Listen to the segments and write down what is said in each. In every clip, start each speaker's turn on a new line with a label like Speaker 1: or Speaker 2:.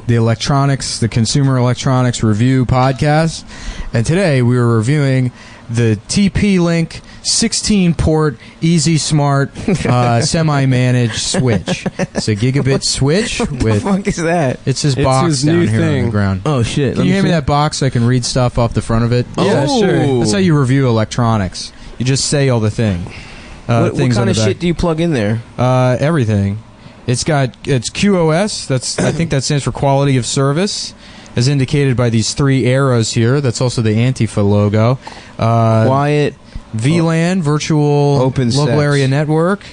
Speaker 1: the Consumer Electronics Review podcast. And today we were reviewing the TP-Link 16-port Easy Smart semi-managed switch. It's a gigabit switch.
Speaker 2: What the fuck is that?
Speaker 1: It's his box down here on the ground.
Speaker 2: Oh, shit.
Speaker 1: Can you hand me that box so I can read stuff off the front of it?
Speaker 2: Yeah, sure.
Speaker 1: That's how you review electronics. You just say all the things.
Speaker 2: What kind of shit do you plug in there?
Speaker 1: Everything. It's QoS. I think that stands for quality of service, as indicated by these 3 arrows here. That's also the Antifa logo.
Speaker 2: Quiet.
Speaker 1: VLAN, virtual
Speaker 2: open
Speaker 1: local
Speaker 2: sex.
Speaker 1: area network.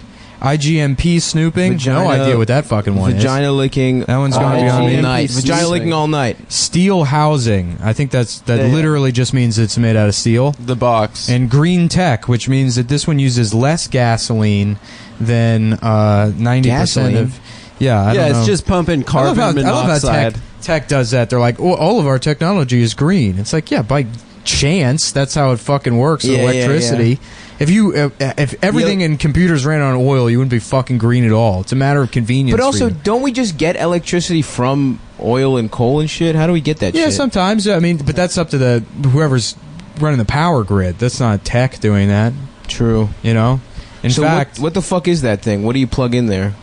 Speaker 1: IGMP snooping. No idea what that fucking one is.
Speaker 2: Vagina licking.
Speaker 1: That one's going to be on
Speaker 2: all
Speaker 1: me.
Speaker 2: night. Vagina licking all night.
Speaker 1: Steel housing. I think that literally just means it's made out of steel.
Speaker 3: The box.
Speaker 1: And green tech, which means that this one uses less gasoline than 90% of. Yeah, I don't know.
Speaker 3: It's just pumping carbon monoxide.
Speaker 1: I love how tech does that. They're like, oh, all of our technology is green. It's like, yeah, by chance, that's how it fucking works with electricity. Yeah. If everything in computers ran on oil, you wouldn't be fucking green at all. It's a matter of convenience.
Speaker 2: But also, don't we just get electricity from oil and coal and shit? How do we get that shit?
Speaker 1: Yeah, sometimes. I mean, but that's up to whoever's running the power grid. That's not tech doing that.
Speaker 2: True.
Speaker 1: You know? In fact,
Speaker 2: what the fuck is that thing? What do you plug in there?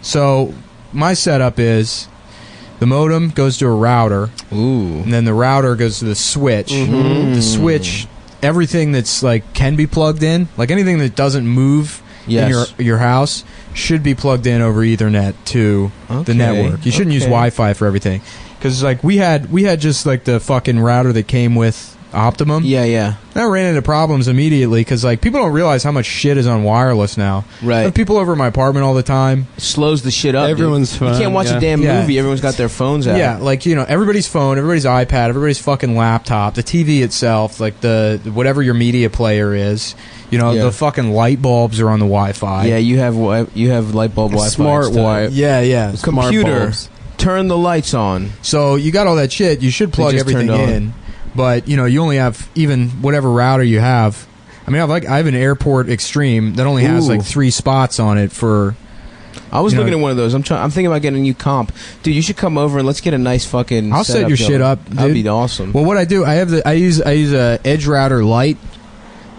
Speaker 1: So my setup is the modem goes to a router.
Speaker 2: Ooh.
Speaker 1: And then the router goes to the switch. Mm-hmm. The switch, everything that's like can be plugged in, like anything that doesn't move in your house should be plugged in over Ethernet to the network. You shouldn't use Wi-Fi for everything. Because like we had just like the fucking router that came with Optimum.
Speaker 2: Yeah.
Speaker 1: I ran into problems immediately because like people don't realize how much shit is on wireless now.
Speaker 2: Right.
Speaker 1: I have people over at my apartment all the time.
Speaker 2: It slows the shit up.
Speaker 3: Everyone's phone.
Speaker 2: You can't watch a damn movie. Everyone's got their phones out.
Speaker 1: Yeah, like everybody's phone, everybody's iPad, everybody's fucking laptop, the TV itself, like the whatever your media player is. The fucking light bulbs are on the Wi-Fi.
Speaker 2: Yeah, you have light bulb Wi-Fi.
Speaker 3: Smart Wi-Fi.
Speaker 1: Yeah.
Speaker 2: Computer. Turn the lights on.
Speaker 1: So you got all that shit. You should plug everything in. But, you only have even whatever router you have. I mean, I have an Airport Extreme that only has like 3 spots on it for...
Speaker 2: I was looking at one of those. I'm thinking about getting a new comp. Dude, you should come over and let's get a nice fucking
Speaker 1: I'll set your shit up, dude.
Speaker 2: That'd be awesome.
Speaker 1: Well, what I do, I use a Edge Router Lite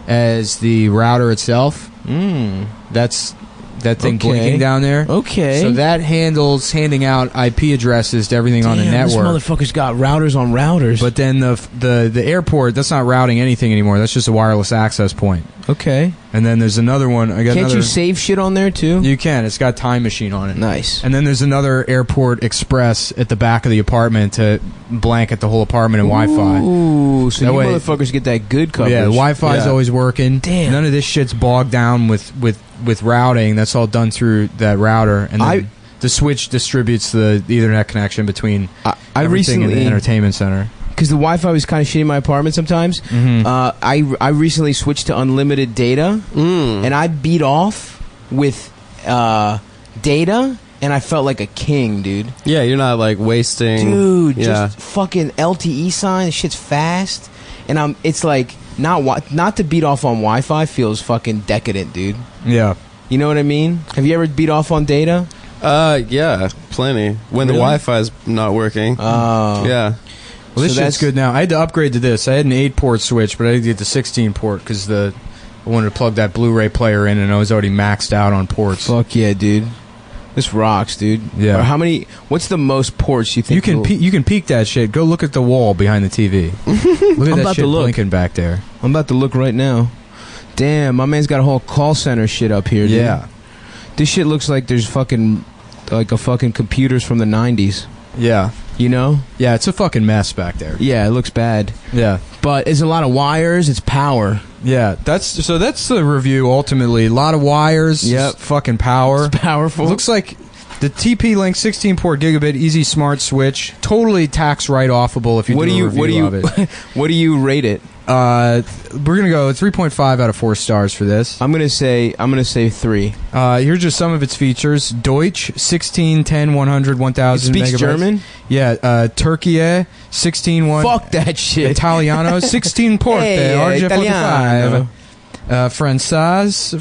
Speaker 1: as the router itself. That's that thing blinking down there.
Speaker 2: Okay.
Speaker 1: So that handles handing out IP addresses to everything on the network.
Speaker 2: This motherfucker's got routers on routers.
Speaker 1: But then the airport, that's not routing anything anymore. That's just a wireless access point.
Speaker 2: Okay.
Speaker 1: And then there's another one.
Speaker 2: Can't you save shit on there too?
Speaker 1: You can. It's got Time Machine on it.
Speaker 2: Nice.
Speaker 1: And then there's another Airport Express at the back of the apartment to blanket the whole apartment in Wi-Fi.
Speaker 2: Ooh, so you motherfuckers get that good coverage.
Speaker 1: Yeah, Wi-Fi is always working.
Speaker 2: Damn.
Speaker 1: None of this shit's bogged down with routing. That's all done through that router. And then the switch distributes the Ethernet connection between everything in the entertainment center.
Speaker 2: Because the Wi-Fi was kind of shitty in my apartment sometimes. Mm-hmm. I recently switched to unlimited data, and I beat off with data, and I felt like a king, dude.
Speaker 3: Yeah, you're not like wasting.
Speaker 2: Dude, just fucking LTE sign. This shit's fast, and it's like not to beat off on Wi-Fi feels fucking decadent, dude.
Speaker 1: Yeah,
Speaker 2: you know what I mean? Have you ever beat off on data?
Speaker 3: Yeah, plenty. When the Wi-Fi's not working.
Speaker 2: Oh,
Speaker 3: yeah.
Speaker 1: Well, this shit's good now. I had to upgrade to this. I had an 8-port switch, but I had to get the 16-port because I wanted to plug that Blu-ray player in, and I was already maxed out on ports.
Speaker 2: Fuck yeah, dude. This rocks, dude.
Speaker 1: Yeah.
Speaker 2: What's the most ports you think?
Speaker 1: You can peek that shit. Go look at the wall behind the TV. Look at that shit blinking back there.
Speaker 2: I'm about to look right now. Damn, my man's got a whole call center shit up here, dude.
Speaker 1: Yeah.
Speaker 2: This shit looks like there's fucking computers from the 90s.
Speaker 1: Yeah.
Speaker 2: You know?
Speaker 1: Yeah, it's a fucking mess back there.
Speaker 2: Yeah, it looks bad.
Speaker 1: Yeah.
Speaker 2: But it's a lot of wires, it's power.
Speaker 1: Yeah, that's the review ultimately. A lot of wires, fucking power.
Speaker 2: It's powerful.
Speaker 1: It looks like the TP-Link 16-port gigabit Easy Smart switch, totally tax write-offable if you do a review of it.
Speaker 2: What do you rate it?
Speaker 1: We're gonna go 3.5 out of 4 stars for this.
Speaker 2: I'm gonna say 3.
Speaker 1: Here's just some of its features: Deutsch 16, 10, 100, 1000
Speaker 2: It speaks
Speaker 1: megabytes.
Speaker 2: German.
Speaker 1: Yeah, Turkey 16, 1.
Speaker 2: Fuck that shit.
Speaker 1: Italiano 16 porte
Speaker 2: Hey,
Speaker 1: RJ45. Français.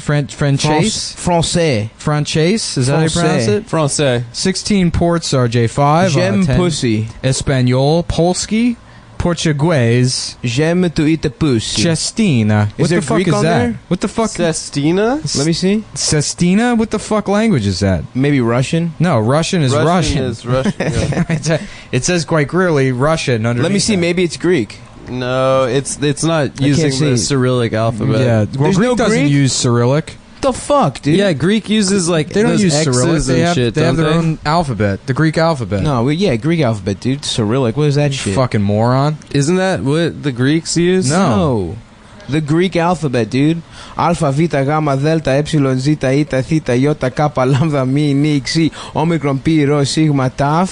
Speaker 1: Is that how you pronounce it?
Speaker 3: Francais.
Speaker 1: 16 ports are J5.
Speaker 2: J'aime pussy.
Speaker 1: Espanol. Polski. Portuguese.
Speaker 2: J'aime to eat the pussy.
Speaker 1: Cestina. What the fuck
Speaker 2: Greek
Speaker 1: is
Speaker 2: on
Speaker 1: that?
Speaker 2: there?
Speaker 1: What the fuck?
Speaker 3: Cestina?
Speaker 2: Let me see.
Speaker 1: Cestina? What the fuck language is that?
Speaker 2: Maybe Russian.
Speaker 1: No, Russian is Russian.
Speaker 3: Is Russian. Yeah.
Speaker 1: It says quite clearly Russian underneath.
Speaker 2: Let me see.
Speaker 1: that.
Speaker 2: Maybe it's Greek.
Speaker 3: No, it's not using the Cyrillic alphabet.
Speaker 1: Yeah, well, Greek doesn't use Cyrillic.
Speaker 2: The fuck, dude?
Speaker 3: Yeah, Greek uses like
Speaker 1: They don't
Speaker 3: those
Speaker 1: use
Speaker 3: X's
Speaker 1: Cyrillic. They
Speaker 3: and
Speaker 1: have,
Speaker 3: shit.
Speaker 1: they have
Speaker 3: don't
Speaker 1: their own alphabet, the Greek alphabet.
Speaker 2: No, Greek alphabet, dude. Cyrillic. What is that shit?
Speaker 1: Fucking moron.
Speaker 3: Isn't that what the Greeks use?
Speaker 1: No.
Speaker 2: The Greek alphabet, dude. Alpha, Vita, Gamma, Delta, Epsilon, Zeta, Eta, Theta, Iota, Kappa, Lambda, Mi, Ni, Xi, Omicron, Pi, Rho, Sigma, Tau.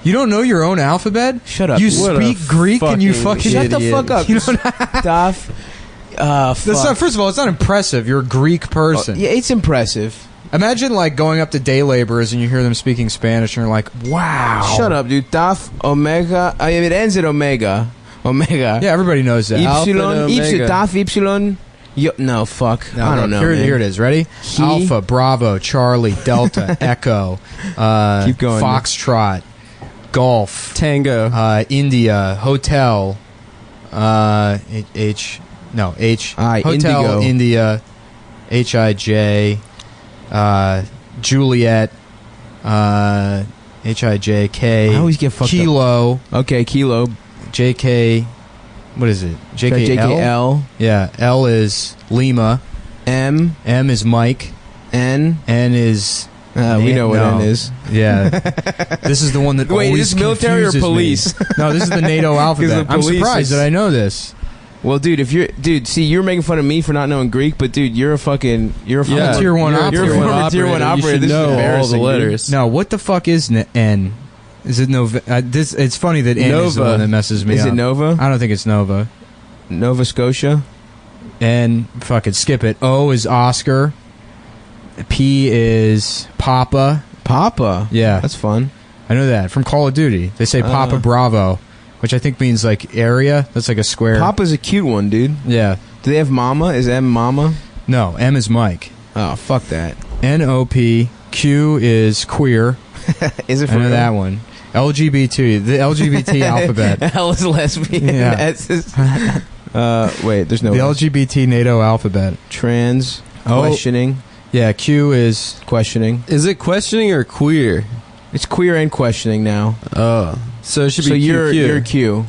Speaker 1: You don't know your own alphabet?
Speaker 2: Shut up.
Speaker 1: You
Speaker 2: dude.
Speaker 1: speak Greek and you fucking
Speaker 2: Shut the
Speaker 1: idiot.
Speaker 2: fuck up.
Speaker 1: You don't
Speaker 2: Tau.
Speaker 1: That's not, first of all, it's not impressive. You're a Greek person.
Speaker 2: Yeah, it's impressive.
Speaker 1: Imagine like going up to day laborers and you hear them speaking Spanish and you're like, wow.
Speaker 2: Shut up, dude. Tau, Omega. I mean, it ends at Omega. Omega.
Speaker 1: Yeah, everybody knows that.
Speaker 2: Epsilon.
Speaker 3: Omega.
Speaker 2: Tau, Epsilon. No, fuck.
Speaker 1: No,
Speaker 2: I don't know.
Speaker 1: Here it is. Ready? Alpha, Bravo, Charlie, Delta, Echo,
Speaker 2: Keep going.
Speaker 1: Foxtrot, Golf,
Speaker 3: Tango.
Speaker 1: India, Hotel, Hotel,
Speaker 2: Indigo.
Speaker 1: India, Hij, Juliet, Hij,
Speaker 2: I always get fucked
Speaker 1: Kilo,
Speaker 2: up. Okay, Kilo.
Speaker 1: JK, what is it? JKL?
Speaker 2: JKL.
Speaker 1: Yeah, L is Lima,
Speaker 2: M.
Speaker 1: M is Mike,
Speaker 2: N.
Speaker 1: N is...
Speaker 2: We know what N is.
Speaker 1: Yeah. This is the one that
Speaker 2: Wait,
Speaker 1: always
Speaker 2: is this military or
Speaker 1: confuses me.
Speaker 2: police?
Speaker 1: No, this is the NATO alphabet.
Speaker 2: the
Speaker 1: I'm
Speaker 2: police
Speaker 1: surprised
Speaker 2: is-
Speaker 1: that I know this.
Speaker 2: Well, dude, see, you're making fun of me for not knowing Greek, but dude, you're a fucking
Speaker 1: I'm a tier 1 operator.
Speaker 2: You're a former tier 1
Speaker 3: You
Speaker 2: operator.
Speaker 3: should
Speaker 2: This is
Speaker 3: know all the
Speaker 2: embarrassing,
Speaker 3: letters.
Speaker 2: dude.
Speaker 1: No, what the fuck is N? Is it Nova? It's funny that N is the
Speaker 3: Nova.
Speaker 1: one that messes me
Speaker 2: Is
Speaker 1: up.
Speaker 2: it Nova?
Speaker 1: I don't think it's Nova.
Speaker 2: Nova Scotia?
Speaker 1: N, fucking skip it. O is Oscar. P is Papa.
Speaker 2: Papa?
Speaker 1: Yeah.
Speaker 2: That's fun.
Speaker 1: I know that. From Call of Duty. They say Papa Bravo, which I think means like area. That's like a square.
Speaker 2: Papa's a cute one, dude.
Speaker 1: Yeah.
Speaker 2: Do they have Mama? Is M Mama?
Speaker 1: No, M is Mike.
Speaker 2: Oh, fuck that.
Speaker 1: NOP. Q is queer.
Speaker 2: Is it for
Speaker 1: I know
Speaker 2: real?
Speaker 1: that one. LGBT. The LGBT alphabet.
Speaker 2: L is lesbian.
Speaker 1: Yeah.
Speaker 2: S is... wait, there's no...
Speaker 1: The LGBT NATO alphabet.
Speaker 2: Trans.
Speaker 1: Oh.
Speaker 2: Questioning.
Speaker 1: Yeah, Q is...
Speaker 2: Questioning.
Speaker 3: Is it questioning or queer?
Speaker 2: It's queer and questioning now.
Speaker 3: Oh. So it should be
Speaker 2: you're
Speaker 3: QQ.
Speaker 2: you're Q.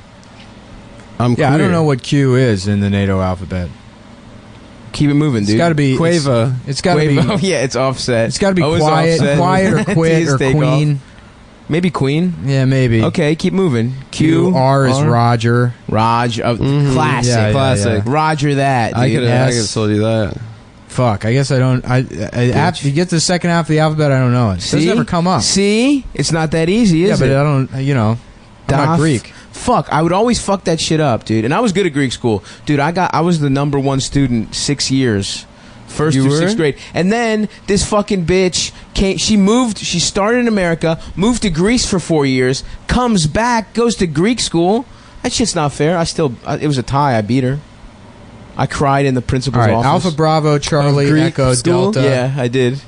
Speaker 3: I'm queer.
Speaker 1: Yeah, I don't know what Q is in the NATO alphabet.
Speaker 2: Keep it moving, dude.
Speaker 1: It's got to be...
Speaker 3: Quavo.
Speaker 1: It's got to be...
Speaker 2: Quavo. Yeah, it's offset.
Speaker 1: It's got to be
Speaker 2: O is
Speaker 1: quiet
Speaker 2: offset.
Speaker 1: or quit
Speaker 2: T's
Speaker 1: or
Speaker 2: take
Speaker 1: queen.
Speaker 2: off. Maybe Queen.
Speaker 1: Yeah, maybe.
Speaker 2: Okay, keep moving.
Speaker 1: Q. R is Roger.
Speaker 2: Raj. Classic.
Speaker 1: Yeah, yeah,
Speaker 3: Classic.
Speaker 1: yeah.
Speaker 2: Roger that,
Speaker 3: I
Speaker 2: dude.
Speaker 3: could have told you that.
Speaker 1: Fuck, I guess I don't... after you get to the second half of the alphabet, I don't know it. It doesn't ever come up.
Speaker 2: See? It's not that easy, is
Speaker 1: Yeah, but
Speaker 2: it?
Speaker 1: I don't... You know... I'm not
Speaker 2: Daf.
Speaker 1: Greek.
Speaker 2: Fuck, I would always fuck that shit up, dude. And I was good at Greek school. Dude, I was the #1 student 6 years. First
Speaker 1: You
Speaker 2: through
Speaker 1: were?
Speaker 2: sixth grade. And then this fucking bitch came, she started in America, moved to Greece for 4 years, comes back, goes to Greek school. That shit's not fair. It was a tie. I beat her. I cried in the principal's
Speaker 1: All right,
Speaker 2: office.
Speaker 1: Alpha, Bravo, Charlie,
Speaker 3: Greek
Speaker 1: Echo,
Speaker 3: school?
Speaker 1: Delta.
Speaker 2: Yeah, I did.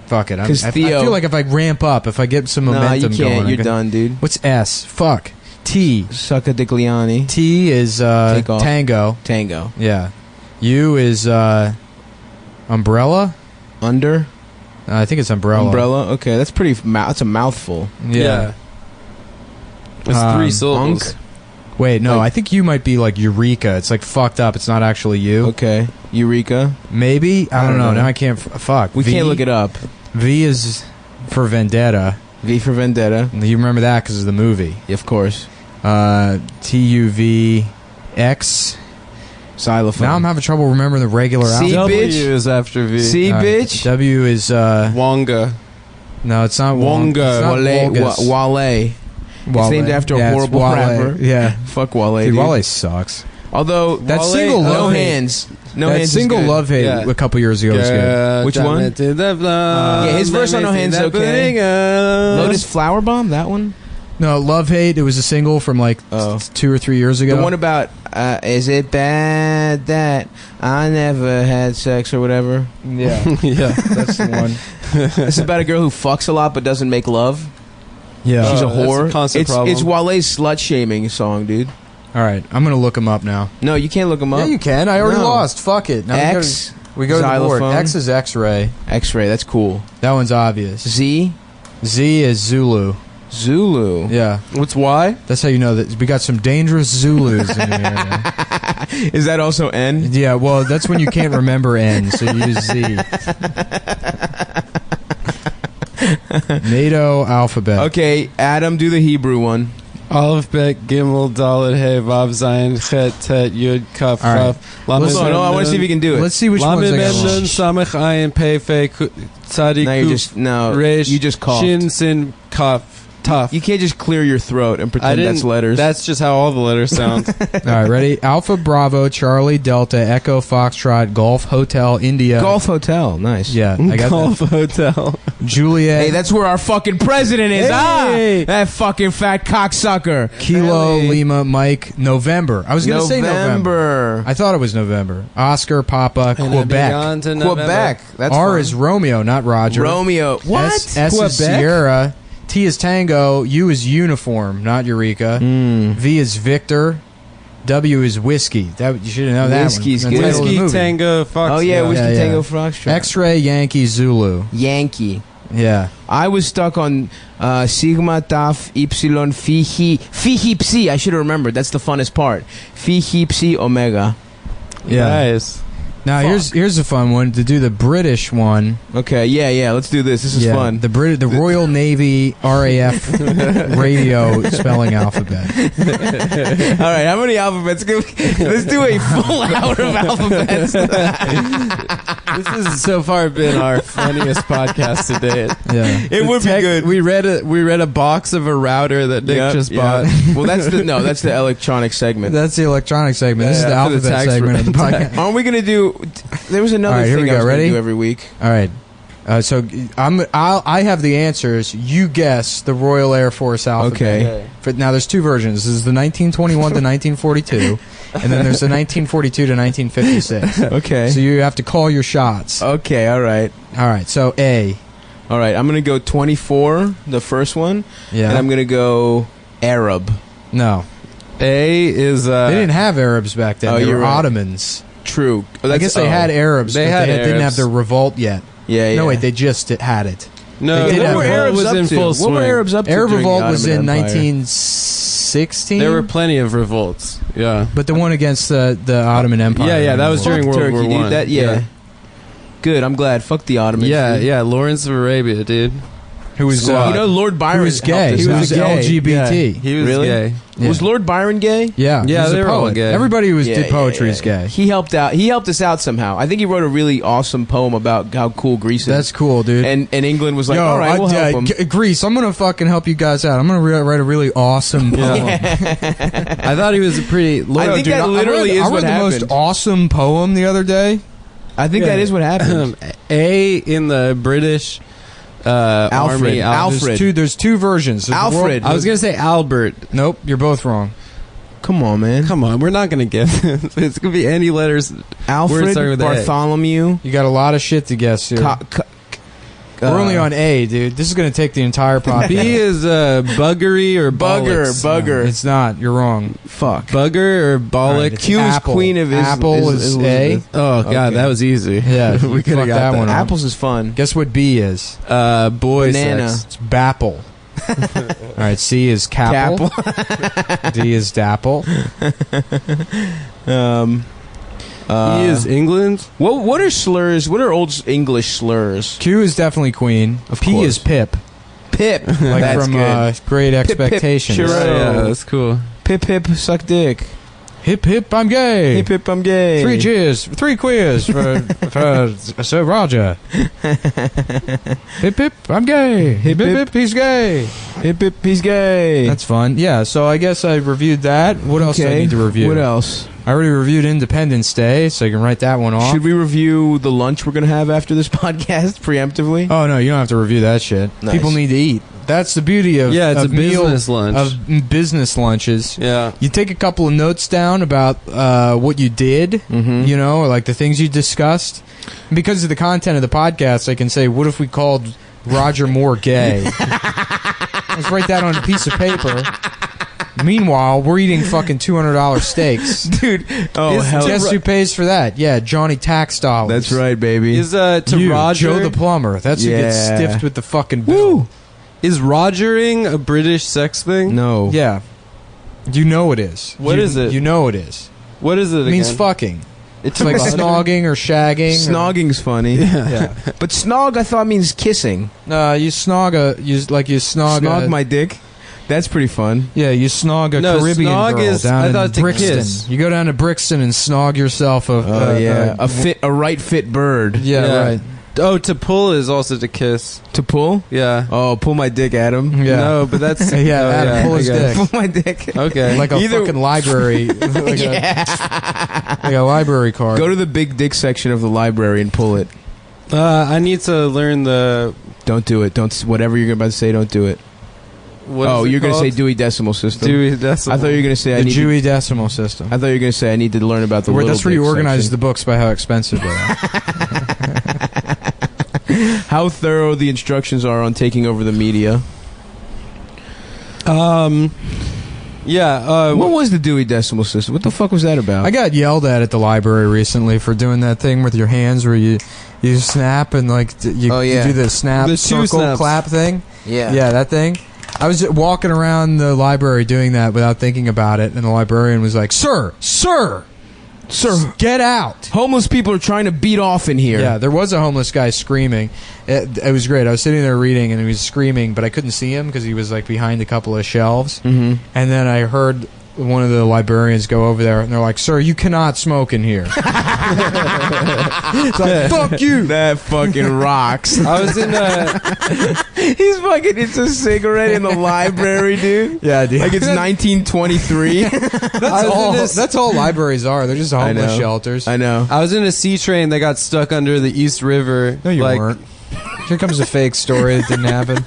Speaker 1: Fuck it. I
Speaker 2: 'Cause Theo-
Speaker 1: feel like if I ramp up, if I get some
Speaker 2: Nah, you
Speaker 1: momentum
Speaker 2: can't.
Speaker 1: going...
Speaker 2: You're done, dude.
Speaker 1: What's S? Fuck. T.
Speaker 2: Succa Digliani.
Speaker 1: T is
Speaker 2: Take off.
Speaker 1: Tango.
Speaker 2: Tango.
Speaker 1: Yeah. U is Umbrella?
Speaker 2: Under.
Speaker 1: I think it's Umbrella.
Speaker 2: Umbrella. Okay, that's pretty. That's a mouthful.
Speaker 1: Yeah.
Speaker 3: It's 3 syllables.
Speaker 2: Unk.
Speaker 1: Wait, no,
Speaker 2: Like-
Speaker 1: I think you might be like Eureka. It's like fucked up. It's not actually you.
Speaker 2: Okay. Eureka.
Speaker 1: Maybe? I don't know. Now I can't... fuck.
Speaker 2: We can't look it up.
Speaker 1: V is for Vendetta.
Speaker 2: V for Vendetta.
Speaker 1: You remember that because of the movie.
Speaker 2: Of course.
Speaker 1: TUVX.
Speaker 2: Xylophone.
Speaker 1: Now I'm having trouble remembering the regular
Speaker 2: C,
Speaker 1: alphabet.
Speaker 3: W
Speaker 2: bitch.
Speaker 3: is after V.
Speaker 2: C,
Speaker 1: All right,
Speaker 2: bitch.
Speaker 1: W is...
Speaker 3: Wonga.
Speaker 1: no, it's not
Speaker 3: Wonga.
Speaker 1: It's not Wolgus.
Speaker 2: Wale. It's named after a
Speaker 1: Yeah, it's
Speaker 2: horrible
Speaker 1: Wale.
Speaker 2: rapper.
Speaker 1: Yeah.
Speaker 2: Fuck Wale.
Speaker 1: Dude,
Speaker 2: Dude.
Speaker 1: Wale sucks.
Speaker 2: Although
Speaker 1: That
Speaker 3: Wale-
Speaker 1: single
Speaker 2: no
Speaker 1: love hate.
Speaker 2: hands. No
Speaker 1: that
Speaker 2: hands.
Speaker 1: single
Speaker 2: is good.
Speaker 1: love hate
Speaker 3: Yeah.
Speaker 1: a couple years ago was good.
Speaker 2: Which one?
Speaker 3: Yeah,
Speaker 2: his verse on No Hands is okay. Lotus Flower Bomb. That one.
Speaker 1: No, Love Hate. It was a single from like 2 or 3 years ago.
Speaker 2: The one about is it bad that I never had sex or whatever?
Speaker 1: Yeah,
Speaker 3: Yeah.
Speaker 1: that's the one.
Speaker 2: It's about a girl who fucks a lot but doesn't make love.
Speaker 1: Yeah,
Speaker 2: She's a
Speaker 3: that's a
Speaker 2: whore.
Speaker 3: constant problem.
Speaker 2: It's Wale's slut shaming song, dude.
Speaker 1: All right, I'm gonna look him up now.
Speaker 2: No, you can't look him up.
Speaker 1: Yeah, you can. I already
Speaker 2: No.
Speaker 1: lost. Fuck it. Now
Speaker 2: X.
Speaker 1: we go to the board.
Speaker 2: Xylophone.
Speaker 1: X is X-ray.
Speaker 2: X-ray. That's cool.
Speaker 1: That one's obvious.
Speaker 2: Z.
Speaker 1: Z is Zulu.
Speaker 2: Zulu.
Speaker 1: Yeah,
Speaker 3: What's Y?
Speaker 1: that's how you know that we got some dangerous Zulus in here. Man.
Speaker 2: Is that also N?
Speaker 1: Yeah, well, that's when you can't remember N, so you use Z. NATO alphabet.
Speaker 2: Okay, Adam, do the Hebrew one.
Speaker 3: Aleph, Bet, Gimel, Dalet, Hey, Vav, Zayin, Chet, Tet, Yud, Kaf,
Speaker 1: All right.
Speaker 3: Kaf,
Speaker 2: Hold
Speaker 3: Lamed,
Speaker 2: on, I want to see if you can do it.
Speaker 1: Let's see which ones I
Speaker 3: Lamed,
Speaker 1: got
Speaker 3: Mem,
Speaker 1: wrong.
Speaker 3: Nun, Samech, Ayin, Pei, Fei, Tzadik,
Speaker 2: No, you
Speaker 3: Kuf, Resh,
Speaker 2: you just coughed.
Speaker 3: Shin, Sin, Kaf, Taf.
Speaker 2: You can't just clear your throat and pretend that's letters.
Speaker 3: That's just how all the letters sound.
Speaker 1: All right, ready? Alpha, Bravo, Charlie, Delta, Echo, Foxtrot, Golf, Hotel, India.
Speaker 2: Golf Hotel. Nice.
Speaker 1: Yeah, I got
Speaker 3: Golf
Speaker 1: that.
Speaker 3: Hotel.
Speaker 1: Juliet.
Speaker 2: Hey, that's where our fucking president is.
Speaker 1: Hey!
Speaker 2: That fucking fat cocksucker.
Speaker 1: Kilo,
Speaker 3: Hey.
Speaker 1: Lima, Mike, November. I was going to say November. I thought it was November. Oscar, Papa, Quebec.
Speaker 2: Quebec. That's
Speaker 1: R
Speaker 2: fun.
Speaker 1: is Romeo, not Roger.
Speaker 2: Romeo. What?
Speaker 1: S is
Speaker 3: Quebec?
Speaker 1: Sierra. T is Tango. U is Uniform, not Eureka. V is Victor. W is Whiskey. That you should know that
Speaker 2: Whiskey's
Speaker 1: one.
Speaker 2: good.
Speaker 1: That's the title of the
Speaker 3: Whiskey,
Speaker 1: movie.
Speaker 3: Tango, Fox.
Speaker 2: Oh, yeah, Whiskey
Speaker 1: Yeah.
Speaker 2: Tango Foxtrot.
Speaker 1: X-Ray, Yankee, Zulu.
Speaker 2: Yankee.
Speaker 1: Yeah.
Speaker 2: I was stuck on Sigma, Taf, Epsilon, Phi, Psi. I should have remembered. That's the funnest part. Phi, Psi, Omega.
Speaker 1: Yeah.
Speaker 3: Nice.
Speaker 1: Now here's a fun one to do the British one.
Speaker 2: Okay, yeah, let's do this. This is fun.
Speaker 1: The Royal Navy RAF radio spelling alphabet.
Speaker 2: All right, how many alphabets? Let's do a full hour of alphabets.
Speaker 3: This has so far been our funniest podcast to date.
Speaker 1: Yeah.
Speaker 2: It would be good.
Speaker 3: We read a box of a router that Nick
Speaker 2: Yep,
Speaker 3: just
Speaker 2: yep.
Speaker 3: bought.
Speaker 2: Well, that's the electronic segment.
Speaker 1: That's the electronic segment. This is the
Speaker 3: Yeah, for the
Speaker 1: alphabet
Speaker 3: tax
Speaker 1: segment of the podcast.
Speaker 2: Aren't we gonna do? There was another
Speaker 1: All right, here
Speaker 2: thing
Speaker 1: we
Speaker 2: I
Speaker 1: go.
Speaker 2: was gonna
Speaker 1: Ready?
Speaker 2: do every week.
Speaker 1: All right. So I have the answers. You guess the Royal Air Force alphabet.
Speaker 2: Okay.
Speaker 1: Now there's two versions. This is the 1921 to 1942, and then there's the 1942 to 1956.
Speaker 2: Okay.
Speaker 1: So you have to call your shots.
Speaker 2: Okay. All right.
Speaker 1: All right. So A.
Speaker 2: All right. I'm gonna go 24, the first one,
Speaker 1: Yeah.
Speaker 2: and I'm gonna go Arab.
Speaker 1: No.
Speaker 3: A is
Speaker 1: They didn't have Arabs back then.
Speaker 2: Oh,
Speaker 1: They
Speaker 2: you're
Speaker 1: were
Speaker 2: right.
Speaker 1: Ottomans.
Speaker 2: True.
Speaker 1: I guess they had Arabs.
Speaker 3: They
Speaker 1: but
Speaker 3: had
Speaker 1: they didn't have
Speaker 3: Arabs.
Speaker 1: their revolt yet.
Speaker 2: Yeah.
Speaker 1: No, wait. They just had it.
Speaker 3: No,
Speaker 1: They did
Speaker 3: the
Speaker 1: have
Speaker 2: What were
Speaker 1: Arabs
Speaker 2: Arabs
Speaker 3: was
Speaker 2: up
Speaker 3: in
Speaker 2: to?
Speaker 3: full
Speaker 2: What
Speaker 3: swing.
Speaker 2: were Arabs up to?
Speaker 1: Arab
Speaker 2: during the
Speaker 1: revolt was
Speaker 2: Ottoman
Speaker 1: in
Speaker 2: Empire?
Speaker 1: 1916.
Speaker 3: There were plenty of revolts. Yeah.
Speaker 1: But the one against the Ottoman Empire.
Speaker 3: Yeah, that was during
Speaker 2: Fuck
Speaker 3: World
Speaker 2: Turkey,
Speaker 3: War
Speaker 2: dude.
Speaker 3: One.
Speaker 2: That, yeah. Good. I'm glad. Fuck the Ottomans.
Speaker 3: Yeah,
Speaker 2: dude.
Speaker 3: yeah. Lawrence of Arabia, dude.
Speaker 1: Who was
Speaker 3: Squad.
Speaker 2: You know, Lord Byron
Speaker 1: Who was gay.
Speaker 2: helped us
Speaker 1: He was
Speaker 2: out.
Speaker 1: LGBT.
Speaker 3: Yeah, he was
Speaker 2: Really?
Speaker 3: gay.
Speaker 1: Yeah.
Speaker 2: Was Lord Byron gay?
Speaker 1: Yeah,
Speaker 3: Yeah,
Speaker 1: he was
Speaker 3: they
Speaker 1: a
Speaker 3: were all
Speaker 1: poet.
Speaker 3: gay.
Speaker 1: Everybody who
Speaker 2: Yeah,
Speaker 1: did poetry is gay.
Speaker 2: He helped out. He helped us out somehow. I think he wrote a really awesome poem about how cool Greece is.
Speaker 1: That's cool, dude.
Speaker 2: And England was like,
Speaker 1: Yo,
Speaker 2: all right, we'll help him.
Speaker 1: Greece, I'm gonna fucking help you guys out. I'm gonna write a really awesome poem.
Speaker 3: I thought he was a pretty.
Speaker 2: I think that literally is
Speaker 1: I read
Speaker 2: what
Speaker 1: the
Speaker 2: happened.
Speaker 1: most awesome poem the other day.
Speaker 2: I think that is what happened.
Speaker 3: A in the British
Speaker 2: Alfred.
Speaker 3: Army.
Speaker 2: Alfred.
Speaker 1: There's two versions. There's the
Speaker 2: Alfred.
Speaker 3: I was gonna say Albert.
Speaker 1: Nope, you're both wrong.
Speaker 2: Come on, man.
Speaker 3: Come on, we're not gonna get this. It's gonna be any letters.
Speaker 2: Alfred,
Speaker 3: starting with A.
Speaker 2: Bartholomew.
Speaker 1: You got a lot of shit to guess here. We're only on A, dude. This is gonna take the entire podcast.
Speaker 3: B is buggery or bollocks.
Speaker 2: Bugger.
Speaker 1: It's not. You're wrong.
Speaker 2: Fuck.
Speaker 3: Bugger or bollock.
Speaker 1: All right, it's
Speaker 2: Q is
Speaker 1: Apple.
Speaker 2: queen of
Speaker 1: Apple is A.
Speaker 2: Elizabeth.
Speaker 3: Oh god,
Speaker 2: Okay.
Speaker 3: that was easy.
Speaker 1: Yeah,
Speaker 3: we
Speaker 1: you
Speaker 3: could have
Speaker 1: fucked
Speaker 3: got
Speaker 1: that
Speaker 3: that
Speaker 1: one up.
Speaker 2: Apples is fun.
Speaker 1: Guess what B is?
Speaker 3: Boy
Speaker 2: Banana.
Speaker 3: sex.
Speaker 1: It's Bapple. All right, C is Capple. D is Dapple.
Speaker 3: E is England.
Speaker 2: What are slurs? What are old English slurs?
Speaker 1: Q is definitely Queen. P
Speaker 2: course.
Speaker 1: is Pip,
Speaker 2: Pip.
Speaker 1: like
Speaker 2: That's
Speaker 1: from
Speaker 2: good.
Speaker 1: Great
Speaker 2: Pip,
Speaker 1: Expectations.
Speaker 2: Churro.
Speaker 3: Yeah, that's cool.
Speaker 2: Pip hip suck dick.
Speaker 1: Hip hip, I'm gay.
Speaker 2: Hip hip I'm gay.
Speaker 1: 3 cheers, 3 queers for Sir Roger. Hip hip, I'm gay. Hip hip, he's gay.
Speaker 2: Hip hip he's gay.
Speaker 1: That's fun. Yeah, so I guess I reviewed that. What else do I need to review?
Speaker 2: What else?
Speaker 1: I already reviewed Independence Day, so you can write that one off.
Speaker 2: Should we review the lunch we're gonna have after this podcast preemptively?
Speaker 1: Oh no, you don't have to review that shit.
Speaker 2: Nice.
Speaker 1: People need to eat. That's the beauty of
Speaker 3: it's
Speaker 1: of
Speaker 3: a business lunch.
Speaker 1: of business lunches.
Speaker 3: Yeah.
Speaker 1: You take a couple of notes down about what you did, you know, or like the things you discussed. And because of the content of the podcast, I can say, what if we called Roger Moore gay? Let's write that on a piece of paper. Meanwhile, we're eating fucking $200 steaks.
Speaker 2: Dude. Oh, hell.
Speaker 1: Guess who pays for that? Yeah, Johnny Tax Dollars.
Speaker 2: That's right, baby.
Speaker 3: Is to
Speaker 1: You,
Speaker 3: Roger
Speaker 1: Joe the plumber. That's who gets stiffed with the fucking bill.
Speaker 2: Woo!
Speaker 3: Is Rogering a British sex thing?
Speaker 2: No.
Speaker 1: Yeah. You know it is.
Speaker 3: What is it?
Speaker 1: You know it is.
Speaker 3: What is it?
Speaker 1: It means
Speaker 3: again?
Speaker 1: fucking.
Speaker 3: It's
Speaker 1: Like snogging or shagging.
Speaker 2: Snogging's funny.
Speaker 1: Yeah.
Speaker 2: But snog, I thought, means kissing.
Speaker 1: You snog you snog
Speaker 2: Snog my dick. That's pretty fun.
Speaker 1: Yeah, you snog a
Speaker 3: No,
Speaker 1: Caribbean
Speaker 3: snog
Speaker 1: girl
Speaker 3: is-
Speaker 1: down
Speaker 3: I
Speaker 1: in
Speaker 3: thought to
Speaker 1: Brixton.
Speaker 3: kiss.
Speaker 1: You go down to Brixton and snog yourself a
Speaker 2: a right fit bird.
Speaker 1: yeah, right.
Speaker 3: Oh, to pull is also to kiss.
Speaker 2: To pull?
Speaker 3: Yeah.
Speaker 2: Oh, pull my dick at him.
Speaker 1: Yeah.
Speaker 3: No, but that's
Speaker 1: Yeah, Adam, pull his
Speaker 3: I guess.
Speaker 1: dick.
Speaker 2: Pull my dick.
Speaker 3: Okay.
Speaker 1: Like a fucking library. Like a library card.
Speaker 2: Go to the big dick section of the library and pull it.
Speaker 3: I need to learn the.
Speaker 2: Don't do it. Don't. Whatever you're about to say, don't do it.
Speaker 3: What
Speaker 2: Oh,
Speaker 3: is it
Speaker 2: you're going to say
Speaker 3: called?
Speaker 2: Dewey Decimal System.
Speaker 3: Dewey Decimal.
Speaker 2: I thought you were going to say
Speaker 1: the Dewey Decimal System.
Speaker 2: I thought you were going to say I need to learn about the
Speaker 1: Where
Speaker 2: little
Speaker 1: that's where you
Speaker 2: dick
Speaker 1: organize
Speaker 2: section.
Speaker 1: the books by how expensive they are.
Speaker 2: How thorough the instructions are on taking over the media.
Speaker 3: Yeah.
Speaker 2: What was the Dewey Decimal System? What the fuck was that about?
Speaker 1: I got yelled at the library recently for doing that thing with your hands where you snap and like you do the snap
Speaker 3: The two
Speaker 1: circle
Speaker 3: snaps.
Speaker 1: clap thing.
Speaker 2: yeah.
Speaker 1: Yeah, that thing. I was just walking around the library doing that without thinking about it, and the librarian was like, Sir, get out.
Speaker 2: Homeless people are trying to beat off in here.
Speaker 1: Yeah, there was a homeless guy screaming. It was great. I was sitting there reading, and he was screaming, but I couldn't see him because he was like behind a couple of shelves.
Speaker 2: Mm-hmm.
Speaker 1: And then I heard one of the librarians go over there, and they're like, Sir, you cannot smoke in here. It's like, fuck you.
Speaker 2: That fucking rocks.
Speaker 3: I was in
Speaker 2: He's fucking, it's a cigarette in the library, dude.
Speaker 1: Yeah, dude.
Speaker 2: Like it's 1923.
Speaker 1: That's all libraries are. They're just homeless
Speaker 2: know.
Speaker 1: shelters.
Speaker 2: I know.
Speaker 3: I was in a sea train that got stuck under the East River.
Speaker 1: No, you weren't. Here comes a fake story that didn't happen.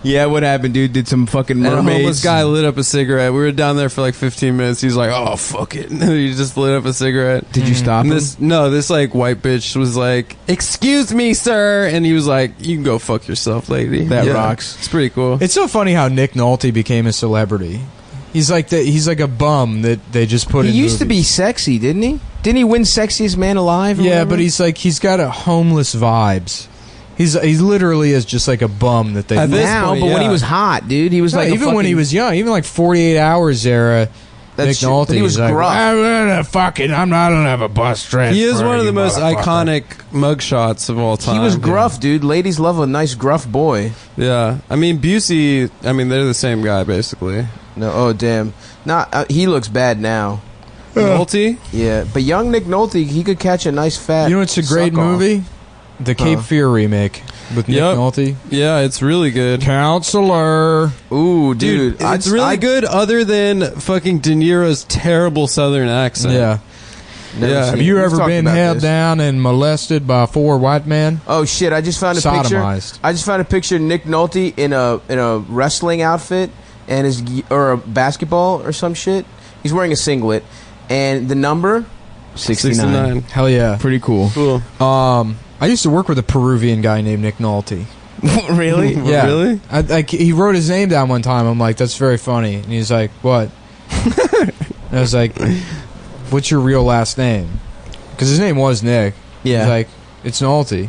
Speaker 2: Yeah, what happened, dude? Did some fucking
Speaker 3: And a homeless
Speaker 2: mermaids...
Speaker 3: guy lit up a cigarette. We were down there for like 15 minutes. He's like, "Oh fuck it!" He just lit up a cigarette.
Speaker 2: Did you stop
Speaker 3: And
Speaker 2: him?
Speaker 3: this like white bitch was like, "Excuse me, sir," and he was like, "You can go fuck yourself, lady."
Speaker 2: That
Speaker 3: Yeah.
Speaker 2: rocks.
Speaker 3: It's pretty cool.
Speaker 1: It's so funny how Nick Nolte became a celebrity. He's like a bum that they just put in
Speaker 2: He used to be
Speaker 1: movies.
Speaker 2: sexy, didn't he? Didn't he win Sexiest Man Alive? Or
Speaker 1: Yeah,
Speaker 2: whatever?
Speaker 1: but he's got a homeless vibes. He literally is just like a bum that they.
Speaker 3: At this
Speaker 2: now,
Speaker 3: point,
Speaker 2: but when he
Speaker 3: yeah.
Speaker 2: was hot, dude, he was
Speaker 1: No,
Speaker 2: like
Speaker 1: even when he was young, even like 48 Hours era. Nick Nolte,
Speaker 2: but he was
Speaker 1: he's like,
Speaker 2: gruff.
Speaker 1: I'm not gonna have a bus transfer.
Speaker 3: He is one of the most
Speaker 1: motherfucker."
Speaker 3: iconic mugshots of all time.
Speaker 2: He was gruff, dude. Ladies love a nice gruff boy.
Speaker 3: Yeah, I mean Busey. I mean they're the same guy basically.
Speaker 2: No, oh damn. He looks bad now.
Speaker 3: Nolte.
Speaker 2: Yeah, but young Nick Nolte, he could catch a nice fat.
Speaker 1: You know, it's a great
Speaker 2: suck-off.
Speaker 1: movie. The Cape Fear remake with Nick
Speaker 3: Yep.
Speaker 1: Nolte.
Speaker 3: Yeah, it's really good.
Speaker 1: Counselor.
Speaker 2: Ooh, dude,
Speaker 3: it's really good. Other than fucking De Niro's terrible Southern accent.
Speaker 1: Yeah.
Speaker 2: Never
Speaker 3: Yeah.
Speaker 2: seen
Speaker 1: Have
Speaker 2: it.
Speaker 1: you
Speaker 2: We've
Speaker 1: ever
Speaker 2: talked
Speaker 1: been
Speaker 2: about
Speaker 1: held
Speaker 2: this.
Speaker 1: down and molested by 4 white men?
Speaker 2: Oh shit! I just found a picture.
Speaker 1: Sodomized.
Speaker 2: I just found a picture of Nick Nolte in a wrestling outfit and or a basketball or some shit. He's wearing a singlet, and the number 69.
Speaker 1: Hell yeah.
Speaker 2: Pretty cool.
Speaker 3: Cool.
Speaker 1: I used to work with a Peruvian guy named Nick Nolte.
Speaker 2: Really?
Speaker 1: Yeah.
Speaker 3: Really?
Speaker 1: He wrote his name down one time. I'm like, that's very funny. And he's like, what? And I was like, what's your real last name? Because his name was Nick.
Speaker 2: Yeah.
Speaker 1: He's like, it's Nolte.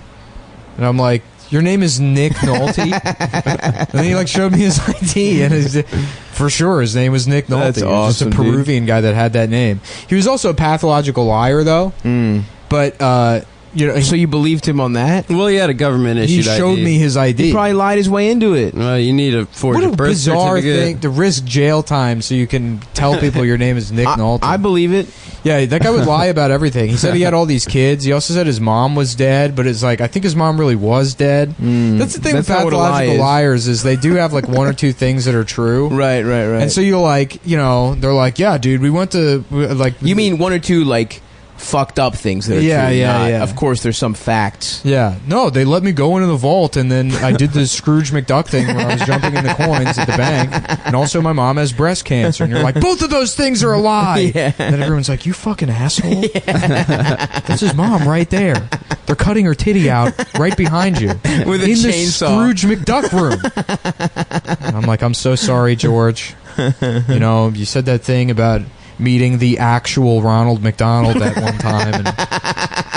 Speaker 1: And I'm like, your name is Nick Nolte? And then he like showed me his ID, and for sure his name was Nick Nolte.
Speaker 2: That's
Speaker 1: He was just
Speaker 2: awesome,
Speaker 1: a Peruvian guy that had that name. He was also a pathological liar, though. But you know,
Speaker 2: So you believed him on that?
Speaker 3: Well, he had a government
Speaker 1: he
Speaker 3: issued
Speaker 1: showed
Speaker 3: ID.
Speaker 1: me his ID.
Speaker 2: He probably lied his way into it.
Speaker 3: Well, you need a forged
Speaker 1: What a
Speaker 3: birth
Speaker 1: bizarre
Speaker 3: certificate.
Speaker 1: thing to risk jail time so you can tell people your name is Nick Nolte.
Speaker 2: I believe it.
Speaker 1: Yeah, that guy would lie about everything. He said he had all these kids. He also said his mom was dead, but it's like, I think his mom really was dead. That's the thing
Speaker 2: That's
Speaker 1: with
Speaker 2: not what a lie
Speaker 1: pathological
Speaker 2: is.
Speaker 1: liars is they do have like one or two things that are true.
Speaker 2: Right.
Speaker 1: And so you're like, you know, they're like, yeah, dude, we went to, like...
Speaker 2: You mean one or two, like, fucked up things that are
Speaker 1: Yeah,
Speaker 2: true.
Speaker 1: yeah, yeah.
Speaker 2: Of course, there's some facts.
Speaker 1: Yeah. No, they let me go into the vault, and then I did the Scrooge McDuck thing where I was jumping in the coins at the bank. And also, my mom has breast cancer. And you're like, both of those things are a lie.
Speaker 2: Yeah.
Speaker 1: And then everyone's like, you fucking asshole. That's his mom right there. They're cutting her titty out right behind you.
Speaker 2: With a
Speaker 1: in the
Speaker 2: chainsaw.
Speaker 1: Scrooge McDuck room. And I'm like, I'm so sorry, George. You know, you said that thing about meeting the actual Ronald McDonald at one time, and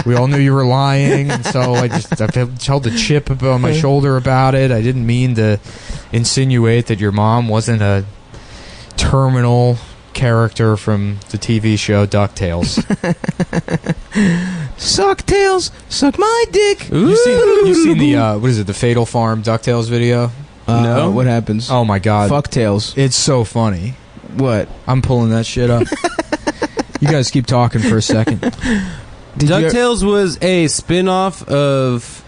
Speaker 1: we all knew you were lying, and so I held a chip on my shoulder about it. I didn't mean to insinuate that your mom wasn't a terminal character from the TV show DuckTales.
Speaker 2: Suck tails, suck my dick.
Speaker 1: You've seen the what is it, the Fatal Farm DuckTales video?
Speaker 2: No, what happens?
Speaker 1: Oh my god,
Speaker 2: fuck tails.
Speaker 1: it's so funny.
Speaker 2: What?
Speaker 1: I'm pulling that shit up. You guys keep talking for a second.
Speaker 3: DuckTales was a spin-off of,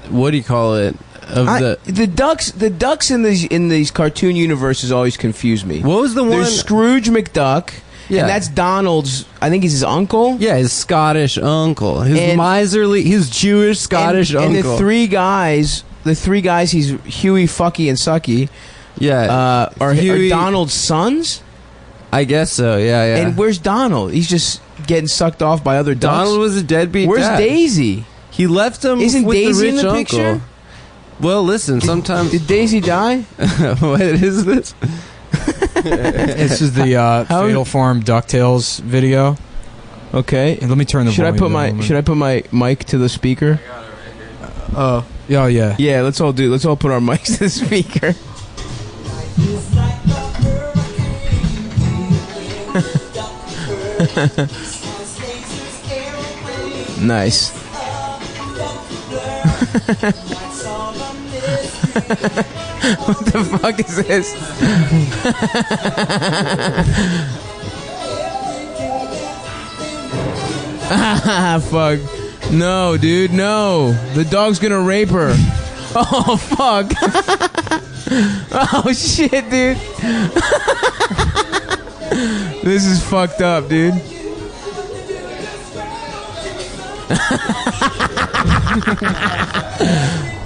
Speaker 3: what do you call it?
Speaker 2: The ducks in these cartoon universes always confuse me.
Speaker 3: What was the one?
Speaker 2: There's Scrooge McDuck.
Speaker 3: Yeah.
Speaker 2: And that's Donald's, I think he's his uncle.
Speaker 3: Yeah, his Scottish uncle. His Jewish Scottish uncle.
Speaker 2: And the three guys, he's Huey, Fucky, and Sucky.
Speaker 3: Yeah.
Speaker 2: Are Donald's sons?
Speaker 3: I guess so, yeah.
Speaker 2: And where's Donald? He's just getting sucked off by other ducks.
Speaker 3: Donald was a deadbeat
Speaker 2: Where's
Speaker 3: dad.
Speaker 2: Daisy?
Speaker 3: He left him
Speaker 2: Isn't
Speaker 3: with
Speaker 2: Daisy
Speaker 3: the rich
Speaker 2: in the
Speaker 3: uncle.
Speaker 2: picture?
Speaker 3: Well, listen, sometimes...
Speaker 2: Did Daisy die?
Speaker 3: What is this?
Speaker 1: This is the Fatal Farm DuckTales video.
Speaker 2: Okay.
Speaker 1: And let me turn the
Speaker 2: Should I
Speaker 1: volume down.
Speaker 2: put my mic to the speaker?
Speaker 1: Oh yeah.
Speaker 2: Yeah, let's all put our mics to the speaker. Nice. What the fuck is this? Fuck. No, dude, no. The dog's gonna rape her. Oh, fuck. Oh, shit, dude. This is fucked up, dude.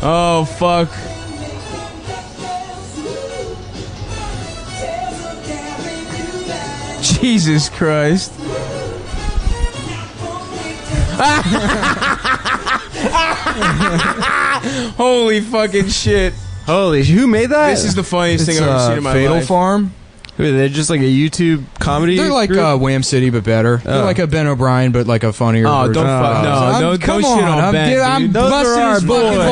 Speaker 2: Oh, fuck. Jesus Christ. Holy fucking shit.
Speaker 3: Holy, who made that?
Speaker 2: This is the funniest thing I've ever seen in my
Speaker 1: Fatal
Speaker 2: life.
Speaker 1: Farm.
Speaker 3: They're just like a YouTube comedy
Speaker 1: They're like
Speaker 3: group?
Speaker 1: Wham City, but better. They're like a Ben O'Brien, but like a funnier
Speaker 2: Oh,
Speaker 1: version.
Speaker 2: don't fuck. No,
Speaker 1: come
Speaker 2: don't shit on Ben,
Speaker 1: I'm
Speaker 2: dude.
Speaker 3: Those
Speaker 1: busting
Speaker 3: are our
Speaker 1: his fucking
Speaker 3: boys.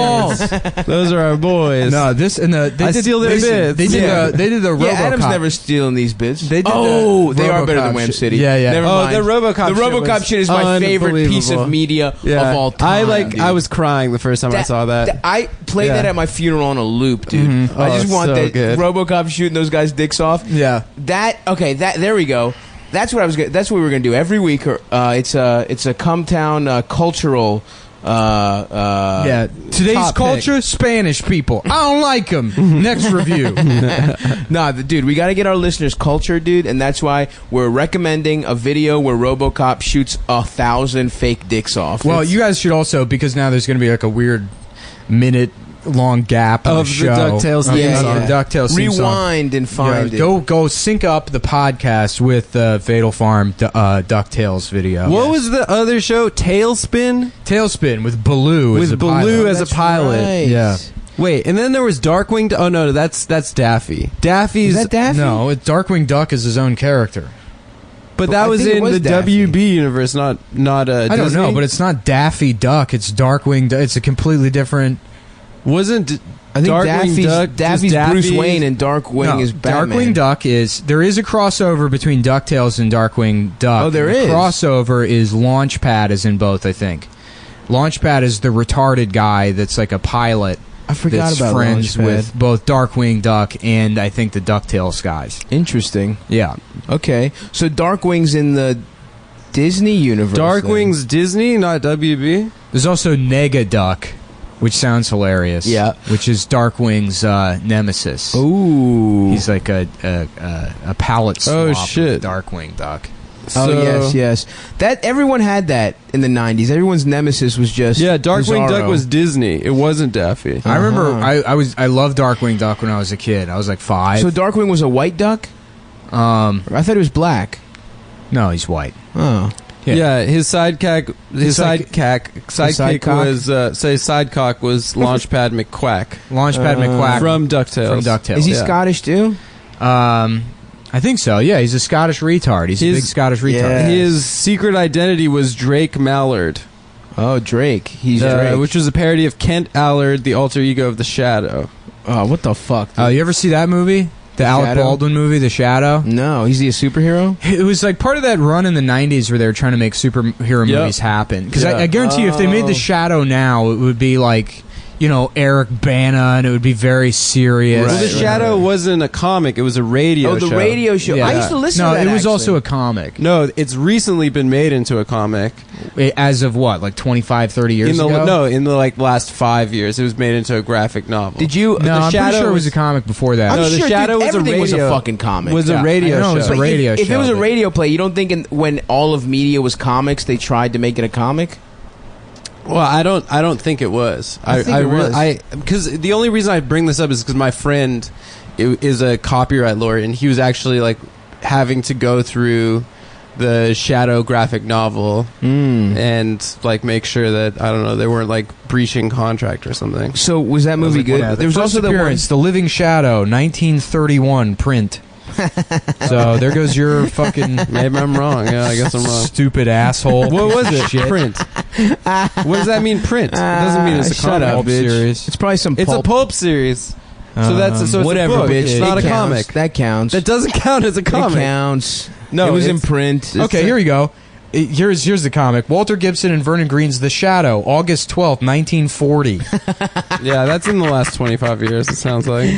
Speaker 1: balls.
Speaker 3: Those are our boys.
Speaker 1: No, this and the
Speaker 3: I steal their bits.
Speaker 1: They did the RoboCop.
Speaker 2: Yeah, Adam's never stealing these bits.
Speaker 1: They did
Speaker 2: they are better
Speaker 1: RoboCop
Speaker 2: than Wham
Speaker 1: shit.
Speaker 2: City.
Speaker 1: Yeah, yeah.
Speaker 2: Never mind.
Speaker 3: the RoboCop
Speaker 2: The RoboCop shit is my favorite piece of media of all time.
Speaker 3: I was crying the first time I saw that.
Speaker 2: I played that at my funeral on a loop, dude.
Speaker 1: Mm-hmm.
Speaker 2: I just want
Speaker 3: so
Speaker 2: that
Speaker 3: good.
Speaker 2: RoboCop shooting those guys' dicks off.
Speaker 1: Yeah.
Speaker 2: There we go. That's what that's what we were gonna do every week. It's a Cumtown cultural.
Speaker 1: Today's
Speaker 2: top
Speaker 1: culture,
Speaker 2: pick.
Speaker 1: Spanish people. I don't like them. Next review.
Speaker 2: Dude, we got to get our listeners cultured, dude, and that's why we're recommending a video where RoboCop shoots 1,000 fake dicks off.
Speaker 1: Well, you guys should also, because now there's going to be like a weird minute-long gap in
Speaker 3: Of
Speaker 1: the
Speaker 3: the
Speaker 1: show.
Speaker 3: DuckTales theme
Speaker 2: song.
Speaker 1: The DuckTales theme song.
Speaker 2: Rewind and find it.
Speaker 1: Go sync up the podcast with the Fatal Farm DuckTales video.
Speaker 3: What was the other show? Tailspin?
Speaker 1: Tailspin with Baloo as a
Speaker 3: With Baloo
Speaker 1: pilot.
Speaker 3: as a
Speaker 2: That's
Speaker 3: pilot.
Speaker 2: right.
Speaker 1: Yeah.
Speaker 3: Wait, and then there was Darkwing. Oh no, that's Daffy. Daffy's.
Speaker 2: Is that Daffy?
Speaker 1: No, Darkwing Duck is his own character.
Speaker 3: But that
Speaker 2: I
Speaker 3: was
Speaker 2: think it
Speaker 3: in
Speaker 2: was
Speaker 3: the
Speaker 2: Daffy.
Speaker 3: WB universe, not
Speaker 1: I don't
Speaker 3: Disney?
Speaker 1: know, but it's not Daffy Duck. It's Darkwing Duck. It's a completely different...
Speaker 3: Wasn't
Speaker 2: I think
Speaker 3: Darkwing Duck
Speaker 2: Daffy's
Speaker 3: just
Speaker 2: Bruce
Speaker 3: Daffy?
Speaker 2: Wayne and Darkwing is Batman.
Speaker 1: Darkwing Duck is... There is a crossover between DuckTales and Darkwing Duck.
Speaker 2: Oh, there
Speaker 1: the
Speaker 2: is.
Speaker 1: crossover is Launchpad is in both, I think. Launchpad is the retarded guy that's like a pilot.
Speaker 2: I forgot
Speaker 1: that's
Speaker 2: about
Speaker 1: friends
Speaker 2: Launchpad.
Speaker 1: with both Darkwing Duck and I think the DuckTales guys.
Speaker 2: Interesting.
Speaker 1: Yeah.
Speaker 2: Okay, so Darkwing's in the Disney universe.
Speaker 3: Darkwing's Disney, not WB.
Speaker 1: There's also Nega Duck, which sounds hilarious.
Speaker 2: Yeah.
Speaker 1: Which is Darkwing's nemesis.
Speaker 2: Ooh.
Speaker 1: He's like a palette swap
Speaker 3: Oh, shit.
Speaker 1: of Darkwing Duck.
Speaker 2: yes. That everyone had that in the 90s. Everyone's nemesis was just
Speaker 3: Darkwing
Speaker 2: Bizarro.
Speaker 3: Duck was Disney. It wasn't Daffy.
Speaker 1: I remember I loved Darkwing Duck when I was a kid. I was like 5.
Speaker 2: So Darkwing was a white duck? I thought it was black.
Speaker 1: No, he's white.
Speaker 2: Oh.
Speaker 3: Yeah, his sidekick was sidecock was Launchpad McQuack.
Speaker 1: Launchpad McQuack
Speaker 3: from DuckTales.
Speaker 2: Is he Scottish too?
Speaker 1: I think so. Yeah, he's a Scottish retard. He's a big Scottish retard.
Speaker 2: Yeah.
Speaker 3: His secret identity was Drake Mallard.
Speaker 2: Oh, Drake. He's Drake.
Speaker 3: Which was a parody of Kent Allard, the alter ego of the Shadow.
Speaker 2: Oh, what the fuck?
Speaker 1: Oh, you ever see that movie? The Alec
Speaker 2: Shadow?
Speaker 1: Baldwin movie, The Shadow?
Speaker 2: No, is he a superhero?
Speaker 1: It was like part of that run in the 90s where they were trying to make superhero movies happen. Because I guarantee you, if they made The Shadow now, it would be like, Eric Bana, and it would be very serious.
Speaker 3: Well, The Shadow wasn't a comic, it was a radio show.
Speaker 2: Oh, the radio show.
Speaker 1: Yeah.
Speaker 2: I used to listen to that,
Speaker 1: it was
Speaker 2: actually.
Speaker 1: also a comic.
Speaker 3: No, it's recently been made into a comic.
Speaker 1: As of what, like 25, 30 years ago?
Speaker 3: No, in the last 5 years, it was made into a graphic novel.
Speaker 2: Did you...
Speaker 1: No, I'm pretty sure it was a comic before that.
Speaker 2: I'm
Speaker 3: No, The
Speaker 2: sure,
Speaker 3: Shadow was a
Speaker 2: everything was a
Speaker 3: radio-
Speaker 2: fucking comic.
Speaker 3: Was a radio
Speaker 1: I know,
Speaker 3: show.
Speaker 1: it was a
Speaker 2: But
Speaker 1: radio
Speaker 2: if
Speaker 1: show.
Speaker 2: it was a
Speaker 1: but-
Speaker 2: radio play, you don't think when all of media was comics, they tried to make it a comic?
Speaker 3: Well, I don't think it was.
Speaker 2: I think it was.
Speaker 3: Because the only reason I bring this up is because my friend is a copyright lawyer, and he was actually like having to go through the Shadow graphic novel and like make sure that they weren't like breaching contract or something.
Speaker 2: So was that movie good?
Speaker 1: Yeah,
Speaker 2: There was also the
Speaker 1: appearance, The Living Shadow, 1931 print. So there goes your fucking
Speaker 3: Maybe I'm wrong. Yeah, I guess I'm wrong.
Speaker 1: stupid asshole.
Speaker 3: What was it?
Speaker 1: Shit.
Speaker 3: Print. What does that mean? Print. It doesn't mean it's a
Speaker 2: Shut
Speaker 3: comic.
Speaker 2: up, bitch.
Speaker 1: series.
Speaker 2: It's probably some
Speaker 3: It's
Speaker 2: pulp.
Speaker 3: a pulp series. So it's
Speaker 2: whatever,
Speaker 3: a book.
Speaker 2: bitch.
Speaker 3: It's not
Speaker 2: It
Speaker 3: a
Speaker 2: counts.
Speaker 3: comic.
Speaker 2: That counts.
Speaker 3: That doesn't count as a comic.
Speaker 2: It counts.
Speaker 3: No,
Speaker 2: it was in
Speaker 3: it's-
Speaker 2: print.
Speaker 1: Okay, here we go. Here's the comic. Walter Gibson and Vernon Green's The Shadow, August 12th, 1940.
Speaker 3: Yeah, that's in the last 25 years, it sounds like.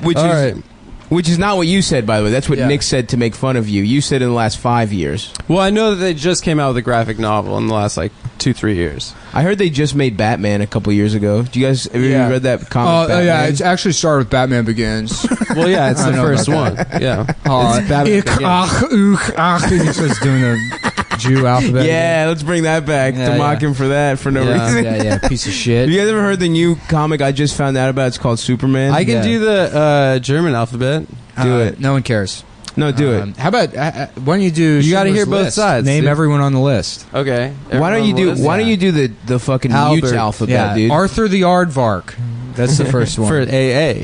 Speaker 2: Which
Speaker 3: All
Speaker 2: is
Speaker 3: right.
Speaker 2: which is not what you said, by the way. That's what
Speaker 1: Yeah.
Speaker 2: Nick said to make fun of you. You said in the last 5 years.
Speaker 3: Well, I know that they just came out with a graphic novel in the last, 2-3 years.
Speaker 2: I heard they just made Batman a couple years ago. Do you guys have you read that comic?
Speaker 1: Oh, yeah,
Speaker 2: Batman?
Speaker 1: it actually started with Batman Begins.
Speaker 3: Well, yeah, it's
Speaker 1: I
Speaker 3: the
Speaker 1: know
Speaker 3: first one.
Speaker 1: about
Speaker 3: Yeah.
Speaker 1: It's
Speaker 3: Batman
Speaker 1: Ich,
Speaker 3: Begins.
Speaker 1: ach, uch, ach. He starts doing the Jew alphabet.
Speaker 2: Yeah, let's bring that back
Speaker 1: Yeah,
Speaker 2: to mock
Speaker 1: yeah.
Speaker 2: him for that for no
Speaker 3: Yeah.
Speaker 2: reason.
Speaker 1: Yeah, piece of shit.
Speaker 2: Have you guys ever heard the new comic I just found out about? It's called Superman.
Speaker 3: I can
Speaker 1: Yeah.
Speaker 3: do the German alphabet.
Speaker 2: Do it.
Speaker 1: No one cares.
Speaker 2: No, do it.
Speaker 1: How about why don't you do?
Speaker 3: You gotta
Speaker 1: Schindler's
Speaker 3: hear both
Speaker 1: List?
Speaker 3: sides,
Speaker 1: Name
Speaker 3: dude.
Speaker 1: everyone on the list.
Speaker 3: Okay.
Speaker 2: Why don't you do the fucking mute
Speaker 3: Albert.
Speaker 2: alphabet, dude?
Speaker 1: Arthur the Aardvark. That's the first one.
Speaker 3: For AA.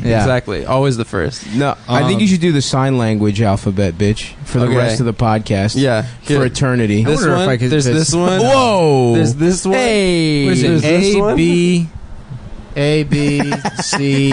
Speaker 1: Yeah.
Speaker 3: Exactly. Always the first.
Speaker 2: No, I think you should do the sign language alphabet, bitch, for the
Speaker 3: Okay.
Speaker 2: rest of the podcast.
Speaker 3: Yeah.
Speaker 2: For
Speaker 3: Here.
Speaker 2: eternity.
Speaker 3: This
Speaker 1: wonder if
Speaker 3: one.
Speaker 1: I could
Speaker 3: There's
Speaker 1: fit-
Speaker 3: this one.
Speaker 2: Whoa!
Speaker 3: There's this one.
Speaker 2: Hey!
Speaker 1: What is
Speaker 3: There's
Speaker 1: it?
Speaker 3: this
Speaker 1: A
Speaker 3: one?
Speaker 1: B A B C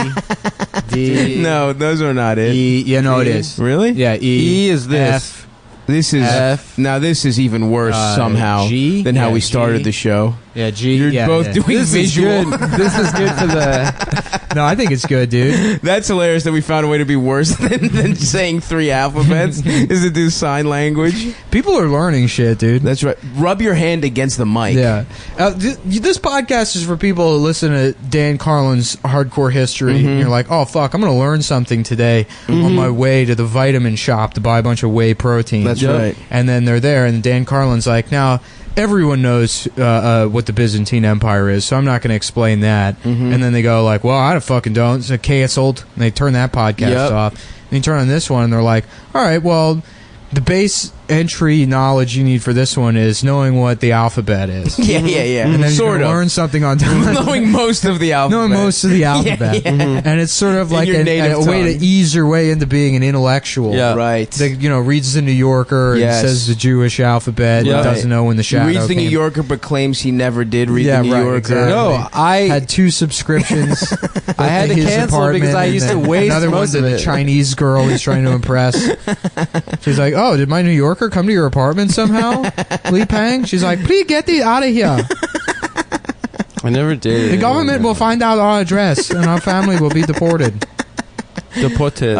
Speaker 1: D.
Speaker 2: No, those are not it.
Speaker 1: E. Yeah, no, it is.
Speaker 2: Really?
Speaker 1: Yeah, E.
Speaker 3: E is this.
Speaker 1: F.
Speaker 2: This is
Speaker 3: F.
Speaker 2: now. This is even worse somehow
Speaker 1: G?
Speaker 2: than how
Speaker 1: Yeah,
Speaker 2: we started
Speaker 1: G.
Speaker 2: the show.
Speaker 1: Yeah, G.
Speaker 2: You're
Speaker 1: yeah,
Speaker 2: both
Speaker 1: yeah.
Speaker 2: doing
Speaker 3: This
Speaker 2: visual.
Speaker 3: is good. This is good for the.
Speaker 1: No, I think it's good, dude.
Speaker 2: That's hilarious that we found a way to be worse than saying 3 alphabets is to do sign language.
Speaker 1: People are learning shit, dude.
Speaker 2: That's right. Rub your hand against the mic.
Speaker 1: Yeah. This podcast is for people who listen to Dan Carlin's Hardcore History.
Speaker 2: Mm-hmm.
Speaker 1: And you're like, oh, fuck, I'm going to learn something today on my way to the vitamin shop to buy a bunch of whey protein.
Speaker 2: That's right.
Speaker 1: And then they're there, and Dan Carlin's like, now, everyone knows what the Byzantine Empire is, so I'm not going to explain that.
Speaker 2: Mm-hmm.
Speaker 1: And then they go like, well, I fucking don't. It's canceled. And they turn that podcast
Speaker 2: Yep.
Speaker 1: off. And you turn on this one, and they're like, all right, well, the base entry knowledge you need for this one is knowing what the alphabet is.
Speaker 2: Yeah, yeah, yeah.
Speaker 1: And then
Speaker 2: sort
Speaker 1: you
Speaker 2: of.
Speaker 1: learn something on
Speaker 2: Knowing most of the alphabet.
Speaker 1: knowing most of the alphabet.
Speaker 2: Yeah, yeah.
Speaker 1: And it's sort of
Speaker 2: In
Speaker 1: like
Speaker 2: your
Speaker 1: a
Speaker 2: native
Speaker 1: way to
Speaker 2: tongue.
Speaker 1: ease your way into being an intellectual.
Speaker 3: Yeah.
Speaker 2: Right.
Speaker 1: That, reads the New Yorker and
Speaker 2: Yes.
Speaker 1: says the Jewish alphabet
Speaker 3: Yeah.
Speaker 1: and doesn't know when the
Speaker 2: He
Speaker 1: shadow
Speaker 2: reads the New
Speaker 1: came.
Speaker 2: Yorker but claims he never did read the New
Speaker 1: right,
Speaker 2: Yorker.
Speaker 1: exactly.
Speaker 3: No, I
Speaker 1: had 2 subscriptions.
Speaker 3: I had to
Speaker 1: his
Speaker 3: cancel
Speaker 1: apartment,
Speaker 3: because I
Speaker 1: and
Speaker 3: used to
Speaker 1: then
Speaker 3: waste
Speaker 1: another
Speaker 3: most
Speaker 1: one
Speaker 3: of
Speaker 1: to
Speaker 3: it.
Speaker 1: the Chinese girl he's trying to impress. She's like, oh, did my New Yorker come to your apartment somehow, Li Pang? She's like, please get these out of here.
Speaker 3: I never did.
Speaker 1: The government will find out our address and our family will be deported.
Speaker 3: Deported.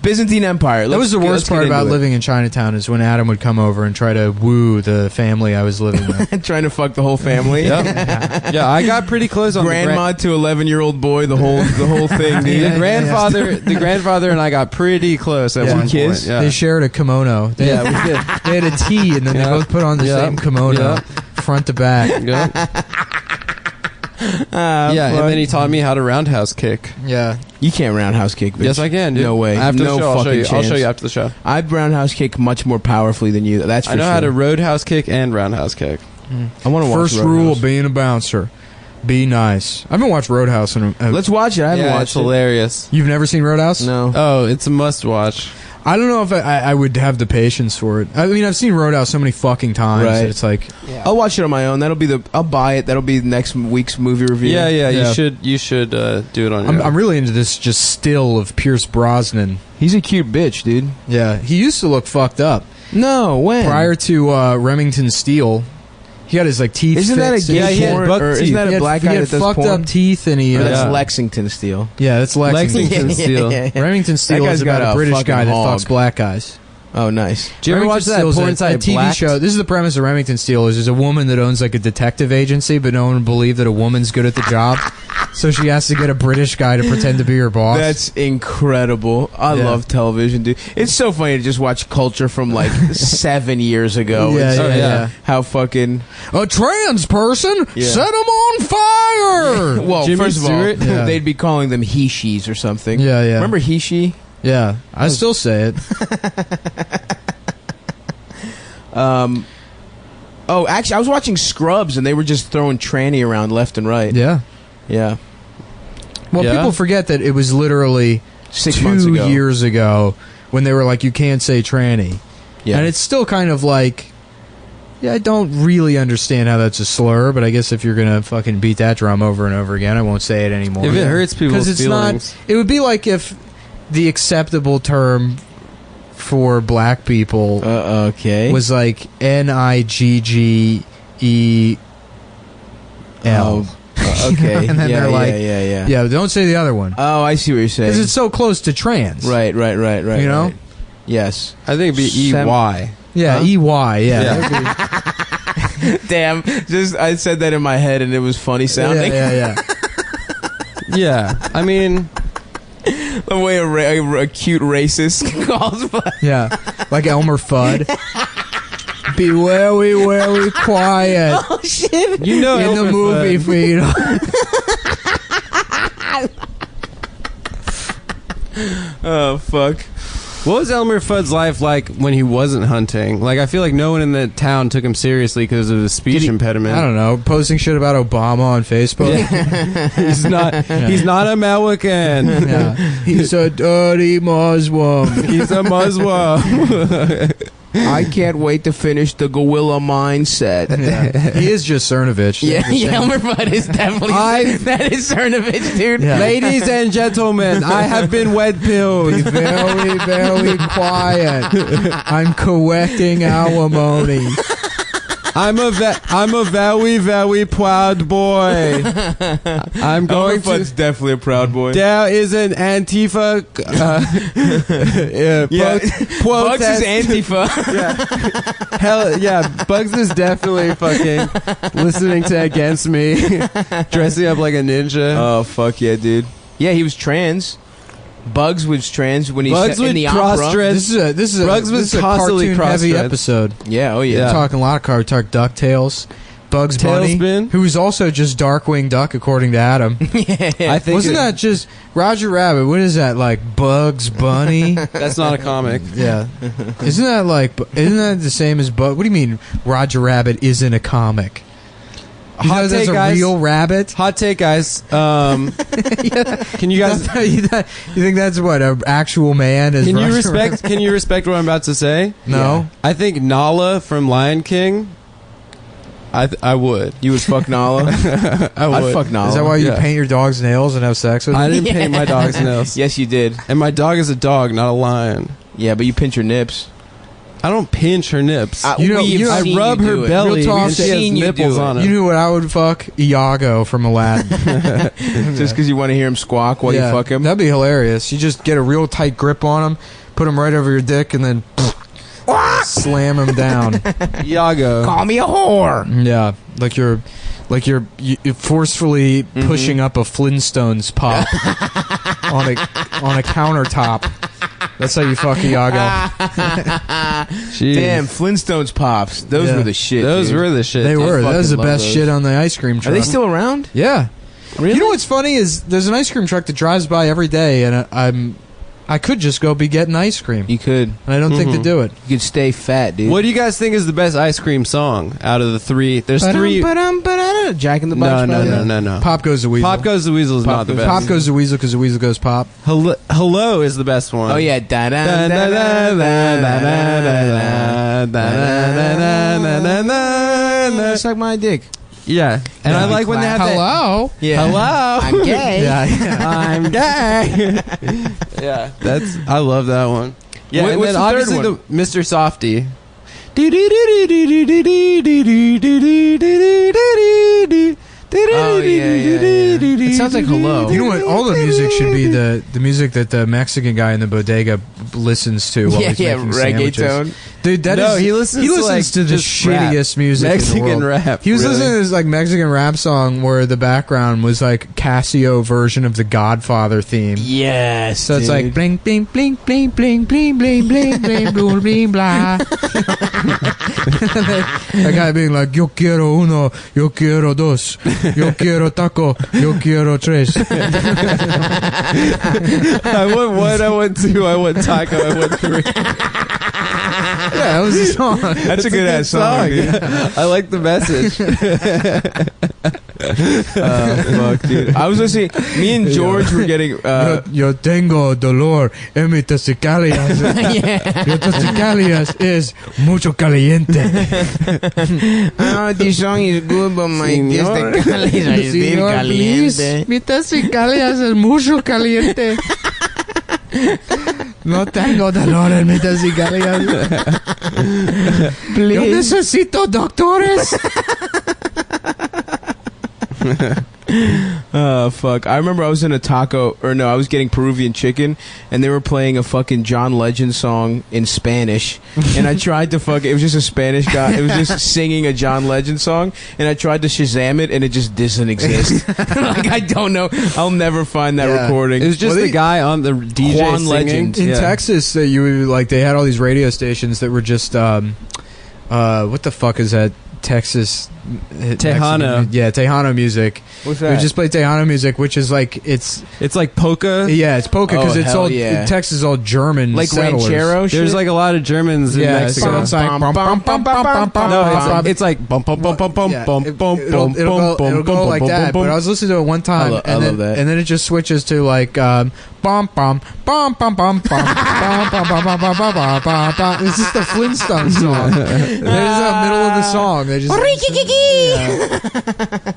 Speaker 2: Byzantine Empire.
Speaker 1: That was the worst part about living in Chinatown is when Adam would come over and try to woo the family I was living with.
Speaker 2: Trying to fuck the whole family.
Speaker 3: Yeah, I got pretty close on
Speaker 2: grandma to 11-year-old boy. The whole thing. Dude.
Speaker 3: The grandfather and I got pretty close at one point. Yeah.
Speaker 1: They shared a kimono. We did. They had a tea, and then they both put on the same kimono, front to back.
Speaker 3: And then he taught me how to roundhouse kick.
Speaker 1: Yeah,
Speaker 2: you can't roundhouse kick. Bitch.
Speaker 3: Yes, I can. Dude.
Speaker 2: No way.
Speaker 3: After
Speaker 2: no
Speaker 3: the show,
Speaker 2: fucking chance.
Speaker 3: I'll show you after the show.
Speaker 2: I roundhouse kick much more powerfully than you. That's for
Speaker 3: I know
Speaker 2: sure.
Speaker 3: how to roadhouse kick and roundhouse kick.
Speaker 2: I want to watch
Speaker 1: First rule of being a bouncer: be nice. I haven't watched Roadhouse in
Speaker 2: Let's watch it. I haven't watched
Speaker 3: it's hilarious.
Speaker 1: You've never seen Roadhouse?
Speaker 2: No.
Speaker 3: Oh, it's a must watch.
Speaker 1: I don't know if I would have the patience for it. I mean, I've seen Roadhouse so many fucking times that it's like...
Speaker 2: I'll watch it on my own. I'll buy it. That'll be next week's movie review.
Speaker 3: Yeah. You should do it on your own.
Speaker 1: I'm really into this just still of Pierce Brosnan.
Speaker 2: He's a cute bitch, dude.
Speaker 1: Yeah, he used to look fucked up.
Speaker 2: No, when?
Speaker 1: Prior to Remington Steele, he got his teeth
Speaker 2: Isn't
Speaker 1: fixed.
Speaker 2: that a gay porn? Or isn't that a black guy that does
Speaker 1: fucked
Speaker 2: porn?
Speaker 1: up teeth and he...
Speaker 2: That's Lexington Steele.
Speaker 1: Yeah, that's Lexington
Speaker 3: Steele.
Speaker 1: Remington Steele is about a British guy that fucks black guys.
Speaker 2: Oh, nice.
Speaker 3: Do you ever watch that porn site,
Speaker 1: a TV show? This is the premise of Remington Steele. There's a woman that owns a detective agency, but no one would believe that a woman's good at the job. So she has to get a British guy to pretend to be her boss.
Speaker 2: That's incredible. I love television, dude. It's so funny to just watch culture from 7 years ago.
Speaker 1: Yeah.
Speaker 2: How fucking...
Speaker 1: A trans person set them on fire!
Speaker 2: Well,
Speaker 3: Jimmy
Speaker 2: first of all,
Speaker 3: Stewart?
Speaker 2: they'd be calling them he-she's or something.
Speaker 1: Yeah.
Speaker 2: Remember he-she?
Speaker 1: Yeah, I still say it.
Speaker 2: Oh, actually, I was watching Scrubs, and they were just throwing tranny around left and right.
Speaker 1: Yeah. Well, people forget that it was literally
Speaker 2: 6 months
Speaker 1: 2
Speaker 2: ago.
Speaker 1: years ago when they were like, you can't say tranny.
Speaker 2: Yeah.
Speaker 1: And it's still kind of like... Yeah, I don't really understand how that's a slur, but I guess if you're gonna fucking beat that drum over and over again, I won't say it anymore.
Speaker 3: If it hurts people's feelings.
Speaker 1: It would be like if the acceptable term for black people was like Niggel.
Speaker 2: Okay.
Speaker 1: And then they're like,
Speaker 2: yeah.
Speaker 1: Don't say the other one.
Speaker 2: Oh, I see what you're saying.
Speaker 1: Because it's so close to trans.
Speaker 2: Right.
Speaker 1: You know?
Speaker 2: Right. Yes.
Speaker 3: I think it'd be EY.
Speaker 1: Yeah,
Speaker 2: Huh?
Speaker 1: EY,
Speaker 2: Damn. Just I said that in my head and it was funny sounding.
Speaker 1: Yeah.
Speaker 3: Yeah. I mean...
Speaker 2: The way a cute racist calls for...
Speaker 1: Yeah. Like Elmer Fudd. Be very quiet.
Speaker 2: Oh, shit.
Speaker 3: You know
Speaker 1: in the movie feed.
Speaker 2: Oh, fuck.
Speaker 3: What was Elmer Fudd's life like when he wasn't hunting? Like, I feel like no one in the town took him seriously because of his speech impediment.
Speaker 1: I don't know. Posting shit about Obama on Facebook.
Speaker 3: He's not American.
Speaker 1: Yeah. He's a dirty Muslim.
Speaker 3: He's a Muslim.
Speaker 2: I can't wait to finish the gorilla mindset.
Speaker 1: He is just Cernovich.
Speaker 2: Elmer Fudd is definitely... that is Cernovich, dude.
Speaker 1: Yeah.
Speaker 3: Ladies and gentlemen, I have been wet pilled.
Speaker 1: Be very quiet. I'm correcting alimony.
Speaker 3: I'm a very, very proud boy. I'm going
Speaker 2: Elmer Fudd's definitely a proud boy.
Speaker 3: There is an Antifa
Speaker 2: Bugs is Antifa.
Speaker 3: Hell yeah, Bugs is definitely fucking listening to Against Me, dressing up like a ninja.
Speaker 2: Oh, fuck yeah, dude. Yeah, he was trans. Bugs was trans when he
Speaker 3: Bugs
Speaker 2: in the
Speaker 3: cross
Speaker 2: opera.
Speaker 3: dress.
Speaker 1: This is
Speaker 3: Bugs was
Speaker 1: a
Speaker 3: constantly
Speaker 1: cartoon-heavy
Speaker 3: cross-dressed.
Speaker 1: episode.
Speaker 2: Yeah, oh yeah.
Speaker 1: We're talking a lot of cartoons. Talk DuckTales. Bugs Bunny,
Speaker 3: Tailspin?
Speaker 1: who's also just Darkwing Duck, according to Adam.
Speaker 3: I think
Speaker 1: Wasn't that just Roger Rabbit? What is that, like Bugs Bunny?
Speaker 3: that's not a comic.
Speaker 1: Yeah. Isn't that the same as What do you mean Roger Rabbit isn't a comic?
Speaker 3: Hot take,
Speaker 1: a
Speaker 3: guys.
Speaker 1: real rabbit?
Speaker 3: Hot take, guys. Can you guys?
Speaker 1: you think that's what an actual man is?
Speaker 3: Can you
Speaker 1: Roger
Speaker 3: respect?
Speaker 1: Rabbit?
Speaker 3: Can you respect what I'm about to say?
Speaker 1: No.
Speaker 2: Yeah.
Speaker 3: I think Nala from Lion King. I would.
Speaker 2: You would fuck Nala?
Speaker 3: I would.
Speaker 2: I'd fuck Nala.
Speaker 1: Is that why you
Speaker 3: Yeah.
Speaker 1: paint your dog's nails and have sex with
Speaker 3: I
Speaker 1: him?
Speaker 3: didn't paint my dog's nails.
Speaker 2: Yes, you did.
Speaker 3: And my dog is a dog, not a lion.
Speaker 2: Yeah, but you pinch your nips.
Speaker 3: I don't pinch her nips.
Speaker 1: I
Speaker 3: rub her belly and she has nipples on it.
Speaker 1: You know what I would fuck? Iago from Aladdin.
Speaker 2: Just because you want to hear him squawk while you fuck him?
Speaker 1: That'd be hilarious. You just get a real tight grip on him, put him right over your dick, and then slam him down.
Speaker 3: Iago.
Speaker 2: Call me a whore.
Speaker 1: Yeah, like you're forcefully pushing up a Flintstones pop on a countertop. That's how you fuck Iago.
Speaker 2: Damn, Flintstones pops. Those were the shit.
Speaker 3: Those were the shit.
Speaker 1: They were. That was the best shit on the ice cream truck.
Speaker 2: Are they still around?
Speaker 1: Yeah.
Speaker 2: Really?
Speaker 1: You know what's funny is there's an ice cream truck that drives by every day, and I could just go be getting ice cream.
Speaker 2: You could.
Speaker 1: And I don't think to do it.
Speaker 2: You could stay fat, dude.
Speaker 3: What do you guys think is the best ice cream song out of the three? There's three.
Speaker 2: Jack in the Box.
Speaker 3: No.
Speaker 1: Pop Goes the Weasel.
Speaker 3: Pop Goes the Weasel is not the best.
Speaker 1: Pop Goes the Weasel because the weasel goes pop.
Speaker 3: Hello is the best one.
Speaker 2: Oh yeah. Suck my dick.
Speaker 3: Yeah, and I like when they have
Speaker 1: hello.
Speaker 2: Yeah.
Speaker 3: Hello.
Speaker 2: I'm gay.
Speaker 1: Yeah.
Speaker 3: I'm gay. Yeah, I love that one. Yeah, and
Speaker 2: what's
Speaker 3: then
Speaker 2: the third
Speaker 3: obviously
Speaker 2: one?
Speaker 3: the Mr. Softy.
Speaker 2: Oh, yeah. It sounds like hello.
Speaker 1: You know what? All the music should be the music that the Mexican guy in the bodega listens to while he's making sandwiches.
Speaker 2: Reggaeton.
Speaker 1: Dude,
Speaker 3: He listens
Speaker 1: to the
Speaker 3: just rap.
Speaker 1: shittiest music
Speaker 3: Mexican
Speaker 1: in the world.
Speaker 3: rap.
Speaker 1: He was
Speaker 3: really.
Speaker 1: listening to this like Mexican rap song where the background was like Casio version of the Godfather theme.
Speaker 2: Yes.
Speaker 1: So it's like bling bling bling bling bling bling bling bling bling bling bling blah. That guy being like, yo quiero uno, yo quiero dos, yo quiero taco, yo quiero tres.
Speaker 3: I want one, I want two, I want taco, I want three.
Speaker 1: Yeah, that was the song.
Speaker 2: That's a good ass song, dude.
Speaker 3: I like the message.
Speaker 2: Fuck, dude. I was listening. Me and George were getting.
Speaker 1: Yo tengo dolor en mi testicalias. Your testicalias is mucho caliente.
Speaker 2: This song is good, but my testicles are still caliente.
Speaker 1: Mi testicalias es mucho caliente. No tengo dolor en mi testicalias. Yo necesito doctores.
Speaker 2: Oh, fuck. I remember I was in a I was getting Peruvian chicken, and they were playing a fucking John Legend song in Spanish, and I tried to it was just a Spanish guy, it was just singing a John Legend song, and I tried to Shazam it, and it just doesn't exist. Like, I don't know. I'll never find that recording.
Speaker 3: It was just the guy on the DJ
Speaker 2: Juan
Speaker 3: singing.
Speaker 2: Legend.
Speaker 1: In Texas, they had all these radio stations that were just what the fuck is that? Texas
Speaker 3: Tejano.
Speaker 1: Tejano music.
Speaker 2: What's that?
Speaker 1: We just play Tejano music, which is like it's
Speaker 3: like polka.
Speaker 1: Yeah, it's polka because it's all
Speaker 2: yeah.
Speaker 1: Texas is all German,
Speaker 2: like
Speaker 1: settlers.
Speaker 2: ranchero.
Speaker 3: There's like a lot of Germans in Mexico.
Speaker 1: So it's like
Speaker 3: it's like bum bum bum bum bum bum bum bum
Speaker 1: it'll go like that. But I was listening to it one time,
Speaker 2: I love that.
Speaker 1: And then it just switches to like bum bum bum bum bum bum bum bum bum bum bum bum. It's just the Flintstones song. There's the middle of the song. They just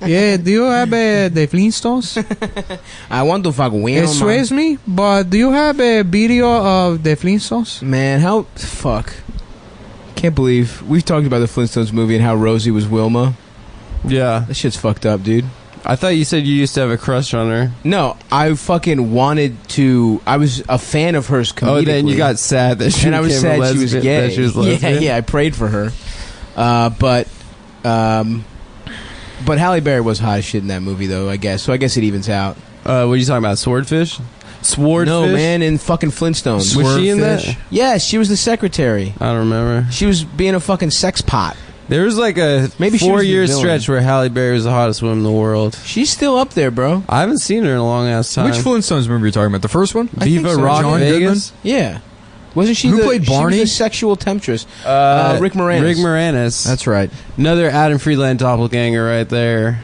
Speaker 1: yeah. Do you have the Flintstones?
Speaker 2: I want to fuck Wilma.
Speaker 1: Excuse me, but do you have a video of the Flintstones?
Speaker 2: Man, fuck. Can't believe we've talked about the Flintstones movie and how Rosie was Wilma.
Speaker 3: Yeah,
Speaker 2: That shit's fucked up, dude.
Speaker 3: I thought you said you used to have a crush on her.
Speaker 2: No, I fucking wanted to. I was a fan of hers comedically.
Speaker 3: Oh, then you got sad that she
Speaker 2: and I was
Speaker 3: became
Speaker 2: sad she was gay.
Speaker 3: That she was lesbian.
Speaker 2: Yeah, I prayed for her. But Halle Berry was hot as shit in that movie, though, I guess. So I guess it evens out.
Speaker 3: What are you talking about? Swordfish? Swordfish?
Speaker 2: No, man, in fucking Flintstones.
Speaker 3: Was she in that?
Speaker 2: Yeah, she was the secretary.
Speaker 3: I don't remember.
Speaker 2: She was being a fucking sex pot.
Speaker 3: There was like a
Speaker 2: Maybe
Speaker 3: 4-year stretch where Halle Berry was the hottest woman in the world.
Speaker 2: She's still up there, bro.
Speaker 3: I haven't seen her in a long ass time.
Speaker 1: Which Flintstones movie are you talking about? The first one?
Speaker 3: Viva
Speaker 2: so.
Speaker 3: Rock
Speaker 1: John
Speaker 3: Vegas?
Speaker 2: Yeah. Wasn't she
Speaker 1: Who played Barney?
Speaker 2: She was the sexual temptress. Rick Moranis.
Speaker 3: Rick Moranis.
Speaker 1: That's right.
Speaker 3: Another Adam Friedland doppelganger right there.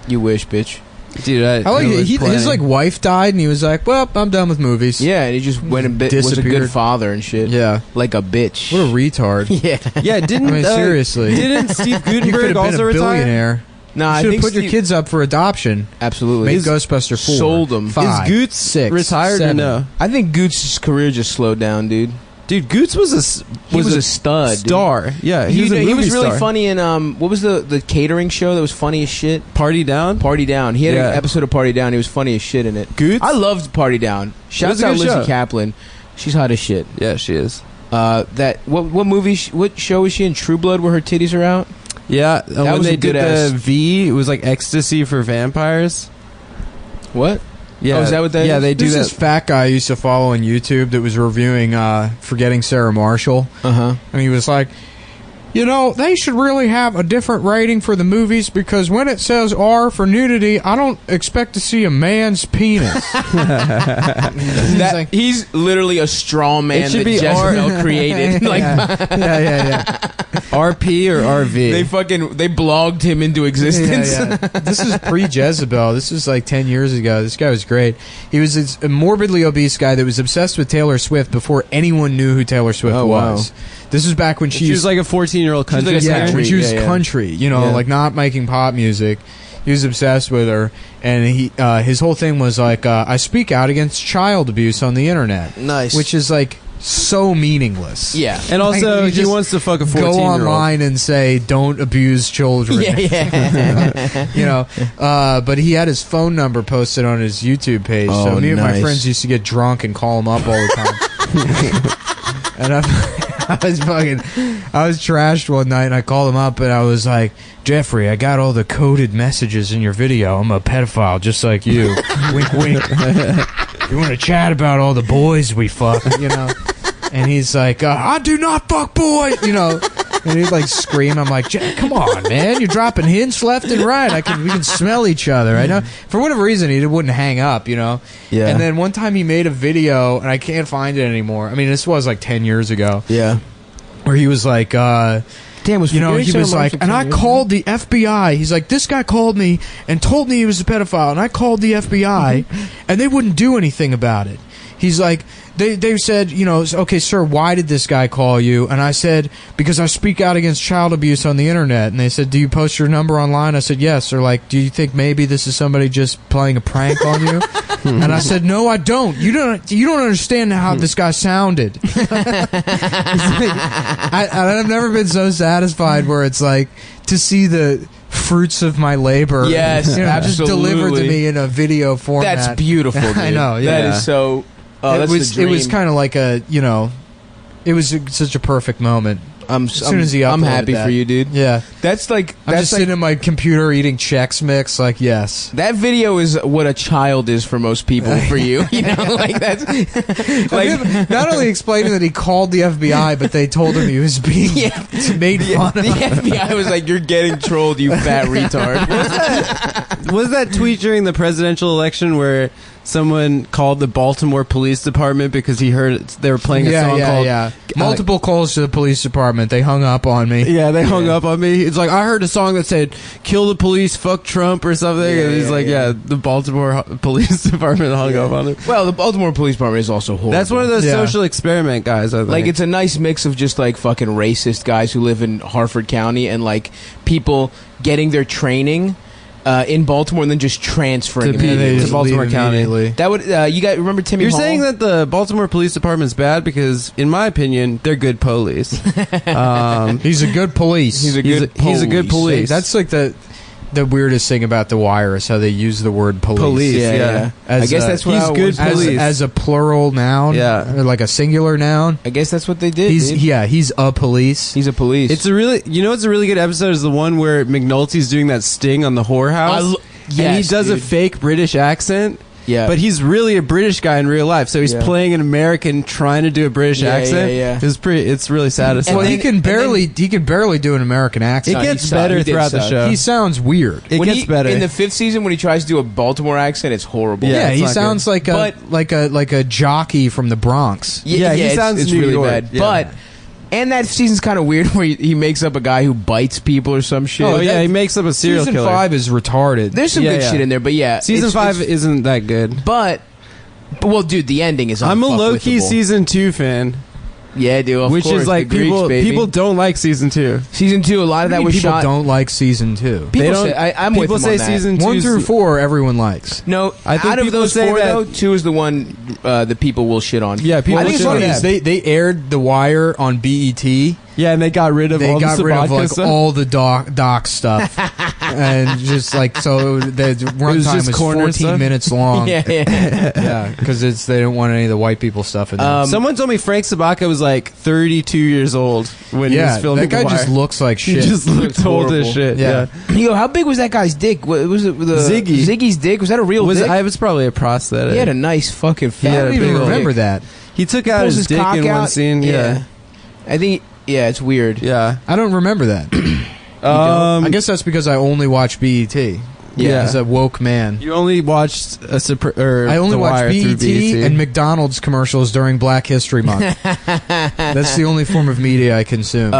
Speaker 2: You wish, bitch.
Speaker 3: Dude,
Speaker 1: I like it. His like wife died, and he was like, "Well, I'm done with movies."
Speaker 2: Yeah, and he just went and was a
Speaker 1: Disappeared.
Speaker 2: good father and shit.
Speaker 1: Yeah.
Speaker 2: Like a bitch.
Speaker 1: What a retard.
Speaker 2: Yeah.
Speaker 3: Yeah, didn't...
Speaker 1: I mean, seriously.
Speaker 3: Didn't Steve
Speaker 1: You could
Speaker 3: Gutenberg
Speaker 1: have
Speaker 3: also
Speaker 1: been a
Speaker 3: retire?
Speaker 1: billionaire.
Speaker 2: No,
Speaker 1: You
Speaker 2: I
Speaker 1: should
Speaker 2: think
Speaker 1: have put your kids up for adoption.
Speaker 2: Absolutely.
Speaker 1: Make Ghostbuster 4.
Speaker 2: Sold them.
Speaker 1: 5,
Speaker 3: Is Goots
Speaker 1: 6,
Speaker 3: retired
Speaker 1: 7.
Speaker 3: or no?
Speaker 2: I think Goots' career just slowed down, dude.
Speaker 3: Dude, Goots was a
Speaker 2: stud,
Speaker 3: star.
Speaker 2: Dude.
Speaker 3: Yeah,
Speaker 2: he was really
Speaker 3: star.
Speaker 2: funny in what was the catering show that was funny as shit?
Speaker 3: Party Down.
Speaker 2: He had an episode of Party Down. He was funny as shit in it.
Speaker 3: Goots.
Speaker 2: I loved Party Down. Shouts out Lizzie Kaplan. She's hot as shit.
Speaker 3: Yeah, she is.
Speaker 2: What movie? What show was she in? True Blood, where her titties are out.
Speaker 3: Yeah,
Speaker 2: that
Speaker 3: when
Speaker 2: was
Speaker 3: they
Speaker 2: a good
Speaker 3: did
Speaker 2: ass.
Speaker 3: the V, it was like ecstasy for vampires.
Speaker 2: What?
Speaker 3: Yeah,
Speaker 2: is that what that is?
Speaker 3: Yeah, they do
Speaker 1: There's
Speaker 3: that.
Speaker 1: this fat guy I used to follow on YouTube that was reviewing Forgetting Sarah Marshall.
Speaker 2: And
Speaker 1: he was like, you know, they should really have a different rating for the movies because when it says R for nudity, I don't expect to see a man's penis.
Speaker 2: He's literally a straw man
Speaker 3: It should
Speaker 2: that
Speaker 3: be
Speaker 2: Jezebel created.
Speaker 1: Yeah.
Speaker 3: RP or RV?
Speaker 2: They blogged him into existence.
Speaker 1: Yeah. This is pre-Jezebel. This was like 10 years ago. This guy was great. He was a morbidly obese guy that was obsessed with Taylor Swift before anyone knew who Taylor Swift was. Wow. This was back when she was
Speaker 3: like a 14-year-old country singer.
Speaker 1: When she was country, you know, like not making pop music. He was obsessed with her, and his whole thing was like, I speak out against child abuse on the internet.
Speaker 2: Nice.
Speaker 1: Which is like so meaningless.
Speaker 2: Yeah.
Speaker 3: And also,
Speaker 1: like,
Speaker 3: he wants to fuck a 14-year-old.
Speaker 1: Go online and say, don't abuse children.
Speaker 2: Yeah.
Speaker 1: You know, but he had his phone number posted on his YouTube page, so me and my friends used to get drunk and call him up all the time. And I was trashed one night, and I called him up, and I was like, Jeffrey, I got all the coded messages in your video. I'm a pedophile just like you. Wink, wink. You want to chat about all the boys we fuck, you know? And he's like, I do not fuck boys, you know? And he'd like scream. I'm like, Jack, come on, man. You're dropping hints left and right. We can smell each other. I know. For whatever reason, he wouldn't hang up, you know?
Speaker 2: Yeah.
Speaker 1: And then one time he made a video, and I can't find it anymore. I mean, this was like 10 years ago.
Speaker 2: Yeah.
Speaker 1: Where he was like,
Speaker 2: Damn,
Speaker 1: he was like, and I called the FBI. He's like, this guy called me and told me he was a pedophile, and I called the FBI, and they wouldn't do anything about it. He's like, they said, you know, okay, sir, why did this guy call you? And I said, because I speak out against child abuse on the internet. And they said, do you post your number online? I said, yes. They're like, do you think maybe this is somebody just playing a prank on you? And I said, no, I don't. You don't understand how this guy sounded. I've never been so satisfied where it's like to see the fruits of my labor.
Speaker 2: Yes,
Speaker 1: just delivered to me in a video format.
Speaker 2: That's beautiful, dude.
Speaker 1: I know. Yeah.
Speaker 2: That is so.
Speaker 1: It was kind of like a, you know, it was such a perfect moment. As soon as he uploaded
Speaker 2: I'm happy
Speaker 1: that.
Speaker 2: for you, dude.
Speaker 1: Yeah.
Speaker 2: That's like
Speaker 1: I'm just sitting in my computer eating Chex Mix, like, yes.
Speaker 2: That video is what a child is for most people. For you, you know, like that's
Speaker 1: like not only explaining that he called the FBI, but they told him he was being made fun of.
Speaker 2: The FBI was like, "You're getting trolled, you fat retard."
Speaker 3: Was that tweet during the presidential election where someone called the Baltimore Police Department because he heard they were playing a song called
Speaker 1: multiple calls to the police department. They hung up on me.
Speaker 3: Yeah, they hung up on me. It's like, I heard a song that said "Kill the police, fuck Trump" or something, and he's like, the Baltimore Police Department hung up on him.
Speaker 2: Well, the Baltimore Police Department is also horrible.
Speaker 3: That's one of those social experiment guys, I think.
Speaker 2: Like, it's a nice mix of just like fucking racist guys who live in Harford County and like people getting their training in Baltimore and then just transferring
Speaker 3: to Baltimore County.
Speaker 2: That would you guys remember Timmy?
Speaker 3: You're
Speaker 2: Hall?
Speaker 3: saying that the Baltimore Police Department's bad because, in my opinion, they're good police.
Speaker 1: He's a good police.
Speaker 3: He's a good police.
Speaker 1: That's like the weirdest thing about The Wire is how they use the word police.
Speaker 2: Yeah. I guess that's what
Speaker 3: he's good police
Speaker 1: as a plural noun.
Speaker 3: Yeah,
Speaker 1: or like a singular noun.
Speaker 2: I guess that's what they did.
Speaker 1: He's a police.
Speaker 2: He's a police.
Speaker 3: It's a really, it's a really good episode. Is the one where McNulty's doing that sting on the whorehouse, and he does a fake British accent.
Speaker 2: Yeah,
Speaker 3: but he's really a British guy in real life, so he's playing an American trying to do a British accent.
Speaker 2: Yeah.
Speaker 3: It's really satisfying.
Speaker 1: Well, he can barely do an American accent.
Speaker 3: It gets better throughout the show.
Speaker 1: He sounds weird.
Speaker 3: It gets better
Speaker 2: in the 5th season when he tries to do a Baltimore accent. It's horrible.
Speaker 1: Yeah, he sounds like a jockey from the Bronx.
Speaker 3: Yeah, he sounds
Speaker 2: it's
Speaker 3: New
Speaker 2: really
Speaker 3: York.
Speaker 2: bad.
Speaker 3: Yeah.
Speaker 2: But and that season's kind of weird where he makes up a guy who bites people or some shit.
Speaker 3: Oh yeah, he makes up a serial
Speaker 1: Season
Speaker 3: killer.
Speaker 1: 5 is retarded.
Speaker 2: There's some good shit in there, but
Speaker 3: Season 5 isn't that good.
Speaker 2: But well, dude, the ending is
Speaker 3: I'm a low-key
Speaker 2: unfuckwithable.
Speaker 3: Season 2 fan.
Speaker 2: Yeah, dude. Of
Speaker 3: which
Speaker 2: course,
Speaker 3: is like
Speaker 2: the Greeks, baby.
Speaker 3: people don't like season 2.
Speaker 2: Season 2, a lot of that was
Speaker 1: people
Speaker 2: shot.
Speaker 1: don't like season 2.
Speaker 2: People say, I'm with
Speaker 3: people
Speaker 2: them
Speaker 3: say
Speaker 2: on that.
Speaker 3: season 2
Speaker 1: 1 through 4 everyone likes.
Speaker 2: No,
Speaker 3: I think
Speaker 2: out of
Speaker 3: people
Speaker 2: those
Speaker 3: say
Speaker 2: 4
Speaker 3: that-
Speaker 2: though, 2 is the one that people will shit on.
Speaker 3: Yeah, people
Speaker 1: I think it's
Speaker 3: shit on
Speaker 1: funny
Speaker 3: that.
Speaker 1: is they aired The Wire on BET.
Speaker 3: Yeah, and they got rid of
Speaker 1: They
Speaker 3: all
Speaker 1: got
Speaker 3: the
Speaker 1: rid of
Speaker 3: Sabatka
Speaker 1: like
Speaker 3: stuff.
Speaker 1: all the doc stuff, and just like so the runtime
Speaker 3: just
Speaker 1: was
Speaker 3: corner
Speaker 1: 14
Speaker 3: stuff?
Speaker 1: minutes long.
Speaker 2: yeah.
Speaker 1: Because they didn't want any of the white people stuff in there.
Speaker 3: Someone told me Frank Sabatka was like 32 years old when he was filming
Speaker 1: that guy
Speaker 3: The Wire.
Speaker 1: just looks like
Speaker 3: He
Speaker 1: shit.
Speaker 3: just looked old
Speaker 2: horrible.
Speaker 3: as shit.
Speaker 1: Yeah.
Speaker 3: Yeah.
Speaker 2: Yo, how big was that guy's dick? Was it the
Speaker 3: Ziggy.
Speaker 2: Ziggy's dick? Was that a real dick?
Speaker 3: It was probably a prosthetic.
Speaker 2: He had a nice fucking
Speaker 1: I
Speaker 2: fat.
Speaker 3: had
Speaker 1: don't
Speaker 3: a
Speaker 1: even
Speaker 3: big old
Speaker 1: remember
Speaker 3: dick.
Speaker 1: that.
Speaker 3: He took out
Speaker 2: Pulls
Speaker 3: his dick
Speaker 2: cock
Speaker 3: in one
Speaker 2: out.
Speaker 3: scene. Yeah.
Speaker 2: I think. Yeah, it's weird.
Speaker 3: Yeah.
Speaker 1: I don't remember that. I guess that's because I only watch BET.
Speaker 3: Yeah.
Speaker 1: As a woke man.
Speaker 3: You only watched
Speaker 1: I only
Speaker 3: The
Speaker 1: watch
Speaker 3: Wire through
Speaker 1: BET and McDonald's commercials during Black History Month. That's the only form of media I consume.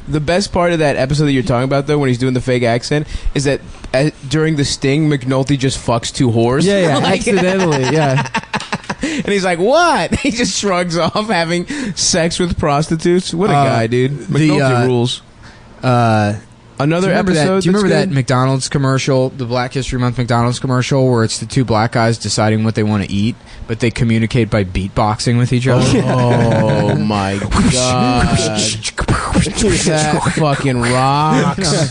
Speaker 2: The best part of that episode that you're talking about, though, when he's doing the fake accent, is that during the sting, McNulty just fucks 2 whores.
Speaker 3: Yeah,
Speaker 2: Like-
Speaker 3: accidentally. Yeah.
Speaker 2: And he's like, "What?" He just shrugs off having sex with prostitutes. What a guy, dude. McNulty rules. Another episode.
Speaker 1: Do you remember
Speaker 2: that's
Speaker 1: that McDonald's commercial, the Black History Month McDonald's commercial, where it's the 2 black guys deciding what they want to eat, but they communicate by beatboxing with each other?
Speaker 2: Oh my god. That fucking rocks.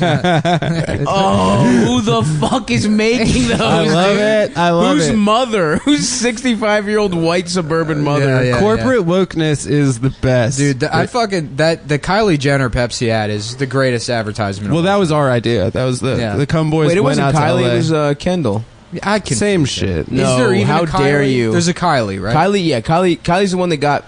Speaker 2: Oh, who the fuck is making those?
Speaker 3: I love
Speaker 2: dude?
Speaker 3: it. I love
Speaker 2: Whose
Speaker 3: it.
Speaker 2: mother? Whose 65-year-old white suburban mother?
Speaker 1: Yeah.
Speaker 3: Corporate wokeness is the best.
Speaker 1: Dude, the Kylie Jenner Pepsi ad is the greatest advertisement.
Speaker 3: Well, that was our idea. That was the Cum Boys.
Speaker 2: Wait, it
Speaker 3: went
Speaker 2: wasn't
Speaker 3: out
Speaker 2: Kylie,
Speaker 3: to LA.
Speaker 2: it was Kendall.
Speaker 1: I can
Speaker 3: Same shit.
Speaker 2: No,
Speaker 1: Is there even
Speaker 2: how
Speaker 1: a Kylie?
Speaker 2: dare you.
Speaker 1: There's a Kylie, right?
Speaker 2: Kylie's the one that got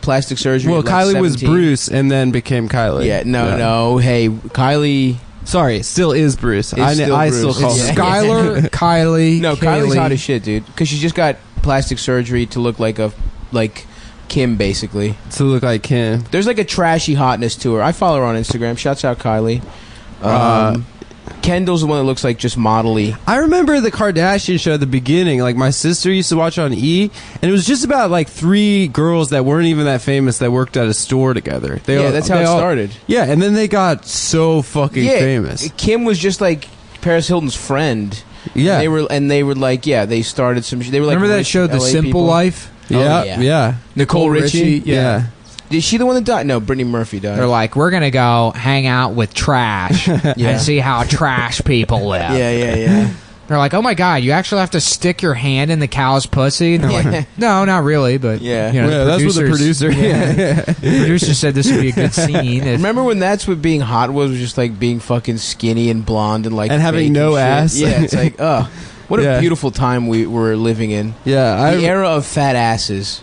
Speaker 2: plastic surgery.
Speaker 3: Well,
Speaker 2: at, like,
Speaker 3: Kylie was
Speaker 2: 17.
Speaker 3: Bruce and then became Kylie.
Speaker 2: Yeah, no. Hey, Kylie.
Speaker 3: Sorry, still is Bruce. I
Speaker 2: Bruce.
Speaker 3: still call
Speaker 2: It's
Speaker 3: her.
Speaker 1: Skylar, Kylie.
Speaker 2: No,
Speaker 1: Kaylee.
Speaker 2: Kylie's hot as shit, dude. Because she just got plastic surgery to look like Kim, basically.
Speaker 3: To look like Kim.
Speaker 2: There's like a trashy hotness to her. I follow her on Instagram. Shouts out Kylie. Kendall's the one that looks like just modelly.
Speaker 3: I remember the Kardashian show at the beginning. Like, my sister used to watch on E, and it was just about like 3 girls that weren't even that famous that worked at a store together.
Speaker 2: That's how it started.
Speaker 3: Yeah, and then they got so fucking famous.
Speaker 2: Kim was just like Paris Hilton's friend.
Speaker 3: Yeah.
Speaker 2: They were like, they started some. They were like,
Speaker 1: Remember that
Speaker 2: rich
Speaker 1: show, The
Speaker 2: LA
Speaker 1: Simple
Speaker 2: people.
Speaker 1: Life?
Speaker 3: Yeah,
Speaker 2: Oh, yeah.
Speaker 3: yeah.
Speaker 2: Nicole Richie.
Speaker 3: Yeah.
Speaker 2: Is she the one that died? No, Brittany Murphy died.
Speaker 1: They're like, we're going to go hang out with trash and see how trash people live.
Speaker 2: Yeah.
Speaker 1: They're like, oh my God, you actually have to stick your hand in the cow's pussy? And they're like, no, not really, but
Speaker 2: Yeah.
Speaker 1: you know,
Speaker 3: Yeah, that's what the producer.
Speaker 1: The producer said this would be a good scene. If,
Speaker 2: Remember when that's what being hot was just like being fucking skinny and blonde and like
Speaker 3: And having
Speaker 2: fake
Speaker 3: no
Speaker 2: shit?
Speaker 3: ass.
Speaker 2: Yeah, it's like, what a
Speaker 3: Yeah.
Speaker 2: beautiful time we were living in.
Speaker 3: Yeah,
Speaker 2: The era of fat asses.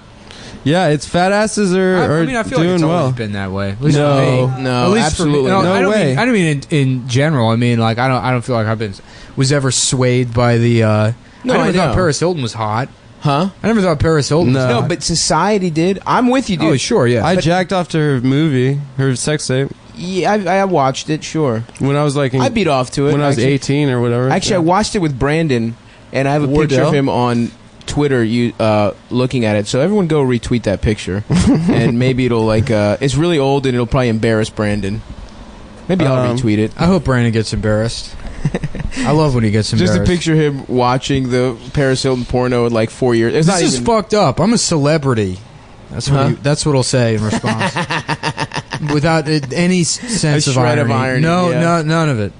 Speaker 3: yeah. It's fat asses are
Speaker 1: I mean, I feel like
Speaker 3: doing
Speaker 1: it's
Speaker 3: well.
Speaker 1: always been that way. At least
Speaker 3: No.
Speaker 1: for me.
Speaker 2: No,
Speaker 1: At least
Speaker 2: absolutely
Speaker 1: for me.
Speaker 3: not.
Speaker 1: I don't
Speaker 3: No way.
Speaker 1: Mean, I don't mean in general. I mean, like, I don't feel like was ever swayed by the. I never thought Paris Hilton was hot.
Speaker 2: Huh?
Speaker 1: I never thought Paris Hilton was
Speaker 3: No.
Speaker 2: No,
Speaker 1: hot.
Speaker 2: but society did. I'm with you, dude.
Speaker 1: Oh, sure, yeah.
Speaker 3: I jacked off to her movie, her sex tape,
Speaker 2: Yeah, I watched it, sure.
Speaker 3: when I was like,
Speaker 2: I beat off to it.
Speaker 3: when I was
Speaker 2: actually.
Speaker 3: 18 or whatever.
Speaker 2: Actually, I watched it with Brandon, and I have a picture
Speaker 3: Wardell?
Speaker 2: of him on Twitter looking at it. So everyone go retweet that picture, and maybe it'll it's really old and it'll probably embarrass Brandon. Maybe I'll retweet it.
Speaker 1: I hope Brandon gets embarrassed. I love when he gets embarrassed.
Speaker 2: Just a picture of him watching the Paris Hilton porno at like 4 years. It's
Speaker 1: This
Speaker 2: not
Speaker 1: is
Speaker 2: even,
Speaker 1: fucked up. I'm a celebrity. That's what that's what he'll say in response, without any sense
Speaker 2: A
Speaker 1: of
Speaker 2: shred
Speaker 1: irony.
Speaker 2: of irony,
Speaker 1: No,
Speaker 2: yeah.
Speaker 1: none of it.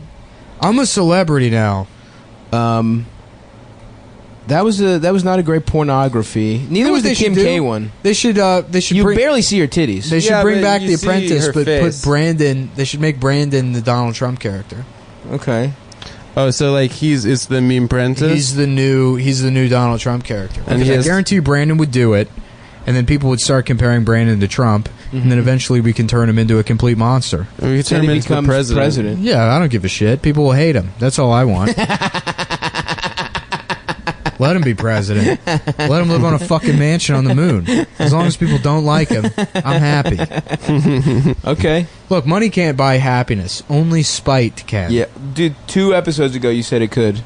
Speaker 1: I'm a celebrity now.
Speaker 2: That was not a great pornography. Neither
Speaker 1: You know
Speaker 2: was
Speaker 1: what
Speaker 2: the
Speaker 1: they should
Speaker 2: Kim
Speaker 1: do?
Speaker 2: K one.
Speaker 1: They should
Speaker 2: You
Speaker 1: bring,
Speaker 2: barely see her titties.
Speaker 1: they should
Speaker 3: Yeah,
Speaker 1: bring
Speaker 3: but
Speaker 1: back
Speaker 3: you
Speaker 1: The
Speaker 3: see
Speaker 1: Apprentice,
Speaker 3: her
Speaker 1: but
Speaker 3: face.
Speaker 1: put Brandon. They should make Brandon the Donald Trump character.
Speaker 2: Okay.
Speaker 3: Oh, so like it's the meme apprentice.
Speaker 1: He's the new Donald Trump character.
Speaker 3: And
Speaker 1: Because
Speaker 3: he
Speaker 1: I
Speaker 3: has-
Speaker 1: guarantee you Brandon would do it, and then people would start comparing Brandon to Trump, and then eventually we can turn him into a complete monster.
Speaker 3: we could turn
Speaker 2: Then
Speaker 3: him
Speaker 2: he
Speaker 3: into the
Speaker 2: becomes
Speaker 3: president.
Speaker 1: Yeah, I don't give a shit. People will hate him. That's all I want. Let him be president. Let him live on a fucking mansion on the moon. As long as people don't like him, I'm happy.
Speaker 2: Okay.
Speaker 1: Look, money can't buy happiness. Only spite can.
Speaker 2: Yeah, dude. 2 episodes ago, you said it could.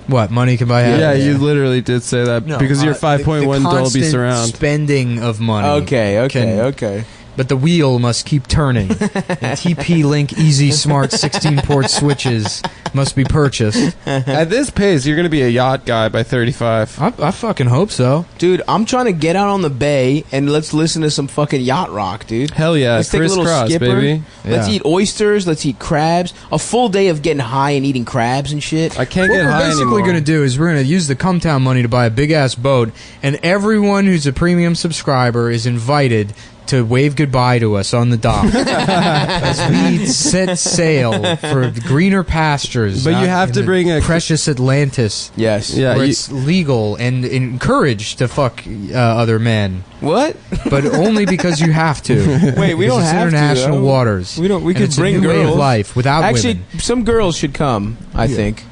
Speaker 1: What? Money can buy
Speaker 3: Yeah,
Speaker 1: happiness?
Speaker 3: you literally did say that
Speaker 1: No,
Speaker 3: because you're
Speaker 1: the
Speaker 3: 5.1 Dolby
Speaker 1: constant
Speaker 3: surround.
Speaker 1: spending of money.
Speaker 2: Okay.
Speaker 1: can but the wheel must keep turning. And TP-Link Easy Smart 16-port switches must be purchased.
Speaker 3: At this pace, you're going to be a yacht guy by 35.
Speaker 1: I fucking hope so.
Speaker 2: Dude, I'm trying to get out on the bay and let's listen to some fucking yacht rock, dude.
Speaker 3: Hell yeah.
Speaker 2: Let's take a little skipper.
Speaker 3: Baby.
Speaker 2: Let's
Speaker 1: Yeah.
Speaker 2: eat oysters. Let's eat crabs. A full day of getting high and eating crabs and shit.
Speaker 3: I can't
Speaker 1: What
Speaker 3: get
Speaker 1: we're
Speaker 3: high
Speaker 1: basically
Speaker 3: anymore.
Speaker 1: going to do is we're going to use the Cumtown money to buy a big-ass boat, and everyone who's a premium subscriber is invited to wave goodbye to us on the dock as we set sail for greener pastures.
Speaker 3: But you
Speaker 1: out
Speaker 3: have
Speaker 1: in
Speaker 3: to
Speaker 1: the
Speaker 3: bring a-
Speaker 1: precious Atlantis,
Speaker 2: Yes.
Speaker 3: Yeah.
Speaker 1: where
Speaker 3: you-
Speaker 1: it's legal and encouraged to fuck other men,
Speaker 2: What?
Speaker 1: but only because you have to.
Speaker 2: Wait, we don't
Speaker 1: It's
Speaker 2: have
Speaker 1: international
Speaker 2: to.
Speaker 1: waters.
Speaker 2: We don't. We
Speaker 1: And
Speaker 2: could
Speaker 1: it's a
Speaker 2: bring
Speaker 1: new way
Speaker 2: girls.
Speaker 1: of life without
Speaker 2: Actually,
Speaker 1: women.
Speaker 2: some girls should come. I think.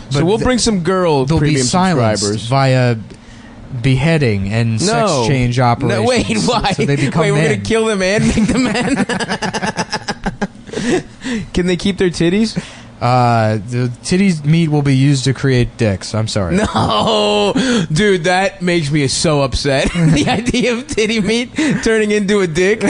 Speaker 2: So
Speaker 1: But
Speaker 2: we'll bring some girl
Speaker 1: They'll be
Speaker 2: premium
Speaker 1: silenced
Speaker 2: subscribers.
Speaker 1: via beheading and sex change operations.
Speaker 2: No, wait, why?
Speaker 1: So they become
Speaker 2: wait, we're
Speaker 1: men.
Speaker 2: gonna kill them and make them men. Can they keep their titties?
Speaker 1: The titties meat will be used to create dicks. I'm sorry.
Speaker 2: No, dude, that makes me so upset. The idea of titty meat turning into a dick.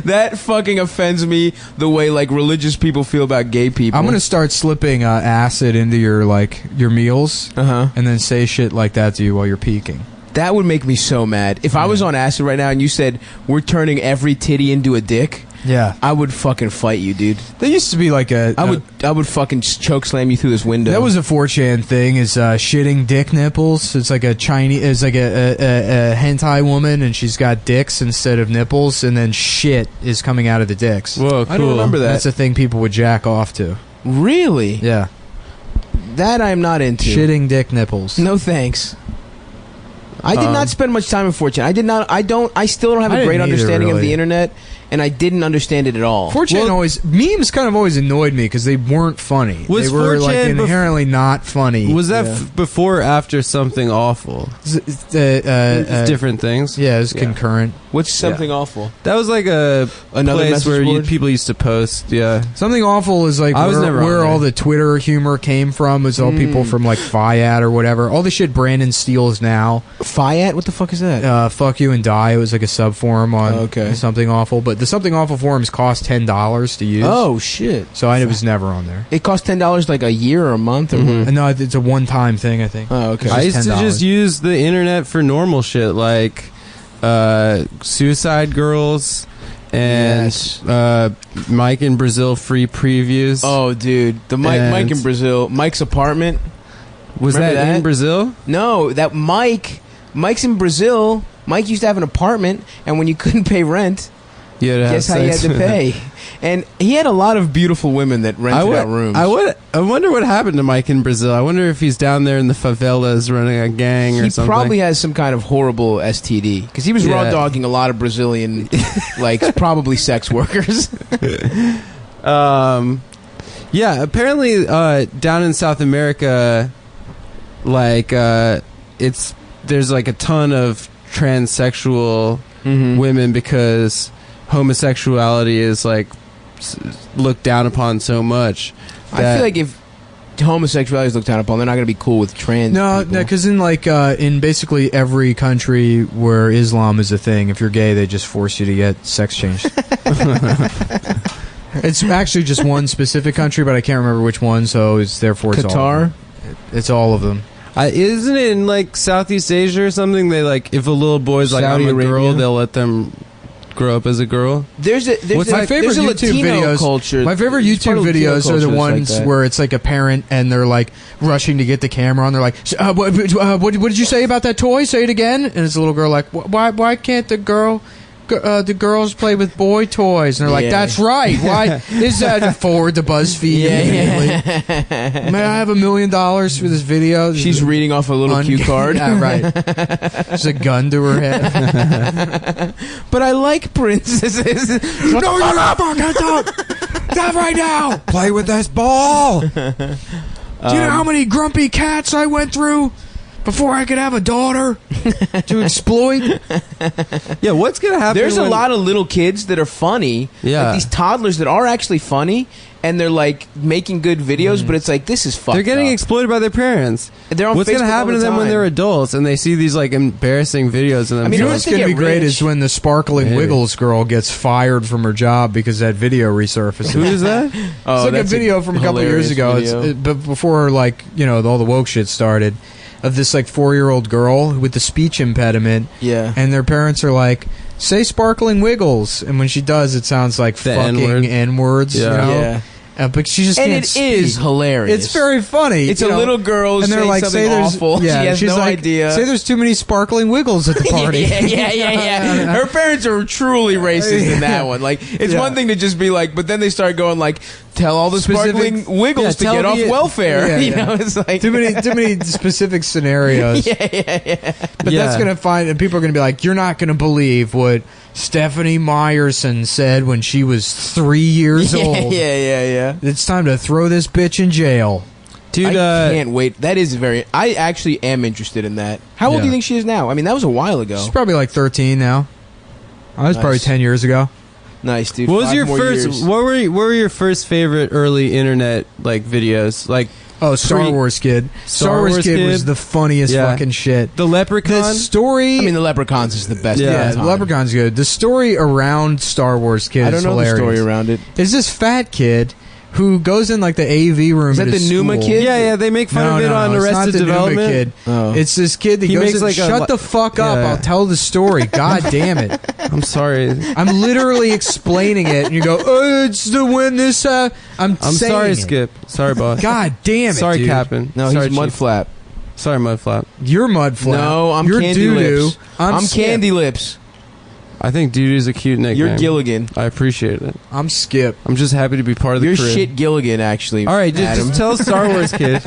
Speaker 2: That fucking offends me the way like religious people feel about gay people.
Speaker 1: I'm gonna start slipping acid into your meals, and then say shit like that to you while you're peeking.
Speaker 2: That would make me so mad. If I was on acid right now and you said we're turning every titty into a dick,
Speaker 1: Yeah,
Speaker 2: I would fucking fight you, dude.
Speaker 1: there used to be like
Speaker 2: I would fucking choke slam you through this window.
Speaker 1: That was a 4chan thing. Is shitting dick nipples? It's like a Chinese. It's like a hentai woman, and she's got dicks instead of nipples, and then shit is coming out of the dicks.
Speaker 3: Whoa, cool.
Speaker 2: I don't remember that.
Speaker 1: That's a thing people would jack off to.
Speaker 2: Really?
Speaker 1: Yeah,
Speaker 2: That I'm not into.
Speaker 1: shitting dick nipples.
Speaker 2: No thanks. I did not spend much time in 4chan. I still don't have
Speaker 1: I
Speaker 2: a
Speaker 1: didn't
Speaker 2: great
Speaker 1: either,
Speaker 2: understanding of
Speaker 1: really.
Speaker 2: the internet, and I didn't understand it at all.
Speaker 1: 4chan memes kind of always annoyed me because they weren't funny.
Speaker 3: Was
Speaker 1: they were like
Speaker 3: 4chan
Speaker 1: inherently not funny.
Speaker 3: Was that before or after something awful? It's different things.
Speaker 1: Yeah, it's concurrent.
Speaker 2: What's something awful?
Speaker 3: That was like
Speaker 2: Another
Speaker 3: place
Speaker 2: message
Speaker 3: where
Speaker 2: board?
Speaker 3: people used to post. Yeah.
Speaker 1: Something awful is like
Speaker 3: I was never on
Speaker 1: where
Speaker 3: there.
Speaker 1: all the Twitter humor came from. It's all people from like Fiat or whatever. All the shit Brandon steals now.
Speaker 2: Fiat? What the fuck is that?
Speaker 1: Fuck you and die. It was like a sub forum on
Speaker 2: Okay.
Speaker 1: Something Awful, but the Something Awful forums cost $10 to use.
Speaker 2: Oh shit!
Speaker 1: So I was never on there.
Speaker 2: It cost $10 like a year or a month or
Speaker 1: And no, it's a one-time thing. I think.
Speaker 2: Oh, okay.
Speaker 1: It's
Speaker 3: I used to
Speaker 1: $10.
Speaker 3: just use the internet for normal shit like Suicide Girls and
Speaker 2: Yes.
Speaker 3: Mike in Brazil free previews.
Speaker 2: Oh, dude, the Mike in Brazil, Mike's apartment.
Speaker 3: was
Speaker 2: remember
Speaker 3: that in
Speaker 2: that?
Speaker 3: Brazil?
Speaker 2: No, that Mike's in Brazil. Mike used to have an apartment, and when you couldn't pay rent, guess how you had to pay. And he had a lot of beautiful women that rented out rooms.
Speaker 3: I wonder what happened to Mike in Brazil. I wonder if he's down there in the favelas running a gang or
Speaker 2: He
Speaker 3: something.
Speaker 2: probably has some kind of horrible STD because he was raw dogging a lot of Brazilian, like probably sex workers.
Speaker 3: Yeah, apparently down in South America, like there's like a ton of transsexual women because homosexuality is like looked down upon so much.
Speaker 2: I feel like if homosexuality is looked down upon, they're not going to be cool with trans.
Speaker 1: No,
Speaker 2: people.
Speaker 1: because in in basically every country where Islam is a thing, if you're gay, they just force you to get sex changed. It's actually just one specific country, but I can't remember which one. So it's all of
Speaker 2: Qatar.
Speaker 1: them. It's all of them.
Speaker 3: Isn't it in like Southeast Asia or something? They like if a little boy's like
Speaker 2: Saudi
Speaker 3: I'm a girl,
Speaker 2: Arabia?
Speaker 3: they'll let them grow up as a girl.
Speaker 2: There's a
Speaker 1: My favorite
Speaker 2: there's a
Speaker 1: YouTube
Speaker 2: Latino
Speaker 1: videos.
Speaker 2: culture.
Speaker 1: My favorite
Speaker 2: There's part
Speaker 1: YouTube
Speaker 2: of Latino
Speaker 1: videos are the
Speaker 2: culture that's
Speaker 1: ones
Speaker 2: like that.
Speaker 1: where it's like a parent and they're like rushing to get the camera on. They're like, "What did you say about that toy? Say it again." And it's a little girl like, "Why can't the girls play with boy toys?" And they're like,
Speaker 2: Yeah.
Speaker 1: "That's right. Why is that?" Forward to BuzzFeed immediately. May I have $1 million for this video?
Speaker 2: She's reading off a little cue card.
Speaker 1: Yeah, right. There's a gun to her head.
Speaker 2: But I like princesses.
Speaker 1: No, you're not fucking talk. Not right now. Play with this ball. Do you know how many grumpy cats I went through before I could have a daughter to exploit.
Speaker 3: Yeah, what's gonna happen?
Speaker 2: There's a lot of little kids that are funny.
Speaker 3: Yeah.
Speaker 2: Like these toddlers that are actually funny, and they're like making good videos, but it's like, this is fucked
Speaker 3: They're getting
Speaker 2: up.
Speaker 3: exploited by their parents.
Speaker 2: They're on
Speaker 3: What's
Speaker 2: Facebook
Speaker 3: gonna happen
Speaker 2: all
Speaker 3: to
Speaker 2: the
Speaker 3: them when
Speaker 2: time.
Speaker 3: they're adults and they see these like embarrassing videos of them?
Speaker 2: I mean,
Speaker 1: You know
Speaker 2: unless
Speaker 1: what's
Speaker 2: they
Speaker 1: going to
Speaker 2: get
Speaker 1: be great
Speaker 2: rich.
Speaker 1: is when the Sparkling
Speaker 3: Maybe.
Speaker 1: Wiggles girl gets fired from her job because that video resurfaces.
Speaker 3: Who is that?
Speaker 1: It's like a
Speaker 2: that's
Speaker 1: video from a couple of years ago.
Speaker 2: hilarious video.
Speaker 1: But before, like, you know, all the woke shit started, of this like 4-year-old girl with the speech impediment,
Speaker 2: Yeah.
Speaker 1: and their parents are like, "Say Sparkling Wiggles," and when she does, it sounds like
Speaker 3: The
Speaker 1: fucking
Speaker 3: N-word.
Speaker 1: N-words.
Speaker 3: Yeah.
Speaker 1: You know?
Speaker 2: Yeah.
Speaker 1: But she just
Speaker 2: And
Speaker 1: can't
Speaker 2: it is
Speaker 1: speak.
Speaker 2: hilarious.
Speaker 1: It's very funny.
Speaker 2: It's
Speaker 1: you
Speaker 2: a
Speaker 1: know?
Speaker 2: little girl
Speaker 1: And they're
Speaker 2: saying
Speaker 1: like,
Speaker 2: something
Speaker 1: say there's,
Speaker 2: awful.
Speaker 1: yeah,
Speaker 2: She has
Speaker 1: she's
Speaker 2: no
Speaker 1: like,
Speaker 2: idea.
Speaker 1: Say there's too many Sparkling Wiggles at the party.
Speaker 2: yeah. Her parents are truly racist in that one. Like, it's
Speaker 1: Yeah.
Speaker 2: one thing to just be like, but then they start going like, tell all the
Speaker 1: Specific-
Speaker 2: Sparkling Wiggles to
Speaker 3: tell
Speaker 2: get off
Speaker 3: the-
Speaker 2: welfare.
Speaker 1: Yeah,
Speaker 2: You
Speaker 1: yeah.
Speaker 2: know, it's like
Speaker 1: too many specific scenarios.
Speaker 2: yeah.
Speaker 1: But
Speaker 3: Yeah.
Speaker 1: that's gonna find, and people are gonna be like, "You're not gonna believe what Stephanie Meyerson said when she was 3 years old.
Speaker 2: Yeah.
Speaker 1: It's time to throw this bitch in jail."
Speaker 3: Dude,
Speaker 2: I can't wait. That is very. I actually am interested in that. How old do you
Speaker 1: Yeah.
Speaker 2: think she is now? I mean, that was a while ago.
Speaker 1: She's probably like 13 now. That was probably
Speaker 2: Nice.
Speaker 1: 10 years ago.
Speaker 2: Nice, dude.
Speaker 3: what was
Speaker 2: 5
Speaker 3: your
Speaker 2: more
Speaker 3: first?
Speaker 2: years.
Speaker 3: What were your first favorite early internet like videos? Like
Speaker 1: Oh, Star Wars Kid. Star Wars Kid was the funniest
Speaker 3: Yeah.
Speaker 1: fucking shit.
Speaker 3: the
Speaker 1: The
Speaker 3: Leprechaun.
Speaker 1: story.
Speaker 2: I mean, the Leprechauns is the best.
Speaker 3: Yeah.
Speaker 2: of
Speaker 1: yeah,
Speaker 2: all time.
Speaker 1: Leprechaun's good. The story around Star Wars Kid
Speaker 2: I don't
Speaker 1: is
Speaker 2: know
Speaker 1: hilarious.
Speaker 2: the story around it.
Speaker 1: Is this fat kid who goes in like the AV room
Speaker 2: Is
Speaker 1: at
Speaker 2: that
Speaker 1: his
Speaker 2: the Numa
Speaker 1: school.
Speaker 2: kid?
Speaker 3: Yeah, they make fun
Speaker 1: No,
Speaker 3: of it
Speaker 1: no,
Speaker 3: on
Speaker 1: no, it's not
Speaker 3: Arrested
Speaker 1: the Numa
Speaker 3: Development.
Speaker 1: kid.
Speaker 2: Oh.
Speaker 1: It's this kid that
Speaker 3: He
Speaker 1: goes
Speaker 3: makes
Speaker 1: in,
Speaker 3: like a
Speaker 1: shut the fuck up,
Speaker 3: yeah.
Speaker 1: I'll tell the story. God damn it.
Speaker 3: I'm sorry.
Speaker 1: I'm literally explaining it, and you go, "Oh, it's the when this." I'm
Speaker 3: I'm
Speaker 1: saying
Speaker 3: sorry,
Speaker 1: it.
Speaker 3: Skip. Sorry, boss.
Speaker 1: God damn it,
Speaker 3: Sorry,
Speaker 1: dude.
Speaker 3: Captain.
Speaker 2: No,
Speaker 3: sorry,
Speaker 2: he's
Speaker 3: Chief.
Speaker 2: Mudflap.
Speaker 3: Sorry, Mudflap.
Speaker 1: You're Mudflap.
Speaker 2: No, I'm
Speaker 1: You're
Speaker 2: Candy
Speaker 1: Doo-Doo.
Speaker 2: Lips.
Speaker 1: I'm Skip.
Speaker 2: Candy Lips.
Speaker 3: I think Doo-Doo's a cute nickname.
Speaker 2: You're Gilligan.
Speaker 3: I appreciate it.
Speaker 1: I'm Skip.
Speaker 3: I'm just happy to be part of the
Speaker 2: You're
Speaker 3: crew.
Speaker 2: shit Gilligan, actually.
Speaker 3: All right,
Speaker 2: Adam.
Speaker 3: just tell Star Wars Kid.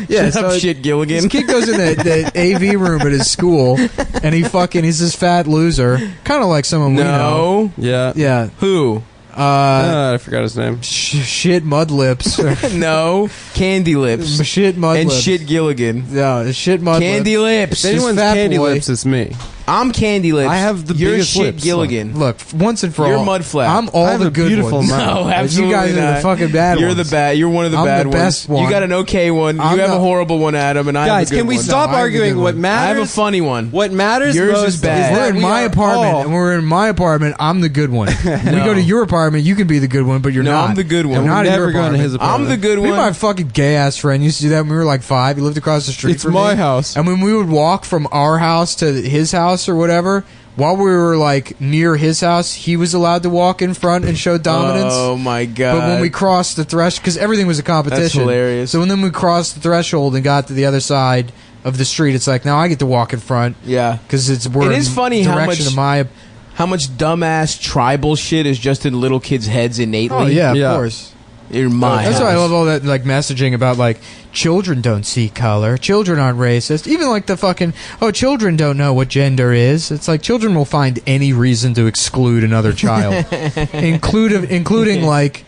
Speaker 1: Yeah,
Speaker 2: Shut up,
Speaker 1: so
Speaker 2: shit Gilligan.
Speaker 1: this kid goes in the AV room at his school, and he's this fat loser, kind of like someone we know.
Speaker 2: No.
Speaker 3: Yeah.
Speaker 1: Yeah.
Speaker 2: Who?
Speaker 3: I forgot his name.
Speaker 1: Shit mud lips.
Speaker 2: No. Candy Lips.
Speaker 1: Shit mud
Speaker 2: And
Speaker 1: lips.
Speaker 2: shit Gilligan.
Speaker 1: Yeah, shit mud
Speaker 2: Candy
Speaker 1: lips.
Speaker 2: Lips.
Speaker 3: If anyone's
Speaker 1: fat
Speaker 3: Candy
Speaker 1: boy.
Speaker 3: Lips, it's me.
Speaker 2: I'm Candy Lips.
Speaker 3: I have the
Speaker 2: You're
Speaker 3: biggest
Speaker 2: shit
Speaker 3: lips.
Speaker 2: Gilligan.
Speaker 1: Look, once and for
Speaker 2: You're
Speaker 1: all,
Speaker 2: Mudflap.
Speaker 1: I'm all
Speaker 3: I have
Speaker 1: the
Speaker 3: a
Speaker 1: good
Speaker 3: beautiful
Speaker 1: ones.
Speaker 3: mouth.
Speaker 2: No, absolutely
Speaker 1: You guys are
Speaker 2: not.
Speaker 1: the fucking bad
Speaker 2: You're
Speaker 1: ones.
Speaker 2: the bad. You're one of the
Speaker 1: I'm
Speaker 2: bad
Speaker 1: the best
Speaker 2: ones.
Speaker 1: one.
Speaker 2: You got an okay one. You
Speaker 1: I'm
Speaker 2: have a
Speaker 1: the-
Speaker 2: horrible one, Adam, and I have
Speaker 3: Guys,
Speaker 2: a good
Speaker 3: can we
Speaker 2: one.
Speaker 3: stop
Speaker 1: No, I have a
Speaker 3: arguing
Speaker 1: good
Speaker 3: what
Speaker 1: one.
Speaker 3: matters?
Speaker 2: I have a funny one.
Speaker 3: What matters
Speaker 2: Yours
Speaker 3: most
Speaker 2: is bad.
Speaker 3: is
Speaker 1: We're
Speaker 3: that
Speaker 1: in
Speaker 3: we
Speaker 1: my
Speaker 3: are
Speaker 1: apartment,
Speaker 3: all-
Speaker 1: and we're in my apartment. I'm the good one. We go to your apartment, you can be the good one, but you're
Speaker 2: No,
Speaker 1: not.
Speaker 2: I'm the good one.
Speaker 1: I'm
Speaker 3: And
Speaker 1: not
Speaker 3: we're
Speaker 1: in your
Speaker 3: never going to his
Speaker 1: apartment.
Speaker 2: I'm the good
Speaker 1: Me and
Speaker 2: one.
Speaker 1: my fucking gay ass friend used to do that when we were like 5. He lived across the street
Speaker 3: It's
Speaker 1: from
Speaker 3: my
Speaker 1: me.
Speaker 3: house.
Speaker 1: And when we would walk from our house to his house or whatever, while we were like near his house, he was allowed to walk in front and show dominance.
Speaker 2: Oh my god!
Speaker 1: But when we crossed the threshold, because everything was a competition.
Speaker 2: That's hilarious.
Speaker 1: So when then we crossed the threshold and got to the other side of the street, it's like, now I get to walk in front
Speaker 2: yeah,
Speaker 1: because
Speaker 2: It
Speaker 1: we're
Speaker 2: is
Speaker 1: in
Speaker 2: funny how
Speaker 1: direction
Speaker 2: much-
Speaker 1: of my.
Speaker 2: how much dumbass tribal shit is just in little kids' heads innately.
Speaker 1: Oh yeah,
Speaker 3: Yeah.
Speaker 1: of course.
Speaker 2: in my
Speaker 1: That's
Speaker 2: house.
Speaker 1: why I love all that like messaging about like children don't see color, children aren't racist. Even like the fucking children don't know what gender is. It's like children will find any reason to exclude another child, including like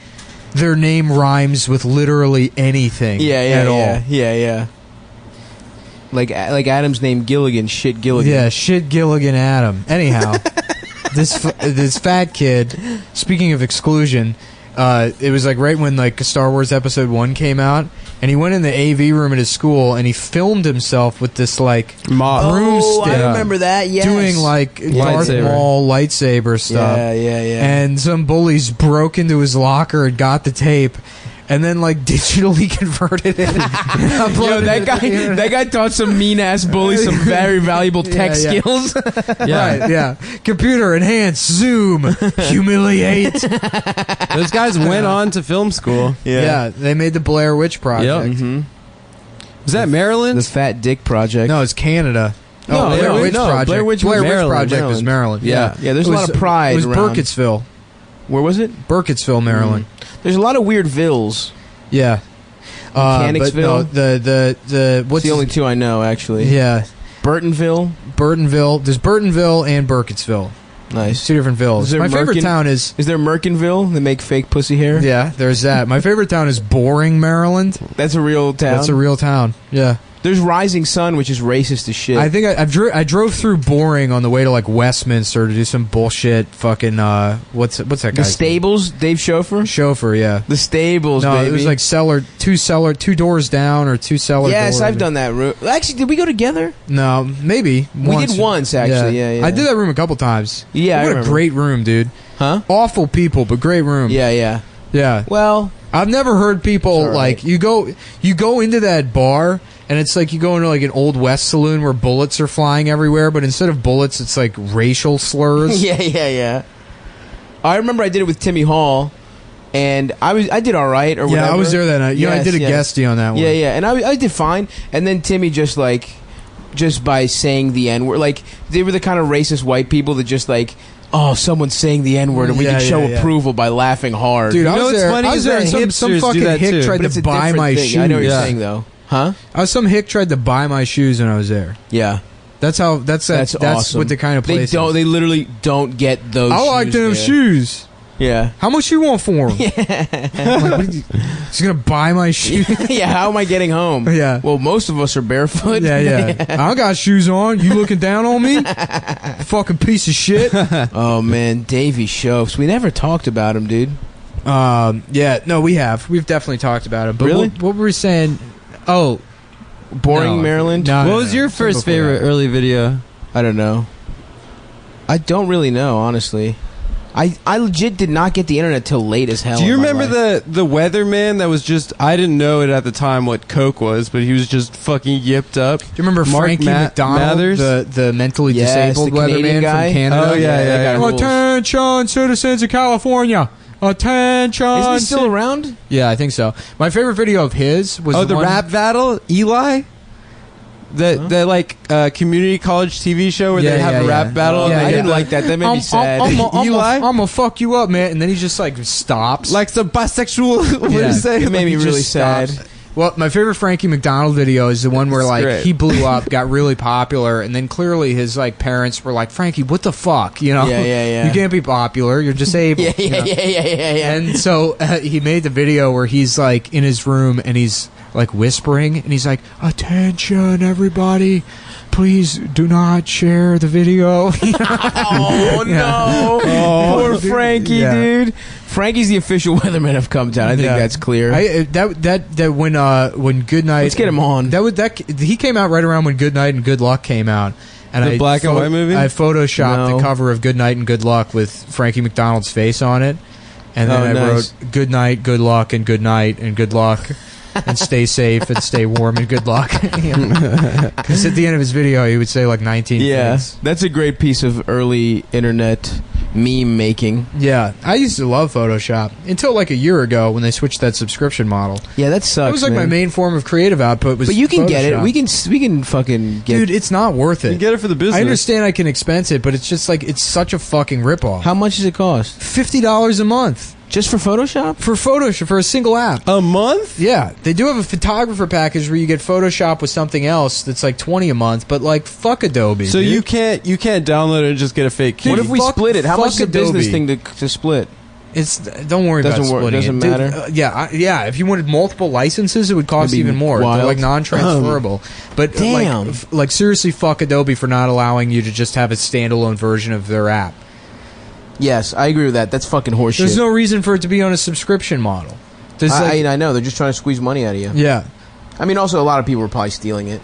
Speaker 1: their name rhymes with literally anything. at all.
Speaker 2: Yeah. Like Adam's name Gilligan, shit Gilligan.
Speaker 1: Yeah, shit Gilligan Adam. Anyhow, this fat kid. Speaking of exclusion, it was like right when like Star Wars Episode 1 came out, and he went in the AV room at his school and he filmed himself with this like
Speaker 3: Mob.
Speaker 1: broomstick.
Speaker 2: I remember that. Yes,
Speaker 1: doing like Darth
Speaker 3: Lightsaber.
Speaker 1: Maul lightsaber stuff.
Speaker 2: Yeah.
Speaker 1: And some bullies broke into his locker and got the tape, and then like digitally converted it.
Speaker 2: Yo, that guy taught some mean ass bullies some very valuable tech
Speaker 1: Yeah.
Speaker 2: skills.
Speaker 3: Yeah.
Speaker 1: Right, yeah. Computer enhance, zoom, humiliate.
Speaker 3: Those guys went on to film school.
Speaker 1: Yeah, they made the Blair Witch Project.
Speaker 3: Yep. Was that Maryland?
Speaker 2: The Fat Dick Project.
Speaker 1: No, it's Canada.
Speaker 2: No,
Speaker 1: Blair
Speaker 2: no,
Speaker 1: Witch
Speaker 2: no,
Speaker 1: Project.
Speaker 2: Blair Witch was
Speaker 1: Project
Speaker 2: Maryland.
Speaker 1: was Maryland.
Speaker 2: Yeah. There's a lot of pride
Speaker 1: It was
Speaker 2: around.
Speaker 1: Burkittsville.
Speaker 2: Where was it?
Speaker 1: Burkittsville, Maryland.
Speaker 2: There's a lot of weird vills.
Speaker 1: Yeah. But no,
Speaker 2: Mechanicsville?
Speaker 1: the what's
Speaker 2: It's the only two I know, actually.
Speaker 1: Yeah,
Speaker 2: Burtonville.
Speaker 1: Burtonville. There's Burtonville and Burkittsville.
Speaker 2: Nice.
Speaker 1: It's two different villas.
Speaker 2: Is there
Speaker 1: My favorite
Speaker 2: Merkin-
Speaker 1: town is
Speaker 2: Is there Merkinville? They make fake pussy hair?
Speaker 1: yeah. There's that. My favorite town is Boring, Maryland.
Speaker 2: That's a real town.
Speaker 1: That's a real town. Yeah.
Speaker 2: There's Rising Sun, which is racist as shit.
Speaker 1: I think I drove through Boring on the way to like Westminster to do some bullshit. Fucking what's that guy?
Speaker 2: The Stables, Dave Chauffeur.
Speaker 1: Chauffeur, yeah.
Speaker 2: The Stables,
Speaker 1: No,
Speaker 2: baby.
Speaker 1: it was like two doors down or two cellar.
Speaker 2: Yes,
Speaker 1: door.
Speaker 2: I've done that room. Actually, did we go together?
Speaker 1: No, maybe
Speaker 2: We did once, actually. Yeah.
Speaker 1: I did that room a couple times.
Speaker 2: Yeah, I
Speaker 1: what a
Speaker 2: remember.
Speaker 1: great room, dude.
Speaker 2: Huh?
Speaker 1: Awful people, but great room.
Speaker 2: Yeah.
Speaker 1: Yeah.
Speaker 2: Well,
Speaker 1: I've never heard people
Speaker 2: right.
Speaker 1: like you go into that bar and it's like you go into like an Old West saloon where bullets are flying everywhere, but instead of bullets, it's like racial slurs.
Speaker 2: yeah. I remember I did it with Timmy Hall, and I did all right or whatever.
Speaker 1: Yeah, I was there that night.
Speaker 2: Yes,
Speaker 1: I did a guestie on that one.
Speaker 2: Yeah, and I did fine. And then Timmy just by saying the N-word, like they were the kind of racist white people that just like, oh, someone's saying the N-word and we can show approval by laughing hard.
Speaker 1: Dude,
Speaker 3: You know what's funny
Speaker 1: I was
Speaker 3: is
Speaker 1: there
Speaker 3: that
Speaker 1: and some
Speaker 3: hipsters
Speaker 1: fucking
Speaker 3: do that
Speaker 1: hick
Speaker 3: too.
Speaker 1: tried
Speaker 2: but it's
Speaker 1: to
Speaker 2: a
Speaker 1: buy
Speaker 2: different
Speaker 1: my
Speaker 2: thing.
Speaker 1: shoes.
Speaker 2: I know what you're
Speaker 3: Yeah.
Speaker 2: saying though, huh?
Speaker 1: Some hick tried to buy my shoes when I was there.
Speaker 2: Yeah,
Speaker 1: That's
Speaker 2: awesome.
Speaker 1: what the kind of place is.
Speaker 2: They literally don't get those.
Speaker 1: I like
Speaker 2: shoes
Speaker 1: them
Speaker 2: there.
Speaker 1: shoes.
Speaker 2: Yeah.
Speaker 1: How much you want for them? He's gonna buy my shoes.
Speaker 2: Yeah, how am I getting home?
Speaker 1: Yeah.
Speaker 2: Well, most of us are barefoot.
Speaker 1: Yeah. I got shoes on. You looking down on me? Fucking piece of shit.
Speaker 2: Oh man, Davey Shows. We never talked about him, dude.
Speaker 1: Yeah. No, we have. We've definitely talked about it. But
Speaker 2: Really?
Speaker 1: what were we saying? Oh,
Speaker 2: Boring
Speaker 1: no,
Speaker 2: Maryland.
Speaker 1: no,
Speaker 3: What was your
Speaker 1: something
Speaker 3: first
Speaker 1: before
Speaker 3: favorite
Speaker 1: that.
Speaker 3: early video?
Speaker 2: I don't know. I don't really know, honestly. I legit did not get the internet till late as hell.
Speaker 3: Do you
Speaker 2: in my
Speaker 3: remember
Speaker 2: life.
Speaker 3: the weatherman that was just? I didn't know it at the time what Coke was, but he was just fucking yipped up.
Speaker 1: Do you remember
Speaker 3: Mark
Speaker 1: Frankie McDonald,
Speaker 3: Mathers?
Speaker 1: the mentally
Speaker 2: Yes,
Speaker 1: disabled
Speaker 2: the Canadian
Speaker 1: weatherman
Speaker 2: guy?
Speaker 1: from Canada?
Speaker 3: Oh, yeah,
Speaker 2: that guy rules.
Speaker 1: Attention, citizens of California. Attention.
Speaker 2: Isn't he still around?
Speaker 1: Yeah, I think so. My favorite video of his was
Speaker 3: Oh, the
Speaker 1: one-
Speaker 3: rap battle, Eli. The like community college TV show where
Speaker 1: Yeah,
Speaker 3: they have a
Speaker 1: yeah,
Speaker 3: rap
Speaker 1: yeah.
Speaker 3: battle.
Speaker 1: Yeah,
Speaker 3: and
Speaker 2: I
Speaker 3: they
Speaker 2: didn't
Speaker 3: get
Speaker 2: like that. That made me sad.
Speaker 1: I'm
Speaker 3: Eli?
Speaker 1: gonna fuck you up, man. And then he just like stops.
Speaker 3: like some bisexual. What
Speaker 1: Yeah.
Speaker 3: did you say?
Speaker 2: It made me
Speaker 1: He just
Speaker 2: really sad.
Speaker 1: stops. Well, my favorite Frankie McDonald video is the one where
Speaker 3: It's
Speaker 1: like
Speaker 3: great.
Speaker 1: he blew up, got really popular, and then clearly his like parents were like, "Frankie, what the fuck? You know,
Speaker 2: Yeah.
Speaker 1: you can't be popular. You're disabled."
Speaker 2: Yeah.
Speaker 1: you know?
Speaker 2: Yeah.
Speaker 1: And so he made the video where he's like in his room and he's like whispering and he's like, "Attention, everybody. Please do not share the video."
Speaker 2: Oh no! Poor Frankie,
Speaker 1: Yeah.
Speaker 2: dude. Frankie's the official weatherman of Cumtown. I think
Speaker 1: Yeah.
Speaker 2: that's clear.
Speaker 1: That when Goodnight,
Speaker 2: Let's get him on.
Speaker 1: He came out right around when Goodnight and Good Luck came out. And
Speaker 3: The black and white movie?
Speaker 1: I photoshopped
Speaker 2: No.
Speaker 1: the cover of Goodnight and Good Luck with Frankie McDonald's face on it. And then
Speaker 2: Oh,
Speaker 1: I
Speaker 2: nice.
Speaker 1: wrote Good Night, Good Luck, and Good Night, and Good Luck. And stay safe and stay warm and good luck. Because at the end of his video, he would say like 19
Speaker 2: Yeah,
Speaker 1: things.
Speaker 2: that's a great piece of early internet meme making.
Speaker 1: Yeah, I used to love Photoshop until like a year ago when they switched that subscription model.
Speaker 2: Yeah, that sucks.
Speaker 1: It was like
Speaker 2: man.
Speaker 1: my main form of creative output. Was
Speaker 2: But you can get it.
Speaker 1: Photoshop.
Speaker 2: We can fucking get.
Speaker 1: Dude, it's not worth
Speaker 3: You
Speaker 1: it.
Speaker 3: get it for the business.
Speaker 1: I understand I can expense it, but it's just like it's such a fucking ripoff.
Speaker 2: How much does it cost?
Speaker 1: $50 a month
Speaker 2: Just for Photoshop?
Speaker 1: for Photoshop for a single app.
Speaker 3: A month?
Speaker 1: Yeah, they do have a photographer package where you get Photoshop with something else that's like $20 a month, but like fuck Adobe.
Speaker 3: So
Speaker 1: dude.
Speaker 3: you can't download it and just get a fake key.
Speaker 2: What if we
Speaker 1: fuck-
Speaker 2: split it? How much is a
Speaker 1: fuck
Speaker 2: business
Speaker 1: Adobe.
Speaker 2: thing to split?
Speaker 1: It's don't worry
Speaker 2: Doesn't
Speaker 1: about
Speaker 2: work-
Speaker 1: splitting
Speaker 2: doesn't
Speaker 1: it. Dude,
Speaker 2: matter?
Speaker 1: yeah. If you wanted multiple licenses, it would cost
Speaker 2: That'd be
Speaker 1: even more.
Speaker 2: wild.
Speaker 1: They're like non-transferable. But
Speaker 2: Damn.
Speaker 1: like seriously, fuck Adobe for not allowing you to just have a standalone version of their app.
Speaker 2: Yes, I agree with that. That's fucking horseshit.
Speaker 1: There's no reason for it to be on a subscription model. There's like,
Speaker 2: I know. They're just trying to squeeze money out of you.
Speaker 1: yeah,
Speaker 2: I mean, also, a lot of people were probably stealing it.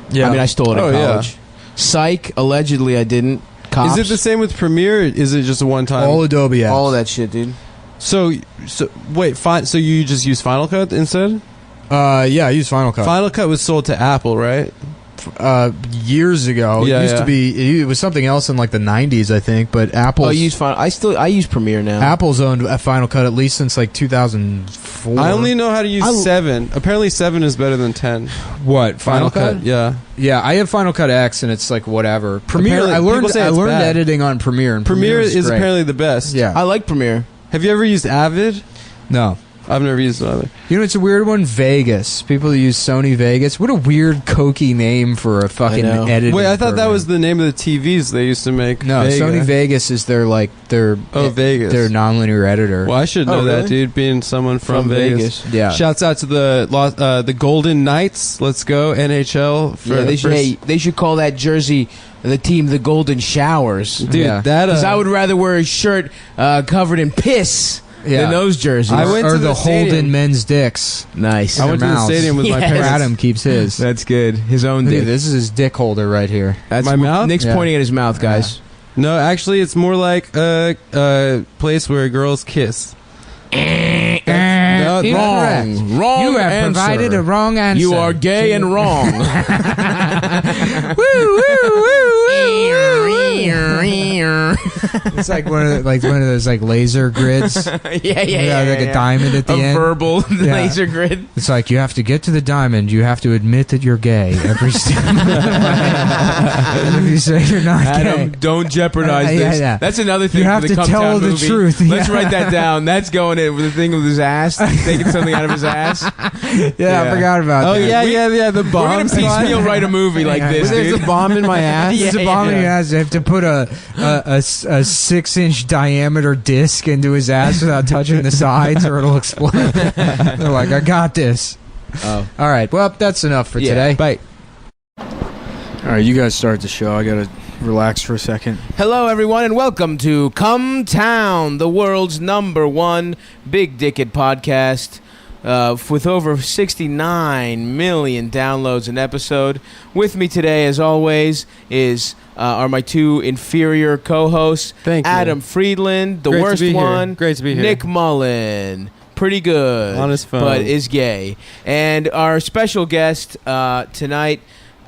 Speaker 1: yeah.
Speaker 2: I mean, I stole it
Speaker 3: Oh,
Speaker 2: in
Speaker 3: yeah.
Speaker 2: college. Psych, allegedly, I didn't. Cops.
Speaker 3: Is it the same with Premiere? Or is it just a one time?
Speaker 1: all Adobe apps.
Speaker 2: All of that shit, dude.
Speaker 3: So wait, fine. So you just use Final Cut instead?
Speaker 1: Yeah, I use Final Cut.
Speaker 3: Final Cut was sold to Apple, right?
Speaker 1: Years ago,
Speaker 3: Yeah,
Speaker 1: it used
Speaker 3: yeah.
Speaker 1: to be. It was something else in like the '90s, I think. But Apple.
Speaker 2: Oh, you use Final. I use Premiere now.
Speaker 1: Apple's owned a Final Cut at least since like 2004.
Speaker 3: I only know how to use
Speaker 2: I-
Speaker 3: 7. Apparently 7 is better than 10.
Speaker 1: What Final Cut?
Speaker 3: Yeah.
Speaker 1: Yeah, I have Final Cut X, and it's like whatever. Premiere.
Speaker 3: Apparently, people say
Speaker 1: I
Speaker 3: it's
Speaker 1: learned
Speaker 3: bad.
Speaker 1: editing on Premiere, and
Speaker 3: Premiere is
Speaker 1: great.
Speaker 3: apparently the best.
Speaker 1: Yeah.
Speaker 2: I like Premiere.
Speaker 3: Have you ever used Avid?
Speaker 1: No.
Speaker 3: I've never used it either.
Speaker 1: You know, it's a weird one. Vegas. People use Sony Vegas. What a weird, cokey name for a fucking editing.
Speaker 3: Wait, I thought that
Speaker 1: program.
Speaker 3: was the name of the TVs they used to make.
Speaker 1: No,
Speaker 3: Vega.
Speaker 1: Sony Vegas is their
Speaker 3: Vegas.
Speaker 1: their nonlinear editor.
Speaker 3: Well, I should know that,
Speaker 2: really?
Speaker 3: dude. Being someone from Vegas.
Speaker 1: Yeah.
Speaker 3: Shouts out to the Golden Knights. Let's go NHL.
Speaker 2: They should call that jersey the team the Golden Showers.
Speaker 3: Dude,
Speaker 1: Yeah.
Speaker 2: Because I would rather wear a shirt covered in piss than those jerseys.
Speaker 3: I went
Speaker 1: or
Speaker 3: to
Speaker 1: the
Speaker 3: the stadium.
Speaker 1: Holden men's dicks.
Speaker 2: Nice.
Speaker 3: I went to the
Speaker 1: mouths.
Speaker 3: stadium with my
Speaker 2: Yes.
Speaker 3: parents.
Speaker 1: Adam keeps his.
Speaker 2: That's good. His own
Speaker 1: Dude,
Speaker 2: dick.
Speaker 1: this is his dick holder right here.
Speaker 2: That's
Speaker 3: My mouth?
Speaker 2: Nick's
Speaker 1: Yeah.
Speaker 2: pointing at his mouth, guys.
Speaker 3: No, actually, it's more like a place where girls kiss.
Speaker 1: No,
Speaker 2: Wrong. Wrong.
Speaker 1: You have
Speaker 2: answer.
Speaker 1: provided a wrong answer.
Speaker 2: You are gay and wrong.
Speaker 1: It's like one of those like laser grids.
Speaker 2: yeah.
Speaker 1: Like a diamond at the end.
Speaker 2: Verbal
Speaker 1: Yeah.
Speaker 2: laser grid.
Speaker 1: It's like you have to get to the diamond. You have to admit that you're gay every step. And if you say you're not
Speaker 2: Adam,
Speaker 1: gay,
Speaker 2: don't jeopardize
Speaker 1: Yeah,
Speaker 2: this.
Speaker 1: yeah.
Speaker 2: That's another thing.
Speaker 1: You
Speaker 2: for
Speaker 1: have
Speaker 2: the
Speaker 1: to
Speaker 2: Cumtown
Speaker 1: tell the
Speaker 2: movie.
Speaker 1: truth.
Speaker 2: Let's
Speaker 1: Yeah.
Speaker 2: write that down. That's going in with the thing with his ass, taking something out of his ass.
Speaker 1: yeah, I forgot about
Speaker 3: Oh,
Speaker 1: that.
Speaker 3: yeah, the bomb.
Speaker 2: We're gonna piecemeal write a movie like this,
Speaker 3: There's
Speaker 2: dude.
Speaker 3: a bomb in my ass.
Speaker 1: It's a bomb in your ass. They have to put a 6-inch diameter disc into his ass without touching the sides, or it'll explode. They're like, I got this.
Speaker 2: Oh.
Speaker 1: All right. Well, that's enough for today.
Speaker 2: Bye.
Speaker 1: All right, you guys start the show. I gotta relax for a second.
Speaker 2: Hello, everyone, and welcome to Cumtown, the world's #1 big dickhead podcast, with over 69 million downloads an episode. With me today, as always, are my two inferior co-hosts,
Speaker 3: Thank you.
Speaker 2: Adam Friedland, the
Speaker 3: Great to
Speaker 2: worst
Speaker 3: be here.
Speaker 2: one,
Speaker 3: Great to be here.
Speaker 2: Nick Mullen, pretty good,
Speaker 3: On his phone.
Speaker 2: but is gay, and our special guest tonight.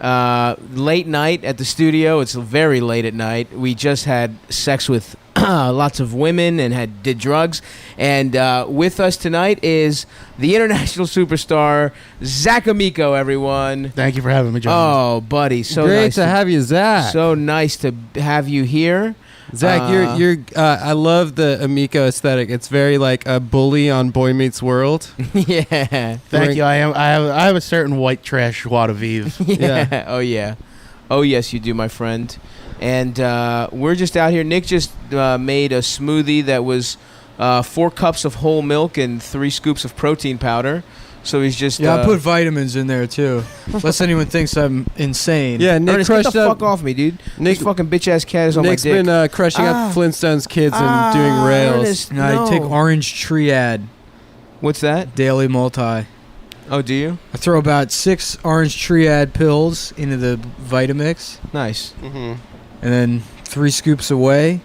Speaker 2: Late night at the studio. It's very late at night. We just had sex with lots of women and did drugs. And with us tonight is the international superstar Zach Amico. Everyone,
Speaker 4: Thank you for having me, John.
Speaker 2: oh buddy, so
Speaker 3: Great
Speaker 2: nice
Speaker 3: to have you, Zach.
Speaker 2: so nice to have you here.
Speaker 3: Zach, you're. I love the Amico aesthetic. It's very like a bully on Boy Meets World.
Speaker 2: Yeah,
Speaker 4: Thank you. I have a certain white trash joie de vivre.
Speaker 2: yeah. Oh yeah. Oh yes, you do, my friend. And we're just out here. Nick just made a smoothie that was 4 cups of whole milk and 3 scoops of protein powder. So he's just
Speaker 1: I put vitamins in there too. Lest anyone thinks I'm insane.
Speaker 3: Yeah, Nick
Speaker 2: Ernest, get
Speaker 3: crushed
Speaker 2: the
Speaker 3: up.
Speaker 2: fuck off me, dude.
Speaker 3: Nick,
Speaker 2: This fucking bitch ass cat is on
Speaker 3: Nick's
Speaker 2: my dick.
Speaker 3: been crushing up Flintstones kids and doing rails.
Speaker 2: Ernest,
Speaker 1: And I
Speaker 2: no.
Speaker 1: take Orange Triad
Speaker 2: What's that?
Speaker 1: Daily Multi.
Speaker 2: Oh, do you?
Speaker 1: I throw about 6 Orange Triad pills into the Vitamix,
Speaker 2: Nice.
Speaker 3: Mm-hmm.
Speaker 1: and then 3 scoops away,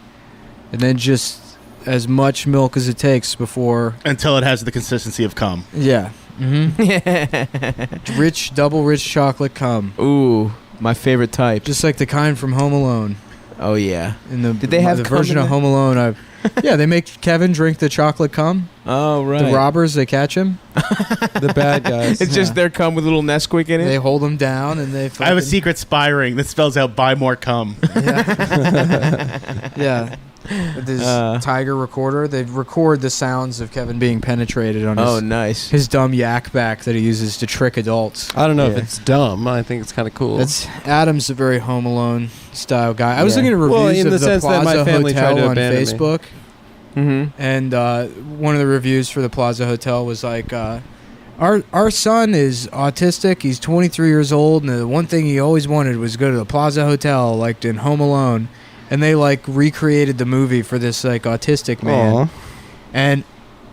Speaker 1: and then just as much milk as it takes before.
Speaker 4: Until it has the consistency of cum.
Speaker 1: Yeah. Mm-hmm. Double rich chocolate cum.
Speaker 2: Ooh, my favorite type.
Speaker 1: Just like the kind from Home Alone.
Speaker 2: Oh yeah.
Speaker 1: In the
Speaker 2: Did they have
Speaker 1: the
Speaker 2: cum
Speaker 1: version
Speaker 2: in
Speaker 1: of
Speaker 2: there?
Speaker 1: Home Alone? Yeah, they make Kevin drink the chocolate cum.
Speaker 2: Oh right.
Speaker 1: The robbers, they catch him.
Speaker 3: The bad guys.
Speaker 2: It's just their cum with a little Nesquik in it.
Speaker 1: They hold him down, and they.
Speaker 4: I have a
Speaker 1: fucking-
Speaker 4: secret spy ring that spells out "buy more cum."
Speaker 1: Yeah. With this Tiger recorder, they record the sounds of Kevin being penetrated on
Speaker 2: Oh, nice.
Speaker 1: his dumb yak back that he uses to trick adults.
Speaker 3: I don't know if
Speaker 2: Yeah.
Speaker 3: it's dumb. I think it's kind of cool.
Speaker 1: Adam's a very Home Alone style guy. I was
Speaker 2: Yeah.
Speaker 1: looking at reviews
Speaker 3: Well, in
Speaker 1: of
Speaker 3: the
Speaker 1: the
Speaker 3: sense that
Speaker 1: Plaza
Speaker 3: my family tried
Speaker 1: Hotel
Speaker 3: to
Speaker 1: on
Speaker 3: abandon me.
Speaker 1: Facebook,
Speaker 2: Mm-hmm.
Speaker 1: and one of the reviews for the Plaza Hotel was like, our son is autistic. He's 23 years old, and the one thing he always wanted was to go to the Plaza Hotel, like in Home Alone. And they like recreated the movie for this like autistic man.
Speaker 3: Aw.
Speaker 1: And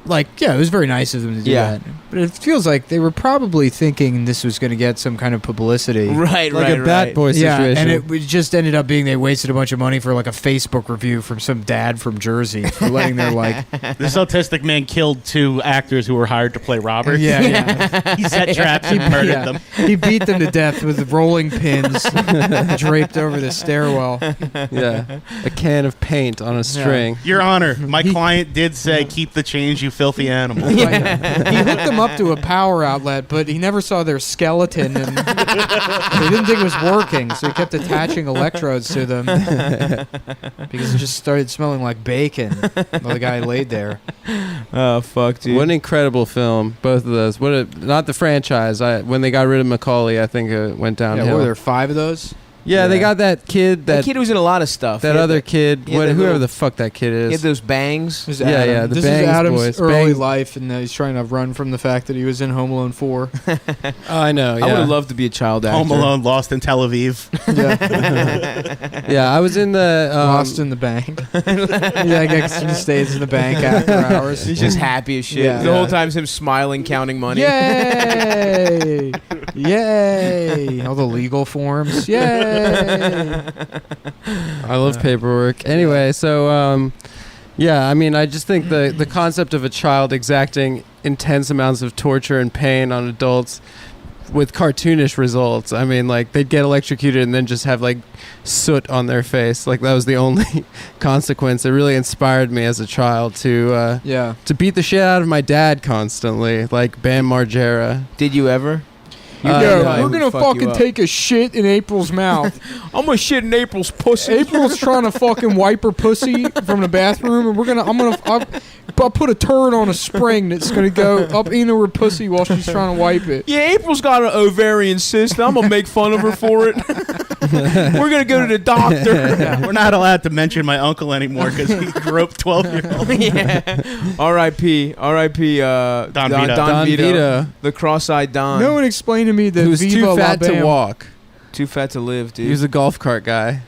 Speaker 1: like, yeah, it was very nice of them to do
Speaker 2: Yeah.
Speaker 1: that. But it feels like they were probably thinking this was going to get some kind of publicity.
Speaker 2: Right,
Speaker 3: like
Speaker 2: right,
Speaker 3: a Bat
Speaker 2: right.
Speaker 3: Boy
Speaker 1: Yeah,
Speaker 3: situation.
Speaker 1: and it just ended up being they wasted a bunch of money for like a Facebook review from some dad from Jersey for letting their like
Speaker 4: This autistic man killed 2 actors who were hired to play robbers.
Speaker 1: yeah.
Speaker 4: He set traps and murdered
Speaker 1: Yeah.
Speaker 4: them.
Speaker 1: He beat them to death with rolling pins draped over the stairwell.
Speaker 3: Yeah, a can of paint on a string.
Speaker 4: Your Honor, my client did say, "Keep the change, you filthy animal."
Speaker 1: He hooked them up to a power outlet, but he never saw their skeleton, and he didn't think it was working, so he kept attaching electrodes to them because it just started smelling like bacon while the guy laid there.
Speaker 2: Oh fuck, dude!
Speaker 3: What an incredible film, both of those. Not the franchise. When they got rid of Macaulay, I think it went downhill.
Speaker 1: Yeah, were there 5 of those?
Speaker 3: Yeah, they got that kid.
Speaker 2: That kid was in a lot of stuff.
Speaker 3: That other kid, whoever the fuck that kid is.
Speaker 2: He had those bangs.
Speaker 3: The
Speaker 1: this
Speaker 3: Bangs
Speaker 1: is Adam's
Speaker 3: boys.
Speaker 1: early
Speaker 3: Bangs.
Speaker 1: life, and he's trying to run from the fact that he was in Home Alone 4.
Speaker 3: Oh, I know. Yeah.
Speaker 2: I would have loved to be a child actor.
Speaker 4: Home Alone, Lost in Tel Aviv.
Speaker 3: Yeah, I was in the
Speaker 1: Lost in the bank. Yeah, I guess he stays in the bank after hours.
Speaker 2: He's just happy as shit.
Speaker 1: Yeah.
Speaker 2: The whole time's him smiling, counting money.
Speaker 1: Yay! Yay! All the legal forms. Yay!
Speaker 3: I love paperwork. Anyway, so yeah, I mean, I just think the concept of a child exacting intense amounts of torture and pain on adults with cartoonish results. I mean, like, they'd get electrocuted and then just have like soot on their face. Like, that was the only consequence. It really inspired me as a child to beat the shit out of my dad constantly, like Bam Margera.
Speaker 2: Did you ever?
Speaker 1: We're gonna fucking take a shit in April's mouth.
Speaker 2: I'm gonna shit in April's pussy.
Speaker 1: April's trying to fucking wipe her pussy from the bathroom, and I'll put a turd on a spring that's gonna go up into her pussy while she's trying to wipe it.
Speaker 2: Yeah, April's got an ovarian cyst. I'm gonna make fun of her for it. We're gonna go to the doctor.
Speaker 4: Yeah, we're not allowed to mention my uncle anymore because he groped 12-year-old.
Speaker 2: Yeah. R.I.P. R.I.P. Don Vito. The cross-eyed Don.
Speaker 1: No one explained to me that
Speaker 3: He was
Speaker 1: Viva
Speaker 3: too
Speaker 1: La
Speaker 3: fat to
Speaker 1: Bam-
Speaker 3: walk.
Speaker 2: Too fat to live, dude.
Speaker 3: He was a golf cart guy.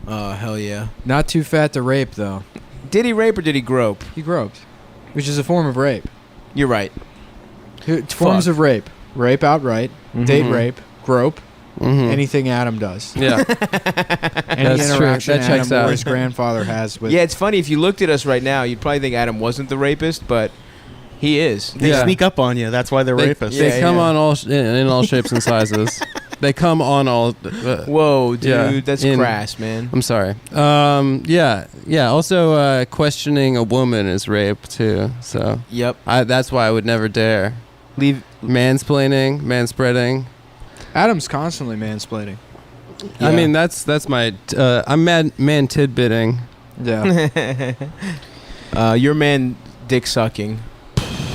Speaker 2: Oh, hell yeah.
Speaker 1: Not too fat to rape, though.
Speaker 2: Did he rape or did he grope?
Speaker 1: He groped, which is a form of rape.
Speaker 2: You're right.
Speaker 1: Forms of rape: rape outright, date rape, grope.
Speaker 3: Mm-hmm.
Speaker 1: Anything Adam does.
Speaker 3: Yeah.
Speaker 1: Any
Speaker 3: That's true.
Speaker 1: interaction
Speaker 3: That checks
Speaker 1: Adam
Speaker 3: out.
Speaker 1: or his grandfather has with.
Speaker 2: Yeah, it's funny. If you looked at us right now, you'd probably think Adam wasn't the rapist, but he is.
Speaker 4: They sneak up on you. That's why they're rapists.
Speaker 3: They come on in all shapes and sizes. They come on all.
Speaker 2: Whoa, dude, that's crass, man.
Speaker 3: I'm sorry. Yeah. Also, questioning a woman is rape too. So.
Speaker 2: Yep.
Speaker 3: That's why I would never dare.
Speaker 2: Leave
Speaker 3: Mansplaining, manspreading.
Speaker 1: Adam's constantly mansplaining.
Speaker 3: Yeah. I mean, that's my. I'm man tidbitting.
Speaker 1: Yeah.
Speaker 2: Your man dick sucking.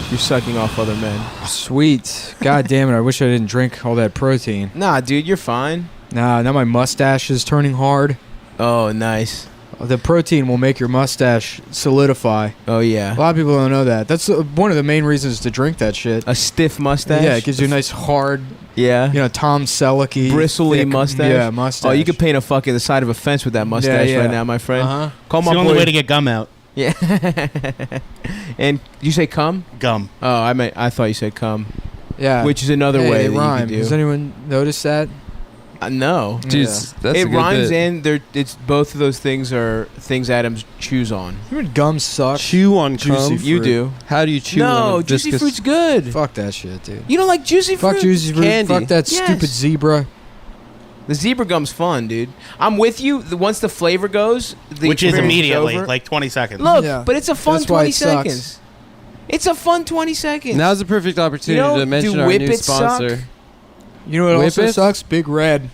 Speaker 2: You're sucking off other men.
Speaker 1: Sweet. God damn it! I wish I didn't drink all that protein.
Speaker 2: Nah, dude, you're fine.
Speaker 1: Nah, now my mustache is turning hard.
Speaker 2: Oh, nice.
Speaker 1: The protein will make your mustache solidify.
Speaker 2: Oh, yeah.
Speaker 1: A lot of people don't know that. That's one of the main reasons to drink that shit.
Speaker 2: A stiff mustache?
Speaker 1: Yeah, it gives you a nice hard, Tom Selleck-y,
Speaker 2: bristly
Speaker 1: thick,
Speaker 2: mustache?
Speaker 1: Yeah, mustache.
Speaker 2: Oh, you could paint the side of a fence with that mustache right now, my friend.
Speaker 1: Uh-huh.
Speaker 2: Call
Speaker 4: It's
Speaker 2: my
Speaker 4: the
Speaker 2: boy.
Speaker 4: only way to get gum out.
Speaker 2: Yeah. And you say cum?
Speaker 4: Gum.
Speaker 2: Oh, I thought you said cum.
Speaker 1: Yeah.
Speaker 2: Which is another way
Speaker 1: they
Speaker 2: that
Speaker 1: rhyme.
Speaker 2: you could do.
Speaker 1: Does anyone notice that?
Speaker 2: No.
Speaker 3: Jeez, that's a
Speaker 2: It
Speaker 3: good
Speaker 2: rhymes
Speaker 3: bit.
Speaker 2: and it's both of those things are things Adams chews on.
Speaker 1: You know gum sucks?
Speaker 3: Chew on
Speaker 1: Juicy
Speaker 3: cum.
Speaker 1: fruit.
Speaker 2: You do.
Speaker 3: How do you chew?
Speaker 2: No,
Speaker 3: on a
Speaker 2: juicy
Speaker 3: viscous-
Speaker 2: fruit's good.
Speaker 1: Fuck that shit, dude.
Speaker 2: You don't like juicy fruit?
Speaker 1: Fuck juicy fruit.
Speaker 3: Candy.
Speaker 1: Fuck that
Speaker 2: Yes.
Speaker 1: stupid zebra.
Speaker 2: The zebra gum's fun, dude. I'm with you. Once the flavor goes, the
Speaker 4: Which is
Speaker 2: experience
Speaker 4: immediately,
Speaker 2: over.
Speaker 4: like 20 seconds.
Speaker 2: Look,
Speaker 1: Yeah.
Speaker 2: but it's a fun
Speaker 1: That's why
Speaker 2: 20
Speaker 1: it sucks.
Speaker 2: seconds. It's a fun 20 seconds.
Speaker 3: Now's a perfect opportunity
Speaker 2: You know,
Speaker 3: to mention
Speaker 2: do
Speaker 3: our
Speaker 2: Whip
Speaker 3: new
Speaker 2: It
Speaker 3: sponsor.
Speaker 2: suck?
Speaker 1: You know what
Speaker 3: Whip
Speaker 1: also
Speaker 3: it?
Speaker 1: sucks? Big Red.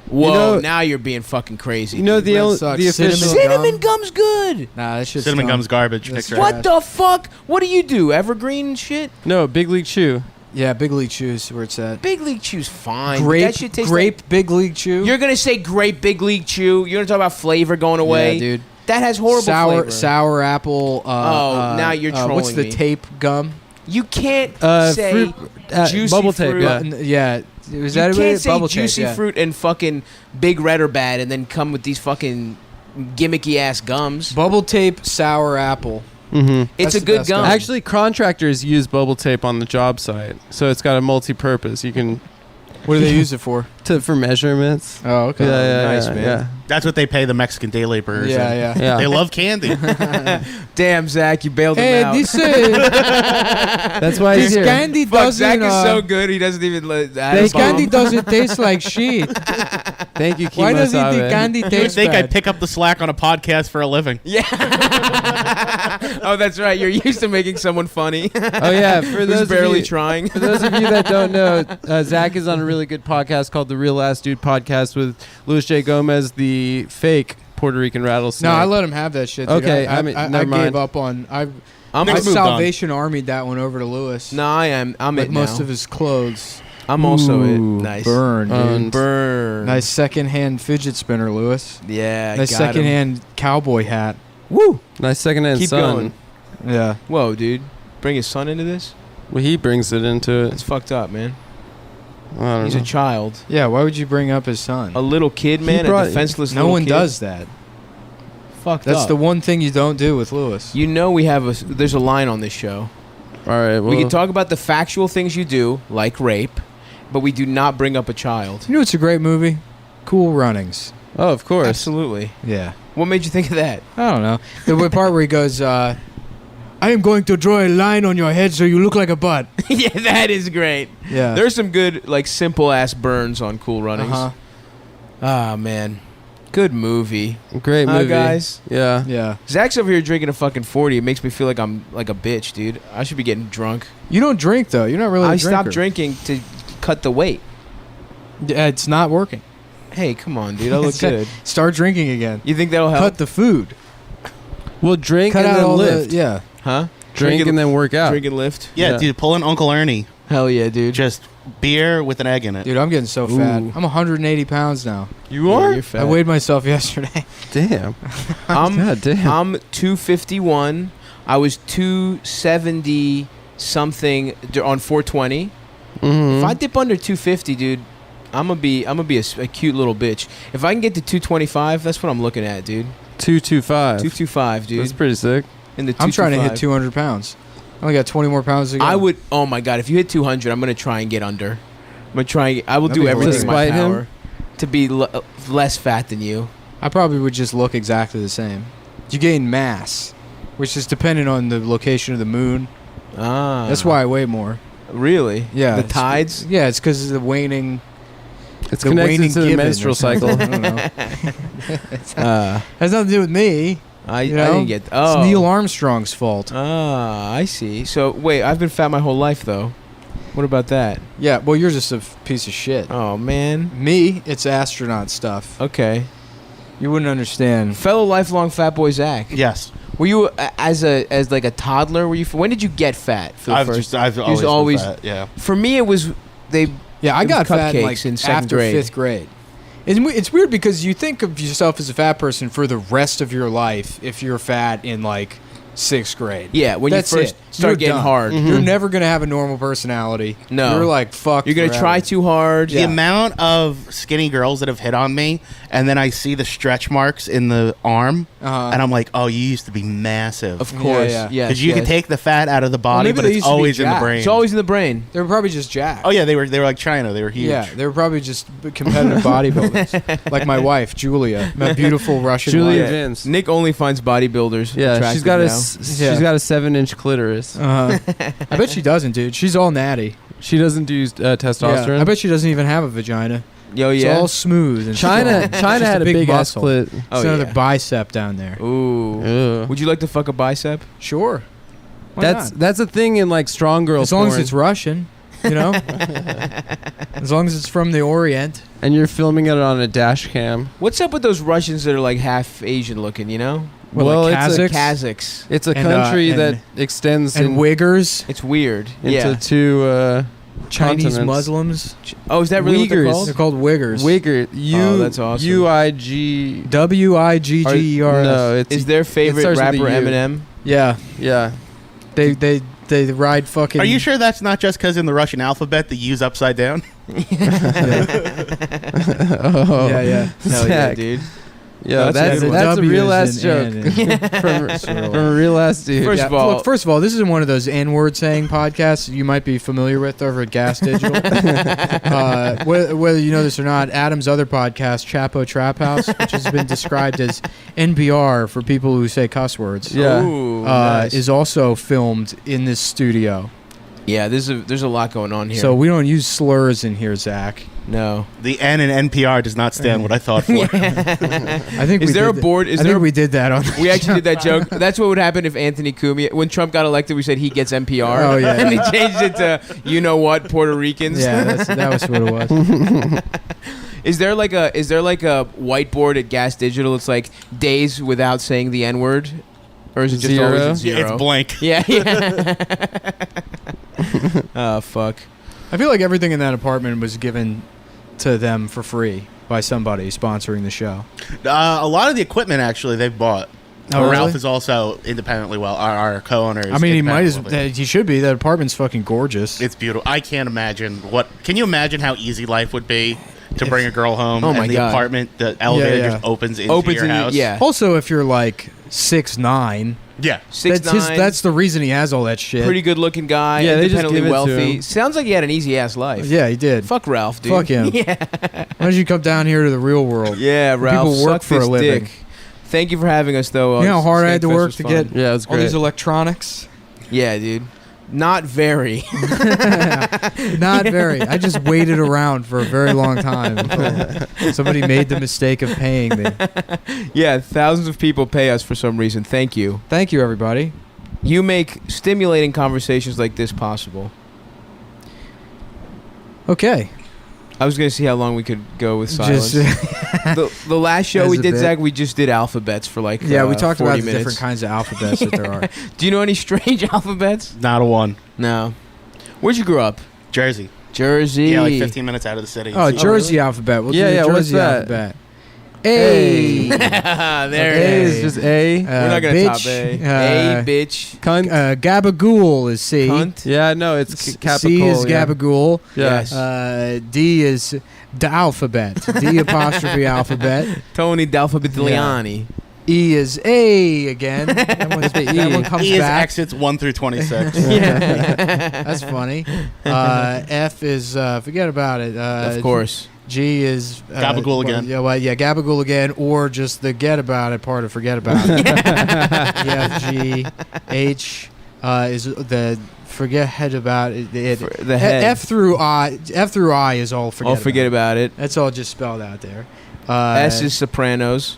Speaker 2: Whoa,
Speaker 3: You know-
Speaker 2: now you're being fucking crazy.
Speaker 3: You know
Speaker 2: dude.
Speaker 3: the
Speaker 1: Red
Speaker 3: only,
Speaker 1: sucks.
Speaker 3: the official.
Speaker 2: Cinnamon gum's good.
Speaker 1: Nah, that shit's
Speaker 4: Cinnamon
Speaker 1: dumb.
Speaker 4: gum's garbage.
Speaker 1: That's
Speaker 4: Fix it.
Speaker 1: trash.
Speaker 2: What the fuck? What do you do? Evergreen and shit?
Speaker 3: No, Big League Chew.
Speaker 1: Yeah, Big League Chew's where it's at.
Speaker 2: Big League Chew's fine.
Speaker 1: Grape,
Speaker 2: that shit tastes
Speaker 1: grape Big League Chew.
Speaker 2: Like, you're gonna say grape Big League Chew. You're gonna talk about flavor going away,
Speaker 1: Yeah, dude.
Speaker 2: That has horrible flavor.
Speaker 1: Sour apple.
Speaker 2: Now you're
Speaker 1: What's
Speaker 2: trolling
Speaker 1: the
Speaker 2: me.
Speaker 1: tape gum?
Speaker 2: You can't say
Speaker 3: Fruit,
Speaker 2: juicy
Speaker 3: bubble
Speaker 2: fruit.
Speaker 3: tape. Yeah.
Speaker 1: Yeah. Was
Speaker 2: You
Speaker 1: that
Speaker 2: can't say
Speaker 1: bubble
Speaker 2: juicy
Speaker 1: tape, yeah.
Speaker 2: fruit and fucking Big Red are bad, and then come with these fucking gimmicky ass gums.
Speaker 1: Bubble tape, sour apple.
Speaker 3: Mm-hmm.
Speaker 2: It's
Speaker 1: That's
Speaker 2: a
Speaker 1: the
Speaker 2: good
Speaker 1: best
Speaker 2: gum.
Speaker 1: gum.
Speaker 3: Actually, contractors use bubble tape on the job site, so it's got a multi-purpose. You can
Speaker 1: What do they use it for?
Speaker 3: for measurements.
Speaker 1: Oh, okay.
Speaker 2: nice,
Speaker 3: yeah,
Speaker 2: man.
Speaker 3: Yeah.
Speaker 4: That's what they pay the Mexican day laborers.
Speaker 1: Yeah,
Speaker 4: in.
Speaker 1: yeah.
Speaker 3: Yeah.
Speaker 4: They love candy.
Speaker 2: Damn, Zach, you bailed
Speaker 1: Hey,
Speaker 2: him out.
Speaker 1: this
Speaker 3: That's why he's
Speaker 1: this
Speaker 3: here.
Speaker 1: candy
Speaker 2: Fuck,
Speaker 1: doesn't.
Speaker 2: Zach is so good. He doesn't even let.
Speaker 1: This candy doesn't taste like shit.
Speaker 3: Thank you,
Speaker 1: Why does he think
Speaker 3: Kimo-sabe.
Speaker 1: candy
Speaker 4: You would
Speaker 1: tastes
Speaker 4: think
Speaker 1: bad?
Speaker 4: I'd pick up the slack on a podcast for a living.
Speaker 2: Yeah. Oh, that's right. You're used to making someone funny.
Speaker 3: Oh yeah, for
Speaker 2: Who's
Speaker 3: those
Speaker 2: barely
Speaker 3: of you,
Speaker 2: trying.
Speaker 3: For those of you that don't know, Zach is on a really good podcast called the Real Last Dude Podcast with Luis J. Gomez, the fake Puerto Rican rattlesnake.
Speaker 1: No, I let him have that shit. Dude.
Speaker 3: Okay,
Speaker 1: I
Speaker 3: never
Speaker 1: gave
Speaker 3: mind.
Speaker 1: up on. I
Speaker 4: Next moved on.
Speaker 1: Salvation Armied that one over to Lewis.
Speaker 2: No, I'm
Speaker 1: like
Speaker 2: it
Speaker 1: most
Speaker 2: now.
Speaker 1: of his clothes.
Speaker 2: I'm also it.
Speaker 1: Ooh,
Speaker 2: Nice.
Speaker 1: Burn, dude.
Speaker 2: Burn.
Speaker 1: Nice secondhand fidget spinner, Lewis.
Speaker 2: Yeah.
Speaker 1: Nice
Speaker 2: got him.
Speaker 1: secondhand cowboy hat.
Speaker 2: Woo.
Speaker 3: Nice secondhand
Speaker 2: Keep
Speaker 3: son.
Speaker 2: going.
Speaker 1: Yeah.
Speaker 2: Whoa, dude. Bring his son into this?
Speaker 3: Well, he brings it into
Speaker 2: That's
Speaker 3: it.
Speaker 2: fucked up, man.
Speaker 3: I don't
Speaker 2: He's
Speaker 3: know.
Speaker 2: a child.
Speaker 1: Yeah. Why would you bring up his son?
Speaker 2: A little kid, man.
Speaker 3: brought-
Speaker 2: A defenseless
Speaker 1: No
Speaker 2: little
Speaker 1: one
Speaker 2: kid.
Speaker 1: does that.
Speaker 2: Fucked
Speaker 1: That's
Speaker 2: up.
Speaker 1: the one thing you don't do with Lewis.
Speaker 2: You know we have there's a line on this show.
Speaker 3: All right. Well,
Speaker 2: We can talk about the factual things you do, like rape, but we do not bring up a child.
Speaker 1: You know it's a great movie? Cool Runnings.
Speaker 3: Oh, of course.
Speaker 2: Absolutely.
Speaker 1: Yeah.
Speaker 2: What made you think of that?
Speaker 1: I don't know. The part where he goes, I am going to draw a line on your head so you look like a butt.
Speaker 2: Yeah, that is great.
Speaker 1: Yeah.
Speaker 2: There's some good, like, simple ass burns on Cool Runnings.
Speaker 1: Uh-huh.
Speaker 2: Ah, man. Good movie.
Speaker 3: Great
Speaker 2: Huh,
Speaker 3: movie,
Speaker 2: guys?
Speaker 3: Yeah.
Speaker 1: Yeah.
Speaker 2: Zach's over here drinking a fucking 40. It makes me feel like I'm like a bitch, dude. I should be getting drunk.
Speaker 1: You don't drink, though. You're not really a
Speaker 2: I
Speaker 1: drinker.
Speaker 2: stopped drinking to cut the weight.
Speaker 1: Yeah, it's not working.
Speaker 2: Hey, come on, dude. I look good.
Speaker 1: Start drinking again.
Speaker 2: You think that'll help?
Speaker 1: Cut the food.
Speaker 3: Well, drink
Speaker 1: Cut
Speaker 3: and
Speaker 1: out
Speaker 3: then
Speaker 1: all
Speaker 3: lift.
Speaker 1: the... Yeah.
Speaker 2: Huh?
Speaker 3: Drink and then work out.
Speaker 2: Drink and lift.
Speaker 4: Yeah,
Speaker 3: Yeah.
Speaker 4: dude, pull an Uncle Ernie.
Speaker 2: Hell yeah, dude.
Speaker 4: Just beer with an egg in it.
Speaker 1: Dude, I'm getting so fat.
Speaker 2: Ooh.
Speaker 1: I'm 180 pounds now.
Speaker 3: You
Speaker 2: Yeah,
Speaker 3: are?
Speaker 2: you're fat.
Speaker 1: I weighed myself yesterday.
Speaker 3: Damn.
Speaker 2: I'm
Speaker 3: God damn.
Speaker 2: I'm 251. I was 270 something on 420.
Speaker 3: Mhm.
Speaker 2: If I dip under 250, dude, I'm gonna be a cute little bitch. If I can get to 225, that's what I'm looking at, dude.
Speaker 3: 225.
Speaker 2: 225, dude.
Speaker 3: That's pretty sick.
Speaker 2: In the
Speaker 1: I'm trying to hit
Speaker 2: 225.
Speaker 1: 200 pounds. I only got 20 more pounds to go.
Speaker 2: I would. Oh my god, if you hit 200, I'm gonna try and get under. I'm gonna try. And, I will
Speaker 1: That'd
Speaker 2: do
Speaker 1: be
Speaker 2: everything in my
Speaker 3: hilarious. Despite him?
Speaker 2: power to be less fat than you.
Speaker 1: I probably would just look exactly the same. You gain mass, which is dependent on the location of the moon.
Speaker 2: Ah,
Speaker 1: That's why I weigh more.
Speaker 2: Really?
Speaker 1: Yeah.
Speaker 2: The
Speaker 1: it's-
Speaker 2: tides.
Speaker 1: Yeah, it's because of the waning.
Speaker 3: It's
Speaker 1: The
Speaker 3: connected
Speaker 1: waning
Speaker 3: to the
Speaker 1: gibbon
Speaker 3: menstrual
Speaker 1: or something.
Speaker 3: cycle.
Speaker 1: I don't know. Has nothing to do with me.
Speaker 2: I
Speaker 1: You know?
Speaker 2: didn't get. Oh,
Speaker 1: It's Neil Armstrong's fault.
Speaker 2: Ah, I see. So wait, I've been fat my whole life though. What about that?
Speaker 1: Yeah, well, you're just a piece of shit.
Speaker 2: Oh man.
Speaker 1: Me, it's astronaut stuff.
Speaker 2: Okay.
Speaker 1: You wouldn't understand.
Speaker 2: Fellow lifelong fat boy Zach.
Speaker 4: Yes.
Speaker 2: Were you as like a toddler? Were you? When did you get fat? For the first?
Speaker 4: I've
Speaker 2: He was
Speaker 4: always,
Speaker 2: always-
Speaker 4: been fat, yeah.
Speaker 2: For me, it was they.
Speaker 1: Yeah, I
Speaker 2: It was
Speaker 1: got fat in,
Speaker 2: cupcakes
Speaker 1: like
Speaker 2: in second
Speaker 1: after
Speaker 2: grade.
Speaker 1: 5th grade. It's weird because you think of yourself as a fat person for the rest of your life if you're fat in like 6th grade.
Speaker 2: Yeah, when
Speaker 1: That's
Speaker 2: you first
Speaker 1: it.
Speaker 2: start
Speaker 1: You're
Speaker 2: getting
Speaker 1: done.
Speaker 2: hard.
Speaker 3: Mhm.
Speaker 1: You're never going to have a normal personality.
Speaker 2: No.
Speaker 1: You're like, fuck.
Speaker 2: You're gonna
Speaker 1: forever.
Speaker 2: try too hard.
Speaker 4: The amount of skinny girls that have hit on me, and then I see the stretch marks in the arm,
Speaker 1: Uh-huh.
Speaker 4: and I'm like, oh, you used to be massive.
Speaker 2: Of course.
Speaker 1: Yeah,
Speaker 2: Yeah.
Speaker 4: Because you can take the fat out of the body,
Speaker 1: maybe
Speaker 4: but
Speaker 1: they
Speaker 4: it's
Speaker 1: used to be
Speaker 4: always in the
Speaker 1: jacked.
Speaker 4: brain.
Speaker 2: It's always in the brain.
Speaker 1: They were probably just jacked.
Speaker 4: Oh yeah, they were like China. They were huge.
Speaker 1: Yeah, they were probably just competitive bodybuilders. Like my wife, Julia, my beautiful Russian
Speaker 3: Julia
Speaker 1: wife.
Speaker 3: Vince.
Speaker 2: Nick only finds bodybuilders.
Speaker 3: Yeah,
Speaker 2: attractive
Speaker 3: she's got
Speaker 2: now.
Speaker 1: Yeah.
Speaker 3: she's got a 7-inch clitoris.
Speaker 1: I bet she doesn't, dude. She's all natty.
Speaker 3: She doesn't do testosterone.
Speaker 1: Yeah, I bet she doesn't even have a vagina.
Speaker 2: Yo,
Speaker 1: It's
Speaker 2: yeah.
Speaker 1: all smooth. And
Speaker 3: China
Speaker 1: strong.
Speaker 3: China
Speaker 1: Just
Speaker 3: had a big ass
Speaker 1: muscle.
Speaker 3: clit.
Speaker 1: It's
Speaker 2: Oh,
Speaker 1: another
Speaker 2: yeah.
Speaker 1: bicep down there.
Speaker 2: Ooh.
Speaker 3: Ugh.
Speaker 2: Would you like to fuck a bicep?
Speaker 1: Sure. Why
Speaker 3: That's
Speaker 1: not?
Speaker 3: that's a thing in like strong girl
Speaker 1: As long as
Speaker 3: porn.
Speaker 1: it's Russian, you know? As long as it's from the Orient.
Speaker 3: and you're filming it on a dash cam.
Speaker 2: What's up with those Russians that are like half Asian looking? You know,
Speaker 1: What,
Speaker 3: Well,
Speaker 1: like
Speaker 3: it's a
Speaker 1: Kazakhs
Speaker 2: Kazakhs.
Speaker 3: It's a
Speaker 1: And,
Speaker 3: country
Speaker 1: and-
Speaker 3: that extends
Speaker 1: and
Speaker 3: in,
Speaker 1: Uyghurs,
Speaker 2: It's weird.
Speaker 3: into
Speaker 2: Yeah.
Speaker 3: two
Speaker 1: Chinese
Speaker 3: continents.
Speaker 1: Muslims.
Speaker 2: Oh, is that really what they're
Speaker 3: Uyghurs.
Speaker 2: called?
Speaker 1: They're called Uyghurs.
Speaker 3: Uyghur.
Speaker 2: Oh, that's awesome.
Speaker 3: UIG.
Speaker 1: Wiggers.
Speaker 3: No, it's
Speaker 2: Is their favorite
Speaker 3: starts with a
Speaker 2: rapper
Speaker 3: U.
Speaker 2: Eminem?
Speaker 1: Yeah,
Speaker 3: yeah.
Speaker 1: they ride fucking.
Speaker 4: Are you sure that's not just because in the Russian alphabet the U's upside down?
Speaker 3: Oh,
Speaker 1: Yeah, yeah.
Speaker 2: Hell yeah,
Speaker 3: Zach.
Speaker 2: dude.
Speaker 3: Yeah,
Speaker 2: That's
Speaker 3: that's
Speaker 2: a good
Speaker 3: that's
Speaker 2: one.
Speaker 3: a real
Speaker 1: W's
Speaker 3: ass joke from a real ass dude.
Speaker 2: First of all-
Speaker 1: look, first of all, this isn't one of those N-word saying podcasts you might be familiar with over at Gas Digital. Whether you know this or not, Adam's other podcast, Chapo Trap House, which has been described as NPR for people who say cuss words,
Speaker 3: Yeah.
Speaker 2: Ooh, nice.
Speaker 1: is also filmed in this studio.
Speaker 2: Yeah, there's a lot going on here.
Speaker 1: So we don't use slurs in here, Zach.
Speaker 2: No.
Speaker 4: The N in NPR does not stand what I thought for.
Speaker 1: I think
Speaker 2: Is there a board?
Speaker 1: I think we did that on.
Speaker 2: We actually did that joke. That's what would happen if Anthony Cumia, when Trump got elected, we said he gets NPR.
Speaker 1: Oh, yeah.
Speaker 2: And he changed it to, you know what, Puerto Ricans.
Speaker 1: Yeah, that was what it was.
Speaker 2: Is there like a whiteboard at Gas Digital? It's like days without saying the N word, or is it just
Speaker 3: Zero?
Speaker 2: always at zero?
Speaker 4: It's blank.
Speaker 2: Yeah. Oh fuck.
Speaker 1: I feel like everything in that apartment was given to them for free by somebody sponsoring the show.
Speaker 4: A lot of the equipment actually they've bought.
Speaker 1: Oh, really?
Speaker 4: Ralph is also independently our co-owner.
Speaker 1: I mean, he should be. That apartment's fucking gorgeous.
Speaker 4: It's beautiful. I can't imagine Can you imagine how easy life would be to bring a girl home?
Speaker 2: Oh my
Speaker 4: and the
Speaker 2: God.
Speaker 4: apartment, the elevator just opens into your house.
Speaker 2: Yeah.
Speaker 1: Also, if you're like 6'9",
Speaker 4: Yeah.
Speaker 2: 6'9",
Speaker 1: that's the reason he has all that shit.
Speaker 2: pretty good looking guy.
Speaker 3: Yeah, they just
Speaker 2: independently
Speaker 3: give it to
Speaker 2: wealthy.
Speaker 3: him.
Speaker 2: Sounds like he had an easy ass life.
Speaker 1: Yeah, he did.
Speaker 2: Fuck Ralph, dude.
Speaker 1: Fuck him.
Speaker 2: Yeah.
Speaker 1: Why don't you come down here to the real world?
Speaker 2: Yeah, Ralph.
Speaker 1: People work
Speaker 2: suck
Speaker 1: for a
Speaker 2: this
Speaker 1: living.
Speaker 2: dick. Thank you for having us, though.
Speaker 1: You know how hard I had to
Speaker 2: Skankfest
Speaker 1: work
Speaker 2: was
Speaker 1: to
Speaker 2: fun.
Speaker 1: get
Speaker 3: Yeah, it was
Speaker 1: all
Speaker 3: great.
Speaker 1: these electronics?
Speaker 2: Yeah, dude. Not very.
Speaker 1: Not very. I just waited around for a very long time until somebody made the mistake of paying me.
Speaker 2: Yeah, thousands of people pay us for some reason. Thank you.
Speaker 1: Thank you, everybody.
Speaker 2: You make stimulating conversations like this possible.
Speaker 1: Okay.
Speaker 2: I was going to see how long we could go with silence.
Speaker 1: Just,
Speaker 2: the last show
Speaker 1: As
Speaker 2: we
Speaker 1: a
Speaker 2: did,
Speaker 1: bit.
Speaker 2: Zach, we just did alphabets for like
Speaker 1: yeah, we talked
Speaker 2: 40
Speaker 1: about the
Speaker 2: minutes.
Speaker 1: different kinds of alphabets that there are.
Speaker 2: Do you know any strange alphabets?
Speaker 4: Not a one.
Speaker 2: No. Where'd you grow up?
Speaker 4: Jersey.
Speaker 2: Jersey.
Speaker 4: Yeah, like 15 minutes out of the city.
Speaker 1: Oh, Jersey
Speaker 2: really?
Speaker 1: alphabet. We'll
Speaker 3: Yeah,
Speaker 1: do the
Speaker 3: yeah,
Speaker 1: Jersey
Speaker 3: what's that?
Speaker 1: alphabet. A.
Speaker 2: there
Speaker 1: Okay.
Speaker 2: it
Speaker 3: It's
Speaker 2: is.
Speaker 3: just A.
Speaker 2: We're not going to top
Speaker 1: bitch,
Speaker 2: A. A, bitch.
Speaker 3: Cunt.
Speaker 1: Gabagool is C.
Speaker 2: Cunt.
Speaker 3: Yeah, no, it's capital.
Speaker 1: C is
Speaker 3: yeah.
Speaker 1: Gabagool.
Speaker 3: Yeah.
Speaker 2: Yes.
Speaker 1: D is the alphabet. D apostrophe alphabet.
Speaker 2: Tony D'Alfabetiliani.
Speaker 1: E is A again. That one comes
Speaker 4: E is
Speaker 1: back.
Speaker 4: exits 1 through 26.
Speaker 1: That's funny. F is forget about it.
Speaker 2: Of course.
Speaker 4: G is Gabagool again.
Speaker 1: Yeah, well, yeah, Gabagool again, or just the get about it part of forget about it. F, G, H is the forget about it.
Speaker 2: The head.
Speaker 1: F through I is all forget.
Speaker 2: Forget about it.
Speaker 1: That's all just spelled out there.
Speaker 2: S is Sopranos.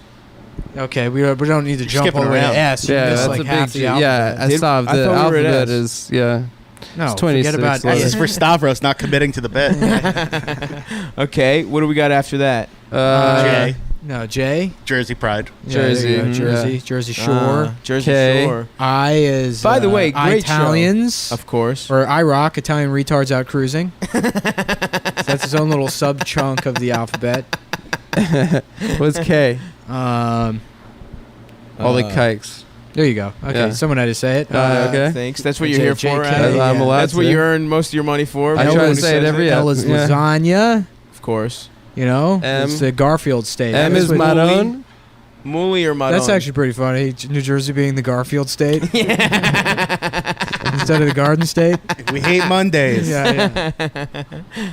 Speaker 1: Okay, we don't need to jump
Speaker 4: skipping
Speaker 1: all the way to
Speaker 4: around.
Speaker 1: S. You
Speaker 3: Yeah,
Speaker 1: missed
Speaker 3: that's
Speaker 1: like
Speaker 3: a
Speaker 1: half
Speaker 3: big.
Speaker 1: the alphabet.
Speaker 3: Yeah, I
Speaker 2: Did-
Speaker 3: saw
Speaker 2: I
Speaker 3: the
Speaker 2: thought we were at
Speaker 3: alphabet
Speaker 2: S.
Speaker 3: is yeah.
Speaker 1: No,
Speaker 3: It's 26
Speaker 1: forget about
Speaker 3: letters.
Speaker 4: S is for Stavros not committing to the bit.
Speaker 2: Okay, what do we got after that?
Speaker 4: J.
Speaker 1: No, J.
Speaker 4: Jersey Pride.
Speaker 1: Yeah, there you
Speaker 3: Jersey,
Speaker 1: go,
Speaker 3: mhm,
Speaker 1: Jersey,
Speaker 3: yeah.
Speaker 1: Jersey Shore.
Speaker 2: Jersey
Speaker 3: K.
Speaker 2: Shore.
Speaker 1: I is.
Speaker 2: By the way, great show.
Speaker 1: Italians.
Speaker 2: Of course.
Speaker 1: Or IROC, Italian retards out cruising. So that's his own little sub chunk of the alphabet.
Speaker 3: What's K?
Speaker 1: Um,
Speaker 3: All the kikes.
Speaker 1: there you go. Okay,
Speaker 3: Yeah.
Speaker 1: someone had to say it.
Speaker 3: Okay.
Speaker 2: Thanks. That's what
Speaker 1: J-
Speaker 2: you're here
Speaker 1: JK,
Speaker 2: for,
Speaker 1: yeah.
Speaker 2: Adam.
Speaker 3: I'm allowed
Speaker 2: That's what
Speaker 3: to.
Speaker 2: you earn most of your money for.
Speaker 3: I
Speaker 1: try
Speaker 2: Everyone
Speaker 3: to
Speaker 2: who
Speaker 3: say it
Speaker 2: says
Speaker 3: every
Speaker 1: L is
Speaker 3: yeah.
Speaker 1: lasagna.
Speaker 2: Of course.
Speaker 1: You know,
Speaker 3: M.
Speaker 1: it's the Garfield state.
Speaker 3: M
Speaker 1: That's
Speaker 3: is
Speaker 1: what-
Speaker 3: Maroon.
Speaker 2: Mooley or Madon?
Speaker 1: That's actually pretty funny. New Jersey being the Garfield state instead of the Garden State.
Speaker 4: We hate Mondays.
Speaker 1: Yeah.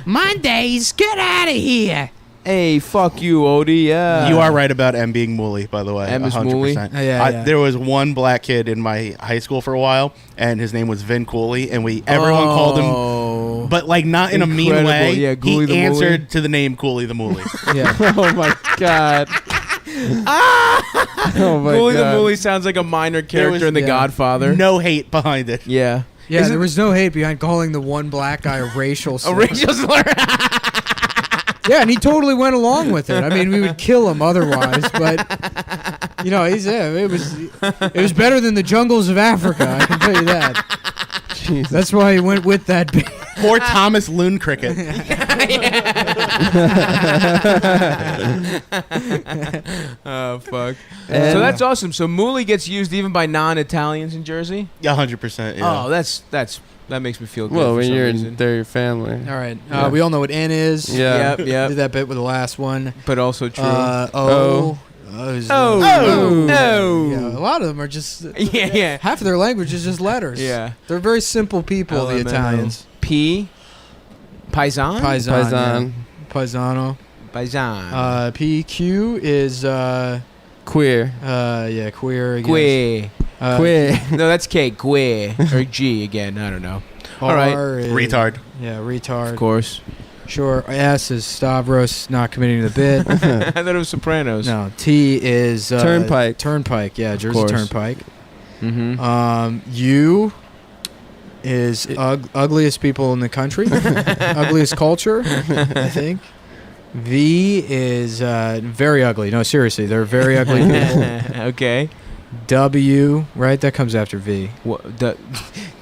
Speaker 1: Mondays, get out of here.
Speaker 2: Hey, fuck you, Odie. Yeah.
Speaker 4: You are right about M being Mooley, by the way.
Speaker 2: M is
Speaker 4: 100%.
Speaker 2: Mooley?
Speaker 1: Yeah.
Speaker 4: There was one black kid in my high school for a while, and his name was Vin Cooley, and everyone called him, but like not in a mean
Speaker 2: Incredible.
Speaker 4: way.
Speaker 2: Yeah, Cooley the
Speaker 4: he
Speaker 2: Mooley.
Speaker 4: answered to the name Cooley the Mooley.
Speaker 1: Yeah.
Speaker 3: Oh my god. Oh my
Speaker 2: Mooley the
Speaker 3: god.
Speaker 2: Mooley sounds like a minor character
Speaker 4: was-
Speaker 2: in The
Speaker 1: yeah.
Speaker 2: Godfather.
Speaker 4: No hate behind it.
Speaker 2: Yeah.
Speaker 1: Yeah,
Speaker 2: Is
Speaker 1: there
Speaker 2: it-
Speaker 1: was no hate behind calling the one black guy a racial slur.
Speaker 2: A racial slur.
Speaker 1: Yeah, and he totally went along with it. I mean, we would kill him otherwise, but you know, it was better than the jungles of Africa. I can tell you that.
Speaker 3: Jesus.
Speaker 1: That's why he went with that.
Speaker 4: Poor Thomas Loon Cricket.
Speaker 2: Oh, fuck.
Speaker 3: And-
Speaker 2: So that's awesome. So Mooley gets used even by non-Italians in Jersey?
Speaker 4: 100%. Yeah.
Speaker 2: Oh, that makes me feel good.
Speaker 3: Well,
Speaker 2: for
Speaker 3: when
Speaker 2: some
Speaker 3: you're
Speaker 2: reason.
Speaker 3: they're your family.
Speaker 1: All right,
Speaker 3: Yeah.
Speaker 1: we all know what N is.
Speaker 3: Yeah.
Speaker 2: Yep.
Speaker 1: Did that bit with the last one.
Speaker 2: But also true.
Speaker 1: O. is,
Speaker 2: Oh.
Speaker 1: Yeah, a lot of them are just
Speaker 2: yeah.
Speaker 1: half of their language is just letters.
Speaker 2: Yeah.
Speaker 1: They're very simple people. The
Speaker 2: LMNO.
Speaker 1: Italians.
Speaker 2: P. Paisan?
Speaker 1: Paisan.
Speaker 3: Paisan.
Speaker 1: Yeah. Paisano.
Speaker 2: Paisan.
Speaker 1: PQ is
Speaker 3: Queer.
Speaker 1: queer. I guess.
Speaker 2: Que.
Speaker 3: Queer.
Speaker 2: No, that's K. Queer. Or G again. I don't know. All right.
Speaker 4: Retard.
Speaker 1: Yeah, retard.
Speaker 2: Of course.
Speaker 1: Sure. S is Stavros not committing the bit.
Speaker 2: I thought it was Sopranos.
Speaker 1: No. T is
Speaker 3: Turnpike.
Speaker 1: Turnpike. Yeah, Jersey
Speaker 2: course.
Speaker 1: Turnpike.
Speaker 2: Mm-hmm.
Speaker 1: U is ugliest people in the country. Ugliest culture, I think. V is very ugly. No, seriously, they're very ugly people.
Speaker 2: Okay.
Speaker 1: W, right? That comes after V.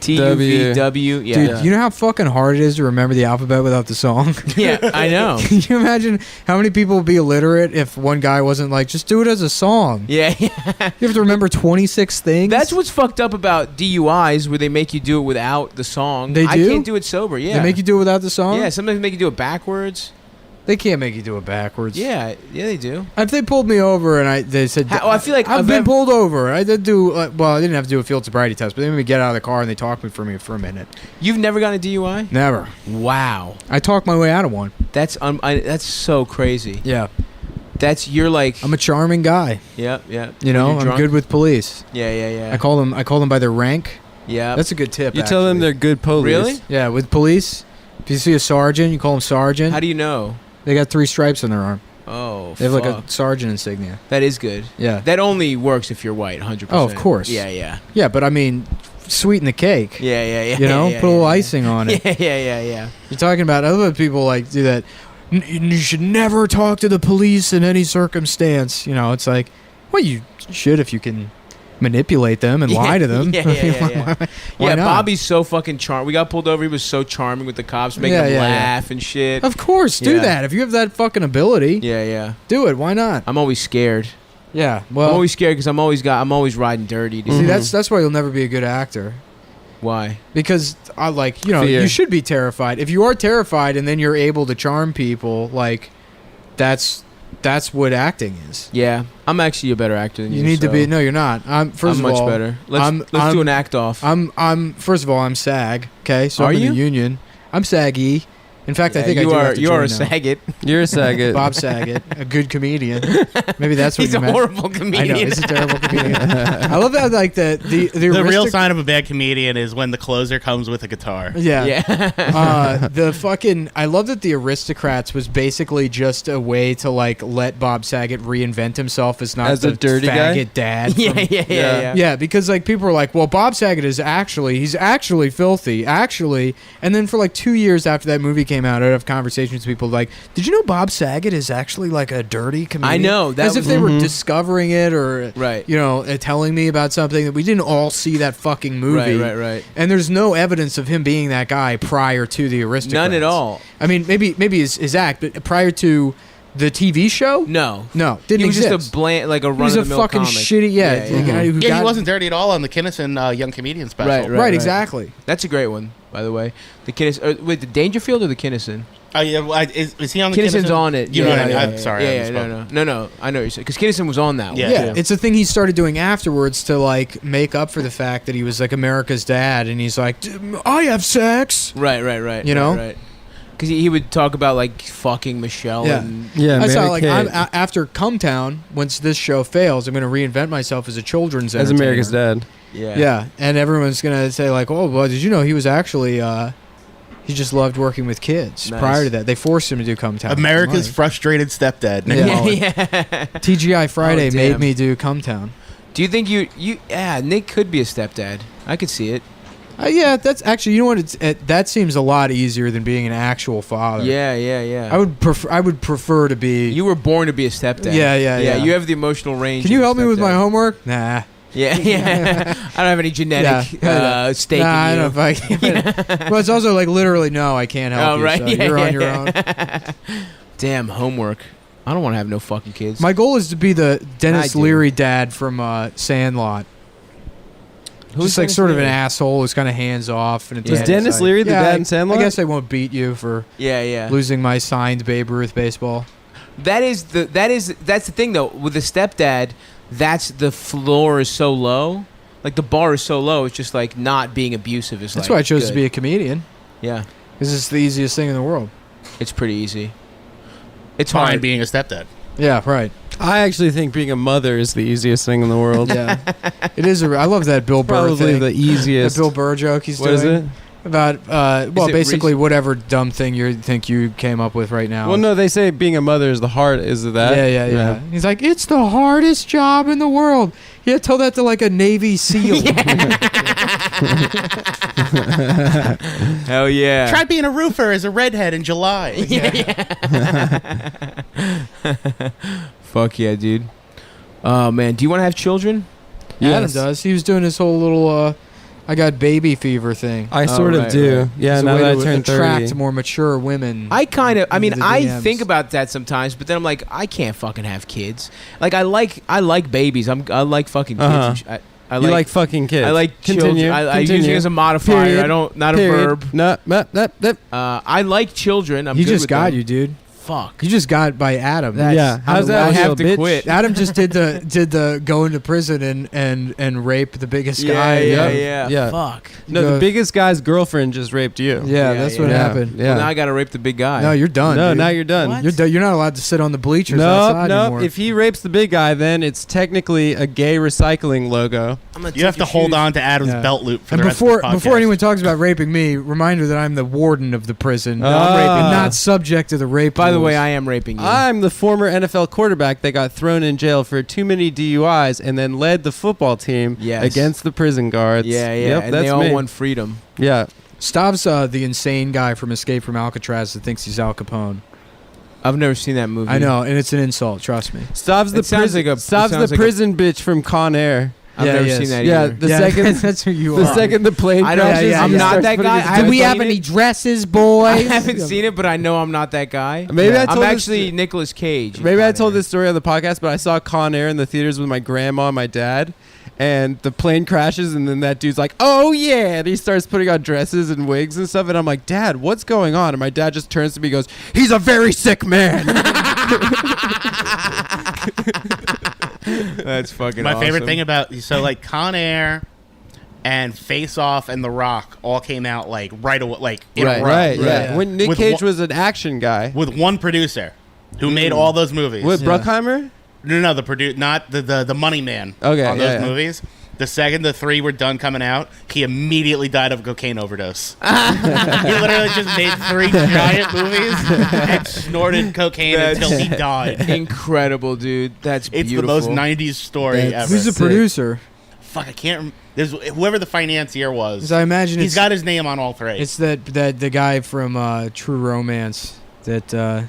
Speaker 2: T-U-V-W. Yeah.
Speaker 1: Dude, you know how fucking hard it is to remember the alphabet without the song?
Speaker 2: Yeah, I know.
Speaker 1: Can you imagine how many people would be illiterate if one guy wasn't like, just do it as a song?
Speaker 2: Yeah.
Speaker 1: You have to remember 26 things?
Speaker 2: That's what's fucked up about DUIs, where they make you do it without the song.
Speaker 1: They do?
Speaker 2: I can't do it sober, yeah.
Speaker 1: They make you do it without the song?
Speaker 2: Yeah, sometimes they make you do it backwards.
Speaker 1: They can't make you do it backwards.
Speaker 2: Yeah, they do.
Speaker 1: If they pulled me over and they said,
Speaker 2: I feel like
Speaker 1: I've been pulled over. I did do, well, I didn't have to do a field sobriety test, but they made me get out of the car and they talked me for a minute.
Speaker 2: You've never gotten a DUI?
Speaker 1: Never.
Speaker 2: Wow.
Speaker 1: I talked my way out of one.
Speaker 2: That's so crazy.
Speaker 1: Yeah.
Speaker 2: You're like...
Speaker 1: I'm a charming guy.
Speaker 2: Yeah.
Speaker 1: You know, I'm good with police.
Speaker 2: Yeah.
Speaker 1: I call them by their rank.
Speaker 2: Yeah.
Speaker 1: That's a good tip.
Speaker 3: You tell them they're good police.
Speaker 2: Really?
Speaker 1: Yeah, with police, if you see a sergeant, you call them sergeant.
Speaker 2: How do you know?
Speaker 1: They got 3 stripes on their arm.
Speaker 2: Oh,
Speaker 1: They have like a sergeant insignia.
Speaker 2: That is good.
Speaker 1: Yeah.
Speaker 2: That only works if you're white, 100%.
Speaker 1: Oh, of course.
Speaker 2: Yeah.
Speaker 1: Yeah, but I mean, sweeten the cake.
Speaker 2: Yeah.
Speaker 1: You know, put a little icing on it.
Speaker 2: Yeah.
Speaker 1: You're talking about other people like do that. You should never talk to the police in any circumstance. You know, it's like, well, you should if you can manipulate them and lie to them.
Speaker 2: Yeah.
Speaker 1: Why not?
Speaker 2: Bobby's so fucking charming. We got pulled over. He was so charming with the cops, making them laugh and shit.
Speaker 1: Of course, do
Speaker 2: Yeah.
Speaker 1: that. If you have that fucking ability,
Speaker 2: Yeah.
Speaker 1: do it. Why not?
Speaker 2: I'm always scared.
Speaker 1: Yeah. Well,
Speaker 2: I'm always scared because I'm always riding dirty. Dude.
Speaker 1: see, that's why you'll never be a good actor.
Speaker 2: Why?
Speaker 1: Because
Speaker 3: Fear.
Speaker 1: you should be terrified. If you are terrified and then you're able to charm people, like that's what acting is.
Speaker 2: Yeah, I'm actually a better actor than you.
Speaker 1: You need to be. No, you're not. I'm
Speaker 2: much better. Let's do an act off.
Speaker 1: I'm first of all, I'm SAG. Okay, so
Speaker 2: Are
Speaker 1: I'm in
Speaker 2: you?
Speaker 1: the union. I'm SAG-y. In fact, I think
Speaker 2: you
Speaker 1: I
Speaker 2: are.
Speaker 1: do
Speaker 2: You are a
Speaker 1: have to join now.
Speaker 2: Saget.
Speaker 3: You're a Saget.
Speaker 1: Bob Saget, a good comedian. Maybe that's what
Speaker 2: He's
Speaker 1: you
Speaker 2: a
Speaker 1: meant.
Speaker 2: horrible comedian.
Speaker 1: I know, he's a terrible comedian. I love that, like the
Speaker 4: real sign of a bad comedian is when the closer comes with a guitar.
Speaker 1: Yeah.
Speaker 2: Yeah.
Speaker 1: I love that the Aristocrats was basically just a way to like let Bob Saget reinvent himself as not
Speaker 3: As
Speaker 1: the
Speaker 3: a dirty guy?
Speaker 1: faggot dad.
Speaker 2: Yeah.
Speaker 1: Yeah, because like people were like, well, Bob Saget he's actually filthy, and then for like 2 years after that movie came out, I'd have conversations with people like, did you know Bob Saget is actually like a dirty comedian?
Speaker 2: I know, that
Speaker 1: as if
Speaker 2: was-
Speaker 1: they were discovering it or
Speaker 2: Right.
Speaker 1: you know, telling me about something that we didn't all see that fucking movie.
Speaker 2: Right.
Speaker 1: And there's no evidence of him being that guy prior to the Aristocrats.
Speaker 2: None at all.
Speaker 1: I mean, maybe his act, but prior to the TV show,
Speaker 2: No.
Speaker 1: didn't
Speaker 2: He was
Speaker 1: exist.
Speaker 2: just a bland, like a
Speaker 1: He was a
Speaker 2: run-of-the-mill
Speaker 1: fucking
Speaker 2: comic.
Speaker 1: shitty, the guy who
Speaker 4: Yeah,
Speaker 1: got-
Speaker 4: he wasn't dirty at all on the Kinnison Young Comedian special.
Speaker 2: Right.
Speaker 1: exactly.
Speaker 2: That's a great one, by the way. The Kinnison. Wait, the Dangerfield or the Kinnison?
Speaker 4: Oh yeah, well, is he on the
Speaker 2: Kinnison's
Speaker 4: Kinnison?
Speaker 2: on it.
Speaker 4: You know what I mean? I'm sorry. I
Speaker 2: Yeah,
Speaker 4: misspoke.
Speaker 2: no. I know what you're saying. Because Kinnison was on that one.
Speaker 4: Yeah.
Speaker 1: Yeah, it's a thing he started doing afterwards to like make up for the fact that he was like America's dad, and he's like, I have sex.
Speaker 2: Right.
Speaker 1: You know?
Speaker 2: Right. Because he would talk about like fucking Michelle.
Speaker 1: Yeah.
Speaker 2: And
Speaker 3: Yeah,
Speaker 1: I saw
Speaker 3: Mary
Speaker 1: like
Speaker 3: Kate.
Speaker 1: after Cumtown, once this show fails, I'm going to reinvent myself as a children's
Speaker 3: as
Speaker 1: entertainer.
Speaker 3: America's Dad.
Speaker 1: Yeah, and everyone's gonna say like, "Oh, well, did you know he was actually he just loved working with kids."
Speaker 2: Nice.
Speaker 1: Prior to that, they forced him to do Cumtown.
Speaker 4: America's frustrated stepdad. Nick
Speaker 1: Yeah.
Speaker 4: Mullen.
Speaker 1: TGI Friday
Speaker 2: Oh,
Speaker 1: made
Speaker 2: damn.
Speaker 1: me do Cumtown.
Speaker 2: Do you think Nick could be a stepdad? I could see it.
Speaker 1: Yeah, that's actually, you know what? That seems a lot easier than being an actual father.
Speaker 2: Yeah.
Speaker 1: I would prefer to be.
Speaker 2: You were born to be a stepdad.
Speaker 1: Yeah.
Speaker 2: You have the emotional range.
Speaker 1: Can you
Speaker 2: of a
Speaker 1: help me with my
Speaker 2: stepdad.
Speaker 1: homework? Nah.
Speaker 2: Yeah. I don't have any genetic stake
Speaker 1: Nah, I
Speaker 2: in you.
Speaker 1: don't know if I. Well, it's also like literally no, I can't help
Speaker 2: Oh,
Speaker 1: you.
Speaker 2: right.
Speaker 1: So
Speaker 2: Yeah,
Speaker 1: you're on
Speaker 2: yeah,
Speaker 1: your
Speaker 2: yeah.
Speaker 1: own.
Speaker 2: Damn, homework. I don't want to have no fucking kids.
Speaker 1: My goal is to be the Dennis
Speaker 2: do.
Speaker 1: Leary dad from Sandlot.
Speaker 2: Who's
Speaker 1: Just like
Speaker 2: Dennis
Speaker 1: sort of an
Speaker 2: Leary?
Speaker 1: asshole who's kind of hands off. And
Speaker 3: Was
Speaker 2: Yeah.
Speaker 3: Dennis Leary the dad in Sandlot?
Speaker 1: I guess I won't beat you for
Speaker 2: Yeah.
Speaker 1: losing my signed Babe Ruth baseball.
Speaker 2: That's the thing though. With the stepdad, that's the floor is so low. Like the bar is so low. It's just like not being abusive is.
Speaker 1: That's
Speaker 2: like,
Speaker 1: why I chose to
Speaker 2: good.
Speaker 1: be a comedian.
Speaker 2: Yeah,
Speaker 1: This is the easiest thing in the world.
Speaker 2: it's pretty easy. It's
Speaker 4: Fine
Speaker 2: hard.
Speaker 4: being a stepdad.
Speaker 1: Yeah, right.
Speaker 3: I actually think being a mother is the easiest thing in the world.
Speaker 1: Yeah, it is. I love that Bill Burr
Speaker 3: Probably
Speaker 1: thing.
Speaker 3: the easiest.
Speaker 1: That Bill Burr joke he's
Speaker 3: What
Speaker 1: doing.
Speaker 3: is it?
Speaker 1: About well,
Speaker 2: it
Speaker 1: basically whatever dumb thing you think you came up with right now.
Speaker 3: Well, no, they say being a mother is the hard. Is it that?
Speaker 1: Yeah. He's like, it's the hardest job in the world. Yeah, tell that to like a Navy SEAL.
Speaker 2: Hell yeah.
Speaker 4: Try being a roofer as a redhead in July.
Speaker 2: Fuck yeah, dude. Oh man, do you want to have children?
Speaker 1: Adam does. He was doing his whole little I got baby fever thing.
Speaker 3: I sort of
Speaker 2: right,
Speaker 3: do.
Speaker 2: right.
Speaker 3: Yeah,
Speaker 1: It's a
Speaker 3: now
Speaker 1: way
Speaker 3: that I
Speaker 1: to
Speaker 3: turned
Speaker 1: attract
Speaker 3: 30.
Speaker 1: more mature women.
Speaker 2: I kind of, I mean,
Speaker 1: Into the
Speaker 2: I
Speaker 1: DMs.
Speaker 2: think about that sometimes, but then I'm like, I can't fucking have kids. Like, I like babies. I like fucking kids.
Speaker 3: Uh-huh.
Speaker 2: And I
Speaker 3: You like fucking kids.
Speaker 2: I like
Speaker 3: Continue.
Speaker 2: children. I use
Speaker 3: Continue.
Speaker 2: it as a modifier.
Speaker 3: Period.
Speaker 2: I don't, not
Speaker 3: Period.
Speaker 2: a verb.
Speaker 3: No.
Speaker 2: I like children. I'm
Speaker 1: he
Speaker 2: good
Speaker 1: just
Speaker 2: with
Speaker 1: got
Speaker 2: them.
Speaker 1: you, dude.
Speaker 2: Fuck.
Speaker 1: You just got by Adam.
Speaker 3: Yeah. How's that?
Speaker 2: I
Speaker 3: feel,
Speaker 2: have to
Speaker 3: bitch?
Speaker 2: quit.
Speaker 1: Adam just did the go into prison and rape the biggest guy.
Speaker 3: Yeah.
Speaker 2: Fuck.
Speaker 3: No,
Speaker 1: Go-
Speaker 3: the biggest guy's girlfriend just raped you.
Speaker 1: Yeah, that's what
Speaker 3: yeah.
Speaker 1: happened.
Speaker 3: Yeah.
Speaker 2: Well, now I got to rape the big guy.
Speaker 1: No, you're done.
Speaker 3: No,
Speaker 1: dude.
Speaker 3: now you're done.
Speaker 2: What?
Speaker 1: You're not allowed to sit on the bleachers outside
Speaker 3: No.
Speaker 1: anymore.
Speaker 3: If he rapes the big guy, then it's technically a gay recycling logo.
Speaker 2: I'm gonna
Speaker 4: You have to hold on to Adam's
Speaker 1: Yeah.
Speaker 4: belt loop for
Speaker 1: and
Speaker 4: the rest of the podcast.
Speaker 1: before anyone talks about raping me, reminder that I'm the warden of the prison.
Speaker 3: No,
Speaker 1: I'm
Speaker 3: raping.
Speaker 1: not subject to the rape.
Speaker 2: By the way,
Speaker 1: rules.
Speaker 2: I am raping you.
Speaker 3: I'm the former NFL quarterback that got thrown in jail for too many DUIs and then led the football team
Speaker 2: Yes.
Speaker 3: against the prison guards.
Speaker 2: yeah, yeah.
Speaker 3: Yep,
Speaker 2: and
Speaker 3: that's
Speaker 2: they all
Speaker 3: me.
Speaker 2: want freedom.
Speaker 3: Yeah.
Speaker 1: Stav's the insane guy from Escape from Alcatraz that thinks he's Al Capone.
Speaker 2: I've never seen that movie.
Speaker 1: I know, and it's an insult. Trust me.
Speaker 3: Stav's the
Speaker 2: It sounds
Speaker 3: prison.
Speaker 2: like a-
Speaker 3: Stav's
Speaker 2: it
Speaker 3: the
Speaker 2: sounds like a-
Speaker 3: prison bitch from Con Air.
Speaker 2: I've
Speaker 1: Yeah,
Speaker 2: never
Speaker 1: yes.
Speaker 2: seen that
Speaker 3: Yeah,
Speaker 2: either.
Speaker 3: the second
Speaker 1: that's who you
Speaker 3: the
Speaker 1: are.
Speaker 3: second the plane
Speaker 2: I don't-
Speaker 3: crashes,
Speaker 1: yeah,
Speaker 2: I'm
Speaker 1: yeah.
Speaker 2: not
Speaker 3: starts
Speaker 2: that
Speaker 3: putting
Speaker 2: guy.
Speaker 3: his
Speaker 2: I
Speaker 3: dick
Speaker 2: haven't
Speaker 1: Do we
Speaker 3: in.
Speaker 1: have
Speaker 2: seen
Speaker 1: any
Speaker 2: it.
Speaker 1: dresses,
Speaker 2: I
Speaker 1: boys?
Speaker 2: haven't seen it, but I know I'm not that guy.
Speaker 3: Maybe I
Speaker 2: I'm
Speaker 3: told
Speaker 2: actually Nicolas Cage.
Speaker 3: Maybe I told this story on the podcast, but I saw Con Air in the theaters with my grandma and my dad, and the plane crashes, and then that dude's like, "Oh yeah," and he starts putting on dresses and wigs and stuff, and I'm like, "Dad, what's going on?" And my dad just turns to me and goes, "He's a very sick man."
Speaker 2: That's fucking
Speaker 4: My favorite
Speaker 2: awesome.
Speaker 4: thing about like Con Air and Face Off and The Rock all came out like right away, like in a row,
Speaker 3: Right, yeah.
Speaker 1: Yeah.
Speaker 3: When Nick
Speaker 4: With
Speaker 3: Cage
Speaker 4: one-
Speaker 3: was an action guy.
Speaker 4: with one producer who made all those movies.
Speaker 3: With
Speaker 1: Yeah.
Speaker 3: Bruckheimer?
Speaker 4: No, the not the money man
Speaker 3: Okay,
Speaker 4: on those
Speaker 3: yeah.
Speaker 4: movies. The second the three were done coming out, he immediately died of a cocaine overdose. He literally just made 3 giant movies and snorted cocaine until he died.
Speaker 2: Incredible, dude. That's
Speaker 4: It's
Speaker 2: beautiful.
Speaker 4: the most 90s story ever.
Speaker 1: Who's the
Speaker 3: Sick.
Speaker 1: producer?
Speaker 4: Fuck, I can't remember. There's whoever the financier was.
Speaker 1: Because I imagine
Speaker 4: He's got his name on all 3.
Speaker 1: it's that the guy from True Romance, that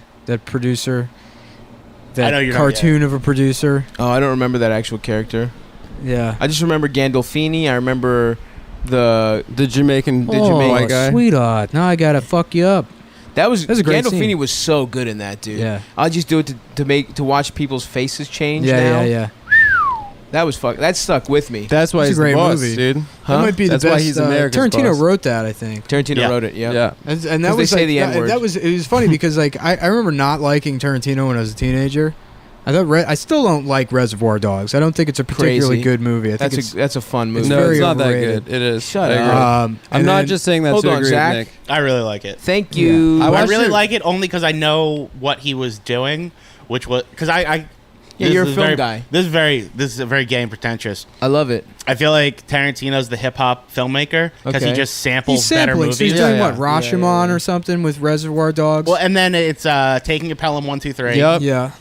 Speaker 1: producer, that
Speaker 4: I know you're not-
Speaker 1: cartoon of a producer.
Speaker 2: Oh, I don't remember that actual character.
Speaker 1: Yeah.
Speaker 2: I just remember Gandolfini. I remember the
Speaker 3: The Jamaican
Speaker 1: Oh,
Speaker 3: white guy.
Speaker 1: sweetheart, now I gotta fuck you up.
Speaker 2: That's
Speaker 1: a great
Speaker 2: Gandolfini
Speaker 1: scene.
Speaker 2: was so good in that, dude.
Speaker 1: Yeah.
Speaker 2: I'll just do it to watch people's faces change.
Speaker 1: Yeah,
Speaker 2: now.
Speaker 1: yeah.
Speaker 2: That was that stuck with me.
Speaker 3: That's why
Speaker 1: It's a
Speaker 3: he's the
Speaker 1: great
Speaker 3: boss,
Speaker 1: movie.
Speaker 3: dude.
Speaker 2: Huh?
Speaker 1: That might be
Speaker 3: That's
Speaker 1: the
Speaker 3: why
Speaker 1: best.
Speaker 3: he's America's
Speaker 1: Tarantino
Speaker 3: boss.
Speaker 1: wrote that, I think.
Speaker 2: Tarantino
Speaker 4: Yeah.
Speaker 2: wrote it. Yeah.
Speaker 3: Yeah.
Speaker 1: And
Speaker 2: 'Cause
Speaker 1: that
Speaker 2: they
Speaker 1: was
Speaker 2: say
Speaker 1: like,
Speaker 2: the N-word.
Speaker 1: it was funny because like I remember not liking Tarantino when I was a teenager. I thought I still don't like Reservoir Dogs. I don't think it's a particularly
Speaker 2: Crazy.
Speaker 1: good movie. I think
Speaker 2: That's a fun movie.
Speaker 1: it's
Speaker 3: No,
Speaker 1: very
Speaker 3: it's not that
Speaker 1: overrated.
Speaker 3: good. It is.
Speaker 2: Shut
Speaker 3: I
Speaker 2: up.
Speaker 3: agree.
Speaker 1: I'm
Speaker 3: I'm not just saying that
Speaker 2: Hold
Speaker 3: to
Speaker 2: on,
Speaker 3: agree
Speaker 2: Zach.
Speaker 3: with Nick.
Speaker 4: I really like it.
Speaker 2: Thank you.
Speaker 3: Yeah.
Speaker 4: I
Speaker 3: watched
Speaker 4: really
Speaker 3: it.
Speaker 4: like it only because I know what he was doing, which was because I
Speaker 2: Yeah,
Speaker 4: this
Speaker 2: you're a
Speaker 4: is
Speaker 2: film
Speaker 4: very-
Speaker 2: guy.
Speaker 4: This is a very gay and pretentious.
Speaker 2: I love it.
Speaker 4: I feel like Tarantino's the hip hop filmmaker because he
Speaker 2: Okay.
Speaker 4: just samples
Speaker 1: He's
Speaker 4: better
Speaker 1: sampling.
Speaker 4: movies.
Speaker 1: So he's
Speaker 3: Yeah,
Speaker 1: doing
Speaker 3: yeah.
Speaker 1: what, Rashomon or something with Reservoir Dogs?
Speaker 4: Well, and then it's Taking a Pelham 1, 2, 3,
Speaker 3: Yep.
Speaker 1: yeah.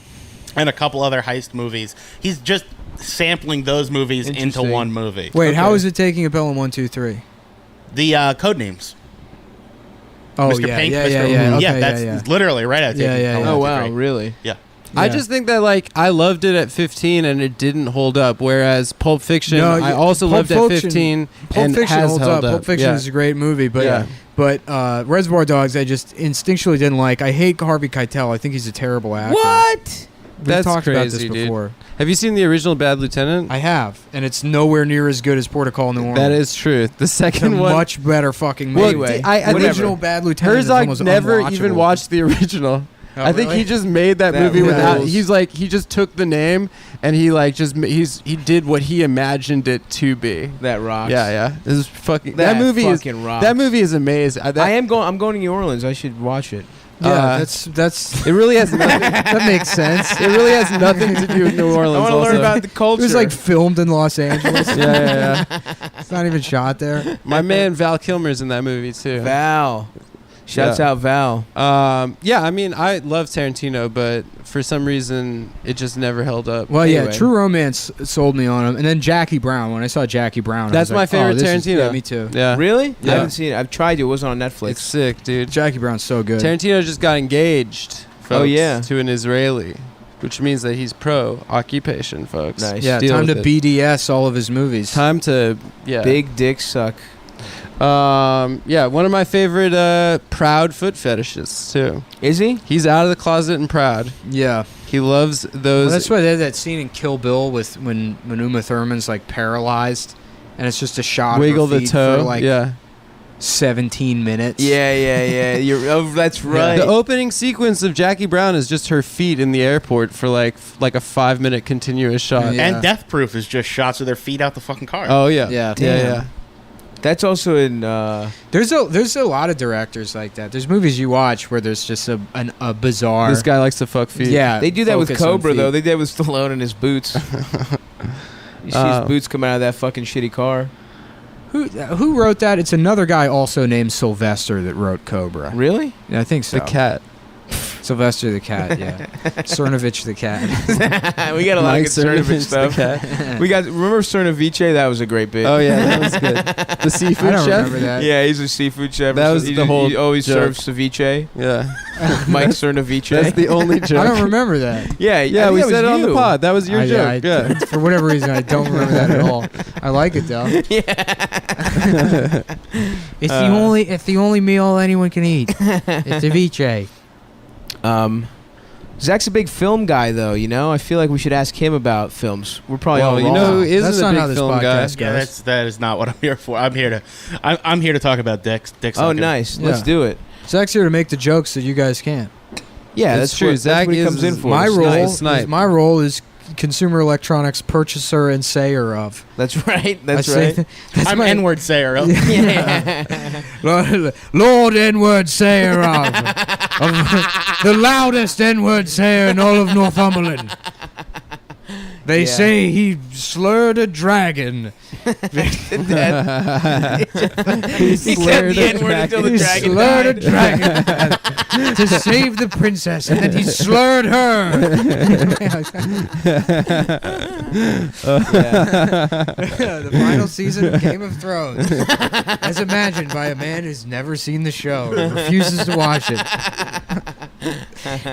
Speaker 4: and a couple other heist movies. He's just sampling those movies into
Speaker 2: Interesting.
Speaker 4: one movie.
Speaker 1: Wait, how
Speaker 2: Okay.
Speaker 1: is it taking a Pelham 1, 2, 3?
Speaker 4: The code names.
Speaker 1: Oh
Speaker 4: Mr.
Speaker 1: yeah,
Speaker 4: Pink,
Speaker 1: yeah,
Speaker 4: Mr.
Speaker 1: yeah, yeah. Okay,
Speaker 4: yeah, that's
Speaker 1: yeah.
Speaker 4: literally right out of
Speaker 1: Yeah,
Speaker 4: Taking
Speaker 1: yeah,
Speaker 4: Pelham
Speaker 1: yeah.
Speaker 2: Oh
Speaker 4: 1, 2,
Speaker 2: wow,
Speaker 4: 3.
Speaker 2: really?
Speaker 4: Yeah.
Speaker 3: I
Speaker 1: Yeah.
Speaker 3: just think that like I loved it at 15 and it didn't hold up. Whereas Pulp Fiction,
Speaker 1: No,
Speaker 3: I also
Speaker 1: Pulp
Speaker 3: loved at
Speaker 1: Fiction-
Speaker 3: 15
Speaker 1: Pulp
Speaker 3: and
Speaker 1: Fiction
Speaker 3: has
Speaker 1: holds
Speaker 3: held
Speaker 1: up. Pulp Fiction
Speaker 3: Yeah.
Speaker 1: is a great movie, but
Speaker 3: Yeah.
Speaker 1: but Reservoir Dogs I just instinctually didn't like. I hate Harvey Keitel. I think he's a terrible actor.
Speaker 2: What?
Speaker 1: We've
Speaker 3: That's
Speaker 1: talked about this
Speaker 3: crazy, dude.
Speaker 1: before.
Speaker 3: Have you seen the original Bad Lieutenant?
Speaker 1: I have, and it's nowhere near as good as Port of Call New Orleans.
Speaker 3: That is true. The
Speaker 1: it's a
Speaker 3: second one,
Speaker 1: much better fucking
Speaker 3: Well,
Speaker 1: movie.
Speaker 2: Anyway,
Speaker 3: I think
Speaker 1: original Bad Lieutenant is
Speaker 3: Herzog
Speaker 1: almost
Speaker 3: never
Speaker 1: unwatchable.
Speaker 3: even watched the original.
Speaker 1: Oh,
Speaker 3: I think
Speaker 1: really?
Speaker 3: he just made that
Speaker 2: That
Speaker 3: movie without.
Speaker 2: rules.
Speaker 3: He's like he just took the name and he like just he did what he imagined it to be.
Speaker 2: That rocks.
Speaker 3: Yeah, yeah. This is fucking
Speaker 2: That
Speaker 3: movie
Speaker 2: fucking
Speaker 3: is
Speaker 2: rocks.
Speaker 3: that movie is amazing.
Speaker 2: I'm going to New Orleans. I should watch it.
Speaker 1: Yeah, that's
Speaker 3: It really has nothing.
Speaker 1: that makes sense.
Speaker 3: It really has nothing to do with New Orleans.
Speaker 2: I want to learn
Speaker 3: also.
Speaker 2: about the culture.
Speaker 1: It was like filmed in Los Angeles.
Speaker 3: yeah.
Speaker 1: It's not even shot there.
Speaker 3: My man Val Kilmer's in that movie too.
Speaker 2: Val. Shouts out Val.
Speaker 3: Yeah, I mean, I love Tarantino, but for some reason, it just never held up.
Speaker 1: Well,
Speaker 2: Anyway.
Speaker 1: yeah, True Romance sold me on him, and then Jackie Brown. When I saw Jackie Brown,
Speaker 3: That's
Speaker 1: I
Speaker 3: my
Speaker 1: was like,
Speaker 3: favorite
Speaker 1: oh, this is-
Speaker 3: Tarantino.
Speaker 1: Yeah, me too.
Speaker 3: Yeah.
Speaker 2: Really?
Speaker 3: Yeah.
Speaker 2: I haven't seen it. I've tried to. It wasn't on Netflix.
Speaker 3: It's sick, dude.
Speaker 1: Jackie Brown's so good.
Speaker 3: Tarantino just got engaged, folks,
Speaker 2: Oh, yeah.
Speaker 3: to an Israeli, which means that he's pro-occupation, folks.
Speaker 2: Nice.
Speaker 1: Yeah,
Speaker 3: Deal
Speaker 1: time to
Speaker 3: with it.
Speaker 1: BDS all of his movies.
Speaker 3: Time to, yeah.
Speaker 2: Big dick suck.
Speaker 3: Yeah, one of my favorite proud foot fetishists, too.
Speaker 2: Is he?
Speaker 3: He's out of the closet and proud.
Speaker 1: Yeah,
Speaker 3: He loves those.
Speaker 1: well, that's why they had that scene in Kill Bill with when Uma Thurman's like paralyzed, and it's just a shot
Speaker 3: wiggle
Speaker 1: of her
Speaker 3: the
Speaker 1: feet
Speaker 3: toe.
Speaker 1: for like
Speaker 3: yeah.
Speaker 1: 17 minutes.
Speaker 2: Yeah. That's right.
Speaker 3: The opening sequence of Jackie Brown is just her feet in the airport for like a 5-minute continuous shot.
Speaker 1: Yeah.
Speaker 4: And Death Proof is just shots of their feet out the fucking car.
Speaker 3: Oh yeah.
Speaker 1: Yeah.
Speaker 3: Yeah.
Speaker 2: That's also in.
Speaker 1: There's a lot of directors like that. There's movies you watch where there's just a bizarre.
Speaker 3: This guy likes to fuck feet.
Speaker 1: Yeah,
Speaker 2: They do that with
Speaker 1: focus on
Speaker 2: Cobra
Speaker 1: feet.
Speaker 2: though. They did that with Stallone in his boots. You see his boots come out of that fucking shitty car.
Speaker 1: Who wrote that? It's another guy also named Sylvester that wrote Cobra.
Speaker 2: Really?
Speaker 1: Yeah, I think so.
Speaker 3: The cat.
Speaker 1: Sylvester the cat. Yeah, Cernovich the cat.
Speaker 2: We got a lot
Speaker 3: Mike
Speaker 2: of good Cernovich
Speaker 3: Cernovich,
Speaker 2: stuff.
Speaker 3: the cat.
Speaker 2: We got. Remember Cernovice? That was a great bit.
Speaker 3: Oh yeah, that was good. The seafood
Speaker 1: I don't
Speaker 3: chef.
Speaker 1: remember that.
Speaker 2: Yeah, he's a seafood chef.
Speaker 3: That was
Speaker 2: he,
Speaker 3: the whole
Speaker 2: He always
Speaker 3: joke.
Speaker 2: serves ceviche.
Speaker 3: Yeah,
Speaker 2: Mike Cernovice.
Speaker 3: that's the only joke.
Speaker 1: I don't remember that.
Speaker 2: Yeah,
Speaker 3: Yeah, we said it on the pod. That was your joke.
Speaker 1: Yeah, for whatever reason, I don't remember that at all. I like it though. It's the only meal anyone can eat. It's ceviche.
Speaker 2: Zach's a big film guy, though. You know, I feel like we should ask him about films. We're probably all
Speaker 3: Well, you
Speaker 2: wrong.
Speaker 3: know who isn't
Speaker 1: That's
Speaker 3: a
Speaker 1: not
Speaker 3: big
Speaker 1: how this
Speaker 3: film guy?
Speaker 1: podcast
Speaker 4: Yeah,
Speaker 1: goes.
Speaker 4: that is not what I'm here for. I'm here to talk about dicks.
Speaker 2: Oh,
Speaker 4: sucking.
Speaker 2: nice.
Speaker 1: Yeah.
Speaker 2: Let's do it.
Speaker 1: Zach's here to make the jokes that you guys can't.
Speaker 2: Yeah,
Speaker 3: That's
Speaker 2: that's
Speaker 3: true.
Speaker 2: What,
Speaker 3: Zach
Speaker 2: that's what he
Speaker 3: is
Speaker 2: comes in for.
Speaker 1: My
Speaker 2: It's
Speaker 1: role,
Speaker 2: nice.
Speaker 3: Snipe.
Speaker 1: my role is consumer electronics purchaser and sayer of.
Speaker 2: That's right. That's
Speaker 1: I say
Speaker 2: right.
Speaker 1: that's
Speaker 4: I'm
Speaker 1: my
Speaker 4: N-word sayer.
Speaker 1: Lord N-word sayer of the loudest N-word sayer in all of Northumberland. They
Speaker 2: Yeah.
Speaker 1: say he slurred a dragon.
Speaker 2: He kept the N-word until the
Speaker 1: He
Speaker 2: dragon
Speaker 1: slurred a
Speaker 2: died.
Speaker 1: dragon to save the princess, and then he slurred her. The final season of Game of Thrones, as imagined by a man who's never seen the show and refuses to watch it.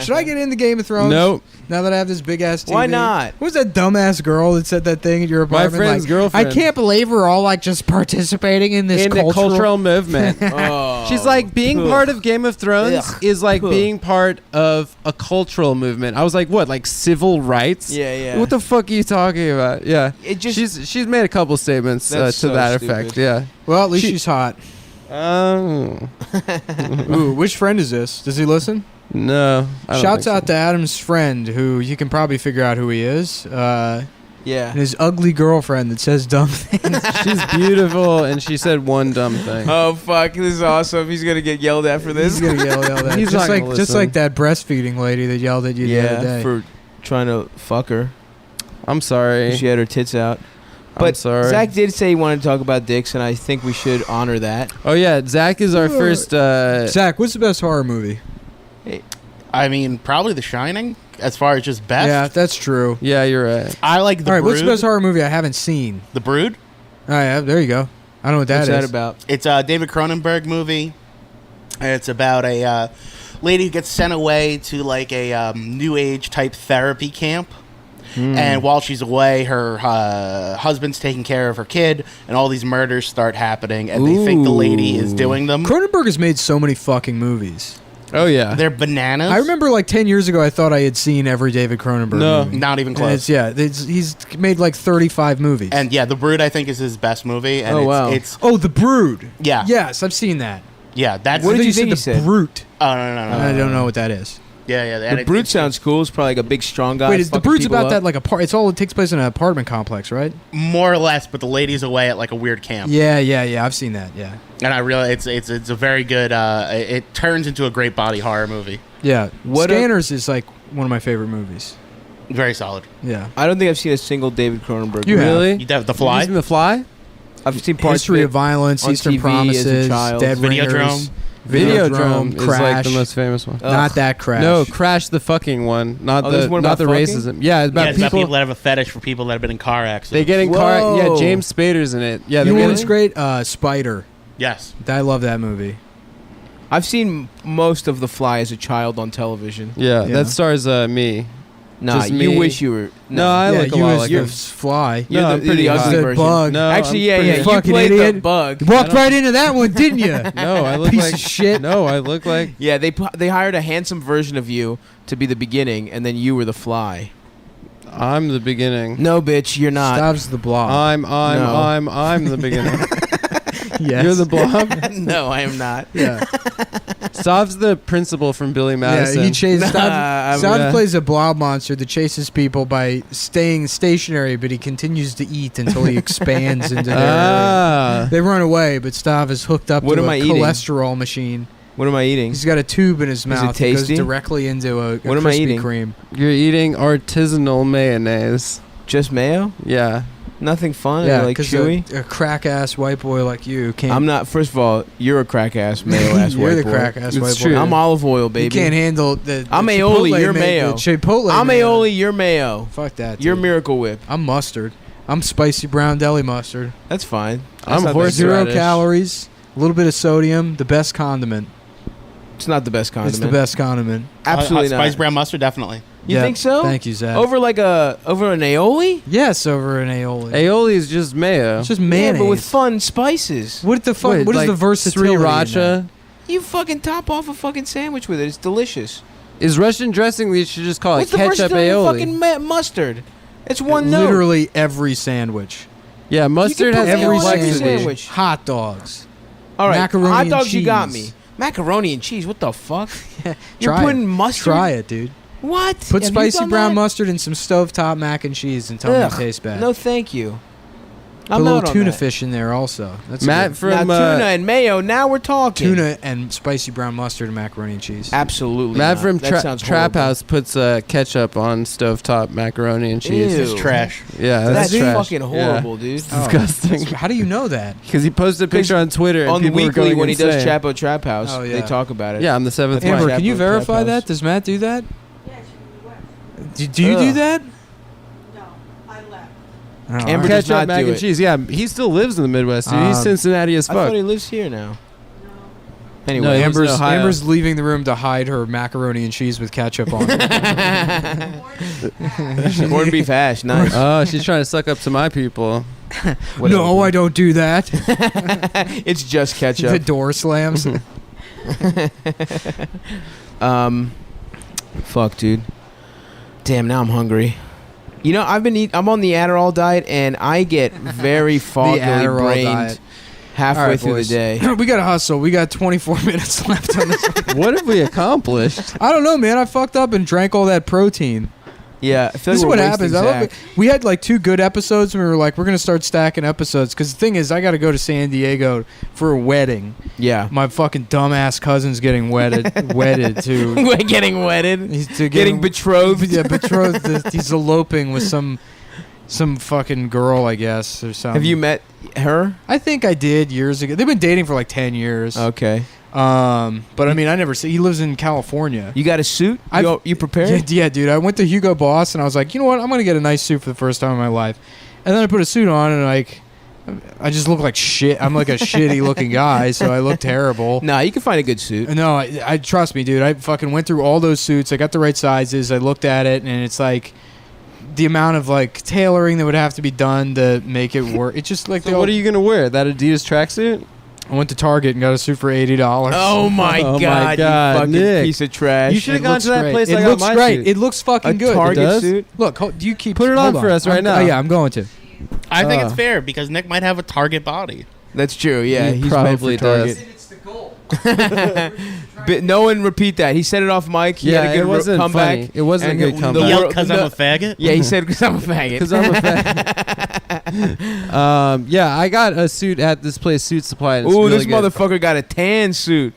Speaker 1: Should I get into Game of Thrones?
Speaker 3: Nope.
Speaker 1: Now that I have this big ass TV.
Speaker 2: Why not?
Speaker 1: What was that dumbass girl that said that thing at your
Speaker 3: My
Speaker 1: apartment?
Speaker 3: friend's
Speaker 1: like,
Speaker 3: girlfriend.
Speaker 1: I can't believe we're all like just participating in this
Speaker 3: In the cultural movement.
Speaker 2: Oh,
Speaker 3: She's like, being
Speaker 2: ugh.
Speaker 3: part of Game of Thrones
Speaker 2: Ugh.
Speaker 3: is like
Speaker 2: Ugh.
Speaker 3: being part of a cultural movement. I was like, what, like civil rights?
Speaker 2: Yeah.
Speaker 3: What the fuck are you talking about? Yeah.
Speaker 2: It just.
Speaker 3: She's made a couple statements to
Speaker 2: That's so
Speaker 3: that
Speaker 2: stupid.
Speaker 3: effect. Yeah.
Speaker 1: Well, at least
Speaker 3: She-
Speaker 1: she's hot.
Speaker 3: Oh.
Speaker 1: Ooh, which friend is this? Does he listen?
Speaker 3: No. I don't
Speaker 1: Shouts
Speaker 3: think
Speaker 1: out to Adam's friend, who you can probably figure out who he is. And
Speaker 2: yeah.
Speaker 1: his ugly girlfriend that says dumb things.
Speaker 3: so. She's beautiful, and she said one dumb thing.
Speaker 2: Oh fuck! This is awesome. He's gonna get yelled at for this.
Speaker 1: He's gonna yell at.
Speaker 3: He's
Speaker 1: just
Speaker 3: not gonna
Speaker 1: like just
Speaker 3: listen.
Speaker 1: like that breastfeeding lady that yelled at you the other day.
Speaker 2: for trying to fuck her.
Speaker 3: I'm sorry.
Speaker 2: She had her tits out.
Speaker 3: I'm
Speaker 2: But
Speaker 3: sorry.
Speaker 2: Zach did say he wanted to talk about dicks, and I think we should honor that.
Speaker 3: Oh yeah, Zach is our first.
Speaker 1: Zach, what's the best horror movie?
Speaker 4: I mean, probably The Shining, as far as just best.
Speaker 1: Yeah, that's true.
Speaker 3: Yeah, you're right.
Speaker 4: I like The
Speaker 1: All right,
Speaker 4: Brood.
Speaker 1: what's the best horror movie I haven't seen?
Speaker 4: The Brood.
Speaker 1: All right, there you go. I don't know what that
Speaker 2: What's
Speaker 1: is.
Speaker 2: that about?
Speaker 4: It's a David Cronenberg movie. And it's about a lady who gets sent away to like a new age type therapy camp. And while she's away, her husband's taking care of her kid, and all these murders start happening, and they think the lady is doing them.
Speaker 1: Cronenberg has made so many fucking movies.
Speaker 3: Oh yeah.
Speaker 4: They're bananas.
Speaker 1: I remember like 10 years ago, I thought I had seen every David Cronenberg
Speaker 3: No.
Speaker 1: movie.
Speaker 4: Not even
Speaker 1: And
Speaker 4: close.
Speaker 1: he's made like 35 movies.
Speaker 4: And yeah, The Brood I think is his best movie. And
Speaker 2: Oh, wow.
Speaker 4: It's
Speaker 1: oh, The Brood.
Speaker 4: yeah,
Speaker 1: Yes, I've seen that.
Speaker 4: yeah. That's
Speaker 2: What
Speaker 1: I
Speaker 2: did
Speaker 1: thought
Speaker 2: you think
Speaker 1: said
Speaker 2: he
Speaker 1: The
Speaker 2: said?
Speaker 1: Brute.
Speaker 4: Oh no.
Speaker 1: I don't know what that is.
Speaker 4: Yeah.
Speaker 2: The Brute sounds cool. It's probably like a big, strong guy.
Speaker 1: Wait, is the
Speaker 2: fucking
Speaker 1: Brute's
Speaker 2: people
Speaker 1: about
Speaker 2: up.
Speaker 1: that like it takes place in an apartment complex, right?
Speaker 4: more or less, but the lady's away at like a weird camp.
Speaker 1: Yeah. I've seen that. Yeah.
Speaker 4: And I realize it's a very good. It turns into a great body horror movie.
Speaker 1: Yeah. Scanners is like one of my favorite movies.
Speaker 4: Very solid.
Speaker 1: Yeah.
Speaker 2: I don't think I've seen a single David Cronenberg.
Speaker 1: You
Speaker 2: movie.
Speaker 1: have.
Speaker 3: Really?
Speaker 4: You have The Fly?
Speaker 3: Using The Fly?
Speaker 2: I've seen parts
Speaker 1: History
Speaker 2: of
Speaker 1: of Violence,
Speaker 2: on
Speaker 1: Eastern
Speaker 2: TV as a
Speaker 1: Promises,
Speaker 2: child.
Speaker 1: Dead
Speaker 4: Videodrome.
Speaker 1: Ringers,
Speaker 3: Videodrome is
Speaker 1: Crash.
Speaker 3: like the most famous one.
Speaker 1: Not that Crash.
Speaker 3: No, Crash the fucking one, not
Speaker 2: there's
Speaker 3: the
Speaker 2: one
Speaker 3: not
Speaker 2: about
Speaker 3: the
Speaker 2: fucking?
Speaker 3: racism. Yeah, it's about
Speaker 4: It's about
Speaker 3: people.
Speaker 4: people that have a fetish for people that have been in car accidents.
Speaker 3: They get in car. Yeah,
Speaker 2: Whoa.
Speaker 3: James Spader's in it. Yeah,
Speaker 1: You
Speaker 3: they
Speaker 1: know
Speaker 3: get
Speaker 1: what's
Speaker 3: in-
Speaker 1: great? Spider.
Speaker 4: Yes.
Speaker 1: I love that movie.
Speaker 2: I've seen most of The Fly as a child on television.
Speaker 3: Yeah,
Speaker 1: Yeah.
Speaker 3: that stars me.
Speaker 2: Nah,
Speaker 3: Just
Speaker 2: you
Speaker 3: me.
Speaker 2: wish you were.
Speaker 3: No, I
Speaker 1: yeah,
Speaker 3: look a
Speaker 1: you
Speaker 3: lot
Speaker 1: as
Speaker 3: like
Speaker 1: your
Speaker 3: him.
Speaker 1: fly.
Speaker 2: You're
Speaker 3: No,
Speaker 2: the,
Speaker 3: I'm pretty
Speaker 2: the
Speaker 3: ugly.
Speaker 2: ugly
Speaker 1: The
Speaker 2: version.
Speaker 1: bug.
Speaker 3: No,
Speaker 2: Actually,
Speaker 3: I'm
Speaker 2: yeah,
Speaker 3: pretty-
Speaker 2: you
Speaker 1: Fucking
Speaker 2: played the
Speaker 1: idiot.
Speaker 2: bug.
Speaker 1: You walked right into that one, didn't you?
Speaker 3: No, I look
Speaker 1: Piece
Speaker 3: like
Speaker 1: of shit.
Speaker 3: No, I look like
Speaker 2: Yeah, they hired a handsome version of you to be the beginning, and then you were the fly.
Speaker 3: I'm the beginning.
Speaker 2: No, bitch, you're not.
Speaker 1: Stops the blob.
Speaker 3: I'm
Speaker 2: No.
Speaker 3: the beginning.
Speaker 1: Yes.
Speaker 3: You're the blob.
Speaker 2: No, I am not.
Speaker 1: Yeah.
Speaker 3: Stav's the principal from Billy Madison.
Speaker 1: Yeah, he chases.
Speaker 2: Nah,
Speaker 1: Stav
Speaker 3: yeah.
Speaker 1: plays a blob monster that chases people by staying stationary, but he continues to eat until he expands into their area.
Speaker 3: Ah,
Speaker 1: They run away, but Stav is hooked up
Speaker 2: What
Speaker 1: to
Speaker 2: am
Speaker 1: a
Speaker 2: I eating?
Speaker 1: cholesterol machine.
Speaker 2: What am I eating?
Speaker 1: He's got a tube in his
Speaker 2: it
Speaker 1: mouth that goes
Speaker 2: tasty?
Speaker 1: directly into a
Speaker 2: What am I
Speaker 1: Krispy
Speaker 2: eating?
Speaker 1: Kreme.
Speaker 3: you're eating artisanal mayonnaise.
Speaker 2: Just mayo?
Speaker 3: Yeah,
Speaker 2: Nothing fun?
Speaker 1: Yeah,
Speaker 2: or like
Speaker 1: because
Speaker 2: chewy?
Speaker 1: a crack ass white boy like you can't.
Speaker 2: I'm not. First of all, you're a crack ass, mayo ass
Speaker 1: You're
Speaker 2: white
Speaker 1: the
Speaker 2: boy.
Speaker 1: crack ass
Speaker 3: It's
Speaker 1: white
Speaker 3: true.
Speaker 1: boy.
Speaker 2: I'm olive oil,
Speaker 1: You
Speaker 2: baby.
Speaker 1: can't handle the.
Speaker 2: I'm
Speaker 1: the
Speaker 2: aioli,
Speaker 1: Chipotle
Speaker 2: you're
Speaker 1: ma-
Speaker 2: mayo.
Speaker 1: The Chipotle.
Speaker 2: I'm
Speaker 1: mayo.
Speaker 2: aioli, you're mayo.
Speaker 1: Fuck that.
Speaker 2: You're
Speaker 1: dude.
Speaker 2: Miracle Whip.
Speaker 1: I'm mustard. I'm spicy brown deli mustard.
Speaker 2: That's fine.
Speaker 3: I'm
Speaker 2: not
Speaker 3: horse-
Speaker 1: Zero
Speaker 3: Horseradish.
Speaker 1: calories. A little bit of sodium. The best condiment.
Speaker 2: It's not the best condiment.
Speaker 1: It's the best condiment.
Speaker 2: Absolutely not.
Speaker 4: Spice brown mustard, definitely.
Speaker 2: You
Speaker 1: Yeah,
Speaker 2: think so?
Speaker 1: Thank you, Zach.
Speaker 2: Over an aioli?
Speaker 1: Yes, over an aioli.
Speaker 3: aioli is just mayo.
Speaker 1: It's just mayonnaise.
Speaker 2: Yeah, but with fun spices.
Speaker 1: What the fuck?
Speaker 3: Wait,
Speaker 1: what is
Speaker 3: like
Speaker 1: the versatility? in that?
Speaker 3: Sriracha
Speaker 2: You fucking top off a fucking sandwich with it. It's delicious.
Speaker 3: is Russian dressing. We should just call it
Speaker 2: What's the
Speaker 3: ketchup
Speaker 2: versatility of
Speaker 3: aioli.
Speaker 2: fucking mustard? It's one note.
Speaker 1: Literally every sandwich.
Speaker 3: Yeah, mustard
Speaker 2: put
Speaker 3: has
Speaker 2: mayo on every
Speaker 3: complexity.
Speaker 2: sandwich.
Speaker 1: Hot dogs.
Speaker 2: All right,
Speaker 1: Macaroni
Speaker 2: hot
Speaker 1: and
Speaker 2: dogs. You got
Speaker 1: cheese.
Speaker 2: me. Macaroni and cheese. What the fuck? You're
Speaker 1: Try
Speaker 2: putting
Speaker 1: it.
Speaker 2: mustard.
Speaker 1: Try it, dude.
Speaker 2: What?
Speaker 1: Put
Speaker 2: Have you
Speaker 1: spicy
Speaker 2: done
Speaker 1: brown
Speaker 2: that?
Speaker 1: mustard and some stovetop mac and cheese and tell me
Speaker 2: Ugh,
Speaker 1: it tastes bad.
Speaker 2: No, thank you.
Speaker 1: Put
Speaker 2: I'm
Speaker 1: a little
Speaker 2: out on
Speaker 1: tuna
Speaker 2: that.
Speaker 1: fish in there also. That's
Speaker 3: Matt
Speaker 1: good.
Speaker 3: from
Speaker 2: now, tuna and mayo. Now we're talking.
Speaker 1: Tuna and spicy brown mustard and macaroni and cheese.
Speaker 2: Absolutely.
Speaker 3: Matt
Speaker 2: not.
Speaker 3: from
Speaker 2: That sounds
Speaker 3: Trap
Speaker 2: horrible.
Speaker 3: House puts ketchup on stovetop macaroni and cheese.
Speaker 2: Ew.
Speaker 4: It's trash.
Speaker 3: Yeah,
Speaker 2: That's
Speaker 3: trash.
Speaker 2: fucking horrible, dude.
Speaker 3: It's disgusting.
Speaker 1: How do you know that?
Speaker 3: Because he posted a picture on Twitter and
Speaker 2: On the
Speaker 3: people were
Speaker 2: weekly
Speaker 3: going
Speaker 2: when he does
Speaker 3: insane.
Speaker 2: Chapo Trap House,
Speaker 1: Oh,
Speaker 2: they
Speaker 1: yeah.
Speaker 2: talk about it.
Speaker 3: Yeah, I'm the seventh
Speaker 2: That's
Speaker 1: Amber,
Speaker 3: one.
Speaker 1: can you
Speaker 2: Chapo
Speaker 1: verify
Speaker 2: Trap
Speaker 1: that?
Speaker 2: House.
Speaker 1: Does Matt do that?
Speaker 5: Yeah, she went.
Speaker 1: Do you do
Speaker 2: Ugh.
Speaker 1: that?
Speaker 5: No, I left.
Speaker 1: Oh,
Speaker 2: Amber
Speaker 1: alright.
Speaker 2: does
Speaker 3: Ketchup,
Speaker 2: not
Speaker 3: mac
Speaker 2: do
Speaker 3: and
Speaker 2: it.
Speaker 3: cheese. Yeah, he still lives in the Midwest, dude. He's
Speaker 1: Um,
Speaker 3: Cincinnati as
Speaker 2: I
Speaker 3: fuck.
Speaker 2: thought he lives here now.
Speaker 5: No.
Speaker 2: Anyway,
Speaker 3: No, he lives in
Speaker 1: Amber's,
Speaker 3: Ohio.
Speaker 1: Amber's leaving the room to hide her macaroni and cheese with ketchup on it.
Speaker 2: corned beef hash, nice.
Speaker 3: Oh, she's trying to suck up to my people.
Speaker 2: Whatever.
Speaker 1: No, I don't do that.
Speaker 2: It's just
Speaker 1: The
Speaker 2: ketchup.
Speaker 1: door slams.
Speaker 2: Fuck, dude. Damn, now I'm hungry. You know, I'm on the Adderall diet, and I get very foggy
Speaker 1: Adderall
Speaker 2: brained
Speaker 1: diet.
Speaker 2: halfway
Speaker 1: All right,
Speaker 2: through
Speaker 1: boys.
Speaker 2: the day.
Speaker 1: We got to hustle. We got 24 minutes left on this.
Speaker 3: What have we accomplished?
Speaker 1: I don't know, man. I fucked up and drank all that protein.
Speaker 2: Yeah, I feel
Speaker 1: This is
Speaker 2: like
Speaker 1: what
Speaker 2: we're
Speaker 1: happens.
Speaker 2: wasting
Speaker 1: I love
Speaker 2: Zach.
Speaker 1: it. We had like 2 good episodes, and we were like, we're gonna start stacking episodes. Because the thing is, I got to go to San Diego for a wedding.
Speaker 2: Yeah.
Speaker 1: My fucking dumbass cousin's getting wedded to.
Speaker 2: We're getting wedded.
Speaker 1: He's to
Speaker 2: Getting betrothed.
Speaker 1: Yeah, betrothed. He's eloping with some fucking girl, I guess, or something.
Speaker 2: Have you met her?
Speaker 1: I think I did years ago. They've been dating for like 10 years.
Speaker 2: Okay.
Speaker 1: But I mean, I never see. He lives in California.
Speaker 2: You got a suit? You prepared?
Speaker 1: Yeah, dude. I went to Hugo Boss and I was like, you know what? I'm gonna get a nice suit for the first time in my life. And then I put a suit on and like, I just look like shit. I'm like a shitty looking guy, so I look terrible.
Speaker 2: Nah, you can find a good suit.
Speaker 1: No, I trust me, dude. I fucking went through all those suits. I got the right sizes. I looked at it, and it's like the amount of like tailoring that would have to be done to make it work. It's just like
Speaker 3: So what are you gonna wear? That Adidas tracksuit?
Speaker 1: I went to Target and got a suit for $80.
Speaker 2: Oh my
Speaker 3: Oh my
Speaker 2: god,
Speaker 3: God,
Speaker 2: you fucking
Speaker 3: Nick.
Speaker 2: piece of trash.
Speaker 3: You should have
Speaker 1: It
Speaker 3: gone
Speaker 1: looks
Speaker 3: to that
Speaker 1: great.
Speaker 3: place.
Speaker 1: It
Speaker 3: I got
Speaker 1: looks
Speaker 3: my
Speaker 1: great.
Speaker 3: suit.
Speaker 1: It looks fucking
Speaker 2: a
Speaker 1: good.
Speaker 2: Target
Speaker 3: It does?
Speaker 2: suit?
Speaker 1: Look, do you keep
Speaker 3: Put it
Speaker 1: hold
Speaker 3: on for us right now.
Speaker 1: Oh yeah, I'm going to.
Speaker 4: I think it's
Speaker 3: Uh.
Speaker 4: fair because Nick might have a target body.
Speaker 2: That's true. Yeah,
Speaker 3: He
Speaker 2: he's
Speaker 3: probably
Speaker 2: meant for Target.
Speaker 3: does.
Speaker 1: It's the goal.
Speaker 2: No one repeat that. He said it off mic. He had a good
Speaker 3: it wasn't
Speaker 2: comeback.
Speaker 3: funny. It wasn't
Speaker 2: And
Speaker 3: a good
Speaker 2: the
Speaker 3: comeback.
Speaker 4: He
Speaker 2: world-
Speaker 4: yelled because I'm a faggot?
Speaker 2: Yeah, he said because I'm a faggot.
Speaker 3: Because I'm a fan. Yeah, I got a suit at this place, Suit Supply. And it's
Speaker 2: Ooh,
Speaker 3: really
Speaker 2: this
Speaker 3: good.
Speaker 2: motherfucker got a tan suit.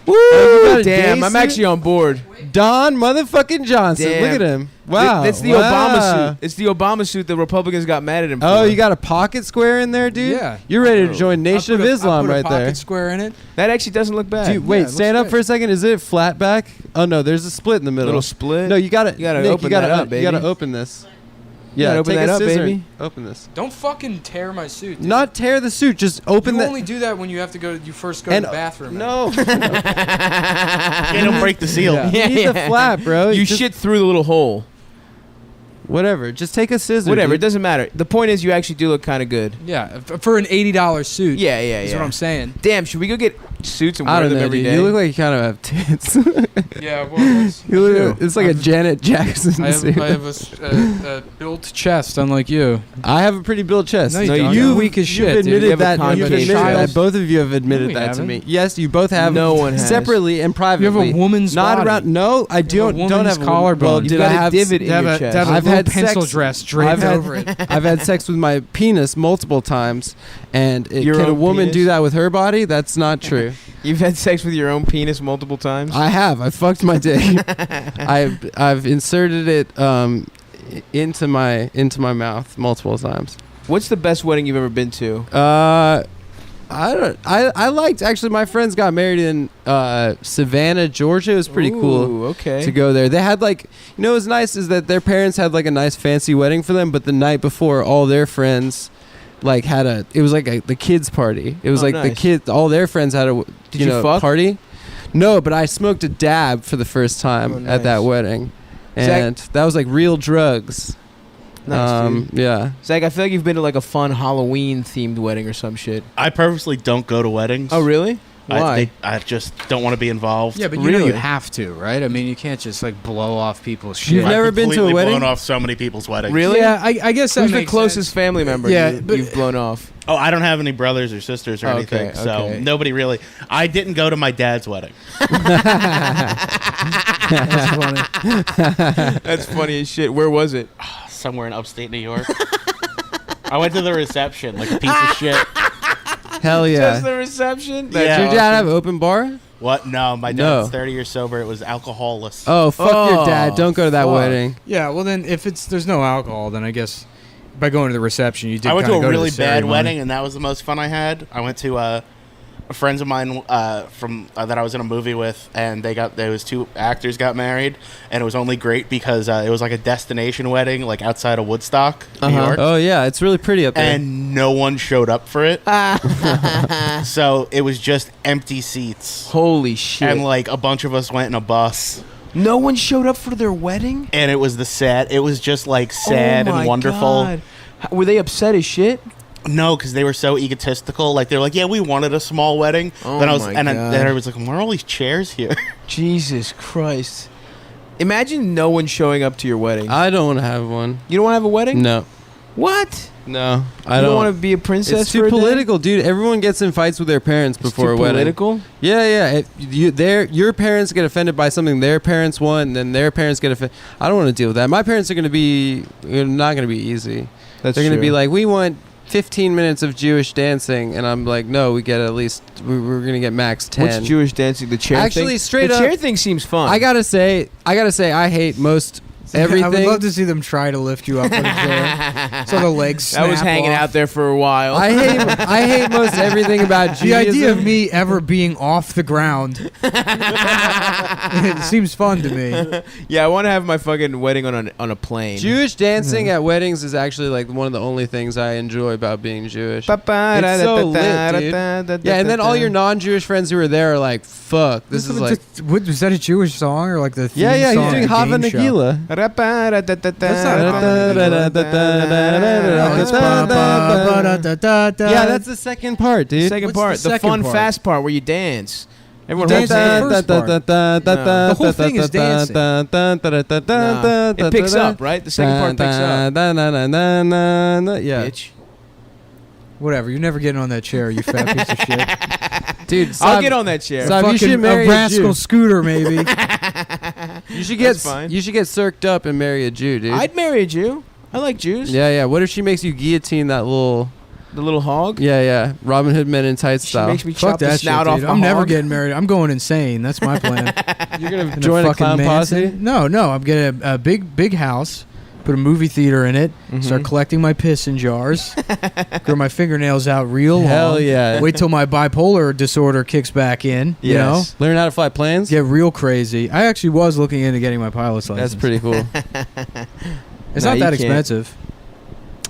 Speaker 3: Oh, you got
Speaker 2: Woo!
Speaker 3: a
Speaker 2: Damn,
Speaker 3: day
Speaker 2: I'm
Speaker 3: suit?
Speaker 2: actually on board.
Speaker 3: Don motherfucking Johnson.
Speaker 2: Damn.
Speaker 3: Look at him. Wow.
Speaker 2: That's the
Speaker 3: Wow.
Speaker 2: Obama suit. It's the Obama suit the Republicans got mad at him for.
Speaker 3: Oh, you got a pocket square in there, dude?
Speaker 1: Yeah.
Speaker 3: You're ready to join Nation of Islam right
Speaker 1: I put a
Speaker 3: there.
Speaker 1: pocket square in it.
Speaker 2: That actually doesn't look bad.
Speaker 3: Dude, wait,
Speaker 1: Yeah, it
Speaker 3: stand
Speaker 1: looks
Speaker 3: up for a second. Is it flat back? Oh no, there's a split in the middle.
Speaker 2: Little split.
Speaker 3: No, you gotta
Speaker 2: gotta
Speaker 3: Nick,
Speaker 2: open
Speaker 3: you gotta,
Speaker 2: that up,
Speaker 3: You gotta
Speaker 2: baby.
Speaker 3: open this.
Speaker 2: You gotta open
Speaker 3: take
Speaker 2: that
Speaker 3: a
Speaker 2: up,
Speaker 3: scissor
Speaker 2: baby.
Speaker 3: and Open this.
Speaker 1: Don't fucking tear my suit. Dude.
Speaker 3: Not tear the suit, just open
Speaker 1: You
Speaker 3: the
Speaker 1: only do that when you have to go. You first go
Speaker 3: and
Speaker 1: to the bathroom.
Speaker 3: No.
Speaker 4: Yeah, don't break the seal.
Speaker 3: You need the flap, bro.
Speaker 2: You
Speaker 3: just,
Speaker 2: shit through the little hole.
Speaker 3: whatever. Just take a scissor.
Speaker 2: Whatever, it
Speaker 3: dude.
Speaker 2: doesn't matter. The point is, you actually do look kind of good.
Speaker 1: Yeah, for an $80 suit.
Speaker 2: Yeah,
Speaker 1: is what I'm saying.
Speaker 2: Damn, should we go get suits and
Speaker 3: I
Speaker 2: wear
Speaker 3: don't
Speaker 2: them
Speaker 3: know,
Speaker 2: every
Speaker 3: dude.
Speaker 2: day?
Speaker 3: You look like you kind of have tits.
Speaker 1: Yeah, well,
Speaker 3: It's like a Janet Jackson suit.
Speaker 1: I have a built chest, unlike you.
Speaker 3: I have a pretty built chest.
Speaker 1: No, you don't.
Speaker 3: You
Speaker 1: You're weak as shit,
Speaker 3: You've
Speaker 1: dude.
Speaker 3: admitted
Speaker 2: You have a
Speaker 3: that. You've
Speaker 2: Caucasian
Speaker 3: admitted
Speaker 2: child.
Speaker 3: that. Both of you have admitted
Speaker 1: we
Speaker 3: that to me.
Speaker 1: haven't.
Speaker 3: Yes, you both have.
Speaker 2: No one has.
Speaker 3: Separately and privately.
Speaker 1: You have a woman's
Speaker 3: Not
Speaker 1: body.
Speaker 3: around. No, I
Speaker 1: You have a
Speaker 3: don't
Speaker 1: woman's
Speaker 3: have
Speaker 1: collarbone.
Speaker 3: Well,
Speaker 1: You've
Speaker 3: did
Speaker 2: got
Speaker 3: I
Speaker 2: a
Speaker 3: have
Speaker 2: divot in
Speaker 1: To have
Speaker 2: your
Speaker 1: a,
Speaker 2: chest.
Speaker 1: to have a
Speaker 3: I've
Speaker 1: little
Speaker 3: had
Speaker 1: pencil
Speaker 3: sex-
Speaker 1: dress draped over it.
Speaker 3: I've had sex with my penis multiple times, and
Speaker 2: Your
Speaker 3: can a
Speaker 2: own
Speaker 3: woman
Speaker 2: penis?
Speaker 3: do that with her body? That's not true.
Speaker 2: You've had sex with your own penis multiple times?
Speaker 3: I have. I fucked my dick. I've inserted it into my mouth multiple times.
Speaker 2: What's the best wedding you've ever been to?
Speaker 3: I liked actually. My friends got married in Savannah, Georgia. It was pretty cool
Speaker 2: Ooh, okay.
Speaker 3: to go there. They had like, you know, what's nice is that their parents had like a nice fancy wedding for them, but the night before, all their friends like had it was like the kids party. It was
Speaker 2: Oh,
Speaker 3: like the
Speaker 2: nice.
Speaker 3: kids, all their friends had a
Speaker 2: Did you fuck?
Speaker 3: party. No, but I smoked a dab for the first time
Speaker 2: Oh,
Speaker 3: at that
Speaker 2: nice.
Speaker 3: wedding,
Speaker 2: Zach-
Speaker 3: and that was like real drugs.
Speaker 2: Nice, dude.
Speaker 3: Yeah.
Speaker 2: Zach, I feel like you've been to like a fun Halloween themed wedding or some shit.
Speaker 4: I purposely don't go to weddings.
Speaker 2: Oh, really? Why?
Speaker 4: I just don't want to be involved.
Speaker 1: Yeah, but you know
Speaker 2: Really?
Speaker 1: you have to, right? I mean, you can't just like blow off people's shit.
Speaker 3: You've
Speaker 4: I've
Speaker 3: never been to a
Speaker 4: completely
Speaker 3: wedding?
Speaker 4: blown off so many people's weddings.
Speaker 2: Really?
Speaker 1: Yeah, I guess that
Speaker 2: Who's the
Speaker 1: makes
Speaker 2: closest
Speaker 1: sense.
Speaker 2: family member
Speaker 1: Yeah, but-
Speaker 2: you've blown off?
Speaker 4: Oh, I don't have any brothers or sisters or
Speaker 2: Okay,
Speaker 4: anything, so
Speaker 2: okay.
Speaker 4: nobody really. I didn't go to my dad's wedding.
Speaker 1: That's funny.
Speaker 2: That's funny as shit. Where was it?
Speaker 4: Somewhere in upstate New York. I went to the reception like a piece of shit.
Speaker 3: Hell yeah.
Speaker 2: Just the reception?
Speaker 4: Yeah.
Speaker 3: Did your dad have open bar?
Speaker 4: What? No, my
Speaker 3: No.
Speaker 4: dad's 30 years sober. It was alcoholless.
Speaker 3: Oh, fuck your
Speaker 2: Oh,
Speaker 3: dad. Don't go to that
Speaker 2: fuck.
Speaker 3: wedding.
Speaker 1: Yeah, well then, if there's no alcohol, then I guess by going to the reception, you did.
Speaker 4: I went to
Speaker 1: kinda
Speaker 4: a
Speaker 1: go
Speaker 4: really
Speaker 1: the
Speaker 4: bad
Speaker 1: ceremony.
Speaker 4: wedding, and that was the most fun I had. I went to friends of mine from that I was in a movie with, and there was two actors got married, and it was only great because it was like a destination wedding, like outside of Woodstock, New York.
Speaker 3: Oh, yeah. It's really pretty up there.
Speaker 4: And no one showed up for it. So it was just empty seats.
Speaker 2: Holy shit.
Speaker 4: And like a bunch of us went in a bus.
Speaker 2: No one showed up for their wedding?
Speaker 4: And it was it was just like sad
Speaker 2: Oh my
Speaker 4: and wonderful.
Speaker 2: God. Were they upset as shit?
Speaker 4: No, because they were so egotistical. Like they're like, yeah, we wanted a small wedding.
Speaker 2: Oh
Speaker 4: then I was
Speaker 2: my
Speaker 4: and
Speaker 2: God.
Speaker 4: then I was like, where are all these chairs here?
Speaker 2: Jesus Christ. Imagine no one showing up to your wedding.
Speaker 3: I don't want to have one.
Speaker 2: You don't want to have a wedding?
Speaker 3: No.
Speaker 2: What?
Speaker 3: No. I
Speaker 2: You
Speaker 3: don't.
Speaker 2: don't want to be a princess
Speaker 3: It's
Speaker 2: for
Speaker 3: too
Speaker 2: a day?
Speaker 3: political, dude. Everyone gets in fights with their parents
Speaker 2: It's
Speaker 3: before
Speaker 2: too
Speaker 3: a wedding.
Speaker 2: political?
Speaker 3: Yeah, yeah. Your parents get offended by something their parents want, and then their parents get offended. I don't want to deal with that. My parents are going to be not going to be easy.
Speaker 2: That's
Speaker 3: They're going to
Speaker 2: true.
Speaker 3: be like, we want 15 minutes of Jewish dancing, and I'm like, no, we get at least we're going to get max 10.
Speaker 2: What's Jewish dancing? The chair thing?
Speaker 3: Actually, straight
Speaker 2: the
Speaker 3: up-
Speaker 2: chair thing seems fun.
Speaker 3: I gotta say, I hate most everything.
Speaker 1: I would love to see them try to lift you up in a chair, so the legs.
Speaker 2: That was
Speaker 1: snap
Speaker 2: hanging
Speaker 1: off.
Speaker 2: out there for a while.
Speaker 3: I hate most everything about
Speaker 1: The
Speaker 3: Judaism.
Speaker 1: idea of me ever being off the ground, it seems fun to me.
Speaker 2: Yeah, I want to have my fucking wedding on a plane.
Speaker 3: Jewish dancing at weddings is actually like one of the only things I enjoy about being Jewish. It's so lit, dude. Yeah, and then all your non-Jewish friends who are there are like, "Fuck, this is like."
Speaker 1: What, was that a Jewish song or like the theme
Speaker 3: Yeah, yeah,
Speaker 1: song
Speaker 3: he's doing
Speaker 1: of the
Speaker 3: Hava
Speaker 1: game show?
Speaker 3: Nagila. Yeah, that's the second part, dude.
Speaker 2: Second
Speaker 1: What's
Speaker 2: part,
Speaker 1: the
Speaker 2: the
Speaker 1: second
Speaker 2: fun,
Speaker 1: part?
Speaker 2: fast part where you dance. Everyone
Speaker 1: You
Speaker 2: holds
Speaker 1: dance in
Speaker 2: hands.
Speaker 1: the first part. The whole thing is dancing.
Speaker 2: Nah. It picks up, right? The second part picks up.
Speaker 3: Yeah.
Speaker 2: Bitch.
Speaker 1: Whatever. You're never getting on that chair, you fat piece of shit.
Speaker 3: Dude,
Speaker 2: I'll get on that chair.
Speaker 3: Saab, you should
Speaker 1: Fucking
Speaker 3: marry
Speaker 1: a
Speaker 3: a
Speaker 1: rascal
Speaker 3: Jew.
Speaker 1: scooter, maybe.
Speaker 3: You should get
Speaker 2: That's fine.
Speaker 3: you should get circed up and marry a Jew, dude.
Speaker 2: I'd marry a Jew. I like Jews.
Speaker 3: Yeah. What if she makes you guillotine that little?
Speaker 2: The little hog.
Speaker 3: Yeah. Robin Hood Men in Tights
Speaker 2: She
Speaker 3: style.
Speaker 2: makes me
Speaker 1: Fuck
Speaker 2: chop the
Speaker 1: that shit,
Speaker 2: snout off
Speaker 1: dude.
Speaker 2: my
Speaker 1: I'm never
Speaker 2: hog.
Speaker 1: getting married. I'm going insane. That's my plan.
Speaker 3: You're gonna
Speaker 1: In
Speaker 3: join a
Speaker 1: fucking
Speaker 3: clown posse.
Speaker 1: mansion. No. I'm getting a big house. Put a movie theater in it.
Speaker 2: Mhm.
Speaker 1: Start collecting my piss in jars. Grow my fingernails out real long.
Speaker 3: Hell yeah.
Speaker 1: Wait till my bipolar disorder kicks back in. You know.
Speaker 2: Yes.
Speaker 3: Learn how to fly planes.
Speaker 1: Get real crazy. I actually was looking into getting my pilot's license.
Speaker 3: That's pretty cool.
Speaker 1: It's
Speaker 2: No,
Speaker 1: not
Speaker 2: you
Speaker 1: that
Speaker 2: can't.
Speaker 1: expensive.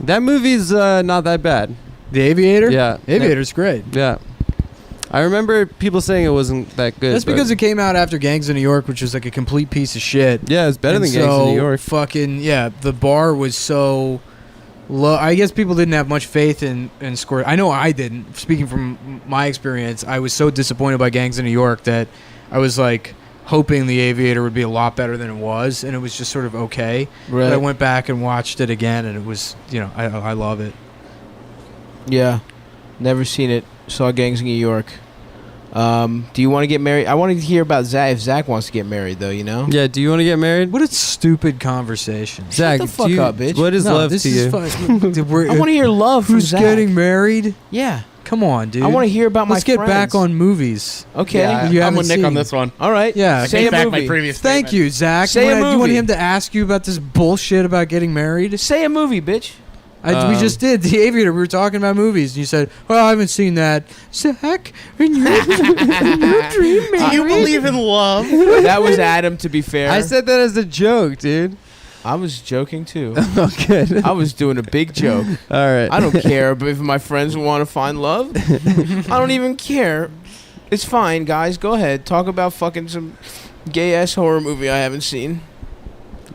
Speaker 3: That movie's not that bad.
Speaker 1: The Aviator?
Speaker 3: Yeah.
Speaker 1: Aviator's great.
Speaker 3: Yeah. I remember people saying it wasn't that good.
Speaker 1: That's
Speaker 3: but-
Speaker 1: because it came out after Gangs of New York, which was like a complete piece of shit.
Speaker 3: Yeah, it's better
Speaker 1: And
Speaker 3: than Gangs of New
Speaker 1: so,
Speaker 3: York.
Speaker 1: Fucking yeah, the bar was so low. I guess people didn't have much faith in Score. I know I didn't. Speaking from my experience, I was so disappointed by Gangs of New York that I was like hoping The Aviator would be a lot better than it was, and it was just sort of okay.
Speaker 2: Right.
Speaker 1: But I went back and watched it again, and it was, I love it.
Speaker 2: Yeah. Never seen it. Saw Gangs in New York. Do you want to get married? I want to hear about Zach. If Zach wants to get married, though, you know.
Speaker 3: Yeah, do you want to get married?
Speaker 1: What a stupid conversation.
Speaker 3: Zach,
Speaker 2: the fuck
Speaker 3: do you-
Speaker 2: up, bitch.
Speaker 3: What is
Speaker 1: No,
Speaker 3: love
Speaker 1: this
Speaker 3: to
Speaker 1: is
Speaker 3: you?
Speaker 1: fun.
Speaker 2: I want to hear love from
Speaker 1: Who's
Speaker 2: Zach.
Speaker 1: getting married?
Speaker 2: Yeah.
Speaker 1: Come on, dude.
Speaker 2: I want to hear about
Speaker 1: Let's
Speaker 2: my
Speaker 1: get back
Speaker 2: friends.
Speaker 1: on movies.
Speaker 2: Okay.
Speaker 4: Yeah,
Speaker 1: You
Speaker 4: I'm with
Speaker 1: haven't
Speaker 4: Nick on
Speaker 1: seen.
Speaker 4: this one.
Speaker 2: All right.
Speaker 1: Yeah.
Speaker 4: I
Speaker 2: Say
Speaker 4: take
Speaker 2: a
Speaker 4: back
Speaker 2: movie.
Speaker 4: my previous
Speaker 1: Thank
Speaker 4: statement.
Speaker 1: you, Zach.
Speaker 2: Say a
Speaker 1: Do you want
Speaker 2: movie.
Speaker 1: him to ask you about this bullshit about getting married?
Speaker 2: Say a movie, bitch.
Speaker 1: We just did The Aviator. We were talking about movies, and you said, "Well, I haven't seen that." Zach, and your dream
Speaker 4: Do you believe in love?
Speaker 2: That was Adam, to be fair.
Speaker 3: I said that as a joke, dude.
Speaker 2: I was joking, too.
Speaker 3: Oh, good.
Speaker 2: I was doing a big joke.
Speaker 3: All right.
Speaker 2: I don't care if my friends want to find love. I don't even care. It's fine, guys. Go ahead. Talk about fucking some gay-ass horror movie I haven't seen.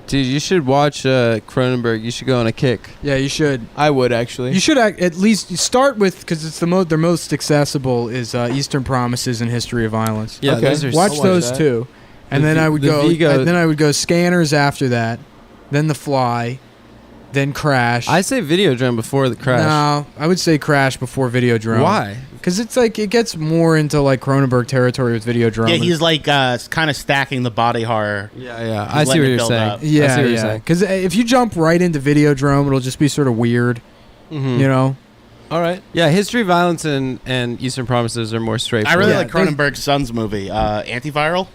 Speaker 3: Dude, you should watch Cronenberg. You should go on a kick.
Speaker 1: Yeah, you should.
Speaker 2: I would, actually.
Speaker 1: You should at least start with, because it's their most accessible is Eastern Promises and History of Violence.
Speaker 3: Yeah,
Speaker 2: Okay.
Speaker 3: those are
Speaker 1: Watch
Speaker 2: I'll watch
Speaker 1: those
Speaker 2: that.
Speaker 1: two, and
Speaker 3: The
Speaker 1: then
Speaker 3: V-
Speaker 1: I would
Speaker 3: the
Speaker 1: go.
Speaker 3: Vigo-
Speaker 1: And then I would go Scanners after that, then The Fly, then Crash.
Speaker 3: I say Videodrome before the Crash.
Speaker 1: No, I would say Crash before Videodrome.
Speaker 3: Why?
Speaker 1: Because it's like it gets more into like Cronenberg territory with Videodrome.
Speaker 4: Yeah, he's like kind of stacking the body horror.
Speaker 3: Yeah.
Speaker 4: He's
Speaker 3: I see
Speaker 4: letting
Speaker 3: what
Speaker 4: it
Speaker 3: you're
Speaker 4: build
Speaker 3: saying.
Speaker 4: up.
Speaker 3: I see what you're
Speaker 1: yeah.
Speaker 3: saying.
Speaker 1: Because if you jump right into Videodrome, it'll just be sort of weird.
Speaker 3: Mhm.
Speaker 1: You know.
Speaker 2: All right.
Speaker 3: Yeah, History of Violence and Eastern Promises are more
Speaker 4: I
Speaker 3: straightforward.
Speaker 4: really
Speaker 1: Yeah,
Speaker 4: like Cronenberg's son's movie, Antiviral.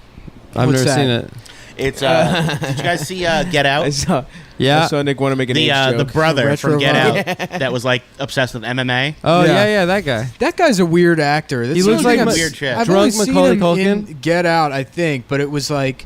Speaker 3: I've
Speaker 1: What's
Speaker 3: never
Speaker 1: that?
Speaker 3: seen it.
Speaker 4: It's did you guys see Get
Speaker 2: I
Speaker 4: Out?
Speaker 2: saw,
Speaker 3: Yeah.
Speaker 2: I saw Nick want to make an age
Speaker 4: The
Speaker 2: joke.
Speaker 4: brother
Speaker 1: Retro
Speaker 4: from Get
Speaker 1: vibe.
Speaker 4: Out that was like obsessed with MMA.
Speaker 3: Oh
Speaker 1: Yeah.
Speaker 3: yeah, that guy.
Speaker 1: That guy's a weird actor. That's
Speaker 3: He
Speaker 1: the
Speaker 3: looks
Speaker 1: only
Speaker 3: like
Speaker 1: thing
Speaker 3: a
Speaker 1: I've-
Speaker 4: weird shit.
Speaker 1: I've
Speaker 3: Drunk
Speaker 1: only seen
Speaker 3: Macaulay
Speaker 1: him in
Speaker 3: Culkin?
Speaker 1: Get Out, I think, but it was like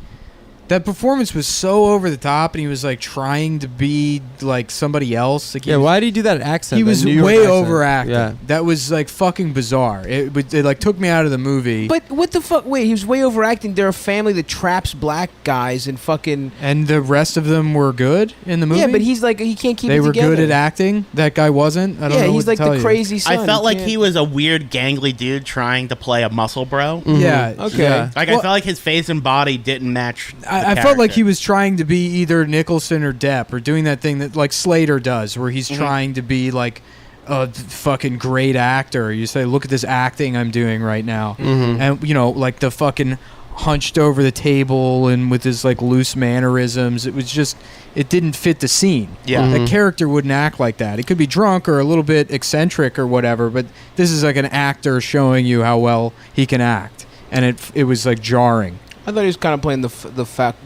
Speaker 1: that performance was so over the top, and he was like trying to be like somebody else. Like, he
Speaker 3: Yeah,
Speaker 1: was-
Speaker 3: why do you do that accent?
Speaker 1: He
Speaker 3: that
Speaker 1: was
Speaker 3: New York
Speaker 1: way
Speaker 3: accent?
Speaker 1: overacting.
Speaker 3: Yeah.
Speaker 1: That was like fucking bizarre. It like took me out of the movie.
Speaker 2: But what the fuck? Wait, he was way overacting. They're a family that traps black guys and fucking.
Speaker 1: And the rest of them were good in the movie.
Speaker 2: Yeah, but he's like he can't keep.
Speaker 1: they
Speaker 2: it
Speaker 1: were
Speaker 2: together.
Speaker 1: good at acting. That guy wasn't. I don't
Speaker 2: Yeah,
Speaker 1: know.
Speaker 2: he's
Speaker 1: what
Speaker 2: like
Speaker 1: to tell
Speaker 2: the
Speaker 1: you.
Speaker 2: crazy son.
Speaker 4: I felt like
Speaker 2: can't-
Speaker 4: he was a weird, gangly dude trying to play a muscle bro.
Speaker 3: Mhm.
Speaker 1: Yeah.
Speaker 2: Okay.
Speaker 3: Yeah.
Speaker 4: Like
Speaker 1: Well-
Speaker 4: I felt like his face and body didn't match.
Speaker 1: I felt like he was trying to be either Nicholson or Depp, or doing that thing that like Slater does, where he's trying to be like a fucking great actor. You say, "Look at this acting I'm doing right now,"
Speaker 3: Mhm.
Speaker 1: and like the fucking hunched over the table and with his like loose mannerisms. It was just, it didn't fit the scene.
Speaker 4: Yeah.
Speaker 3: Mhm.
Speaker 1: That character wouldn't act like that. He could be drunk or a little bit eccentric or whatever, but this is like an actor showing you how well he can act, and it was like jarring.
Speaker 2: I thought he was kind of playing the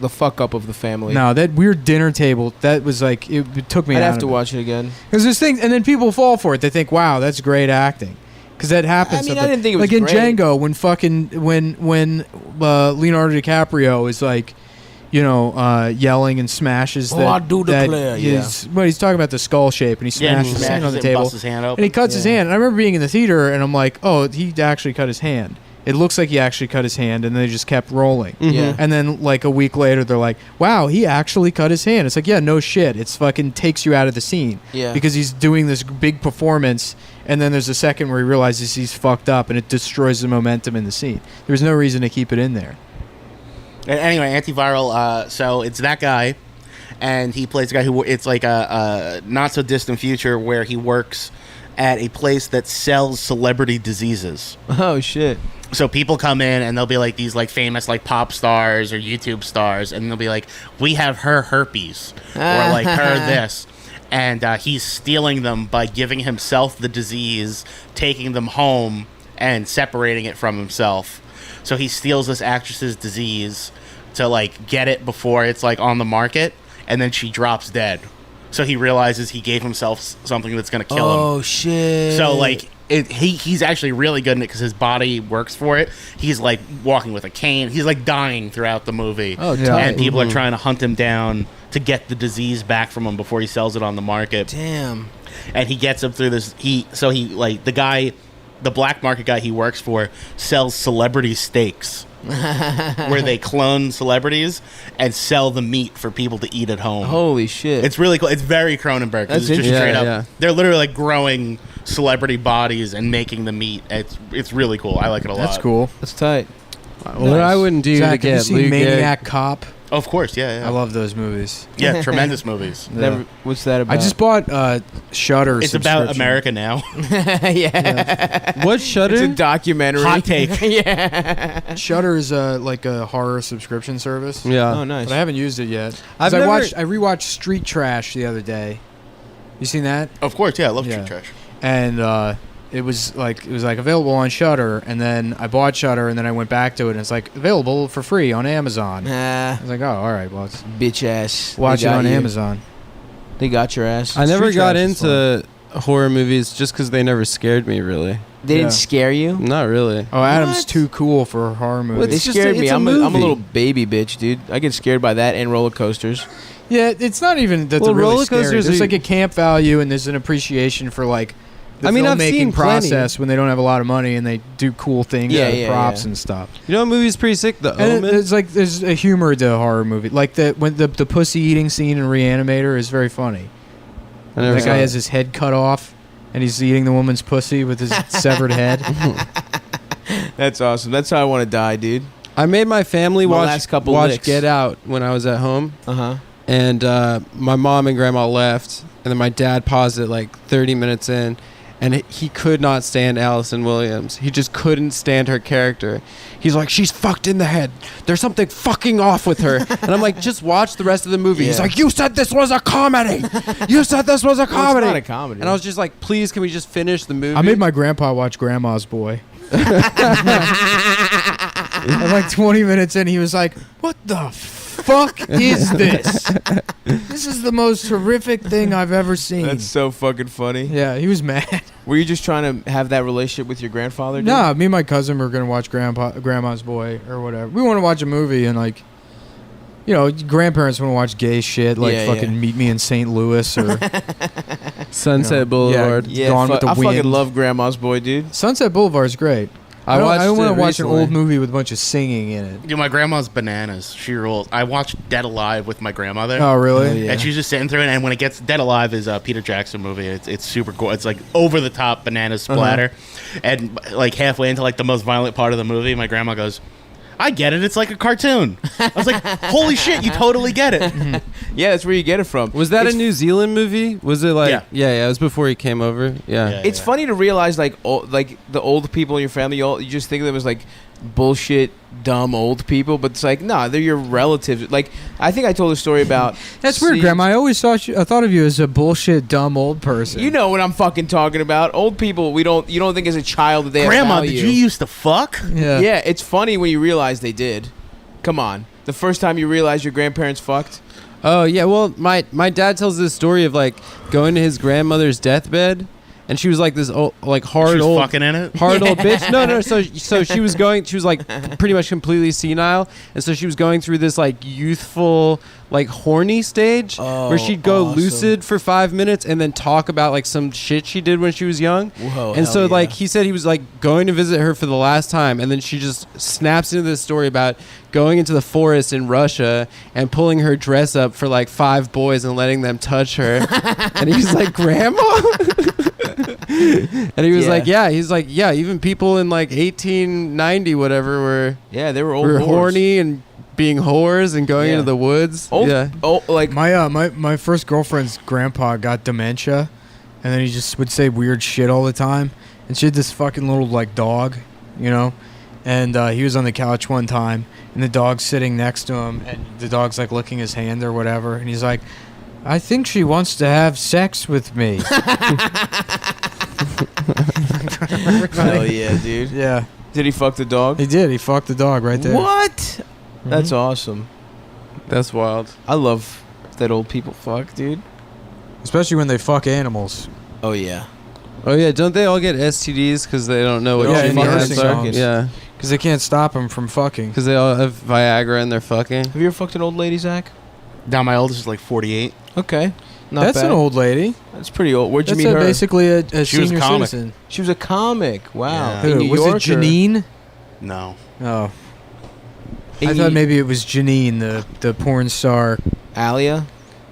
Speaker 2: fuck up of the family.
Speaker 1: No, that weird dinner table, that was like, it took me
Speaker 2: I'd
Speaker 1: out
Speaker 2: have
Speaker 1: of
Speaker 2: to
Speaker 1: it.
Speaker 2: watch it again.
Speaker 1: Because there's things, and then people fall for it. They think, "Wow, that's great acting," because that happens.
Speaker 2: I mean, I
Speaker 1: sometimes.
Speaker 2: didn't think it was
Speaker 1: like in
Speaker 2: great.
Speaker 1: Django when Leonardo DiCaprio is like, yelling and smashes.
Speaker 2: Oh,
Speaker 1: that,
Speaker 2: I do
Speaker 1: that
Speaker 2: declare,
Speaker 1: well, he's talking about the skull shape, and he
Speaker 4: Yeah, and
Speaker 1: smashes
Speaker 4: he
Speaker 1: his hand on
Speaker 4: smashes
Speaker 1: the
Speaker 4: it and
Speaker 1: table,
Speaker 4: busts his hand open.
Speaker 1: and he cuts his hand. And I remember being in the theater, and I'm like, "Oh, he actually cut his hand." It looks like he actually cut his hand, and they just kept rolling.
Speaker 3: Mhm.
Speaker 2: Yeah.
Speaker 1: And then, like, a week later, they're like, "Wow, he actually cut his hand." It's like, yeah, no shit. It's fucking takes you out of the scene.
Speaker 2: Yeah.
Speaker 1: Because he's doing this big performance, and then there's a second where he realizes he's fucked up, and it destroys the momentum in the scene. There's no reason to keep it in there.
Speaker 4: Anyway, Antiviral. So it's that guy, and he plays a guy who it's like a not so distant future where he works at a place that sells celebrity diseases.
Speaker 2: Oh shit.
Speaker 4: So people come in and they'll be like these like famous like pop stars or YouTube stars, and they'll be like, we have her herpes or like her this. And he's stealing them by giving himself the disease, taking them home, and separating it from himself. So he steals this actress's disease to like get it before it's like on the market, and then she drops dead. So he realizes he gave himself something that's going to kill him.
Speaker 2: Oh shit.
Speaker 4: So like he's actually really good in it because his body works for it. He's like walking with a cane. He's like dying throughout the movie.
Speaker 2: Oh,
Speaker 1: Yeah.
Speaker 4: And people are trying to hunt him down to get the disease back from him before he sells it on the market.
Speaker 2: Damn.
Speaker 4: And he gets him through this. The black market guy he works for sells celebrity steaks. Where they clone celebrities and sell the meat for people to eat at home.
Speaker 2: Holy shit.
Speaker 4: It's really cool. It's very Cronenberg.
Speaker 2: That's
Speaker 4: It's just
Speaker 2: interesting.
Speaker 4: straight up.
Speaker 3: Yeah.
Speaker 4: They're literally like growing celebrity bodies and making the meat. It's really cool. I like it a lot.
Speaker 1: That's cool.
Speaker 2: That's tight.
Speaker 3: What I wouldn't do
Speaker 1: Zach,
Speaker 3: to
Speaker 1: have you
Speaker 3: get
Speaker 1: seen
Speaker 3: Luke
Speaker 1: Maniac Cop?
Speaker 4: Of course, yeah.
Speaker 1: I love those movies.
Speaker 4: Yeah, tremendous movies.
Speaker 2: Never, what's that about?
Speaker 1: I just bought Shudder.
Speaker 4: It's about America now.
Speaker 2: yeah.
Speaker 3: What
Speaker 2: It's a
Speaker 3: Shudder?
Speaker 2: documentary.
Speaker 4: Hot take.
Speaker 2: yeah.
Speaker 1: Shudder is like a horror subscription service.
Speaker 3: Yeah.
Speaker 2: Oh, nice.
Speaker 1: But I haven't used it yet. 'Cause
Speaker 3: I've
Speaker 1: I
Speaker 3: never-
Speaker 1: rewatched Street Trash the other day. You seen that?
Speaker 4: Of course, yeah. I love
Speaker 1: Yeah.
Speaker 4: Street Trash.
Speaker 1: And it was like available on Shudder, and then I bought Shudder, and then I went back to it, and it's like available for free on Amazon. I was like, oh, all right, well, let's
Speaker 2: Bitch ass.
Speaker 1: watch it
Speaker 2: They got
Speaker 1: on
Speaker 2: you.
Speaker 1: Amazon.
Speaker 2: They got your ass.
Speaker 3: I never
Speaker 1: Street
Speaker 3: got
Speaker 1: Trash is
Speaker 3: into horror movies just because they never scared me, really.
Speaker 2: They
Speaker 1: Yeah.
Speaker 2: didn't scare you?
Speaker 3: Not really.
Speaker 1: Oh, Adam's
Speaker 2: What?
Speaker 1: too cool for horror movies.
Speaker 2: They
Speaker 3: It's just
Speaker 2: scared
Speaker 3: a-
Speaker 2: me.
Speaker 3: it's a
Speaker 2: I'm a
Speaker 3: movie.
Speaker 2: little baby bitch, dude. I get scared by that and roller coasters.
Speaker 1: Yeah, it's not even that
Speaker 3: Well,
Speaker 1: they're really
Speaker 3: roller
Speaker 1: scary.
Speaker 3: coasters
Speaker 1: There's
Speaker 3: are-
Speaker 1: like a camp value, and there's an appreciation for like the
Speaker 3: I mean, I've
Speaker 1: filmmaking
Speaker 3: seen plenty.
Speaker 1: process when they don't have a lot of money and they do cool things
Speaker 2: Yeah,
Speaker 1: with
Speaker 2: yeah,
Speaker 1: props
Speaker 2: yeah.
Speaker 1: and stuff.
Speaker 3: You know what movie's pretty sick? The
Speaker 1: And
Speaker 3: Omen.
Speaker 1: it's like there's a humor to a horror movie, like when the pussy eating scene in Reanimator is very funny.
Speaker 3: I never
Speaker 1: That
Speaker 3: saw
Speaker 1: guy
Speaker 3: it.
Speaker 1: has his head cut off, and he's eating the woman's pussy with his severed head.
Speaker 2: That's awesome. That's how I want to die, dude.
Speaker 3: I made my family
Speaker 2: My
Speaker 3: watch
Speaker 2: last couple
Speaker 3: watch
Speaker 2: licks.
Speaker 3: Get Out when I was at home,
Speaker 2: Uh-huh.
Speaker 3: and my mom and grandma left, and then my dad paused it like 30 minutes in, and he could not stand Allison Williams. He just couldn't stand her character. He's like, she's fucked in the head. There's something fucking off with her. And I'm like, just watch the rest of the movie. He's
Speaker 2: Yeah.
Speaker 3: like, you said this was a comedy. You said this was a comedy.
Speaker 2: Well, it's not a comedy.
Speaker 3: And I was just like, please, can we just finish the movie?
Speaker 1: I made my grandpa watch Grandma's Boy. And like 20 minutes in, he was like, "What the fuck is this? This is the most horrific thing I've ever seen."
Speaker 2: That's so fucking funny.
Speaker 1: Yeah, he was mad.
Speaker 2: Were you just trying to have that relationship with your grandfather, dude?
Speaker 1: Nah, me and my cousin were gonna watch Grandma's Boy or whatever. We want to watch a movie and like, you know, grandparents want to watch gay shit like
Speaker 2: Yeah,
Speaker 1: fucking
Speaker 2: yeah.
Speaker 1: Meet Me in St. Louis or
Speaker 3: Sunset
Speaker 1: you know,
Speaker 3: Boulevard.
Speaker 1: yeah. Gone with the
Speaker 2: I
Speaker 1: Wind.
Speaker 2: fucking love Grandma's Boy, dude.
Speaker 1: Sunset Boulevard is great. I
Speaker 3: watched
Speaker 1: don't want
Speaker 3: it
Speaker 1: to watch an
Speaker 3: recently.
Speaker 1: old movie with a bunch of singing in it.
Speaker 4: Dude, my grandma's bananas. She rules. I watched Dead Alive with my grandmother.
Speaker 1: Oh, really?
Speaker 2: Oh, yeah.
Speaker 4: And she's just sitting through it, and when it gets Dead Alive is a Peter Jackson movie. It's super cool. It's like over the top banana splatter, and like halfway into like the most violent part of the movie, my grandma goes, "I get it. It's like a cartoon." I was like, "Holy shit, you totally get it."
Speaker 2: Yeah, that's where you get it from.
Speaker 3: Was that
Speaker 2: It's
Speaker 3: a New Zealand movie? Was it like?
Speaker 4: Yeah.
Speaker 3: Yeah, it was before he came over. Yeah.
Speaker 4: Yeah.
Speaker 2: It's funny to realize, like the old people in your family, you just think of them as like bullshit, dumb old people, but it's like, nah, they're your relatives. Like, I think I told a story about.
Speaker 1: That's weird,
Speaker 2: seeing-
Speaker 1: Grandma. I always thought of you as a bullshit, dumb old person.
Speaker 2: You know what I'm fucking talking about. Old people, you don't think as a child that they
Speaker 4: Grandma,
Speaker 2: have
Speaker 4: did
Speaker 2: value.
Speaker 4: you used to fuck?
Speaker 1: Yeah.
Speaker 2: Yeah, it's funny when you realize they did. Come on, the first time you realize your grandparents fucked.
Speaker 3: Oh yeah. Well, my dad tells this story of like going to his grandmother's deathbed, and she was like this old, like hard
Speaker 4: She was
Speaker 3: old.
Speaker 4: fucking in it.
Speaker 3: Hard old bitch. No. So she was like pretty much completely senile, and so she was going through this like youthful, like horny stage where she'd go
Speaker 2: awesome.
Speaker 3: lucid for 5 minutes and then talk about like some shit she did when she was young.
Speaker 2: Whoa,
Speaker 3: and so
Speaker 2: hell
Speaker 3: like
Speaker 2: yeah.
Speaker 3: he said he was like going to visit her for the last time, and then she just snaps into this story about going into the forest in Russia and pulling her dress up for like 5 boys and letting them touch her. And he's like, "Grandma?" And he was
Speaker 2: Yeah.
Speaker 3: like, yeah, he's like, yeah, even people in like 1890 whatever were
Speaker 2: Yeah, they were old.
Speaker 3: were
Speaker 2: whores.
Speaker 3: horny and being whores and going
Speaker 2: Yeah.
Speaker 3: into the woods.
Speaker 2: Old,
Speaker 3: Yeah.
Speaker 2: like
Speaker 1: My first girlfriend's grandpa got dementia, and then he just would say weird shit all the time. And she had this fucking little like dog, you know, and he was on the couch one time, and the dog's sitting next to him, and the dog's like licking his hand or whatever, and he's like, I think she wants to have sex with me.
Speaker 2: Hell yeah, dude.
Speaker 1: Yeah.
Speaker 2: Did he fuck the dog?
Speaker 1: He did. He fucked the dog right there.
Speaker 2: What?
Speaker 1: Mm-hmm.
Speaker 2: That's awesome.
Speaker 3: That's wild.
Speaker 2: I love that old people fuck, dude.
Speaker 1: Especially when they fuck animals.
Speaker 2: Oh, yeah.
Speaker 3: Oh yeah, don't they all get STDs because they don't know what
Speaker 1: Yeah, in the
Speaker 3: fucking
Speaker 1: nursing
Speaker 3: are?
Speaker 1: homes.
Speaker 3: Yeah,
Speaker 1: Because they can't stop them from fucking.
Speaker 3: because they all have Viagra and they're fucking.
Speaker 2: Have you ever fucked an old lady, Zach?
Speaker 4: Now my oldest is like 48.
Speaker 2: Okay. Not
Speaker 1: That's
Speaker 2: bad.
Speaker 1: an old lady.
Speaker 2: That's pretty old. Where'd you
Speaker 1: That's
Speaker 2: meet her?
Speaker 1: basically a
Speaker 4: She was a
Speaker 1: senior
Speaker 4: comic.
Speaker 1: citizen.
Speaker 2: She was a comic. Wow.
Speaker 4: Yeah.
Speaker 2: In
Speaker 1: Who,
Speaker 2: New
Speaker 1: was
Speaker 2: York,
Speaker 1: it Janine?
Speaker 4: No.
Speaker 1: Oh. I thought maybe it was Janine, the porn star.
Speaker 2: Alia?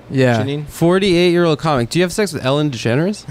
Speaker 1: Yeah.
Speaker 2: Janine?
Speaker 3: 48-year-old comic. Do you have sex with Ellen DeGeneres?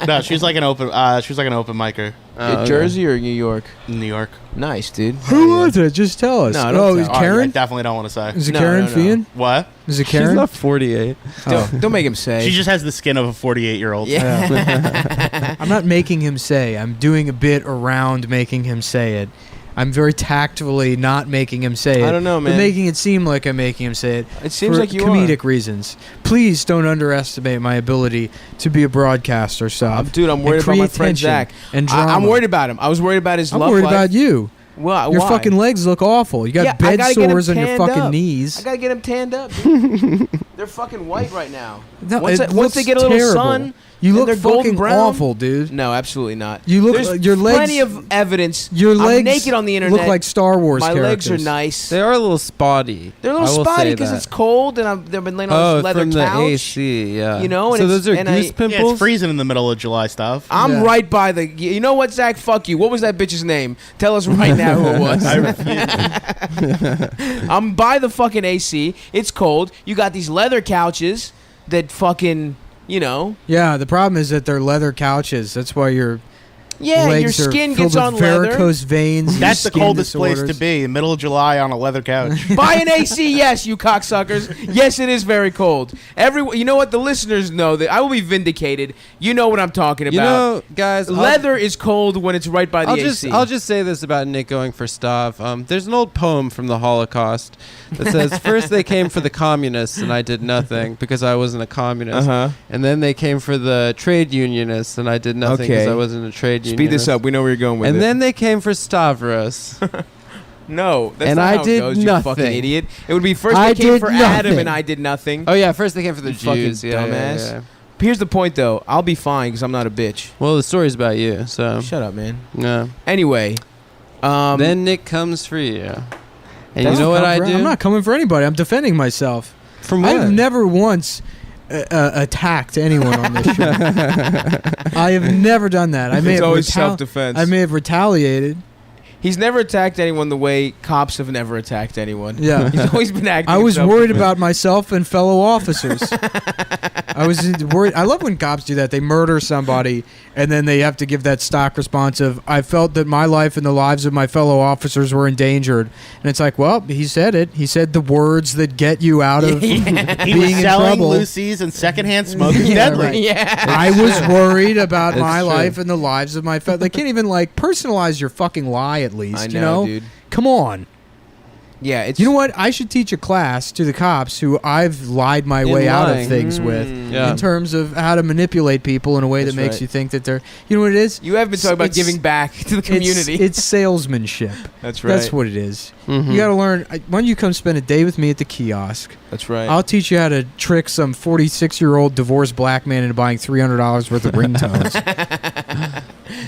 Speaker 4: No, she was like an open. She was like an open micer
Speaker 3: Okay.
Speaker 2: Jersey or New York?
Speaker 4: in New York.
Speaker 2: Nice, dude.
Speaker 1: Who
Speaker 2: Hell
Speaker 1: was it? Just tell us.
Speaker 2: No, don't
Speaker 1: oh,
Speaker 2: tell.
Speaker 1: is
Speaker 4: Oh, I
Speaker 1: Karen?
Speaker 4: definitely don't want to say.
Speaker 1: Is it
Speaker 2: No,
Speaker 1: Karen
Speaker 2: no, no.
Speaker 1: Fian?
Speaker 4: What?
Speaker 1: Is it
Speaker 3: She's
Speaker 1: Karen?
Speaker 3: not 48.
Speaker 1: Oh.
Speaker 2: Don't make him say.
Speaker 4: She just has the skin of a 48-year-old.
Speaker 2: Yeah.
Speaker 1: I'm not making him say. I'm doing a bit around making him say it. I'm very tactfully not making him say it.
Speaker 2: I don't know,
Speaker 1: But
Speaker 2: man.
Speaker 1: making it seem like I'm making him say it.
Speaker 2: It seems
Speaker 1: for
Speaker 2: like you
Speaker 1: comedic reasons. Please don't underestimate my ability to be a broadcaster, Saab.
Speaker 2: Dude, I'm worried
Speaker 1: And
Speaker 2: about my
Speaker 1: create
Speaker 2: friend
Speaker 1: tension
Speaker 2: Zach.
Speaker 1: and drama.
Speaker 2: I'm worried about him. I was worried about his
Speaker 1: I'm
Speaker 2: love
Speaker 1: worried
Speaker 2: life.
Speaker 1: about you.
Speaker 2: Well,
Speaker 1: Your
Speaker 2: why?
Speaker 1: fucking legs look awful. You got
Speaker 2: Yeah, I
Speaker 1: bed
Speaker 2: gotta get 'em
Speaker 1: sores on your
Speaker 2: tanned
Speaker 1: fucking
Speaker 2: up.
Speaker 1: knees.
Speaker 2: I gotta get him tanned up, dude. They're fucking white right now.
Speaker 1: No,
Speaker 2: once
Speaker 1: it
Speaker 2: once they
Speaker 1: looks
Speaker 2: get a little
Speaker 1: terrible.
Speaker 2: sun,
Speaker 1: You
Speaker 2: and
Speaker 1: look
Speaker 2: they're golden
Speaker 1: fucking
Speaker 2: brown.
Speaker 1: awful, dude.
Speaker 2: No, absolutely not.
Speaker 1: You look.
Speaker 2: There's
Speaker 1: Your legs.
Speaker 2: plenty of evidence.
Speaker 1: Your legs
Speaker 2: I'm naked on the internet.
Speaker 1: look like Star Wars
Speaker 2: My
Speaker 1: characters.
Speaker 2: legs are nice.
Speaker 3: They are a little spotty.
Speaker 2: They're a
Speaker 3: I
Speaker 2: little
Speaker 3: will
Speaker 2: spotty
Speaker 3: say
Speaker 2: because
Speaker 3: that.
Speaker 2: it's cold and they've been laying on
Speaker 3: Oh,
Speaker 2: this leather
Speaker 3: from
Speaker 2: couch.
Speaker 3: the AC, yeah.
Speaker 2: You know, and
Speaker 3: so
Speaker 2: it's-
Speaker 3: those are
Speaker 2: and
Speaker 3: goose
Speaker 2: I-
Speaker 3: pimples?
Speaker 4: Yeah, it's freezing in the middle of July stuff.
Speaker 2: I'm
Speaker 1: Yeah.
Speaker 2: right by the. You know what, Zach? Fuck you. What was that bitch's name? Tell us right now who it was.
Speaker 4: I refuse.
Speaker 2: I'm by the fucking AC. It's cold. You got these leather couches that fucking, you know.
Speaker 1: Yeah, the problem is that they're leather couches. That's why your
Speaker 2: Yeah, your
Speaker 1: legs are
Speaker 2: skin
Speaker 1: filled
Speaker 2: gets
Speaker 1: with
Speaker 2: on leather.
Speaker 1: varicose veins. and
Speaker 4: That's the
Speaker 1: skin
Speaker 4: coldest place
Speaker 1: disorders.
Speaker 4: to be, middle of July on a leather couch.
Speaker 2: Buy an AC, yes, you cocksuckers. Yes, it is very cold. You know what? The listeners know that I will be vindicated. You know what I'm talking about.
Speaker 3: You know, guys,
Speaker 2: leather is cold when it's right by the AC.
Speaker 3: I'll just say this about Nick going for Stav. There's an old poem from the Holocaust that says, first they came for the communists and I did nothing because I wasn't a communist.
Speaker 2: Uh-huh.
Speaker 3: And then they came for the trade unionists and I did nothing because
Speaker 2: Okay.
Speaker 3: I wasn't a trade unionist.
Speaker 2: Speed this up. We know where you're going with
Speaker 3: And
Speaker 2: it.
Speaker 3: then they came for Stavros.
Speaker 2: No, that's
Speaker 3: And
Speaker 2: not
Speaker 3: I
Speaker 2: how it
Speaker 3: did
Speaker 2: goes, you
Speaker 3: nothing.
Speaker 2: fucking idiot. It would be first
Speaker 3: I
Speaker 2: they came
Speaker 3: did
Speaker 2: for Adam
Speaker 3: nothing.
Speaker 2: and I did nothing.
Speaker 3: Oh, yeah, first they came for the
Speaker 2: You fucking
Speaker 3: Jews. Yeah,
Speaker 2: dumbass.
Speaker 3: yeah.
Speaker 2: Here's the point, though. I'll be fine because I'm not a bitch.
Speaker 3: Well, the story's about you, so.
Speaker 2: Shut up, man.
Speaker 3: Yeah.
Speaker 2: Anyway,
Speaker 3: Then Nick comes for you. And you
Speaker 1: That's
Speaker 3: know what
Speaker 1: come
Speaker 3: I
Speaker 1: for-
Speaker 3: do?
Speaker 1: I'm not coming for anybody. I'm defending myself.
Speaker 3: From what?
Speaker 1: I've never once attacked anyone on this show. I have never done that. I may
Speaker 2: it's
Speaker 1: have
Speaker 2: always self-defense.
Speaker 1: I may have retaliated.
Speaker 2: He's never attacked anyone the way cops have never attacked anyone.
Speaker 1: Yeah.
Speaker 2: He's always been acting.
Speaker 1: I was
Speaker 2: in
Speaker 1: worried
Speaker 2: self-defense.
Speaker 1: about myself and fellow officers. I was worried. I love when cops do that. They murder somebody and then they have to give that stock response of, I felt that my life and the lives of my fellow officers were endangered. And it's like, well, he said it. He said the words that get you out of
Speaker 4: He
Speaker 1: being
Speaker 4: was
Speaker 1: in
Speaker 4: selling
Speaker 1: trouble.
Speaker 4: Lucy's and secondhand smoke is
Speaker 1: Yeah,
Speaker 4: deadly.
Speaker 1: right.
Speaker 2: Yeah.
Speaker 1: I was worried about
Speaker 3: It's
Speaker 1: my
Speaker 3: true.
Speaker 1: life and the lives of my fellow. They can't even like personalize your fucking lie at least.
Speaker 2: I know,
Speaker 1: you know?
Speaker 2: dude.
Speaker 1: Come on.
Speaker 2: Yeah, it's
Speaker 1: You know what? I should teach a class to the cops who I've lied my
Speaker 3: In
Speaker 1: way out of
Speaker 3: lying.
Speaker 1: things with
Speaker 3: Yeah.
Speaker 1: in terms of how to manipulate people in a way
Speaker 2: That's
Speaker 1: that makes
Speaker 2: right.
Speaker 1: you think that they're. You know what it is?
Speaker 2: You have been talking about
Speaker 1: It's-
Speaker 2: giving back to the community.
Speaker 1: It's salesmanship.
Speaker 2: That's right.
Speaker 1: That's what it is.
Speaker 3: Mhm.
Speaker 1: You got to learn. Why don't you come spend a day with me at the kiosk?
Speaker 2: That's right.
Speaker 1: I'll teach you how to trick some 46-year-old divorced black man into buying $300 worth of ringtones.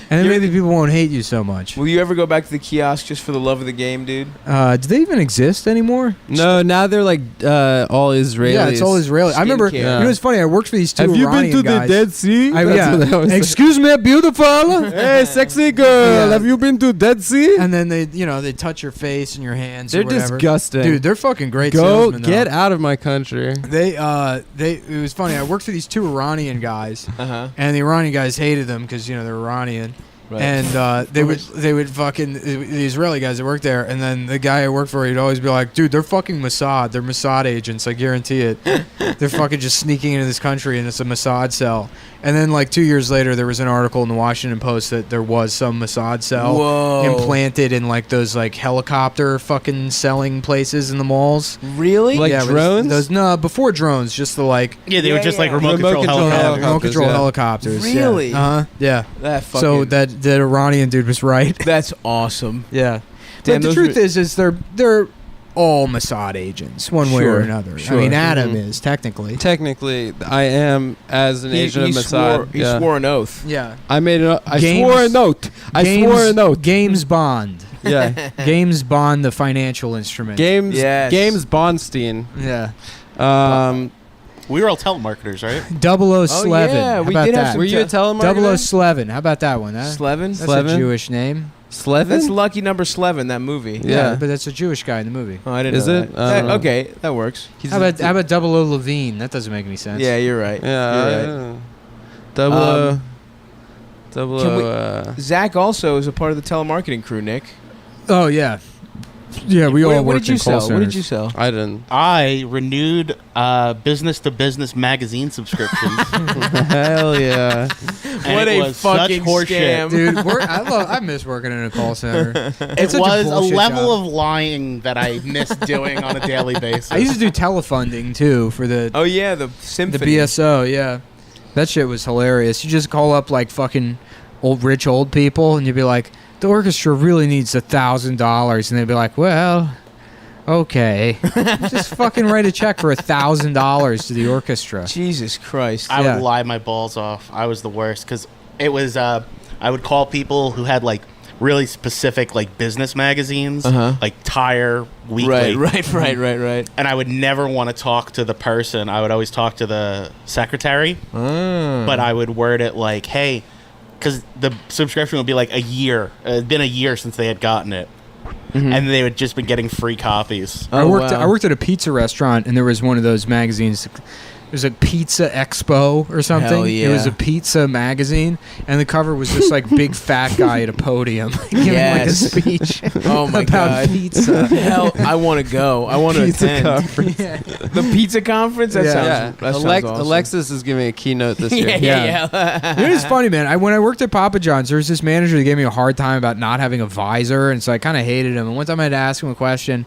Speaker 1: And then maybe people won't hate you so much.
Speaker 2: Will you ever go back to the kiosk just for the love of the game, dude?
Speaker 1: Do they even exist anymore?
Speaker 3: No, now they're like all Israelis.
Speaker 1: Yeah, it's all Israeli. I remember.
Speaker 2: Skincare.
Speaker 1: You know, it's funny. I worked for these two
Speaker 3: Have you
Speaker 1: Iranian
Speaker 3: been to
Speaker 1: guys.
Speaker 3: the Dead Sea?
Speaker 1: Yeah.
Speaker 3: what I was
Speaker 1: Excuse me, beautiful.
Speaker 3: Hey, sexy girl,
Speaker 1: Yeah.
Speaker 3: have you been to Dead Sea?
Speaker 1: And then they touch your face and your hands.
Speaker 3: They're
Speaker 1: or whatever.
Speaker 3: disgusting.
Speaker 1: Dude. They're fucking great.
Speaker 3: Go
Speaker 1: salesmen, though.
Speaker 3: get out of my country.
Speaker 1: It was funny. I worked for these two Iranian guys,
Speaker 2: Uh-huh.
Speaker 1: and the Iranian guys hated them because they're Iranian.
Speaker 2: Right.
Speaker 1: And they would fucking the Israeli guys that worked there, and then the guy I worked for, he'd always be like, "Dude, they're fucking Mossad. They're Mossad agents. I guarantee it. They're fucking just sneaking into this country, and it's a Mossad cell." And then like 2 years later, there was an article in the Washington Post that there was some Mossad cell implanted in like those like helicopter fucking selling places in the malls.
Speaker 2: Really?
Speaker 3: Like drones?
Speaker 1: No, before drones, just the like.
Speaker 4: Yeah, they were just like
Speaker 3: Remote
Speaker 4: remote control
Speaker 3: control
Speaker 4: helicopters.
Speaker 1: Remote control helicopters.
Speaker 2: Really?
Speaker 1: Yeah. Yeah.
Speaker 2: That fucking,
Speaker 1: So that Iranian dude was right.
Speaker 2: that's awesome.
Speaker 1: Yeah.
Speaker 2: Damn,
Speaker 1: But the
Speaker 2: those
Speaker 1: truth
Speaker 2: were-
Speaker 1: is they're all Mossad agents, one way or
Speaker 2: Sure,
Speaker 1: another.
Speaker 2: sure.
Speaker 1: I mean, Adam is technically.
Speaker 3: Technically, I am as an agent of Mossad.
Speaker 2: He swore an oath.
Speaker 1: Yeah.
Speaker 3: I made it. I
Speaker 1: James-
Speaker 3: swore a note. I swore a note.
Speaker 1: James Bond.
Speaker 3: Yeah.
Speaker 1: James Bond, the financial instrument.
Speaker 3: James
Speaker 2: Yes.
Speaker 3: Bondstein.
Speaker 1: Yeah.
Speaker 4: We were all telemarketers, right?
Speaker 1: 0011.
Speaker 2: yeah,
Speaker 1: How
Speaker 2: we
Speaker 1: about
Speaker 2: did have
Speaker 1: that?
Speaker 2: some
Speaker 3: Were you a telemarketer?
Speaker 1: 0011. How about that one?
Speaker 2: Slevin?
Speaker 1: That's
Speaker 3: Slevin?
Speaker 1: a Jewish name.
Speaker 3: Slevin?
Speaker 2: That's lucky number Slevin, that movie.
Speaker 3: Yeah.
Speaker 1: But that's a Jewish guy in the movie.
Speaker 2: Oh, I didn't
Speaker 3: Is
Speaker 2: know
Speaker 3: it?
Speaker 2: that.
Speaker 3: I don't know.
Speaker 2: Okay, that works.
Speaker 1: How about 00 Levine? That doesn't make any sense.
Speaker 2: Yeah, you're right.
Speaker 3: Yeah.
Speaker 2: You're right.
Speaker 3: Double
Speaker 2: Can we- Zach also is a part of the telemarketing crew, Nick.
Speaker 1: Oh, yeah. Yeah, we all
Speaker 2: What
Speaker 1: worked
Speaker 2: did you
Speaker 1: in call
Speaker 2: sell? What did
Speaker 1: centers.
Speaker 2: you sell?
Speaker 3: I didn't.
Speaker 4: I renewed business-to-business magazine subscriptions.
Speaker 3: Hell yeah.
Speaker 4: And
Speaker 2: What
Speaker 4: it
Speaker 2: a
Speaker 4: was such
Speaker 2: fucking
Speaker 4: horseshit.
Speaker 2: scam.
Speaker 1: Dude, I miss working in a call center.
Speaker 4: It
Speaker 1: such a
Speaker 4: was a
Speaker 1: bullshit
Speaker 4: level
Speaker 1: job.
Speaker 4: of lying that I miss doing on a daily basis.
Speaker 1: I used to do telefunding too for the
Speaker 2: Oh yeah, the symphony.
Speaker 1: BSO. Yeah, that shit was hilarious. You just call up like fucking rich old people, and you'd be like, "The orchestra really needs $1,000," and they'd be like, "Well, okay, just fucking write a check for $1,000 to the orchestra."
Speaker 2: Jesus Christ.
Speaker 4: I
Speaker 1: Yeah.
Speaker 4: would lie my balls off. I was the worst because it was. I would call people who had like really specific like business magazines, like Tire Weekly,
Speaker 2: right.
Speaker 4: and I would never want to talk to the person. I would always talk to the secretary, but I would word it like, "Hey," because the subscription would be like a year. It'd been a year since they had gotten it, and they would just been getting free copies.
Speaker 1: I
Speaker 2: Oh,
Speaker 1: worked.
Speaker 2: wow.
Speaker 1: I worked at a pizza restaurant, and there was one of those magazines. It was a Pizza Expo or something.
Speaker 2: Hell yeah.
Speaker 1: It was a pizza magazine, and the cover was this like big fat guy at a podium giving
Speaker 2: Yes.
Speaker 1: like a speech
Speaker 2: Oh my
Speaker 1: about
Speaker 2: God.
Speaker 1: pizza.
Speaker 2: Hell, I want to go. I want to
Speaker 3: Pizza
Speaker 2: attend.
Speaker 3: conference.
Speaker 2: The pizza conference? That
Speaker 1: Yeah.
Speaker 2: sounds,
Speaker 3: Yeah.
Speaker 2: that sounds awesome.
Speaker 3: Alexis is giving a keynote this year.
Speaker 2: Yeah.
Speaker 1: It is funny, man. When I worked at Papa John's, there was this manager that gave me a hard time about not having a visor, and so I kind of hated him. And one time I had to ask him a question,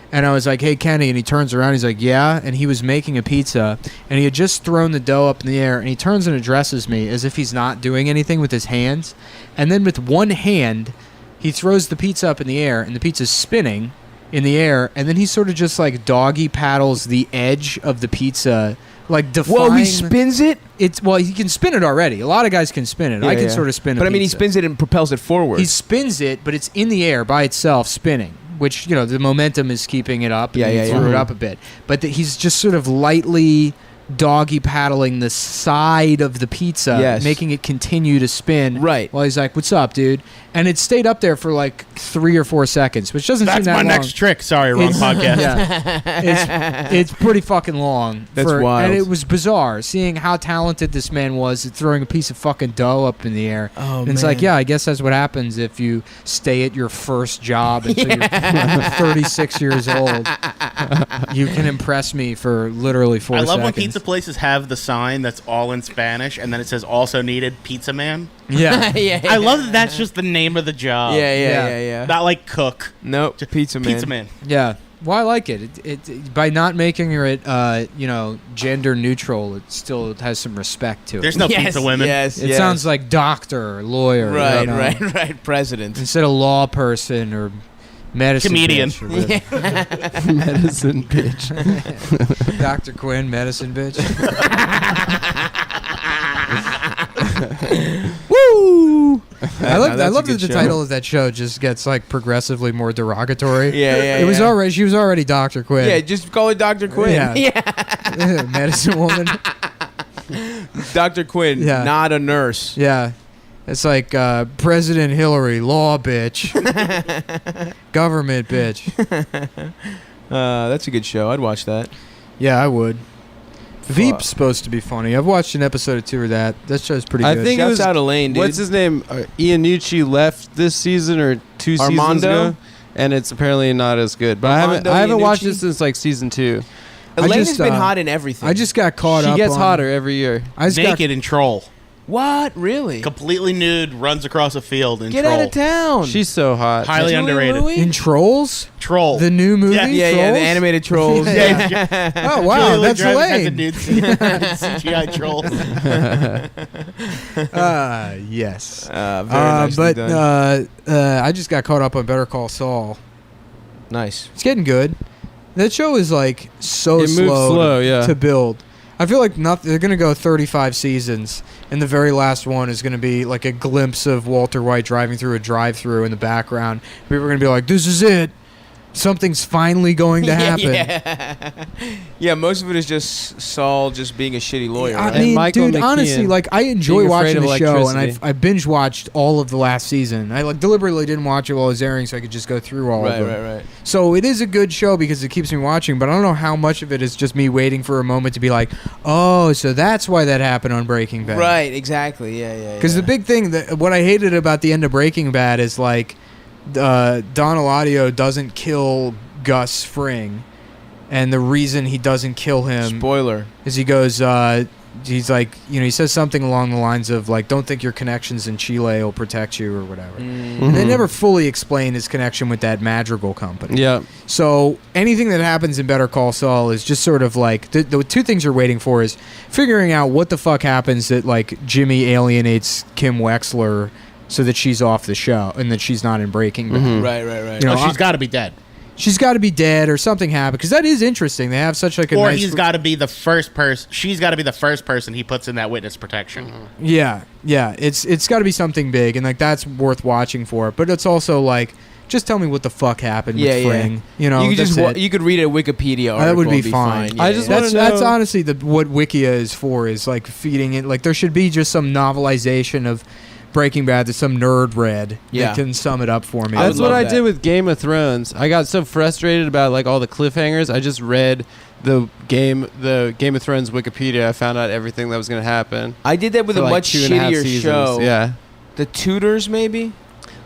Speaker 1: and I was like, "Hey, Kenny," and he turns around, he's like, "Yeah," and he was making a pizza, and he had just thrown the dough up in the air, and he turns and addresses me as if he's not doing anything with his hands, and then with one hand, he throws the pizza up in the air, and the pizza's spinning in the air, and then he sort of just like doggy paddles the edge of the pizza, like defying.
Speaker 2: Whoa, he spins it?
Speaker 1: He can spin it already. A lot of guys can spin it. I can sort of spin it.
Speaker 2: But I mean, he spins it and propels it forward.
Speaker 1: He spins it, but it's in the air by itself spinning, which, the momentum is keeping it up. And he threw it up a bit. But he's just sort of lightly doggy paddling the side of the pizza, making it continue to spin.
Speaker 2: Right.
Speaker 1: While he's like, "What's up, dude?" And it stayed up there for like 3 or 4 seconds, which doesn't seem
Speaker 4: That's
Speaker 1: that
Speaker 4: my
Speaker 1: long.
Speaker 4: next trick. Sorry, wrong podcast.
Speaker 1: Yeah. It's pretty fucking long.
Speaker 2: That's wild.
Speaker 1: And it was bizarre seeing how talented this man was at throwing a piece of fucking dough up in the air.
Speaker 2: Oh,
Speaker 1: and it's like, yeah, I guess that's what happens if you stay at your first job until you're 36 years old. You can impress me for literally 4 seconds.
Speaker 4: I love when pizza places have the sign that's all in Spanish, and then it says "also needed Pizza Man."
Speaker 1: Yeah.
Speaker 4: I love that that's just the name of the job.
Speaker 2: Yeah.
Speaker 4: Not like cook.
Speaker 2: Nope. Pizza Man.
Speaker 4: Pizza Man.
Speaker 1: Yeah. Well, I like it. It by not making it, gender neutral, it still has some respect to it.
Speaker 4: There's no pizza women.
Speaker 2: Yes.
Speaker 1: It sounds like doctor or lawyer.
Speaker 2: Right.
Speaker 1: you know?
Speaker 2: Right. President.
Speaker 1: Instead of law person or medicine
Speaker 4: Comedian.
Speaker 1: bitch or whatever.
Speaker 3: Medicine bitch.
Speaker 1: Dr. Quinn, medicine bitch.
Speaker 2: Woo!
Speaker 1: I love that the title of that show just gets like progressively more derogatory.
Speaker 2: Yeah.
Speaker 1: It was already she was already Dr. Quinn.
Speaker 2: Yeah, just call it Dr. Quinn.
Speaker 1: Yeah. Medicine woman.
Speaker 2: Dr. Quinn,
Speaker 1: Yeah.
Speaker 2: not a nurse.
Speaker 1: Yeah. It's like President Hillary, law bitch. Government bitch.
Speaker 2: That's a good show. I'd watch that.
Speaker 1: Yeah, I would. Veep's supposed to be funny. I've watched an episode or two of that. That show's pretty good.
Speaker 3: I think
Speaker 2: Shouts
Speaker 3: it was
Speaker 2: out Elaine, dude.
Speaker 3: What's his name? Iannucci left this season or 2 seasons
Speaker 2: Armando?
Speaker 3: ago, and it's apparently not as good. But
Speaker 2: Armando
Speaker 3: I haven't watched
Speaker 2: Iannucci?
Speaker 3: it since like season 2.
Speaker 2: Elaine
Speaker 1: just,
Speaker 2: has been hot in everything.
Speaker 1: I just got caught up.
Speaker 3: She gets
Speaker 1: on,
Speaker 3: hotter every year.
Speaker 1: I just got
Speaker 4: Naked in Troll.
Speaker 2: What? Really?
Speaker 4: Completely nude, runs across a field in
Speaker 2: Get
Speaker 4: Troll.
Speaker 2: out of town.
Speaker 3: She's so hot.
Speaker 4: Highly
Speaker 2: Julia
Speaker 4: underrated.
Speaker 2: Louis?
Speaker 1: in Trolls,
Speaker 4: Troll.
Speaker 1: the new movie.
Speaker 4: Yeah,
Speaker 2: yeah,
Speaker 1: Trolls?
Speaker 2: the animated trolls.
Speaker 4: Yeah.
Speaker 1: Oh wow,
Speaker 4: Julia
Speaker 1: that's
Speaker 4: Louis-Dreyfus has the
Speaker 1: Elaine.
Speaker 4: nude CGI Troll.
Speaker 1: Yes.
Speaker 2: Very nicely
Speaker 1: But
Speaker 2: done.
Speaker 1: I just got caught up on Better Call Saul.
Speaker 2: Nice.
Speaker 1: It's getting good. That show is like so
Speaker 3: It moves
Speaker 1: slow,
Speaker 3: slow, yeah.
Speaker 1: to build. I feel like they're going to go 35 seasons, and the very last one is going to be like a glimpse of Walter White driving through a drive-through in the background. People are going to be like, "This is it. Something's finally going to happen."
Speaker 2: Yeah, most of it is just Saul just being a shitty lawyer.
Speaker 1: I
Speaker 2: Right?
Speaker 1: mean,
Speaker 3: Michael
Speaker 1: dude,
Speaker 3: McKean
Speaker 1: honestly, like I enjoy
Speaker 3: being afraid
Speaker 1: watching
Speaker 3: of
Speaker 1: the show, and
Speaker 3: electricity.
Speaker 1: I binge watched all of the last season. I like deliberately didn't watch it while it was airing, so I could just go through all of
Speaker 2: Right,
Speaker 1: them.
Speaker 2: right.
Speaker 1: So it is a good show because it keeps me watching, but I don't know how much of it is just me waiting for a moment to be like, "Oh, so that's why that happened on Breaking Bad."
Speaker 2: Right, exactly. Yeah.
Speaker 1: Because the big thing, what I hated about the end of Breaking Bad is like Don Eladio doesn't kill Gus Fring, and the reason he doesn't kill him
Speaker 2: Spoiler.
Speaker 1: is he goes, he's like, he says something along the lines of like, "Don't think your connections in Chile will protect you" or whatever. And they never fully explain his connection with that Madrigal company.
Speaker 3: Yeah.
Speaker 1: So anything that happens in Better Call Saul is just sort of like the two things you're waiting for is figuring out what the fuck happens that like Jimmy alienates Kim Wexler so that she's off the show and that she's not in Breaking Bad.
Speaker 2: Right.
Speaker 1: You know,
Speaker 4: Oh, she's got to be dead.
Speaker 1: She's got to be dead or something happened because that is interesting. They have such like a
Speaker 4: Or
Speaker 1: nice
Speaker 4: he's got to be the first person. She's got to be the first person he puts in that witness protection.
Speaker 1: Yeah. It's got to be something big, and like that's worth watching for. But it's also like, just tell me what the fuck happened with Fring. You know,
Speaker 2: you could
Speaker 1: that's
Speaker 2: just
Speaker 1: it.
Speaker 2: you could read a Wikipedia article.
Speaker 1: That would be
Speaker 2: and
Speaker 1: fine.
Speaker 2: Yeah,
Speaker 3: I just
Speaker 2: yeah.
Speaker 3: wanna
Speaker 1: That's
Speaker 3: know-
Speaker 1: honestly what Wikia is for. Is like feeding it. Like there should be just some novelization of Breaking Bad that some nerd read
Speaker 2: Yeah.
Speaker 1: that can sum it up for me.
Speaker 2: I would
Speaker 3: That's what
Speaker 2: love
Speaker 3: I
Speaker 2: that.
Speaker 3: did with Game of Thrones. I got so frustrated about like all the cliffhangers. I just read the Game of Thrones Wikipedia. I found out everything that was going to happen.
Speaker 2: I did that with
Speaker 3: for,
Speaker 2: a
Speaker 3: like,
Speaker 2: much
Speaker 3: 2.5
Speaker 2: shittier
Speaker 3: seasons.
Speaker 2: show.
Speaker 3: Yeah.
Speaker 2: The Tutors, maybe.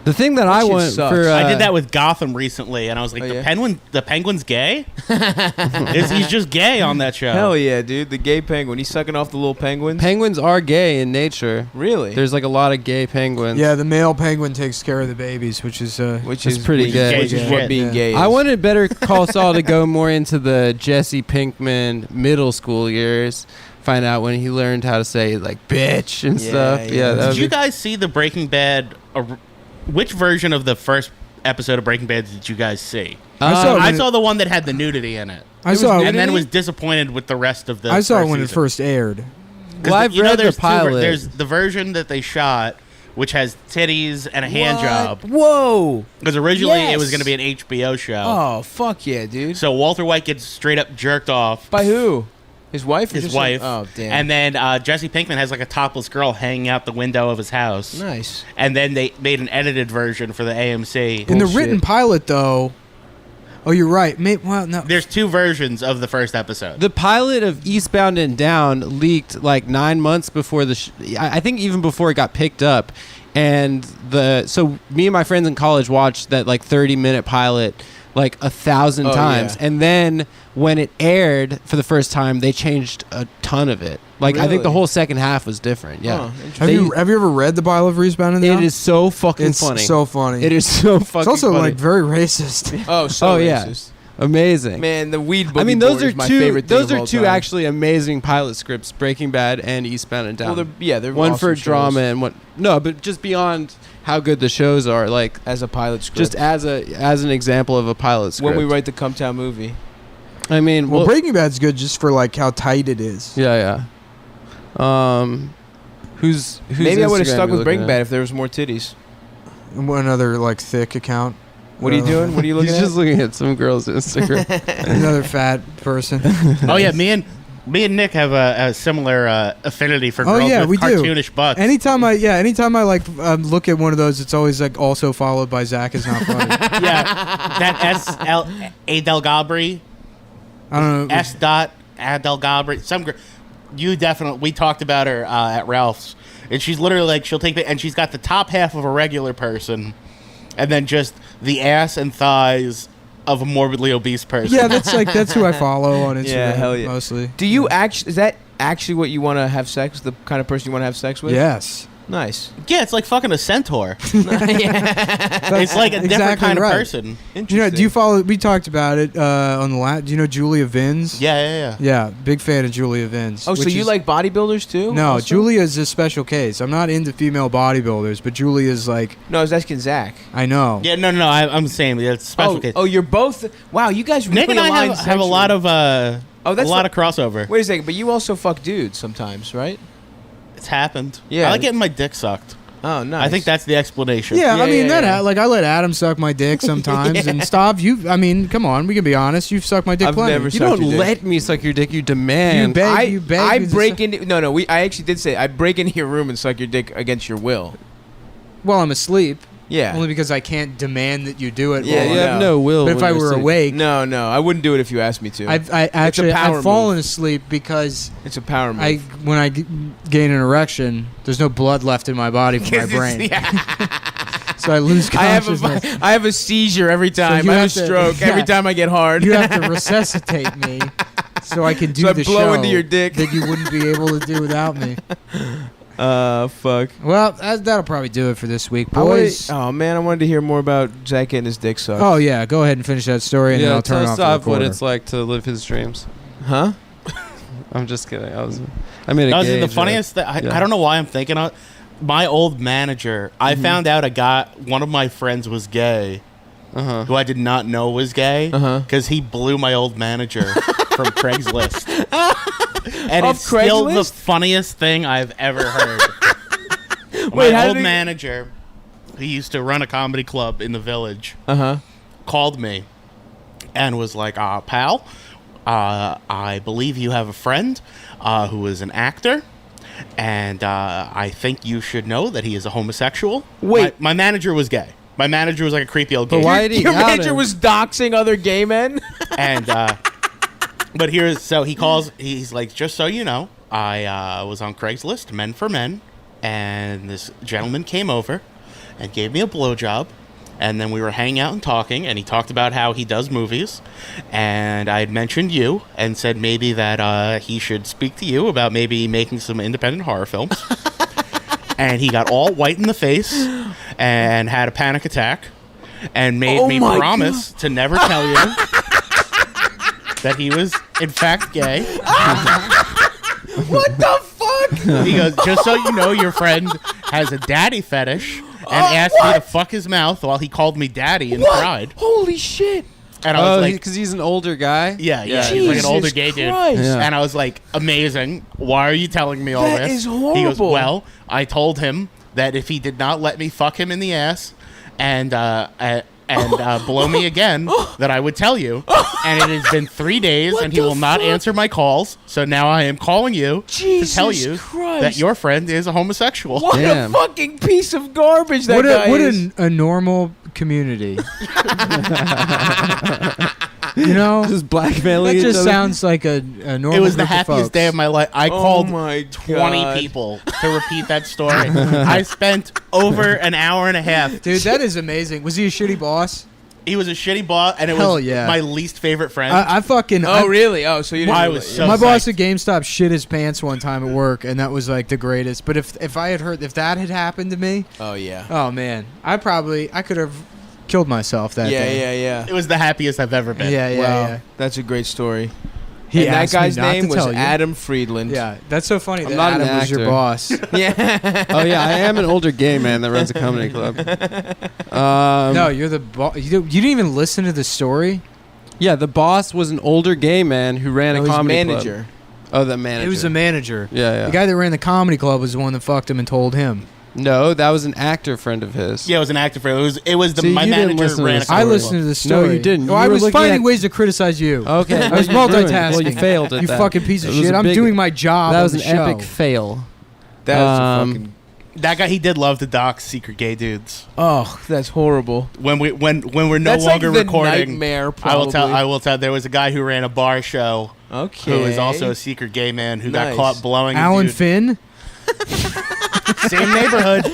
Speaker 3: The thing that I
Speaker 2: shit
Speaker 3: want
Speaker 2: sucks.
Speaker 3: for
Speaker 4: I did that with Gotham recently, and I was like,
Speaker 2: Oh, yeah?
Speaker 4: the penguin's gay? He's just gay on that show.
Speaker 2: Hell yeah, dude! The gay penguin. He's sucking off the little penguins.
Speaker 3: penguins are gay in nature.
Speaker 2: Really?
Speaker 3: There's like a lot of gay penguins.
Speaker 1: yeah, the male penguin takes care of the babies, which is
Speaker 2: which
Speaker 3: It's
Speaker 2: is
Speaker 3: pretty
Speaker 2: which
Speaker 3: gay.
Speaker 2: Which is
Speaker 4: Yeah.
Speaker 2: what being
Speaker 1: Yeah.
Speaker 2: gay is.
Speaker 3: I wanted Better Call Saul to go more into the Jesse Pinkman middle school years. Find out when he learned how to say like bitch and
Speaker 2: Yeah,
Speaker 3: stuff.
Speaker 2: yeah.
Speaker 3: Yeah, that
Speaker 4: Did
Speaker 3: would
Speaker 4: you
Speaker 3: be-
Speaker 4: guys see the Breaking Bad? Which version of the first episode of Breaking Bad did you guys see?
Speaker 1: I saw it
Speaker 4: I
Speaker 1: when
Speaker 4: saw the one that had the nudity in it.
Speaker 1: I saw it
Speaker 4: and then
Speaker 1: when
Speaker 4: was disappointed with the rest of the
Speaker 1: I saw it
Speaker 4: first
Speaker 1: when it
Speaker 4: season.
Speaker 1: first aired.
Speaker 4: 'Cause
Speaker 3: Well, I've read the
Speaker 4: there's
Speaker 3: pilot.
Speaker 4: There's the version that they shot, which has titties and a hand
Speaker 2: What?
Speaker 4: job.
Speaker 2: Whoa!
Speaker 4: Because originally it
Speaker 2: Yes.
Speaker 4: was going to be an HBO show.
Speaker 2: Oh fuck yeah, dude!
Speaker 4: So Walter White gets straight up jerked off.
Speaker 2: By who? His wife? Or
Speaker 4: His
Speaker 2: just
Speaker 4: wife.
Speaker 2: Oh damn!
Speaker 4: And then Jesse Pinkman has like a topless girl hanging out the window of his house.
Speaker 2: nice.
Speaker 4: And then they made an edited version for the AMC.
Speaker 1: In the
Speaker 2: Bullshit.
Speaker 1: written pilot, though. Oh, you're right. Well, no.
Speaker 4: There's 2 versions of the first episode.
Speaker 3: The pilot of Eastbound and Down leaked like 9 months before I think even before it got picked up, and so me and my friends in college watched that like 30-minute pilot like 1,000
Speaker 2: Oh,
Speaker 3: times,
Speaker 2: yeah.
Speaker 3: and then when it aired for the first time, they changed a ton of it. Like I think the
Speaker 2: Really?
Speaker 3: whole second half was different. Yeah,
Speaker 2: Huh,
Speaker 1: Have
Speaker 3: They-
Speaker 1: you ever read the pilot of Eastbound and Down?
Speaker 3: it is so fucking
Speaker 1: It's
Speaker 3: funny.
Speaker 1: so funny.
Speaker 3: It is so fucking.
Speaker 1: It's also
Speaker 3: funny.
Speaker 1: like very racist.
Speaker 2: Oh, so
Speaker 3: Oh, yeah.
Speaker 2: racist.
Speaker 3: amazing.
Speaker 2: Man, the weed.
Speaker 3: I mean,
Speaker 2: Boogie
Speaker 3: those
Speaker 2: Board
Speaker 3: are
Speaker 2: is my
Speaker 3: two.
Speaker 2: favorite thing
Speaker 3: Those
Speaker 2: of
Speaker 3: are
Speaker 2: all
Speaker 3: two
Speaker 2: time.
Speaker 3: actually amazing pilot scripts: Breaking Bad and Eastbound and Down.
Speaker 2: Well, they're
Speaker 3: one
Speaker 2: awesome
Speaker 3: for
Speaker 2: shows.
Speaker 3: drama and one. No, but just beyond how good the shows are, like
Speaker 2: as a pilot script.
Speaker 3: just as an example of a pilot script.
Speaker 2: when we write the Cumtown movie.
Speaker 3: I mean,
Speaker 1: Well,
Speaker 3: well,
Speaker 1: Breaking Bad's good just for like how tight it is.
Speaker 3: yeah. Who's
Speaker 2: Maybe I would have
Speaker 3: Instagram
Speaker 2: stuck
Speaker 3: you
Speaker 2: with
Speaker 3: looking
Speaker 2: Breaking
Speaker 3: at?
Speaker 2: Bad if there was more titties.
Speaker 1: And one other like thick account.
Speaker 2: What are you doing? What are you looking
Speaker 3: He's
Speaker 2: at?
Speaker 3: just looking at some girl's Instagram.
Speaker 1: Another fat person.
Speaker 4: Oh yeah, me and Nick have a similar affinity for
Speaker 1: Oh,
Speaker 4: girls
Speaker 1: yeah,
Speaker 4: with
Speaker 1: we do.
Speaker 4: cartoonish butts.
Speaker 1: Anytime I like look at one of those, it's always like also followed by Zach is not funny.
Speaker 4: Yeah, that S L A Del Gabri
Speaker 1: I don't know.
Speaker 4: S dot Adele Gabri, you definitely. We talked about her at Ralph's, and she's literally like she'll take and she's got the top half of a regular person, and then just the ass and thighs of a morbidly obese person.
Speaker 1: Yeah, that's who I follow on Instagram.
Speaker 2: Yeah, hell yeah.
Speaker 1: Mostly.
Speaker 2: Do you actually? Is that actually what you want to have sex? The kind of person you want to have sex with?
Speaker 1: Yes.
Speaker 2: Nice.
Speaker 4: Yeah, it's like fucking a centaur.
Speaker 2: Yeah.
Speaker 4: It's like a different
Speaker 1: Exactly
Speaker 4: kind
Speaker 1: right.
Speaker 4: of person.
Speaker 2: Interesting.
Speaker 1: You know? Do you follow? We talked about it on the last. Do you know Julia Vins?
Speaker 4: Yeah.
Speaker 1: Yeah, big fan of Julia Vins.
Speaker 2: Oh, so you like bodybuilders too?
Speaker 1: No,
Speaker 2: also?
Speaker 1: Julia's a special case. I'm not into female bodybuilders, but Julia's like.
Speaker 2: No, I was asking Zach.
Speaker 1: I know.
Speaker 4: Yeah, no. I'm saying it's a special case.
Speaker 2: Oh, you're both. Wow, you guys really
Speaker 4: Nick and I
Speaker 2: aligned
Speaker 4: have a lot of
Speaker 2: that's
Speaker 4: a lot of crossover.
Speaker 2: Wait a second, but you also fuck dudes sometimes, right?
Speaker 4: It's happened.
Speaker 2: Yeah.
Speaker 4: I like getting my dick sucked.
Speaker 2: Oh, nice.
Speaker 4: I think that's the explanation.
Speaker 1: Yeah,
Speaker 2: Yeah,
Speaker 1: I mean
Speaker 2: yeah,
Speaker 1: that.
Speaker 2: yeah.
Speaker 1: Like I let Adam suck my dick sometimes, and stop. I mean, come on, we can be honest. You've sucked my dick
Speaker 2: I've
Speaker 1: plenty.
Speaker 2: never
Speaker 3: You
Speaker 2: sucked
Speaker 3: don't
Speaker 2: your dick.
Speaker 3: let me suck your dick. You demand.
Speaker 1: You beg.
Speaker 2: I
Speaker 1: me to
Speaker 2: break
Speaker 1: suck-
Speaker 2: into no. I actually did say I break into your room and suck your dick against your will.
Speaker 1: Well, I'm asleep.
Speaker 2: Yeah.
Speaker 1: Only because I can't demand that you do it.
Speaker 2: Yeah,
Speaker 1: while
Speaker 3: you
Speaker 1: I'm-
Speaker 3: have no will.
Speaker 1: But if
Speaker 3: when
Speaker 1: I
Speaker 3: you're
Speaker 1: were
Speaker 3: asleep.
Speaker 1: awake,
Speaker 2: No, I wouldn't do it if you asked me to.
Speaker 1: I've
Speaker 2: power
Speaker 1: fallen asleep because
Speaker 2: it's a power move.
Speaker 1: when I gain an erection, there's no blood left in my body from my brain, so I lose consciousness.
Speaker 2: I have a seizure every time.
Speaker 1: you
Speaker 2: I have a
Speaker 1: have to-
Speaker 2: stroke every
Speaker 1: yeah.
Speaker 2: time I get hard.
Speaker 1: You have to resuscitate me so I can do
Speaker 2: So I
Speaker 1: the
Speaker 2: blow
Speaker 1: show
Speaker 2: into your dick.
Speaker 1: that you wouldn't be able to do without me.
Speaker 2: Fuck.
Speaker 1: Well, that'll probably do it for this week, boys.
Speaker 2: Oh man, I wanted to hear more about Zach getting his dick sucked.
Speaker 1: Oh yeah, go ahead and finish that story, and then
Speaker 3: Yeah,
Speaker 1: I'll turn
Speaker 3: tell
Speaker 1: off
Speaker 3: Sav
Speaker 1: the
Speaker 3: what
Speaker 1: recorder.
Speaker 3: it's like to live his dreams.
Speaker 2: Huh?
Speaker 3: I'm just kidding. I made a
Speaker 4: That was
Speaker 3: gay
Speaker 4: the
Speaker 3: joke.
Speaker 4: funniest thing.
Speaker 3: Yeah.
Speaker 4: I don't know why I'm thinking of my old manager. I found out one of my friends was gay, who I did not know was gay, because he blew my old manager from Craigslist. And
Speaker 2: Off
Speaker 4: it's still the
Speaker 2: Craigslist?
Speaker 4: funniest thing I've ever heard.
Speaker 2: Wait,
Speaker 4: my
Speaker 2: how
Speaker 4: old
Speaker 2: did he-
Speaker 4: manager, he used to run a comedy club in the Village,
Speaker 2: Uh-huh.
Speaker 4: called me and was like, pal, I believe you have a friend who is an actor, and I think you should know that he is a homosexual.
Speaker 2: Wait.
Speaker 4: My manager was gay. My manager was like a creepy old gay.
Speaker 3: But why did he
Speaker 2: Your
Speaker 3: out
Speaker 2: manager
Speaker 3: him?
Speaker 2: was doxing other gay men?
Speaker 4: And but he calls. He's like, just so you know, I was on Craigslist, men for men, and this gentleman came over and gave me a blowjob, and then we were hanging out and talking, and he talked about how he does movies, and I had mentioned you and said maybe that he should speak to you about maybe making some independent horror films. And he got all white in the face and had a panic attack and made me
Speaker 2: my
Speaker 4: promise to never tell you that he was in fact gay.
Speaker 2: What the fuck?
Speaker 4: He goes, just so you know, your friend has a daddy fetish, and asked me to fuck his mouth while he called me daddy and cried.
Speaker 2: Holy shit.
Speaker 4: And I was
Speaker 3: Oh,
Speaker 4: like,
Speaker 3: because he's an older guy.
Speaker 4: yeah, he's like an older gay dude.
Speaker 2: Christ.
Speaker 3: Yeah.
Speaker 4: And I was like, amazing. Why are you telling me all
Speaker 2: That
Speaker 4: this?
Speaker 2: is
Speaker 4: He goes,
Speaker 2: horrible.
Speaker 4: well, I told him that if he did not let me fuck him in the ass and blow me again, that I would tell you. And it has been 3 days,
Speaker 2: What
Speaker 4: and he
Speaker 2: the
Speaker 4: will not
Speaker 2: fuck?
Speaker 4: answer my calls. So now I am calling you to tell
Speaker 2: Jesus
Speaker 4: you
Speaker 2: Christ.
Speaker 4: that your friend is a homosexual.
Speaker 2: What
Speaker 3: Damn.
Speaker 2: a fucking piece of garbage that
Speaker 1: What
Speaker 2: guy
Speaker 1: a
Speaker 2: is.
Speaker 1: a normal community. You know,
Speaker 3: Just blackmailing
Speaker 1: that
Speaker 3: each
Speaker 1: just
Speaker 3: other.
Speaker 1: sounds like a normal.
Speaker 4: It was the
Speaker 1: group of
Speaker 4: happiest
Speaker 1: folks.
Speaker 4: day of my life. I called
Speaker 2: my
Speaker 4: 20
Speaker 2: God.
Speaker 4: people to repeat that story. I spent over an hour and a half.
Speaker 1: Dude, that is amazing. Was he a shitty boss?
Speaker 4: He was a shitty boss, and it
Speaker 1: Hell
Speaker 4: was
Speaker 1: yeah.
Speaker 4: my least favorite friend.
Speaker 1: I fucking.
Speaker 2: Oh, really? Oh, so you didn't
Speaker 4: I
Speaker 2: really-
Speaker 4: was so
Speaker 1: My boss
Speaker 4: psyched.
Speaker 1: at GameStop shit his pants one time at work, and that was like the greatest. But if I had heard if that had happened to me,
Speaker 2: Oh, yeah.
Speaker 1: oh man, I could have killed myself that
Speaker 2: Yeah,
Speaker 1: day.
Speaker 2: yeah,
Speaker 4: It
Speaker 2: yeah.
Speaker 4: was the happiest I've ever been.
Speaker 1: Yeah, yeah,
Speaker 2: Wow.
Speaker 1: yeah.
Speaker 2: That's a great story.
Speaker 1: He
Speaker 2: and that
Speaker 1: asked me
Speaker 2: guy's
Speaker 1: not
Speaker 2: name
Speaker 1: to
Speaker 2: was
Speaker 1: tell you.
Speaker 2: Adam Friedland.
Speaker 1: Yeah, that's so funny.
Speaker 3: I'm
Speaker 1: that
Speaker 3: not an
Speaker 1: Adam was your
Speaker 3: actor.
Speaker 1: boss.
Speaker 2: Yeah.
Speaker 3: Oh yeah, I am an older gay man that runs a comedy club.
Speaker 1: No, you're the boss. You didn't even listen to the story.
Speaker 3: Yeah, the boss was an older gay man who ran
Speaker 2: No,
Speaker 3: a
Speaker 2: he's
Speaker 3: comedy
Speaker 2: manager.
Speaker 3: club. Oh, the manager.
Speaker 1: It was the manager.
Speaker 3: Yeah, yeah.
Speaker 1: The guy that ran the comedy club was the one that fucked him and told him.
Speaker 3: No, that was an actor friend of his.
Speaker 4: Yeah, it was an actor friend. It was
Speaker 3: See,
Speaker 4: my
Speaker 3: you didn't
Speaker 4: manager
Speaker 3: listen to
Speaker 4: ran a
Speaker 3: the
Speaker 1: I
Speaker 4: comedy
Speaker 1: listened
Speaker 4: club.
Speaker 1: to the story.
Speaker 3: No, you didn't.
Speaker 1: No,
Speaker 3: You
Speaker 1: I
Speaker 3: were
Speaker 1: was
Speaker 3: looking
Speaker 1: finding
Speaker 3: at-
Speaker 1: ways to criticize you.
Speaker 3: Okay,
Speaker 1: I was
Speaker 3: you ruined it.
Speaker 1: multitasking.
Speaker 3: Well, you failed at
Speaker 1: You
Speaker 3: that.
Speaker 1: fucking piece of
Speaker 3: It was
Speaker 1: shit.
Speaker 3: a
Speaker 1: I'm
Speaker 3: big-
Speaker 1: doing my job.
Speaker 3: That
Speaker 1: on
Speaker 3: was
Speaker 1: the
Speaker 3: an
Speaker 1: show.
Speaker 3: epic fail.
Speaker 2: That was a fucking...
Speaker 4: That guy, he did love to dox secret gay dudes.
Speaker 2: Oh, that's horrible.
Speaker 4: When we're no
Speaker 2: That's
Speaker 4: longer
Speaker 2: like the
Speaker 4: recording,
Speaker 2: nightmare,
Speaker 4: I will tell.
Speaker 2: probably.
Speaker 4: There was a guy who ran a bar show
Speaker 2: Okay.
Speaker 4: who is also a secret gay man who got
Speaker 2: Nice.
Speaker 4: caught blowing a
Speaker 1: Alan
Speaker 4: dude.
Speaker 1: Finn.
Speaker 4: Same neighborhood.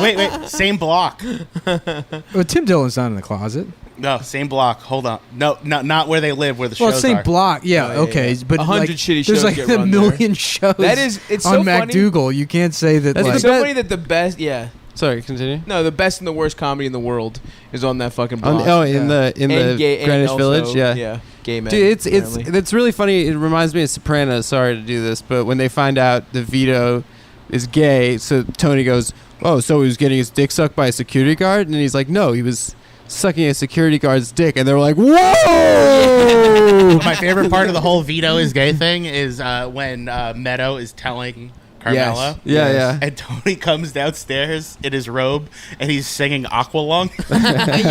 Speaker 4: wait, same block.
Speaker 1: Well, Tim Dillon's not in the closet.
Speaker 4: No, same block. Hold on. No, not where they live, where the
Speaker 1: Well,
Speaker 4: shows
Speaker 1: same
Speaker 4: are.
Speaker 1: block. Yeah,
Speaker 2: Oh, yeah,
Speaker 1: okay,
Speaker 2: yeah.
Speaker 1: but
Speaker 2: 100
Speaker 1: like,
Speaker 2: shitty
Speaker 1: there's
Speaker 2: shows
Speaker 1: like
Speaker 2: get
Speaker 1: a
Speaker 2: run
Speaker 1: million shows.
Speaker 2: That is, it's
Speaker 1: on
Speaker 2: so funny.
Speaker 1: MacDougal. You can't say that.
Speaker 3: That's
Speaker 1: Like,
Speaker 2: It's
Speaker 3: the
Speaker 2: so
Speaker 3: best-
Speaker 2: funny that the best, yeah.
Speaker 3: Sorry, continue.
Speaker 2: No, the best and the worst comedy in the world is on that fucking
Speaker 3: On,
Speaker 2: block.
Speaker 3: oh, in the
Speaker 2: And gay- and
Speaker 3: Greenwich
Speaker 2: also,
Speaker 3: Village, yeah.
Speaker 2: Yeah, gay men.
Speaker 3: Dude,
Speaker 2: apparently.
Speaker 3: it's really funny. It reminds me of Sopranos. Sorry to do this, but when they find out that Vito is gay, so Tony goes, "Oh, so he was getting his dick sucked by a security guard?" And he's like, "No, he was sucking a security guard's dick." And they were like, "Whoa!"
Speaker 4: My favorite part of the whole Vito is gay thing is when Meadow is telling Carmela.
Speaker 3: Yeah, yeah.
Speaker 4: And Tony comes downstairs in his robe and he's singing Aqualung.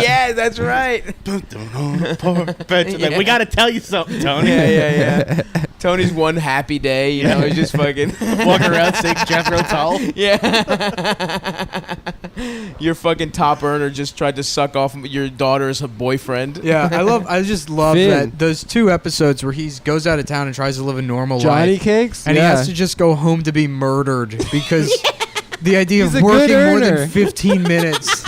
Speaker 2: Yeah, that's right.
Speaker 4: Like, we got to tell you something, Tony.
Speaker 2: Yeah. Tony's one happy day, you know, he's just fucking
Speaker 4: Walking around saying Jethro Tull.
Speaker 2: yeah. Your fucking top earner just tried to suck off your daughter's boyfriend.
Speaker 1: yeah, I just love
Speaker 3: Finn.
Speaker 1: that those two episodes where he goes out of town and tries to live a normal
Speaker 3: Johnny
Speaker 1: life,
Speaker 3: Cakes,
Speaker 1: and
Speaker 3: yeah.
Speaker 1: he has to just go home to be murdered because the idea
Speaker 3: He's
Speaker 1: of
Speaker 3: a good
Speaker 1: working more
Speaker 3: earner.
Speaker 1: than 15 minutes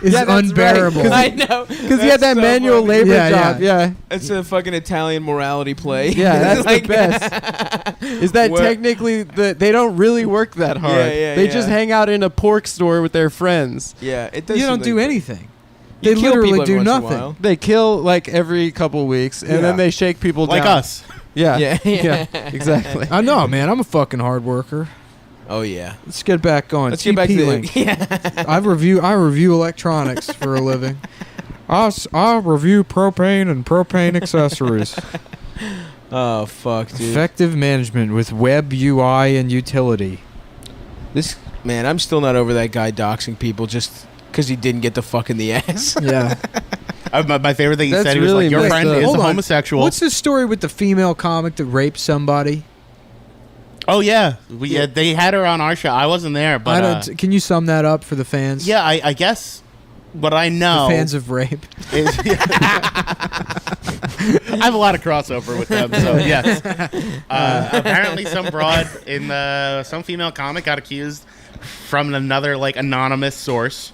Speaker 1: is
Speaker 3: Yeah, that's right.
Speaker 1: unbearable.
Speaker 2: I know.
Speaker 3: because he had that
Speaker 2: That's so
Speaker 3: manual
Speaker 2: funny.
Speaker 3: labor
Speaker 1: Yeah,
Speaker 3: job. Yeah,
Speaker 2: It's a fucking Italian morality play.
Speaker 3: yeah, that's
Speaker 2: Like-
Speaker 3: the best. Is that
Speaker 2: Where-
Speaker 3: technically they don't really work that hard?
Speaker 2: Yeah,
Speaker 3: they
Speaker 2: yeah.
Speaker 3: just hang out in a pork store with their friends.
Speaker 2: Yeah, it does.
Speaker 1: You
Speaker 2: seem
Speaker 1: don't
Speaker 2: like
Speaker 1: do
Speaker 2: that.
Speaker 1: anything.
Speaker 2: You
Speaker 1: They
Speaker 2: kill
Speaker 1: literally
Speaker 2: people every
Speaker 1: do
Speaker 2: once in a
Speaker 1: nothing.
Speaker 2: while.
Speaker 3: They kill like every couple weeks, and
Speaker 1: Yeah.
Speaker 3: then they shake people
Speaker 4: Like
Speaker 3: down.
Speaker 4: us.
Speaker 3: Yeah,
Speaker 2: Yeah.
Speaker 3: yeah, exactly.
Speaker 1: I know, man. I'm a fucking hard worker.
Speaker 2: Oh yeah.
Speaker 1: Let's get back on.
Speaker 2: Let's get back to
Speaker 1: TP
Speaker 2: the
Speaker 1: Link.
Speaker 2: yeah.
Speaker 1: I review electronics for a living. I review propane and propane accessories.
Speaker 2: Oh fuck, dude.
Speaker 1: Effective management with web UI and utility.
Speaker 2: This man, I'm still not over that guy doxing people just because he didn't get the fuck in the ass.
Speaker 1: Yeah.
Speaker 4: My favorite thing he
Speaker 3: That's
Speaker 4: said, he was
Speaker 3: really
Speaker 4: like, your
Speaker 3: messed
Speaker 4: friend
Speaker 3: up.
Speaker 4: is
Speaker 1: Hold
Speaker 4: a
Speaker 1: on.
Speaker 4: homosexual.
Speaker 1: What's the story with the female comic that raped somebody?
Speaker 4: Oh, yeah. They had her on our show. I wasn't there, but...
Speaker 1: I don't. Can you sum that up for the fans?
Speaker 4: yeah, I guess what I know...
Speaker 1: The fans of rape.
Speaker 4: is, I have a lot of crossover with them, so yes. Apparently some broad in some female comic got accused from another like anonymous source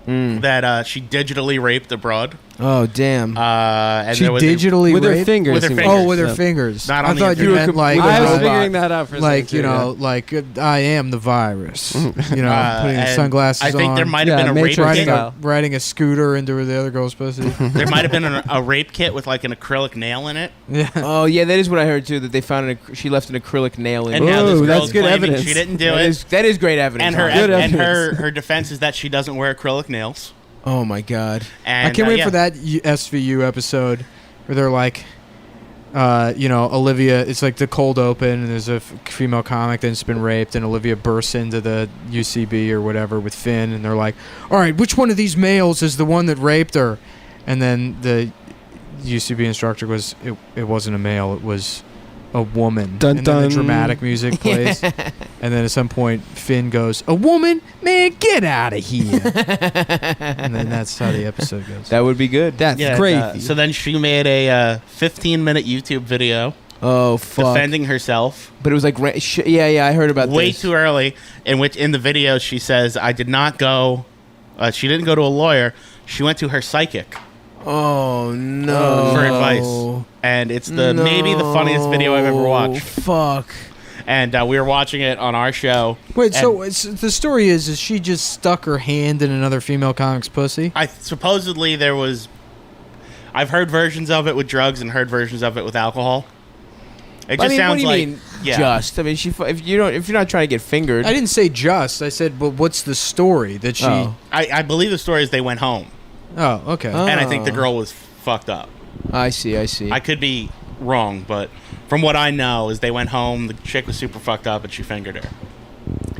Speaker 4: that she digitally raped a broad.
Speaker 2: Oh damn.
Speaker 4: And
Speaker 1: She
Speaker 4: there was
Speaker 1: digitally
Speaker 3: With her
Speaker 1: raped?
Speaker 3: fingers.
Speaker 4: With her
Speaker 3: he
Speaker 4: fingers.
Speaker 1: Oh, with her
Speaker 3: Yeah.
Speaker 1: fingers.
Speaker 4: Not
Speaker 1: I
Speaker 4: on the
Speaker 1: thought you
Speaker 4: internet.
Speaker 1: meant like
Speaker 3: I was
Speaker 1: robot.
Speaker 3: figuring that out for a
Speaker 1: Like,
Speaker 3: second,
Speaker 1: you
Speaker 3: too,
Speaker 1: know, like I am the virus. You know, putting the
Speaker 4: and
Speaker 1: sunglasses
Speaker 4: I think
Speaker 1: on.
Speaker 4: there might
Speaker 3: Yeah,
Speaker 4: have been a rape
Speaker 3: Matrix
Speaker 4: kit.
Speaker 3: style.
Speaker 1: riding a scooter into the other girl's pussy.
Speaker 4: There might have been a rape kit with like an acrylic nail in it.
Speaker 1: Yeah.
Speaker 2: Oh yeah, that is what I heard too. That they found she left an acrylic nail in.
Speaker 4: And
Speaker 2: it.
Speaker 4: now this
Speaker 3: Ooh,
Speaker 4: girl's
Speaker 3: that's good
Speaker 4: claiming
Speaker 3: evidence.
Speaker 4: she didn't do
Speaker 2: That
Speaker 4: it.
Speaker 2: is great evidence.
Speaker 4: And her
Speaker 2: Howard.
Speaker 3: Good
Speaker 4: and
Speaker 3: evidence.
Speaker 4: her defense is that she doesn't wear acrylic nails.
Speaker 2: Oh my god.
Speaker 4: And
Speaker 1: I can't wait
Speaker 4: yeah.
Speaker 1: for that SVU episode where they're like, Olivia, it's like the cold open and there's a female comic that's been raped and Olivia bursts into the UCB or whatever with Finn and they're like, all right, which one of these males is the one that raped her? And then the UCB instructor goes, it wasn't a male, it was a woman.
Speaker 3: Dun,
Speaker 1: and then the
Speaker 3: dun.
Speaker 1: dramatic music plays. And then at some point Finn goes, a woman? Man, get out of here. And then that's how the episode goes.
Speaker 2: That would be good.
Speaker 3: That's
Speaker 4: Yeah,
Speaker 3: crazy.
Speaker 4: so then she made a 15-minute YouTube video
Speaker 2: Oh fuck.
Speaker 4: defending herself
Speaker 2: But it was like yeah, I heard about
Speaker 4: way
Speaker 2: this.
Speaker 4: too early. In the video she says, "I did not go." She didn't go to a lawyer. She went to her psychic
Speaker 2: Oh no.
Speaker 4: for advice, and it's maybe the funniest video I've ever watched.
Speaker 2: Fuck.
Speaker 4: And we were watching it on our show.
Speaker 1: Wait, so
Speaker 4: and
Speaker 1: the story is she just stuck her hand in another female comic's pussy?
Speaker 4: supposedly there was. I've heard versions of it with drugs and heard versions of it with alcohol. It just
Speaker 2: I mean,
Speaker 4: sounds
Speaker 2: what do you
Speaker 4: like
Speaker 2: mean?
Speaker 4: yeah.
Speaker 2: Just. I mean, if you're not trying to get fingered.
Speaker 1: I didn't say just. I said, but what's the story that she?
Speaker 2: Oh.
Speaker 4: I believe the story is they went home,
Speaker 1: Oh, okay.
Speaker 2: Oh.
Speaker 4: and I think the girl was fucked up.
Speaker 2: I see.
Speaker 4: I could be wrong, but from what I know is they went home. The chick was super fucked up, and she fingered her.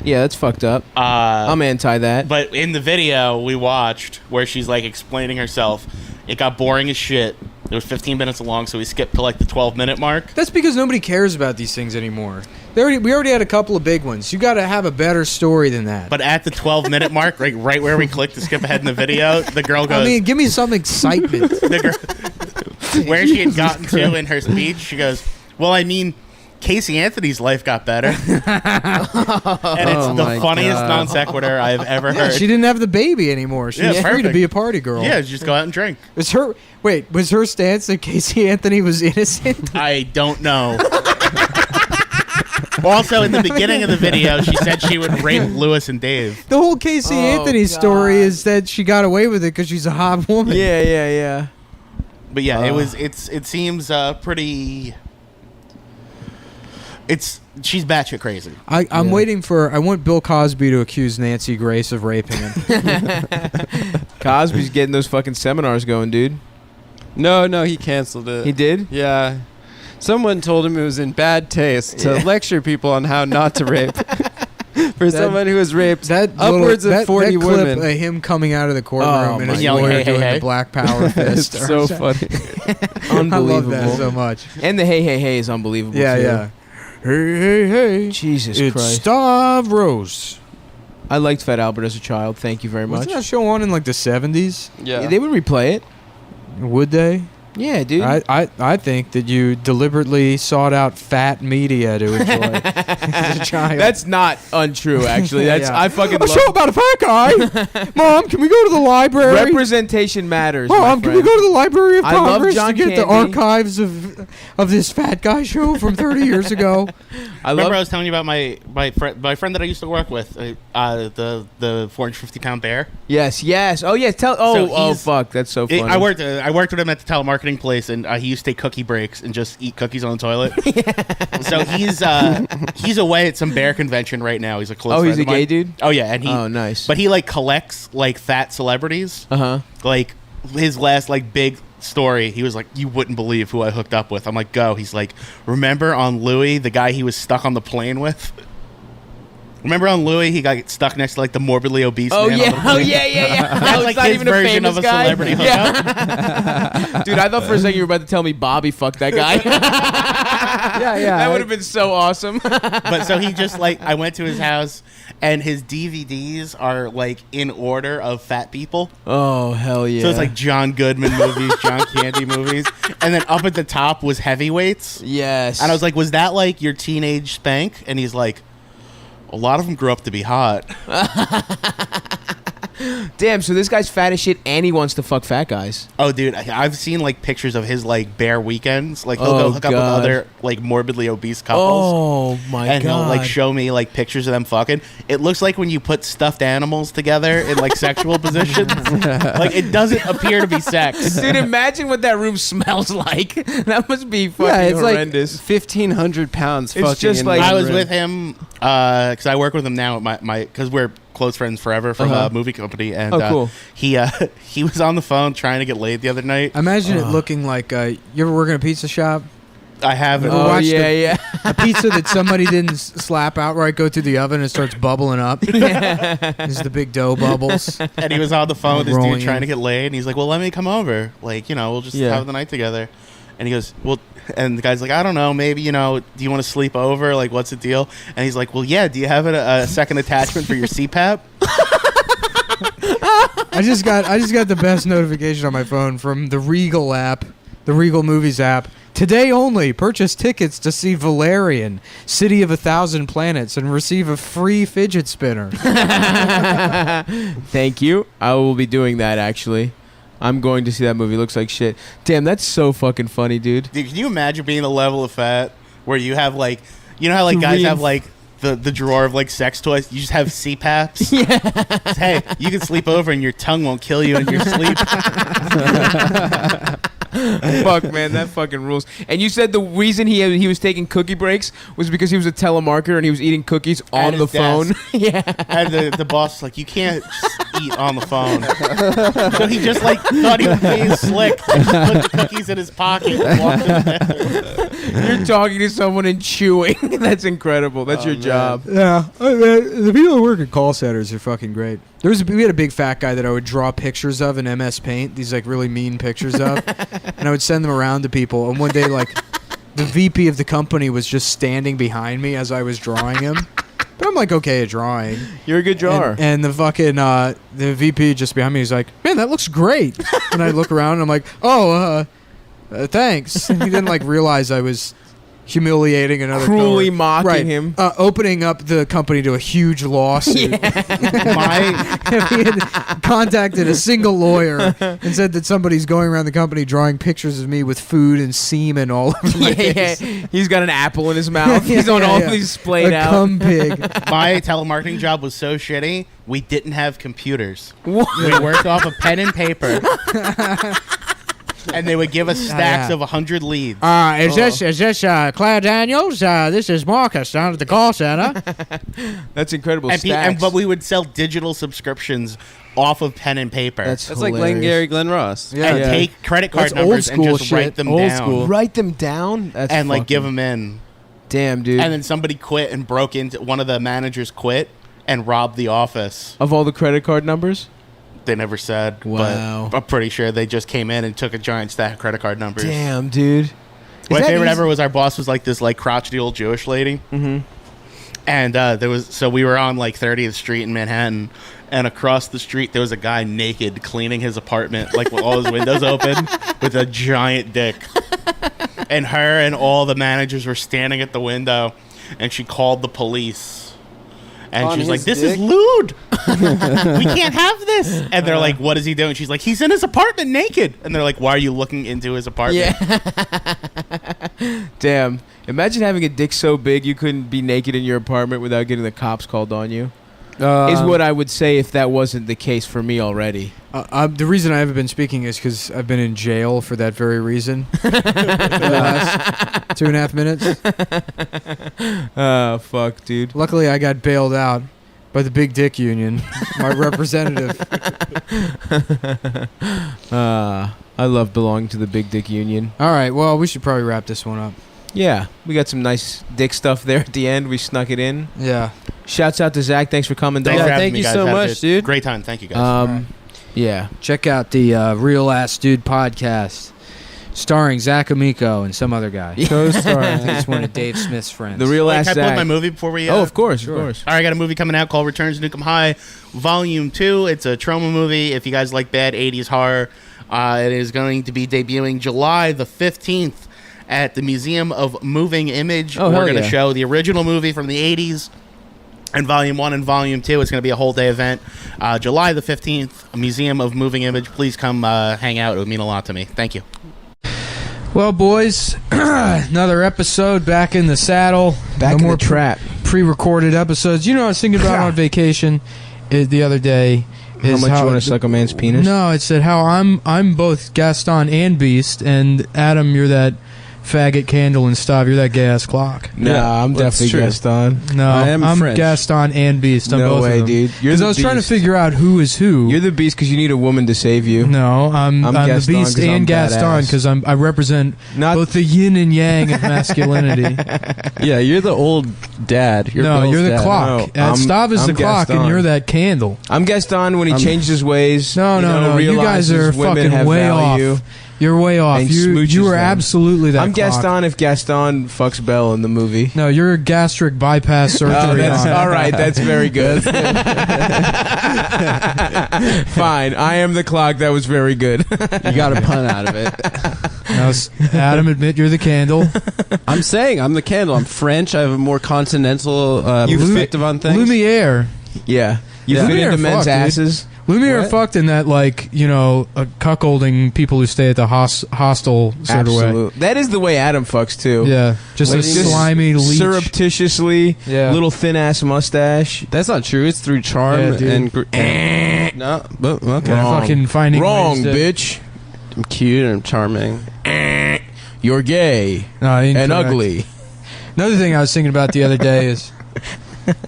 Speaker 2: Yeah, that's fucked up. I'm anti that.
Speaker 4: But in the video we watched, where she's like explaining herself, it got boring as shit. It was 15 minutes long, so we skipped to like the 12-minute mark.
Speaker 1: That's because nobody cares about these things anymore. We already had a couple of big ones. You got to have a better story than that.
Speaker 4: But at the 12-minute mark, right where we clicked to skip ahead in the video, the girl goes.
Speaker 1: I mean, give me some excitement.
Speaker 4: the where she had gotten to in her speech. She goes, well, I mean, Casey Anthony's life got better. And it's the funniest non sequitur I've ever heard.
Speaker 1: She didn't have the baby anymore. She was free to be a party girl.
Speaker 4: Yeah, just go out and drink.
Speaker 1: Was her stance that Casey Anthony was innocent?
Speaker 4: I don't know. Also, in the beginning of the video, she said she would rape Lewis and Dave.
Speaker 1: The whole Casey Anthony story is that she got away with it because she's a hot woman.
Speaker 2: Yeah.
Speaker 4: But yeah, it seems pretty. She's batshit crazy.
Speaker 1: I'm waiting I want Bill Cosby to accuse Nancy Grace of raping him.
Speaker 2: Cosby's getting those fucking seminars going, dude.
Speaker 3: No, he canceled it.
Speaker 2: He did?
Speaker 3: Yeah. Someone told him it was in bad taste to lecture people on how not to rape. For someone who has raped upwards of 40 women.
Speaker 1: Clip, him coming out of the courtroom and his
Speaker 4: yelling,
Speaker 1: lawyer
Speaker 4: hey,
Speaker 1: doing
Speaker 4: hey.
Speaker 1: the black power fist.
Speaker 3: It's so funny.
Speaker 2: Unbelievable.
Speaker 1: I love that so much.
Speaker 2: And the hey is unbelievable, too.
Speaker 1: Yeah. Hey.
Speaker 2: Jesus
Speaker 1: it's
Speaker 2: Christ.
Speaker 1: Stavros.
Speaker 2: I liked Fat Albert as a child. Thank you very much.
Speaker 1: Wasn't that show on in like the 70s?
Speaker 3: Yeah.
Speaker 2: They would replay it.
Speaker 1: Would they?
Speaker 2: Yeah, dude.
Speaker 1: I think that you deliberately sought out fat media to enjoy as a child.
Speaker 2: That's not untrue, actually. That's
Speaker 1: Yeah.
Speaker 2: I fucking
Speaker 1: a show about a fat guy. Mom, can we go to the library?
Speaker 2: Representation matters.
Speaker 1: Mom, can we go to the Library of
Speaker 2: I love
Speaker 1: Congress
Speaker 2: John
Speaker 1: to get the
Speaker 2: Candy.
Speaker 1: archives of this fat guy show from 30 years ago?
Speaker 4: Remember I was telling you about my friend that I used to work with, the 450-pound bear?
Speaker 2: Yes. Oh, yeah. Fuck. That's so funny.
Speaker 4: I worked with him at the telemarketing place, and he used to take cookie breaks and just eat cookies on the toilet. So he's away at some bear convention right now. He's a close friend
Speaker 2: he's a
Speaker 4: of mine.
Speaker 2: gay dude?
Speaker 4: Oh, yeah. And
Speaker 2: nice.
Speaker 4: But he, like, collects, like, fat celebrities.
Speaker 2: Uh-huh.
Speaker 4: Like, his last, like, big story, he was like, you wouldn't believe who I hooked up with. I'm like, go. He's like, remember on Louis, the guy he was stuck on the plane with? Remember on Louis, he got stuck next to like the morbidly obese man.
Speaker 2: Yeah.
Speaker 4: That's like
Speaker 2: not
Speaker 4: his
Speaker 2: even a
Speaker 4: version
Speaker 2: famous
Speaker 4: of a
Speaker 2: guy.
Speaker 4: celebrity hookup.
Speaker 2: Dude, I thought for a second you were about to tell me Bobby fucked that guy.
Speaker 1: Yeah.
Speaker 2: That would have been so awesome.
Speaker 4: But so he just like, I went to his house and his DVDs are like in order of fat people.
Speaker 2: Oh, hell yeah.
Speaker 4: So it's like John Goodman movies, John Candy movies. And then up at the top was heavyweights.
Speaker 2: Yes.
Speaker 4: And I was like, was that like your teenage spank? And he's like, a lot of them grew up to be hot.
Speaker 2: Damn, so this guy's fat as shit and he wants to fuck fat guys.
Speaker 4: Oh, dude, I've seen like pictures of his like bear weekends. Like he'll go hook up with other like morbidly obese couples.
Speaker 2: Oh my god!
Speaker 4: And he'll like show me like pictures of them fucking. It looks like when you put stuffed animals together in like sexual positions. Like it doesn't appear to be sex.
Speaker 2: Dude, imagine what that room smells like. That must be fucking horrendous.
Speaker 3: Like 1,500 pounds.
Speaker 2: It's just like
Speaker 4: I was with him because I work with him now at my because we're close friends forever from a movie company, and
Speaker 2: cool.
Speaker 4: He was on the phone trying to get laid the other night.
Speaker 1: Imagine it looking like you ever work in a pizza shop?
Speaker 4: I haven't.
Speaker 1: A pizza that somebody didn't slap outright go through the oven and starts bubbling up. There's the big dough bubbles.
Speaker 4: And he was on the phone with this dude
Speaker 1: Rolling
Speaker 4: trying
Speaker 1: in.
Speaker 4: to get laid, and he's like, well, let me come over, like, we'll just have the night together. And he goes, well, and the guy's like, I don't know, maybe, do you want to sleep over? Like, what's the deal? And he's like, well, yeah, do you have a second attachment for your CPAP?
Speaker 1: I just got the best notification on my phone from the Regal app, the Regal Movies app. Today only, purchase tickets to see Valerian, City of 1,000 Planets, and receive a free fidget spinner.
Speaker 2: Thank you. I will be doing that, actually. I'm going to see that movie. Looks like shit. Damn, that's so fucking funny, dude.
Speaker 4: Dude, can you imagine being the level of fat where you have, like, how, like, guys have, like, the drawer of, like, sex toys? You just have CPAPs? Yeah. Hey, you can sleep over and your tongue won't kill you in your sleep.
Speaker 2: Fuck, man, that fucking rules. And you said the reason he was taking cookie breaks was because he was a telemarketer and he was eating cookies on the phone.
Speaker 4: Yeah. And the boss was like, you can't just eat on the phone. So he just like thought he was being slick and just put the cookies in his pocket and walked in there.
Speaker 2: You're talking to someone and chewing. That's incredible. That's your job.
Speaker 1: Yeah, the people who work at call centers are fucking great. We had a big fat guy that I would draw pictures of in MS Paint, these like really mean pictures of, and I would send them around to people. And one day, like, the VP of the company was just standing behind me as I was drawing him. But I'm like, okay at drawing.
Speaker 2: You're a good drawer.
Speaker 1: And the fucking the VP just behind me is like, man, that looks great. And I look around and I'm like, oh, thanks. He didn't like realize I was humiliating another
Speaker 2: Cruelly
Speaker 1: coworker.
Speaker 2: mocking
Speaker 1: right.
Speaker 2: him.
Speaker 1: Opening up the company to a huge lawsuit. If he had contacted a single lawyer and said that somebody's going around the company drawing pictures of me with food and semen all over my face.
Speaker 2: He's got an apple in his mouth. He's on all these splayed out.
Speaker 1: Cum pig.
Speaker 4: My telemarketing job was so shitty, we didn't have computers. We worked off of pen and paper. And they would give us stacks of 100 leads.
Speaker 1: Is this Claire Daniels? This is Marcus down at the call center.
Speaker 2: That's incredible.
Speaker 4: But we would sell digital subscriptions off of pen and paper.
Speaker 3: That's like Glenn Ross.
Speaker 4: And take credit card numbers and just write them down.
Speaker 2: Write them down?
Speaker 4: And like give them in.
Speaker 2: Damn, dude.
Speaker 4: And then somebody quit and broke into, one of the managers quit and robbed the office.
Speaker 2: Of all the credit card numbers?
Speaker 4: They never said.
Speaker 2: Wow.
Speaker 4: But I'm pretty sure they just came in and took a giant stack of credit card numbers.
Speaker 2: Damn, dude.
Speaker 4: My favorite ever was our boss was like this like crotchety old Jewish lady. Mm-hmm. And we were on like 30th Street in Manhattan, and across the street there was a guy naked cleaning his apartment, like with all his windows open, with a giant dick. And her and all the managers were standing at the window, and she called the police. And she was like, "This is lewd. We can't have this." And they're like, "What is he doing?" She's like, "He's in his apartment naked." And they're like, "Why are you looking into his apartment?"
Speaker 2: Yeah. Damn. Imagine having a dick so big you couldn't be naked in your apartment without getting the cops called on you. Is what I would say if that wasn't the case for me already.
Speaker 1: The reason I haven't been speaking is because I've been in jail for that very reason for the last 2.5 minutes.
Speaker 2: Oh, fuck, dude.
Speaker 1: Luckily, I got bailed out by the Big Dick Union, my representative.
Speaker 2: I love belonging to the Big Dick Union.
Speaker 1: All right, well, we should probably wrap this one up.
Speaker 2: Yeah, we got some nice dick stuff there at the end. We snuck it in.
Speaker 1: Yeah.
Speaker 2: Shouts out to Zach. Thanks for coming, dog.
Speaker 3: Thank you so much, dude.
Speaker 4: Great time. Thank you, guys.
Speaker 2: Yeah.
Speaker 1: Check out the Real Ass Dude podcast, starring Zach Amico and some other guy.
Speaker 2: Co-starring.
Speaker 1: I think it's one of Dave Smith's friends.
Speaker 2: The Real Ass
Speaker 4: Can I
Speaker 2: Zach.
Speaker 4: plug my movie before we...
Speaker 2: of course,
Speaker 1: sure.
Speaker 2: of course.
Speaker 4: All right, I got a movie coming out called Returns to Nukem High, Volume 2. It's a trauma movie. If you guys like bad 80s horror, it is going to be debuting July the 15th at the Museum of Moving Image.
Speaker 2: Oh,
Speaker 4: We're going to
Speaker 2: yeah.
Speaker 4: show the original movie from the 80s and Volume 1 and Volume 2. It's going to be a whole day event. July the 15th, Museum of Moving Image. Please come hang out. It would mean a lot to me. Thank you.
Speaker 1: Well, boys, another episode back in the saddle.
Speaker 2: Back in the trap.
Speaker 1: Pre-recorded episodes. You know what I was thinking about on vacation the other day?
Speaker 2: How much you want to suck a man's penis?
Speaker 1: No, it said how I'm both Gaston and Beast, and Adam, you're that faggot candle and stuff. You're that gay-ass clock.
Speaker 2: No, I'm definitely
Speaker 3: true.
Speaker 2: Gaston.
Speaker 1: No,
Speaker 3: I'm French.
Speaker 1: Gaston and Beast. I'm
Speaker 2: No
Speaker 1: both
Speaker 2: way,
Speaker 1: of them.
Speaker 2: dude. You're
Speaker 1: Because
Speaker 2: the
Speaker 1: I was trying to
Speaker 2: Beast.
Speaker 1: figure out who is who.
Speaker 2: You're the Beast because you need a woman to save you.
Speaker 1: No, I'm the
Speaker 2: Gaston
Speaker 1: Beast
Speaker 2: 'cause I'm
Speaker 1: and Gaston
Speaker 2: badass.
Speaker 1: because I represent
Speaker 2: Not-
Speaker 1: both the yin and yang of masculinity.
Speaker 3: Yeah, you're the old dad. You're
Speaker 1: No,
Speaker 3: Bill's
Speaker 1: you're the
Speaker 3: dad.
Speaker 1: clock.
Speaker 2: No,
Speaker 1: Stav is
Speaker 2: I'm
Speaker 1: the clock,
Speaker 2: Gaston.
Speaker 1: and you're that candle.
Speaker 2: I'm Gaston when he changes his ways.
Speaker 1: No. You guys are
Speaker 2: realizes women
Speaker 1: fucking
Speaker 2: have
Speaker 1: way
Speaker 2: value,
Speaker 1: off. You're way off.
Speaker 2: and
Speaker 1: You
Speaker 2: smooches
Speaker 1: are
Speaker 2: them.
Speaker 1: absolutely that
Speaker 2: I'm
Speaker 1: clock.
Speaker 2: Gaston if Gaston fucks Belle in the movie.
Speaker 1: No, you're a gastric bypass surgery.
Speaker 2: Oh, that's
Speaker 1: on.
Speaker 2: all right. That's very good. Fine. I am the clock. That was very good.
Speaker 3: You got a pun out of it.
Speaker 1: Now, Adam, admit you're the candle.
Speaker 3: I'm saying I'm the candle. I'm French. I have a more continental perspective on things.
Speaker 1: Lumiere.
Speaker 2: Yeah. You
Speaker 1: Yeah.
Speaker 2: fit
Speaker 1: Lumiere
Speaker 2: into men's
Speaker 1: fucked, dude.
Speaker 2: asses.
Speaker 1: Lumiere
Speaker 3: What?
Speaker 1: fucked in that, like, cuckolding people who stay at the hostel sort of way.
Speaker 2: Absolutely. That is the way Adam fucks too.
Speaker 1: Yeah, just
Speaker 2: Like,
Speaker 1: a slimy leech.
Speaker 2: surreptitiously,
Speaker 1: Yeah.
Speaker 2: little thin ass mustache.
Speaker 3: That's not true. It's through charm
Speaker 1: Yeah, dude.
Speaker 3: and no, but okay.
Speaker 1: Yeah, fucking finding
Speaker 2: Wrong,
Speaker 1: ways to-
Speaker 2: bitch.
Speaker 3: I'm cute and I'm charming.
Speaker 2: You're gay
Speaker 1: No,
Speaker 2: and
Speaker 1: incorrect.
Speaker 2: ugly.
Speaker 1: Another thing I was thinking about the other day is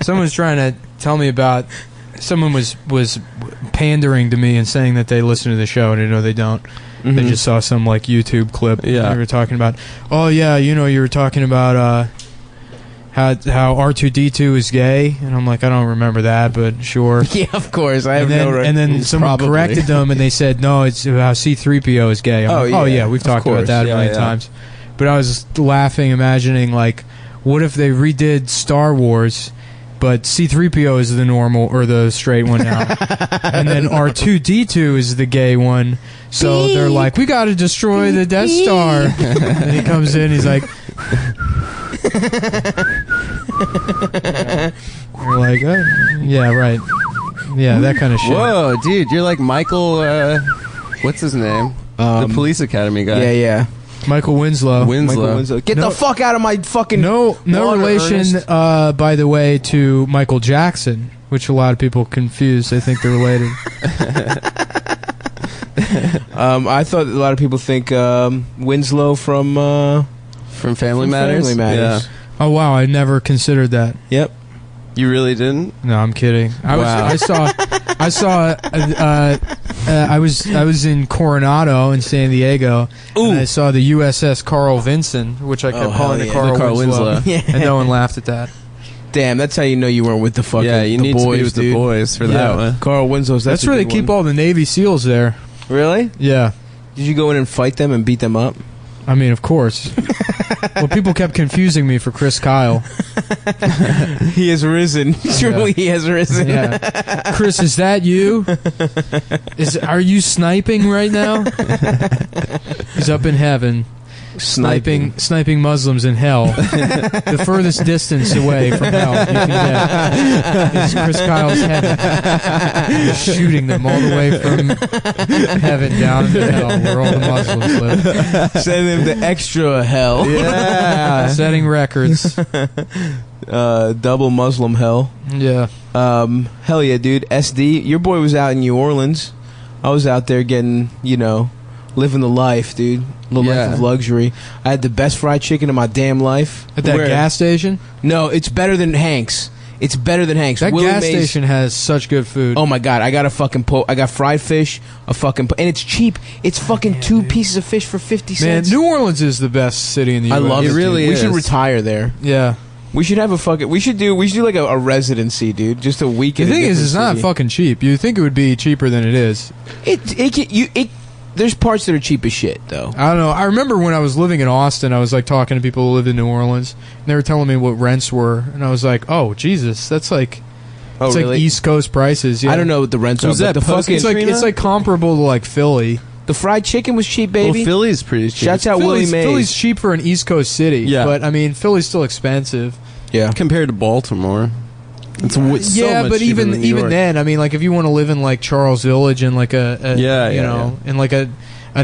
Speaker 1: someone was trying to tell me about. Someone was pandering to me and saying that they listen to the show, and I know they don't. They just saw some like YouTube clip.
Speaker 3: Yeah.
Speaker 1: They were talking about. Oh yeah, you were talking about how R2D2 is gay, and I'm like, I don't remember that, but sure.
Speaker 2: Yeah, of course. I have
Speaker 1: And then,
Speaker 2: no right.
Speaker 1: and then someone
Speaker 3: Probably.
Speaker 1: corrected them, and they said, no, it's how C-3PO is gay. I'm
Speaker 2: Oh,
Speaker 1: like, oh
Speaker 2: yeah,
Speaker 1: yeah, we've
Speaker 2: of
Speaker 1: talked about
Speaker 2: course.
Speaker 1: that a
Speaker 3: Yeah,
Speaker 1: million
Speaker 3: yeah.
Speaker 1: times. But I was laughing, imagining like, what if they redid Star Wars, but C-3PO is the normal or the straight one now, and then R2-D2 is the gay one. So they're like, we got to destroy the Death Star. And he comes in, he's like, we're like, yeah, right, yeah, that kind of shit.
Speaker 3: Whoa, dude, you're like Michael. What's his name? The Police Academy guy.
Speaker 2: Yeah.
Speaker 1: Michael Winslow.
Speaker 2: Get the fuck out of my fucking.
Speaker 1: No relation, by the way, to Michael Jackson, which a lot of people confuse. They think they're related.
Speaker 2: I thought a lot of people think Winslow from
Speaker 3: Family Matters.
Speaker 2: Family Matters.
Speaker 1: Yeah. Oh wow, I never considered that.
Speaker 2: Yep.
Speaker 3: You really didn't?
Speaker 1: No, I'm kidding. I was in Coronado in San Diego.
Speaker 2: Ooh.
Speaker 1: And I saw the USS Carl Vinson, which I kept calling the Carl Winslow.
Speaker 2: Yeah.
Speaker 1: And no one laughed at that.
Speaker 2: Damn, that's how you know you weren't with the fucking
Speaker 3: you
Speaker 2: the
Speaker 3: need
Speaker 2: boys,
Speaker 3: to be with
Speaker 2: dude.
Speaker 3: the boys for that one.
Speaker 2: Carl Winslow's.
Speaker 1: That's where they keep all the Navy SEALs there.
Speaker 2: Really?
Speaker 1: Yeah.
Speaker 2: Did you go in and fight them and beat them up?
Speaker 1: I mean, of course. Well, people kept confusing me for Chris Kyle.
Speaker 2: He has risen. Truly, he has risen.
Speaker 1: Yeah. Chris, is that you? Are you sniping right now? He's up in heaven. Sniping Muslims in hell. The furthest distance away from hell you can get is Chris Kyle's heaven. He's shooting them all the way from heaven down into hell where all the Muslims live.
Speaker 2: Send them to extra hell.
Speaker 1: Yeah. Setting records.
Speaker 2: Double Muslim hell.
Speaker 1: Yeah.
Speaker 2: Hell yeah, dude. SD, your boy was out in New Orleans. I was out there getting, living the life, dude. The life of luxury. I had the best fried chicken in my damn life.
Speaker 1: At that gas station?
Speaker 2: No, it's better than Hank's. It's better than Hank's.
Speaker 1: That
Speaker 2: Willie
Speaker 1: gas
Speaker 2: Mays-
Speaker 1: station has such good food.
Speaker 2: Oh my god, I got a fucking I got fried fish, and it's cheap. It's fucking two pieces of fish for 50
Speaker 1: Man,
Speaker 2: cents.
Speaker 1: New Orleans is the best city in the U.S.
Speaker 2: I love it.
Speaker 3: It really
Speaker 2: dude.
Speaker 3: is.
Speaker 2: We should retire there.
Speaker 1: Yeah.
Speaker 2: We should have we should do like a residency, dude. Just a week.
Speaker 1: The thing is, it's not fucking cheap. You'd think it would be cheaper than it is.
Speaker 2: There's parts that are cheap as shit, though.
Speaker 1: I don't know. I remember when I was living in Austin, I was like talking to people who lived in New Orleans, and they were telling me what rents were, and I was like, "Oh Jesus, that's like, it's
Speaker 2: really?
Speaker 1: like East Coast prices." Yeah.
Speaker 2: I don't know what the rents are.
Speaker 3: Was
Speaker 2: but
Speaker 3: that
Speaker 2: the fucking
Speaker 1: It's like comparable to like Philly.
Speaker 2: the fried chicken was cheap, baby.
Speaker 3: Well, Philly's pretty cheap.
Speaker 2: Shouts out Willie Mays.
Speaker 1: Philly's cheap for an East Coast city.
Speaker 3: Yeah.
Speaker 1: But I mean, Philly's still expensive.
Speaker 2: Yeah.
Speaker 3: compared to Baltimore. It's so
Speaker 1: Yeah,
Speaker 3: much
Speaker 1: but
Speaker 3: cheaper than New
Speaker 1: even
Speaker 3: York.
Speaker 1: then, I mean, like if you want to live in like Charles Village and like in like a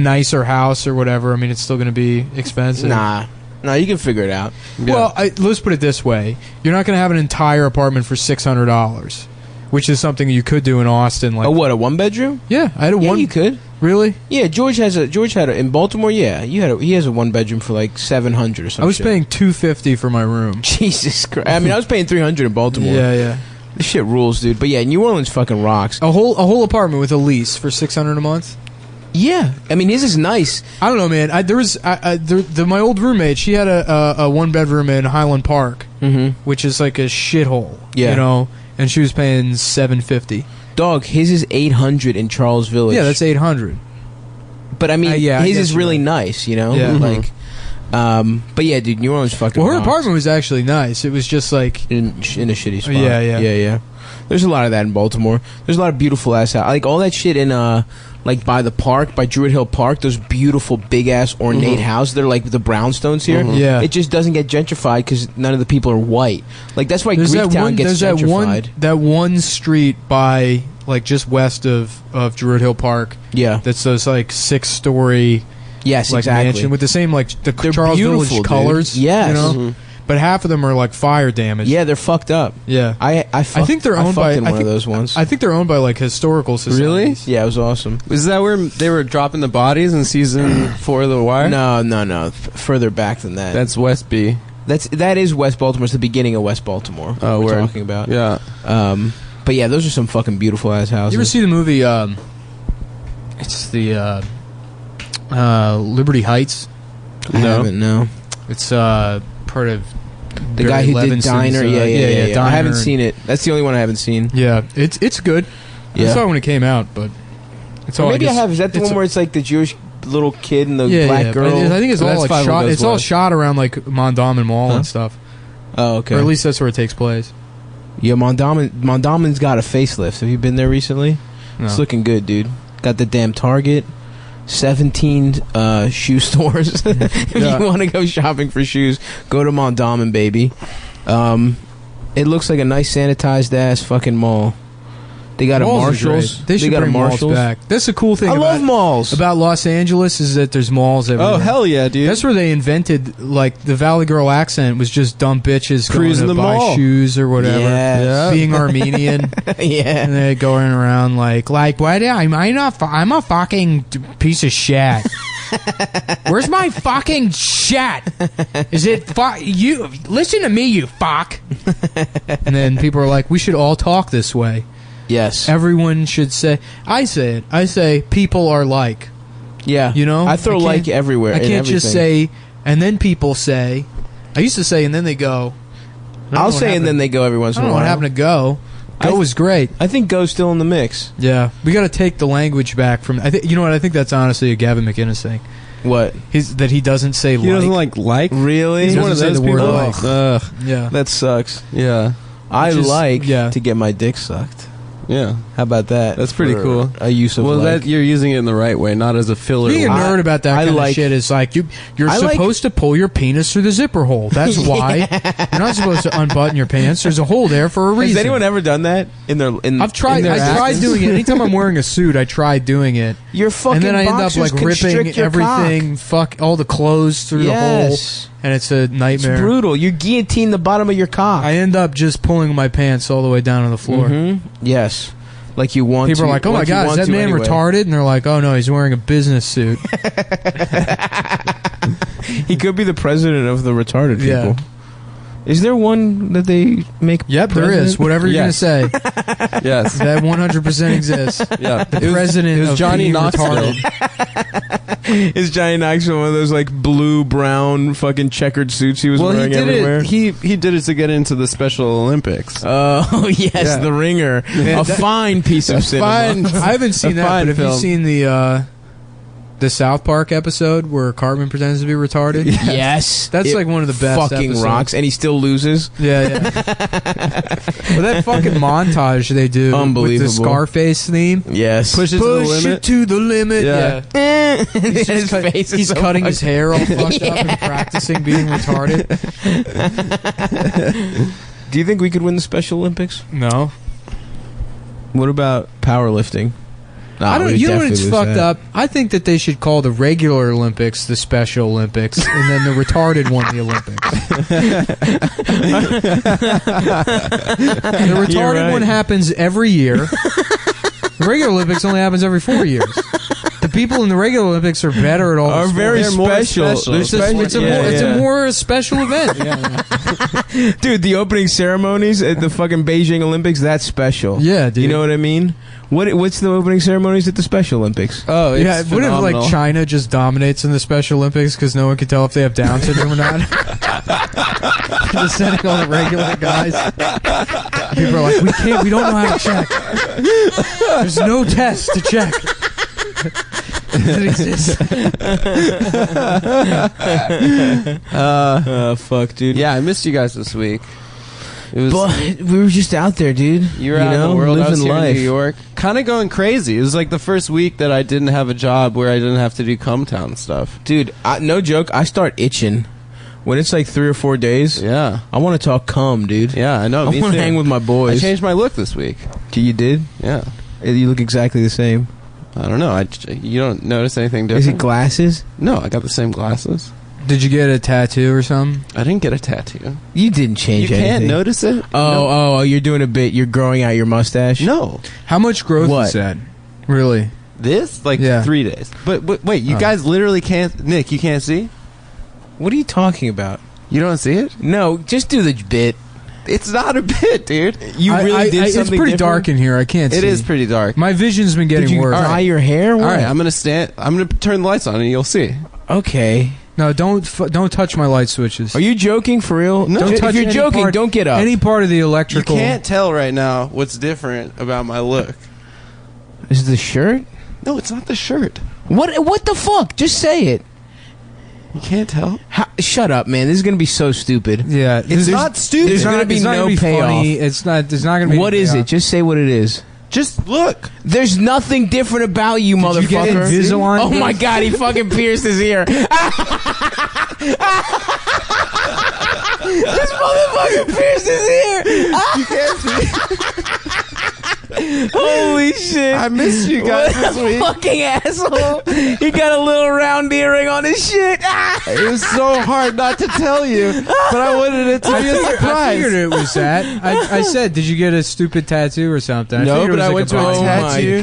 Speaker 1: nicer house or whatever, I mean, it's still going to be expensive.
Speaker 2: Nah, you can figure it out.
Speaker 3: Yeah.
Speaker 1: Well, let's put it this way: you're not going to have an entire apartment for $600, which is something you could do in Austin. Like,
Speaker 2: A one bedroom?
Speaker 1: yeah, I had a
Speaker 2: Yeah,
Speaker 1: one.
Speaker 2: you could.
Speaker 1: Really?
Speaker 2: Yeah, George had in Baltimore. Yeah, he has a one bedroom for like 700 or something.
Speaker 1: I was paying $250 for my room.
Speaker 2: Jesus Christ. I mean, I was paying 300 in Baltimore.
Speaker 1: Yeah.
Speaker 2: This shit rules, dude. But yeah, New Orleans fucking rocks.
Speaker 1: A whole apartment with a lease for $600 a month.
Speaker 2: Yeah, I mean, his is nice.
Speaker 1: I don't know, man. My old roommate. She had a one bedroom in Highland Park, which is like a shithole.
Speaker 2: Yeah.
Speaker 1: And she was paying $750.
Speaker 2: Dog, his is 800 in Charles Village.
Speaker 1: Yeah, that's $800.
Speaker 2: But I mean,
Speaker 1: I
Speaker 2: his
Speaker 1: guess
Speaker 2: is
Speaker 1: you're
Speaker 2: really
Speaker 1: right.
Speaker 2: nice,
Speaker 1: Yeah.
Speaker 2: Like, but yeah, dude, New Orleans fucking.
Speaker 1: Well, her
Speaker 2: rocks.
Speaker 1: apartment was actually nice. It was just like
Speaker 2: in a shitty spot.
Speaker 1: Yeah.
Speaker 2: There's a lot of that in Baltimore. There's a lot of beautiful ass house. Like all that shit in like by the park, by Druid Hill Park. Those beautiful big ass ornate houses. They're like the brownstones here.
Speaker 1: Yeah.
Speaker 2: It just doesn't get gentrified because none of the people are white. Like that's why
Speaker 1: there's
Speaker 2: Greektown gets gentrified.
Speaker 1: that one street by like just west of Druid Hill Park.
Speaker 2: Yeah.
Speaker 1: That's those like 6-story
Speaker 2: Yes,
Speaker 1: like
Speaker 2: exactly.
Speaker 1: mansion with the same like the
Speaker 2: They're
Speaker 1: Charles
Speaker 2: beautiful,
Speaker 1: Village
Speaker 2: dude.
Speaker 1: colors.
Speaker 2: Yes.
Speaker 1: You know? But half of them are like fire damage.
Speaker 2: Yeah, they're fucked up.
Speaker 1: Yeah.
Speaker 2: I
Speaker 1: think they're owned by
Speaker 2: in one of those ones.
Speaker 1: I think they're owned by like historical societies.
Speaker 2: Yeah, it was awesome.
Speaker 3: Was that where they were dropping the bodies in season 4 of The Wire?
Speaker 2: No. Further back than that.
Speaker 3: That's West B.
Speaker 2: That is West Baltimore. It's the beginning of West Baltimore.
Speaker 3: Oh,
Speaker 2: we're
Speaker 3: word.
Speaker 2: talking about.
Speaker 3: Yeah.
Speaker 2: But yeah, those are some fucking beautiful ass houses.
Speaker 1: You ever see the movie? It's the Liberty Heights.
Speaker 2: I haven't. No.
Speaker 1: It's part of
Speaker 2: The
Speaker 1: Barry
Speaker 2: guy who
Speaker 1: Levinson's,
Speaker 2: did Diner. Yeah.
Speaker 1: Diner
Speaker 2: I haven't
Speaker 1: and-
Speaker 2: seen it. That's the only one I haven't seen.
Speaker 1: Yeah, it's good.
Speaker 2: Yeah.
Speaker 1: I saw it when it came out, but it's
Speaker 2: Or
Speaker 1: all.
Speaker 2: maybe I
Speaker 1: guess-
Speaker 2: have. Is that the
Speaker 1: it's
Speaker 2: one where it's like the Jewish little kid and the
Speaker 1: yeah,
Speaker 2: black
Speaker 1: but
Speaker 2: girl?
Speaker 1: I think it's
Speaker 3: So
Speaker 1: all
Speaker 3: that's
Speaker 1: like
Speaker 3: Five
Speaker 1: shot.
Speaker 3: Goes
Speaker 1: It's all
Speaker 3: West.
Speaker 1: shot around like Mondawmin Mall
Speaker 2: Huh?
Speaker 1: and stuff,
Speaker 2: Oh, okay.
Speaker 1: or at least that's where it takes place.
Speaker 2: Yeah, Mondamen's got a facelift. Have you been there recently?
Speaker 1: No.
Speaker 2: It's looking good, dude. Got the damn Target, 17 shoe stores. If you want to go shopping for shoes, go to Mondamin, baby. It looks like a nice sanitized ass fucking mall. They got
Speaker 1: Malls
Speaker 2: a Marshalls.
Speaker 1: They should
Speaker 2: got
Speaker 1: bring
Speaker 2: a
Speaker 1: malls
Speaker 2: Marshalls
Speaker 1: back. That's the cool thing
Speaker 2: I love malls.
Speaker 1: about Los Angeles is that there's malls everywhere.
Speaker 3: Oh, hell yeah, dude.
Speaker 1: That's where they invented, like, the Valley Girl accent was just dumb bitches
Speaker 3: Cruising
Speaker 1: going to
Speaker 3: the
Speaker 1: buy
Speaker 3: mall.
Speaker 1: shoes or whatever.
Speaker 2: Yes.
Speaker 3: Yeah.
Speaker 1: Being Armenian.
Speaker 2: Yeah.
Speaker 1: And they're going around like what? I'm a fucking piece of shit. Where's my fucking shit? Is it you? Listen to me, you fuck. And then people are like, we should all talk this way.
Speaker 2: Yes.
Speaker 1: Everyone should say. I say it. I say people are like.
Speaker 2: Yeah.
Speaker 1: You know.
Speaker 2: I throw like everywhere.
Speaker 1: I can't just say. And then people say. I used to say, and then they go.
Speaker 2: I'll say, and then they go every once
Speaker 1: I
Speaker 2: in a
Speaker 1: don't know
Speaker 2: while.
Speaker 1: what happened to go. Go was great.
Speaker 2: I think Go's still in the mix.
Speaker 1: Yeah, we got to take the language back from. I think you know what I think that's honestly a Gavin McInnes thing.
Speaker 2: What?
Speaker 1: That he doesn't say
Speaker 3: He doesn't like.
Speaker 2: Really?
Speaker 3: He's
Speaker 1: He
Speaker 3: one of
Speaker 1: doesn't say
Speaker 3: those
Speaker 1: the word
Speaker 3: people.
Speaker 1: like.
Speaker 3: Ugh.
Speaker 1: Yeah,
Speaker 2: That sucks.
Speaker 3: Yeah.
Speaker 2: I
Speaker 1: Which is-
Speaker 2: like
Speaker 1: yeah.
Speaker 2: to get my dick sucked.
Speaker 3: Yeah.
Speaker 2: How about that?
Speaker 3: That's pretty
Speaker 2: For
Speaker 3: cool.
Speaker 2: A use of
Speaker 3: Well,
Speaker 2: like.
Speaker 3: that you're using it in the right way, not as a filler.
Speaker 1: being a
Speaker 3: word.
Speaker 1: nerd about that
Speaker 2: I
Speaker 1: kind
Speaker 2: like-
Speaker 1: of shit is like you're
Speaker 2: I like-
Speaker 1: supposed to pull your penis through the zipper hole. That's why you're not supposed to unbutton your pants. There's a hole there for a reason.
Speaker 2: Has anyone ever done that in their?
Speaker 1: I've tried.
Speaker 2: in their
Speaker 1: I tried
Speaker 2: actions?
Speaker 1: doing it. Anytime I'm wearing a suit, I try doing it,
Speaker 2: Your fucking
Speaker 1: and then I end up
Speaker 2: boxers
Speaker 1: like
Speaker 2: constrict
Speaker 1: ripping
Speaker 2: your
Speaker 1: everything, fuck all the clothes through the hole,
Speaker 2: Yes.
Speaker 1: and it's a
Speaker 2: It's
Speaker 1: nightmare.
Speaker 2: brutal. You guillotine the bottom of your cock.
Speaker 1: I end up just pulling my pants all the way down to the floor.
Speaker 2: Mhm. Yes. Like you want
Speaker 1: People
Speaker 2: to.
Speaker 1: are like, "Oh my
Speaker 2: like you
Speaker 1: god, is
Speaker 2: want
Speaker 1: that
Speaker 2: to
Speaker 1: man
Speaker 2: anyway.
Speaker 1: retarded?" And they're like, "Oh no, he's wearing a business suit."
Speaker 2: He could be the president of the retarded
Speaker 1: Yeah.
Speaker 2: people. Is there one that they make?
Speaker 1: Yep, there
Speaker 2: president?
Speaker 1: is. Whatever you're
Speaker 3: Yes.
Speaker 1: gonna say,
Speaker 3: Yes.
Speaker 1: that 100% exists.
Speaker 3: Yeah.
Speaker 1: The president
Speaker 3: it was
Speaker 1: of
Speaker 3: Johnny
Speaker 1: being
Speaker 3: Knoxville.
Speaker 1: retarded.
Speaker 2: Is Johnny Knoxville one of those like blue brown fucking checkered suits he was
Speaker 3: Well, he
Speaker 2: wearing
Speaker 3: did
Speaker 2: everywhere?
Speaker 3: it. He did it to get into the Special Olympics.
Speaker 2: Oh yes,
Speaker 3: Yeah.
Speaker 2: The Ringer, a fine piece of cinema.
Speaker 1: I haven't seen that,
Speaker 3: fine
Speaker 1: but have you
Speaker 3: film.
Speaker 1: seen the South Park episode where Cartman pretends to be retarded?
Speaker 2: Yes,
Speaker 1: That's
Speaker 2: it
Speaker 1: like one of the best
Speaker 2: fucking
Speaker 1: episodes.
Speaker 2: rocks, and he still loses.
Speaker 1: Yeah, yeah. But that fucking montage they do with
Speaker 2: Unbelievable.
Speaker 1: the Scarface theme.
Speaker 2: Yes,
Speaker 3: Push it to the limit.
Speaker 1: it to the limit.
Speaker 3: Yeah.
Speaker 1: Yeah.
Speaker 2: his face is
Speaker 1: He's
Speaker 2: so
Speaker 1: cutting his
Speaker 2: fucked-
Speaker 1: hair all fucked up and practicing being retarded.
Speaker 2: Do you think we could win the Special Olympics?
Speaker 1: No.
Speaker 2: What about powerlifting? Nah,
Speaker 1: I don't.
Speaker 2: we'd
Speaker 1: You know
Speaker 2: definitely
Speaker 1: what's
Speaker 2: lose
Speaker 1: fucked
Speaker 2: that.
Speaker 1: up? I think that they should call the regular Olympics the Special Olympics, and then the retarded won the Olympics. The retarded
Speaker 2: right.
Speaker 1: one happens every year. The regular Olympics only happens every 4 years. The people in the regular Olympics are better at all.
Speaker 2: Are
Speaker 1: the
Speaker 2: very
Speaker 3: They're more
Speaker 2: special.
Speaker 3: special.
Speaker 2: They're
Speaker 1: It's a,
Speaker 2: special.
Speaker 1: it's, a
Speaker 2: Yeah,
Speaker 1: more, it's
Speaker 2: yeah.
Speaker 1: a more special event.
Speaker 2: Dude, the opening ceremonies at the fucking Beijing Olympics, that's special.
Speaker 1: Yeah, dude.
Speaker 2: You know what I mean? What's the opening ceremonies at the Special Olympics?
Speaker 3: Oh, it's
Speaker 1: Yeah, what if
Speaker 3: phenomenal.
Speaker 1: like China just dominates in the Special Olympics because no one can tell if they have Down syndrome or not? Just sending all the regular guys. People are like, we don't know how to check. There's no test to check. It exists.
Speaker 2: Fuck, dude.
Speaker 3: Yeah, I missed you guys this week. It was
Speaker 2: But we were just out there, dude.
Speaker 3: you were out in the world. I was
Speaker 2: living
Speaker 3: here
Speaker 2: life.
Speaker 3: in New York, kind of going crazy. It was like the first week that I didn't have a job where I didn't have to do Cumtown stuff.
Speaker 2: Dude, no joke, I start itching. When it's like 3 or 4 days,
Speaker 3: Yeah,
Speaker 2: I want to talk cum, dude.
Speaker 3: yeah, I know.
Speaker 2: I
Speaker 3: Me
Speaker 2: want
Speaker 3: too.
Speaker 2: to hang with my
Speaker 3: I
Speaker 2: boys.
Speaker 3: changed my look this week.
Speaker 2: You did?
Speaker 3: Yeah,
Speaker 2: You look exactly the same.
Speaker 3: I don't know. You don't notice anything
Speaker 2: Is
Speaker 3: different?
Speaker 2: it glasses?
Speaker 3: No, I got the same glasses.
Speaker 1: Did you get a tattoo or something?
Speaker 3: I didn't get a tattoo.
Speaker 2: You didn't change
Speaker 3: You
Speaker 2: anything.
Speaker 3: can't notice it.
Speaker 2: Oh, you're doing a bit. You're growing out your mustache?
Speaker 3: No,
Speaker 1: How much growth
Speaker 2: What?
Speaker 1: is that? Really?
Speaker 3: this like
Speaker 1: Yeah.
Speaker 3: 3 days. But wait, you
Speaker 1: Oh.
Speaker 3: guys literally can't. Nick, you can't see.
Speaker 2: What are you talking about?
Speaker 3: You don't see it.
Speaker 2: No, just do the bit.
Speaker 3: It's not a bit, dude.
Speaker 2: You really did something
Speaker 1: It's pretty
Speaker 2: different?
Speaker 1: dark in here. I can't see.
Speaker 3: It is pretty dark.
Speaker 1: My vision's been
Speaker 2: Did
Speaker 1: getting
Speaker 2: you
Speaker 1: worse.
Speaker 2: dye your hair?
Speaker 3: All
Speaker 2: What?
Speaker 3: right, I'm gonna stand. I'm gonna turn the lights on, and you'll see.
Speaker 2: Okay.
Speaker 1: No, don't touch my light switches.
Speaker 2: Are you joking for real?
Speaker 3: No.
Speaker 1: Don't
Speaker 2: If
Speaker 1: touch
Speaker 2: you're
Speaker 1: any
Speaker 2: joking,
Speaker 1: part-
Speaker 2: don't get up.
Speaker 1: Any part of the
Speaker 3: You
Speaker 1: electrical.
Speaker 3: can't tell right now what's different about my look.
Speaker 2: Is it the shirt?
Speaker 3: No, it's not the shirt.
Speaker 2: What the fuck? Just say it.
Speaker 3: You can't tell.
Speaker 2: Shut up, man. This is gonna be so stupid.
Speaker 1: Yeah,
Speaker 3: It's not stupid.
Speaker 2: There's gonna be no payoff.
Speaker 1: Funny. It's not. There's not gonna be.
Speaker 2: What is it? Just say what it is.
Speaker 3: Just look.
Speaker 2: The's nothing different about you, motherfucker.
Speaker 1: you get Invisalign?
Speaker 2: Oh my god, he fucking pierced his ear. This motherfucker pierced his ear.
Speaker 3: You can't see.
Speaker 2: Holy shit.
Speaker 3: I missed you guys
Speaker 2: What
Speaker 3: this
Speaker 2: a
Speaker 3: week.
Speaker 2: fucking asshole. He got a little round earring on his shit.
Speaker 3: It was so hard not to tell you, but I wanted it to be a
Speaker 1: I
Speaker 3: surprise.
Speaker 1: figured it was that. I said, did you get a stupid tattaoo or something?
Speaker 3: No,
Speaker 1: figured it
Speaker 3: but
Speaker 1: was
Speaker 3: I went to a
Speaker 1: body.
Speaker 2: Oh
Speaker 3: tattoo.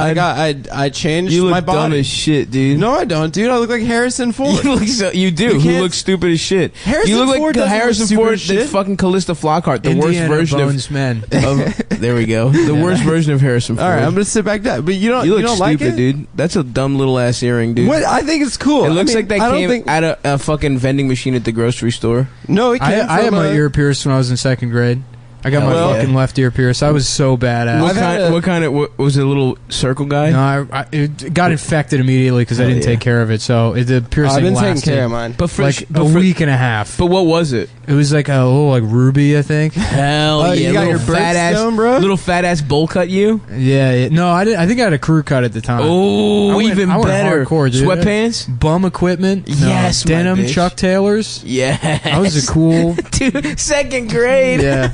Speaker 2: my god.
Speaker 3: I changed
Speaker 2: You look
Speaker 3: my
Speaker 2: dumb
Speaker 3: body.
Speaker 2: as shit, dude.
Speaker 3: No, I don't, dude. I look like Harrison Ford.
Speaker 2: You look so, you do.
Speaker 3: You
Speaker 2: You
Speaker 3: can't-
Speaker 2: look stupid as shit.
Speaker 3: Harrison
Speaker 2: you look
Speaker 3: Ford
Speaker 2: like
Speaker 3: doesn't look
Speaker 2: Harrison
Speaker 3: stupid
Speaker 2: Ford,
Speaker 3: as shit.
Speaker 2: the fucking Callista Flockhart, the
Speaker 1: Indiana
Speaker 2: worst version
Speaker 1: Bones men.
Speaker 2: of there we go. The worst version of Harrison Ford.
Speaker 3: All right, I'm gonna sit back down. But you don't.
Speaker 2: you look
Speaker 3: don't
Speaker 2: stupid,
Speaker 3: like it,
Speaker 2: dude. That's a dumb little ass earring, dude.
Speaker 3: What? I think it's cool.
Speaker 2: It looks
Speaker 3: I mean,
Speaker 2: like that
Speaker 3: I don't
Speaker 2: came
Speaker 3: think,
Speaker 2: out of a fucking vending machine at the grocery store.
Speaker 3: No, it came
Speaker 1: I had
Speaker 3: from
Speaker 1: my
Speaker 3: a-
Speaker 1: ear pierced when I was in second grade. I got my
Speaker 2: Hell yeah.
Speaker 1: fucking left ear pierced. I was so badass.
Speaker 2: What
Speaker 3: I've had
Speaker 2: kind?
Speaker 3: a-
Speaker 2: What kind of? What, was it a little circle guy?
Speaker 1: No, it got infected immediately because I
Speaker 2: Hell
Speaker 1: didn't
Speaker 2: yeah.
Speaker 1: take care of it. So the piercing
Speaker 3: I've been
Speaker 1: lasted
Speaker 3: taking care of mine.
Speaker 2: But for
Speaker 1: like
Speaker 2: but
Speaker 1: a
Speaker 2: for-
Speaker 1: week and a half.
Speaker 2: But what was it?
Speaker 1: It was like a little like ruby, I think.
Speaker 2: Hell
Speaker 3: Oh, you got your
Speaker 2: fat ass,
Speaker 3: birthstone, bro?
Speaker 2: little fat ass bowl cut you.
Speaker 1: Yeah. No, I didn't. I think I had a crew cut at the time.
Speaker 2: Oh,
Speaker 1: I went-
Speaker 2: even
Speaker 1: I went
Speaker 2: better.
Speaker 1: hardcore, dude.
Speaker 2: Sweatpants.
Speaker 1: Bum equipment.
Speaker 2: Yes, my
Speaker 1: denim
Speaker 2: bitch.
Speaker 1: Chuck Taylors.
Speaker 2: Yeah,
Speaker 1: I was a cool.
Speaker 2: dude. Second grade.
Speaker 1: Yeah.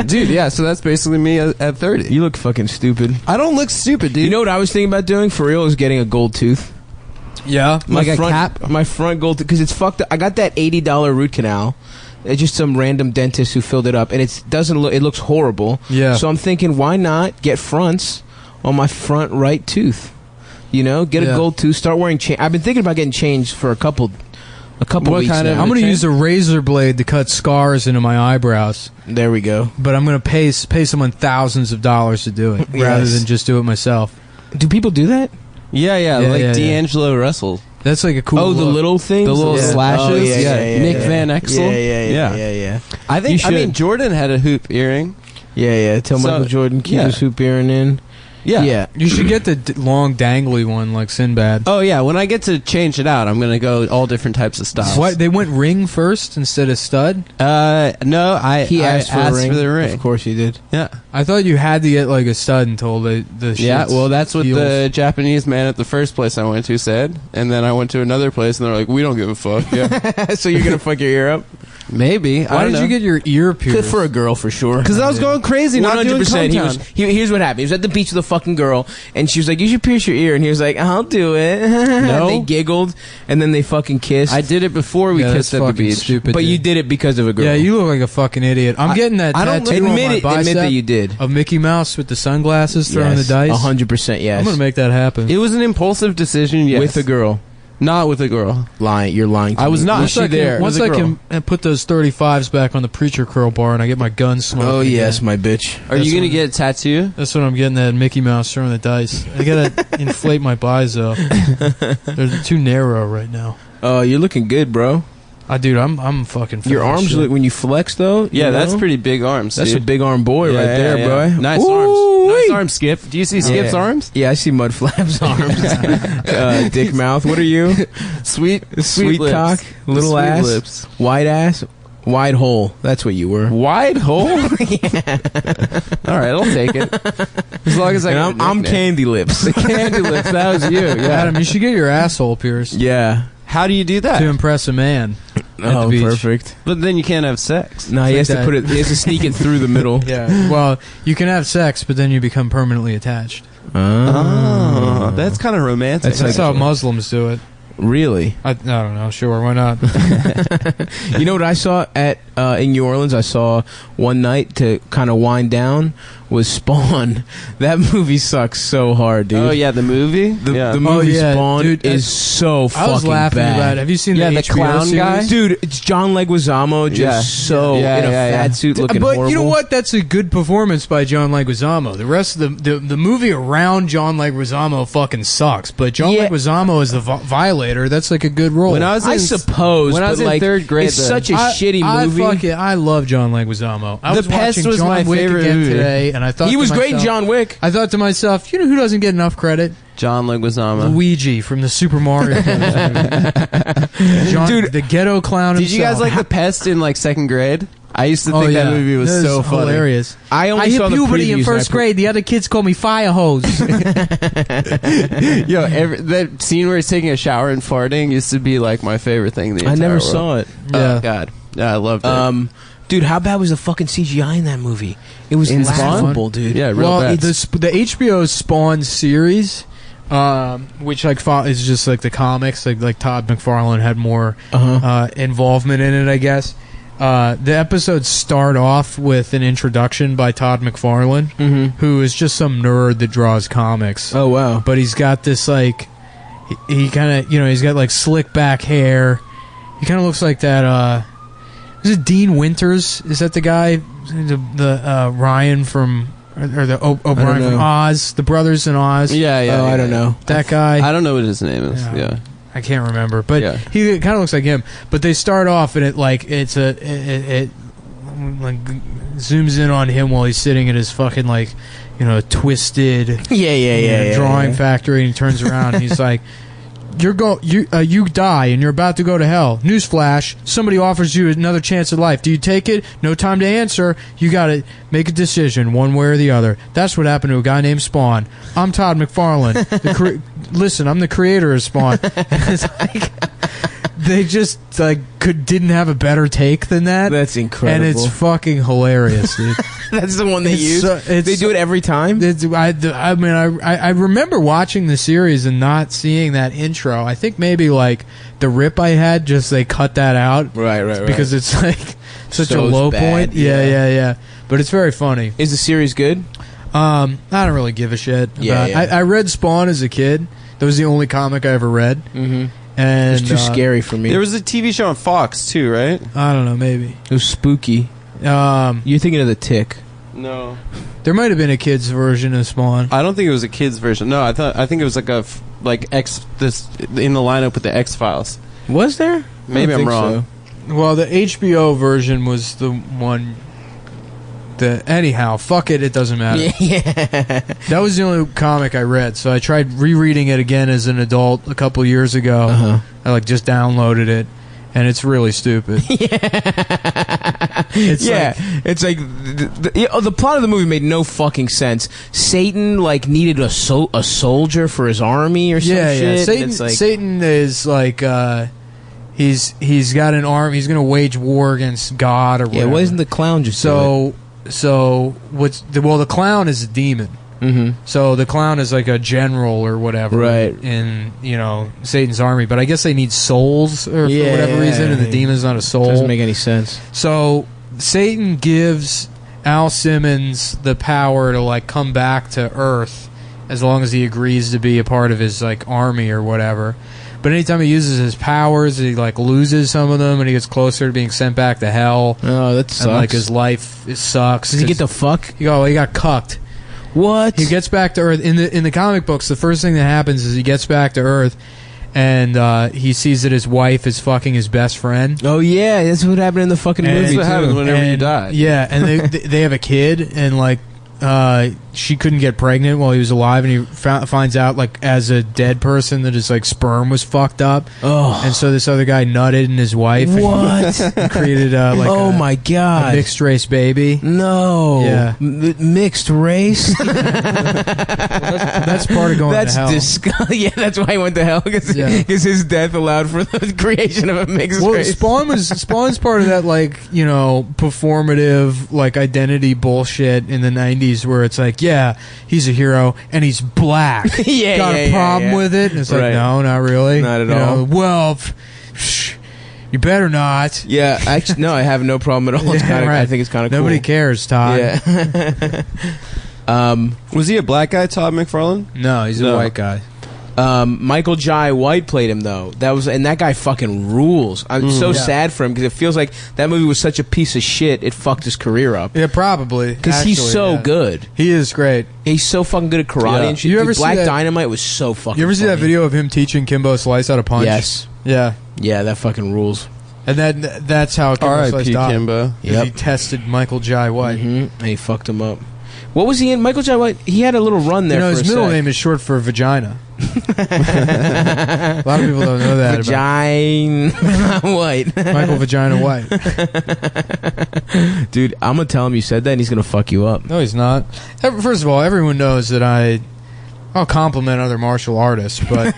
Speaker 3: Dude, yeah. So that's basically me at 30.
Speaker 2: You look fucking stupid.
Speaker 3: I don't look stupid, dude.
Speaker 2: You know what I was thinking about doing for real is getting a gold tooth.
Speaker 1: Yeah.
Speaker 3: Like a
Speaker 2: front,
Speaker 3: cap?
Speaker 2: My front gold because it's fucked up. I got that $80 root canal. It's just some random dentist who filled it up, and it doesn't look. It looks horrible.
Speaker 1: Yeah.
Speaker 2: So I'm thinking, why not get fronts on my front right tooth? You know, get a
Speaker 1: Yeah.
Speaker 2: gold tooth. Start wearing chain. I've been thinking about getting changed for a couple
Speaker 3: What
Speaker 2: weeks
Speaker 3: kind of-
Speaker 2: now.
Speaker 1: I'm gonna
Speaker 3: chain?
Speaker 1: use a razor blade to cut scars into my eyebrows,
Speaker 2: There we go.
Speaker 1: but I'm gonna pay someone thousands of dollars to do it rather
Speaker 2: Yes.
Speaker 1: than just do it myself.
Speaker 2: Do people do that?
Speaker 3: Yeah,
Speaker 1: Yeah,
Speaker 3: like
Speaker 1: yeah, yeah.
Speaker 3: D'Angelo Russell.
Speaker 1: That's like a cool.
Speaker 2: Oh, the
Speaker 1: look.
Speaker 2: little things,
Speaker 3: The little slashes?
Speaker 2: Oh,
Speaker 3: Yeah. Nick Van Exel?
Speaker 2: Yeah.
Speaker 3: I think.
Speaker 2: You
Speaker 3: I mean,
Speaker 2: should.
Speaker 3: Jordan had a hoop earring.
Speaker 2: Tell
Speaker 3: So,
Speaker 2: Michael Jordan keep
Speaker 3: yeah.
Speaker 2: his hoop earring in. Yeah.
Speaker 1: You should get the long dangly one like Sinbad.
Speaker 3: Oh yeah. When I get to change it out, I'm gonna go all different types of styles.
Speaker 1: What, they went ring first instead of stud?
Speaker 3: No.
Speaker 2: He
Speaker 3: I
Speaker 2: asked for
Speaker 3: the
Speaker 2: a ring.
Speaker 3: ring.
Speaker 2: Of course he did.
Speaker 3: Yeah.
Speaker 1: I thought you had to get like a stud until the
Speaker 3: Yeah.
Speaker 1: shit's
Speaker 3: Well, that's what
Speaker 1: heels.
Speaker 3: the Japanese man at the first place I went to said, and then I went to another place, and they're like, "We don't give a fuck." Yeah.
Speaker 2: So you're gonna fuck your ear up?
Speaker 3: Maybe.
Speaker 1: Why did you get your ear pierced?
Speaker 2: For a girl, for sure.
Speaker 3: Because I was going crazy, not doing
Speaker 2: 100%.
Speaker 3: Cumtown.
Speaker 2: Here's what happened. He was at the beach with a fucking girl, and she was like, "You should pierce your ear," and he was like, "I'll do it."
Speaker 3: No.
Speaker 2: They giggled, and then they fucking kissed.
Speaker 3: I did it before we
Speaker 1: Yeah,
Speaker 3: kissed
Speaker 1: that's
Speaker 3: at the
Speaker 1: fucking
Speaker 3: beach.
Speaker 1: stupid,
Speaker 2: but
Speaker 1: dude.
Speaker 2: you did it because of a girl.
Speaker 1: Yeah, you look like a fucking idiot. I'm getting that
Speaker 3: I don't
Speaker 1: tattoo
Speaker 3: look-
Speaker 1: on my
Speaker 2: admit
Speaker 1: bicep
Speaker 2: that you did.
Speaker 1: of Mickey Mouse with the sunglasses throwing the dice.
Speaker 2: 100%. Yes,
Speaker 1: I'm gonna make that happen.
Speaker 3: It was an impulsive decision, yes.
Speaker 2: with a girl.
Speaker 3: Not with a girl.
Speaker 2: Lying, you're lying. To
Speaker 3: I was
Speaker 2: me.
Speaker 3: not.
Speaker 1: Once I
Speaker 3: she there?
Speaker 1: can, once
Speaker 3: With a
Speaker 1: I
Speaker 3: girl.
Speaker 1: can put those 35s back on the preacher curl bar and I get my gun smoked.
Speaker 2: Oh yes,
Speaker 1: again.
Speaker 2: my bitch.
Speaker 3: Are
Speaker 1: That's
Speaker 3: you going to
Speaker 1: what-
Speaker 3: get a tattoo?
Speaker 1: That's what I'm getting, that Mickey Mouse throwing the dice. I gotta inflate my buys though. They're too narrow right now.
Speaker 2: You're looking good, bro.
Speaker 1: Dude, I'm fucking.
Speaker 2: Your
Speaker 1: fat as
Speaker 2: arms
Speaker 1: shit.
Speaker 2: look when you flex though.
Speaker 3: Yeah,
Speaker 2: you
Speaker 3: that's
Speaker 2: know?
Speaker 3: pretty big arms.
Speaker 2: That's
Speaker 3: dude.
Speaker 2: a big arm boy
Speaker 3: Yeah,
Speaker 2: right there,
Speaker 3: yeah,
Speaker 2: bro.
Speaker 3: yeah. Nice
Speaker 2: Ooh-wee.
Speaker 3: arms. Nice arms, Skip. Do you see Skip's
Speaker 2: Yeah.
Speaker 3: arms?
Speaker 2: Yeah, I see Mud Flap's arms. Dick mouth. What are you?
Speaker 3: Sweet
Speaker 2: Sweet
Speaker 3: lips.
Speaker 2: cock, little
Speaker 3: Sweet
Speaker 2: ass,
Speaker 3: lips.
Speaker 2: wide ass, wide hole. That's what you were.
Speaker 3: Wide hole? All right, I'll take it. As long as I
Speaker 2: And
Speaker 3: get a
Speaker 2: I'm
Speaker 3: nickname.
Speaker 2: Candy Lips.
Speaker 3: Candy lips. That was you. Yeah.
Speaker 1: Adam, you should get your asshole pierced
Speaker 2: Yeah.
Speaker 3: How do you do
Speaker 1: to
Speaker 3: that?
Speaker 1: impress a man. At
Speaker 2: Oh,
Speaker 1: the beach.
Speaker 2: perfect.
Speaker 3: But then you can't have sex.
Speaker 2: No, he
Speaker 1: like
Speaker 2: has to
Speaker 1: that.
Speaker 2: put it. He has to sneak it through the middle.
Speaker 1: Yeah. Well, you can have sex, but then you become permanently attached.
Speaker 3: Oh, that's kind of romantic.
Speaker 2: That's
Speaker 1: That's how
Speaker 2: actually-
Speaker 1: Muslims do it.
Speaker 2: Really?
Speaker 1: I don't know. Sure, why not?
Speaker 2: You know what I saw at in New Orleans? I saw one night to kind of wind down was Spawn. That movie sucks so hard, dude.
Speaker 3: Oh yeah, the movie.
Speaker 2: The,
Speaker 3: yeah.
Speaker 2: the movie
Speaker 1: yeah,
Speaker 2: Spawn
Speaker 1: dude,
Speaker 2: is so fucking
Speaker 1: I was laughing
Speaker 2: bad.
Speaker 1: about it. Have you seen
Speaker 3: Yeah,
Speaker 1: the
Speaker 3: the
Speaker 1: HBO
Speaker 3: clown
Speaker 1: series?
Speaker 3: guy?
Speaker 2: Dude, it's John Leguizamo just
Speaker 3: Yeah.
Speaker 2: so
Speaker 3: Yeah,
Speaker 2: in a
Speaker 3: yeah,
Speaker 2: fat
Speaker 3: yeah.
Speaker 2: suit looking
Speaker 1: But
Speaker 2: horrible.
Speaker 1: you know what? That's a good performance by John Leguizamo. The rest of the movie around John Leguizamo fucking sucks. But John
Speaker 2: Yeah.
Speaker 1: Leguizamo as the violator, that's like a good role.
Speaker 3: When I was
Speaker 2: I
Speaker 3: in-
Speaker 2: suppose,
Speaker 3: when I
Speaker 2: but
Speaker 3: was in
Speaker 2: like,
Speaker 3: third grade,
Speaker 2: it's
Speaker 3: the-
Speaker 2: such a shitty movie.
Speaker 1: I love John Leguizamo. I
Speaker 3: The
Speaker 1: was
Speaker 3: Pest
Speaker 1: watching
Speaker 3: was
Speaker 1: John
Speaker 3: my
Speaker 1: Wick
Speaker 3: favorite
Speaker 1: again
Speaker 3: movie.
Speaker 1: today, and I thought
Speaker 2: He
Speaker 1: to
Speaker 2: was great in
Speaker 1: myself-
Speaker 2: John Wick.
Speaker 1: I thought to myself, you know who doesn't get enough credit?
Speaker 3: John Leguizamo.
Speaker 1: Luigi from the Super Mario Brothers movie. Dude, the ghetto clown
Speaker 3: Did you guys
Speaker 1: himself.
Speaker 3: like The Pest in like 2nd grade? I used to think that movie was so funny.
Speaker 1: Hilarious.
Speaker 2: I only
Speaker 1: hit
Speaker 2: saw the
Speaker 1: puberty in
Speaker 2: previews,
Speaker 1: first grade. The other kids call me fire hose.
Speaker 3: Yo, that scene where he's taking a shower and farting used to be like my favorite thing in the
Speaker 2: I
Speaker 3: entire
Speaker 2: never
Speaker 3: world.
Speaker 2: saw it.
Speaker 1: Yeah.
Speaker 3: Oh, God. Yeah, I loved it.
Speaker 2: Dude, how bad was the fucking CGI in that movie? It was
Speaker 3: In Spawn?
Speaker 2: laughable, dude.
Speaker 3: Yeah, real
Speaker 1: Well,
Speaker 3: bad.
Speaker 1: the HBO Spawn series, which like is just like the comics, like Todd McFarlane had more involvement in it, I guess. The episodes start off with an introduction by Todd McFarlane, who is just some nerd that draws comics.
Speaker 2: Oh, wow.
Speaker 1: But he's got this like, he kind of, he's got like slick back hair. He kind of looks like that. Is it Dean Winters? Is that the guy, the Ryan from, or the O'Brien from Oz, the brothers in Oz?
Speaker 3: yeah.
Speaker 2: I don't know.
Speaker 1: That guy.
Speaker 3: I don't know what his name is. Yeah.
Speaker 1: I can't remember, but
Speaker 3: Yeah.
Speaker 1: he kind of looks like him. But they start off and it like it like zooms in on him while he's sitting in his fucking like twisted drawing factory, and he turns around and he's like, you die and you're about to go to hell. Newsflash, somebody offers you another chance at life. Do you take it? No time to answer. You gotta make a decision one way or the other. That's what happened to a guy named Spawn. I'm Todd McFarlane. Listen, I'm the creator of Spawn. It's like, they just like didn't have a better take than that.
Speaker 2: That's incredible.
Speaker 1: And it's fucking hilarious, dude.
Speaker 2: That's the one they use? They do it every time?
Speaker 1: I remember watching the series and not seeing that intro. I think maybe like the rip I had, just they cut that out.
Speaker 2: Right.
Speaker 1: Because it's like such
Speaker 2: So
Speaker 1: a low
Speaker 2: bad,
Speaker 1: point. Yeah. But it's very funny.
Speaker 2: Is the series good?
Speaker 1: I don't really give a shit about it. I read Spawn as a kid. That was the only comic I ever read. Mm-hmm. And
Speaker 2: it was too scary for me.
Speaker 3: There was a TV show on Fox too, right?
Speaker 1: I don't know, maybe.
Speaker 2: It was spooky. You're thinking of The Tick.
Speaker 3: No,
Speaker 1: there might have been a kid's version of Spawn.
Speaker 3: I don't think it was a kid's version. No, I think it was this in the lineup with the X-Files.
Speaker 2: Was there?
Speaker 3: Maybe I'm wrong.
Speaker 2: So.
Speaker 1: Well, the HBO version was the one. Anyhow, fuck it. It doesn't matter.
Speaker 2: Yeah.
Speaker 1: That was the only comic I read, so I tried rereading it again as an adult a couple years ago. I just downloaded it, and it's really stupid.
Speaker 2: It's like the plot of the movie made no fucking sense. Satan needed a soldier for his army or some shit.
Speaker 1: Satan is like he's got an army. He's gonna wage war against God or whatever.
Speaker 2: Yeah, why isn't the clown just
Speaker 1: the clown is a demon. Mm-hmm. So the clown is like a general or whatever,
Speaker 2: right?
Speaker 1: In Satan's army, but I guess they need souls for whatever reason, and the demon's not a soul.
Speaker 2: Doesn't make any sense.
Speaker 1: So Satan gives Al Simmons the power to come back to Earth as long as he agrees to be a part of his army or whatever. But anytime he uses his powers, he loses some of them, and he gets closer to being sent back to hell.
Speaker 2: Oh, that sucks.
Speaker 1: And his life sucks.
Speaker 2: Does he get the fuck?
Speaker 1: He got cucked.
Speaker 2: What?
Speaker 1: He gets back to Earth in the comic books. The first thing that happens is he gets back to Earth, and he sees that his wife is fucking his best friend.
Speaker 2: Oh yeah, that's what happened in the fucking movie.
Speaker 3: That's what happens whenever you die.
Speaker 1: Yeah, and they have a kid, and she couldn't get pregnant while he was alive, and he finds out as a dead person that his sperm was fucked up.
Speaker 2: Oh,
Speaker 1: and so this other guy nutted in his wife.
Speaker 2: What?
Speaker 1: And created oh
Speaker 2: my god,
Speaker 1: a mixed race baby.
Speaker 2: No,
Speaker 1: yeah,
Speaker 2: mixed race.
Speaker 1: That's part of going to hell.
Speaker 2: That's disgusting. Yeah, that's why he went to hell because his death allowed for the creation of a mixed race.
Speaker 1: Spawn's part of that performative identity bullshit in the 90s. Where it's he's a hero and he's black. Got a problem with it? And it's no, not really.
Speaker 2: Not at all.
Speaker 1: Well, you better not.
Speaker 2: Yeah, actually, no, I have no problem at all. It's kinda, I think it's kind of cool.
Speaker 1: Nobody cares, Todd.
Speaker 2: Yeah.
Speaker 3: Was he a black guy, Todd McFarlane?
Speaker 1: No, he's a white guy.
Speaker 2: Michael Jai White played him though. That guy fucking rules. I'm so sad for him because it feels like that movie was such a piece of shit. It fucked his career up.
Speaker 1: Yeah, probably
Speaker 2: because he's so good.
Speaker 1: He is great.
Speaker 2: He's so fucking good at karate and shit.
Speaker 1: You ever
Speaker 2: Black Dynamite was so fucking.
Speaker 1: You ever see that video of him teaching Kimbo Slice how to punch?
Speaker 2: Yes.
Speaker 1: Yeah.
Speaker 2: Yeah, that fucking rules.
Speaker 1: And that's how Kimbo Slice died.
Speaker 3: Kimbo.
Speaker 1: Yep. He tested Michael Jai White.
Speaker 2: Mm-hmm. And he fucked him up. What was he in? Michael Jai White. He had a little run there.
Speaker 1: His middle name is short for vagina. A lot of people don't know that.
Speaker 2: Vagina White.
Speaker 1: Michael Vagina White.
Speaker 2: Dude, I'm gonna tell him you said that, and he's gonna fuck you up.
Speaker 1: No, he's not. First of all, everyone knows that I'll compliment other martial artists, but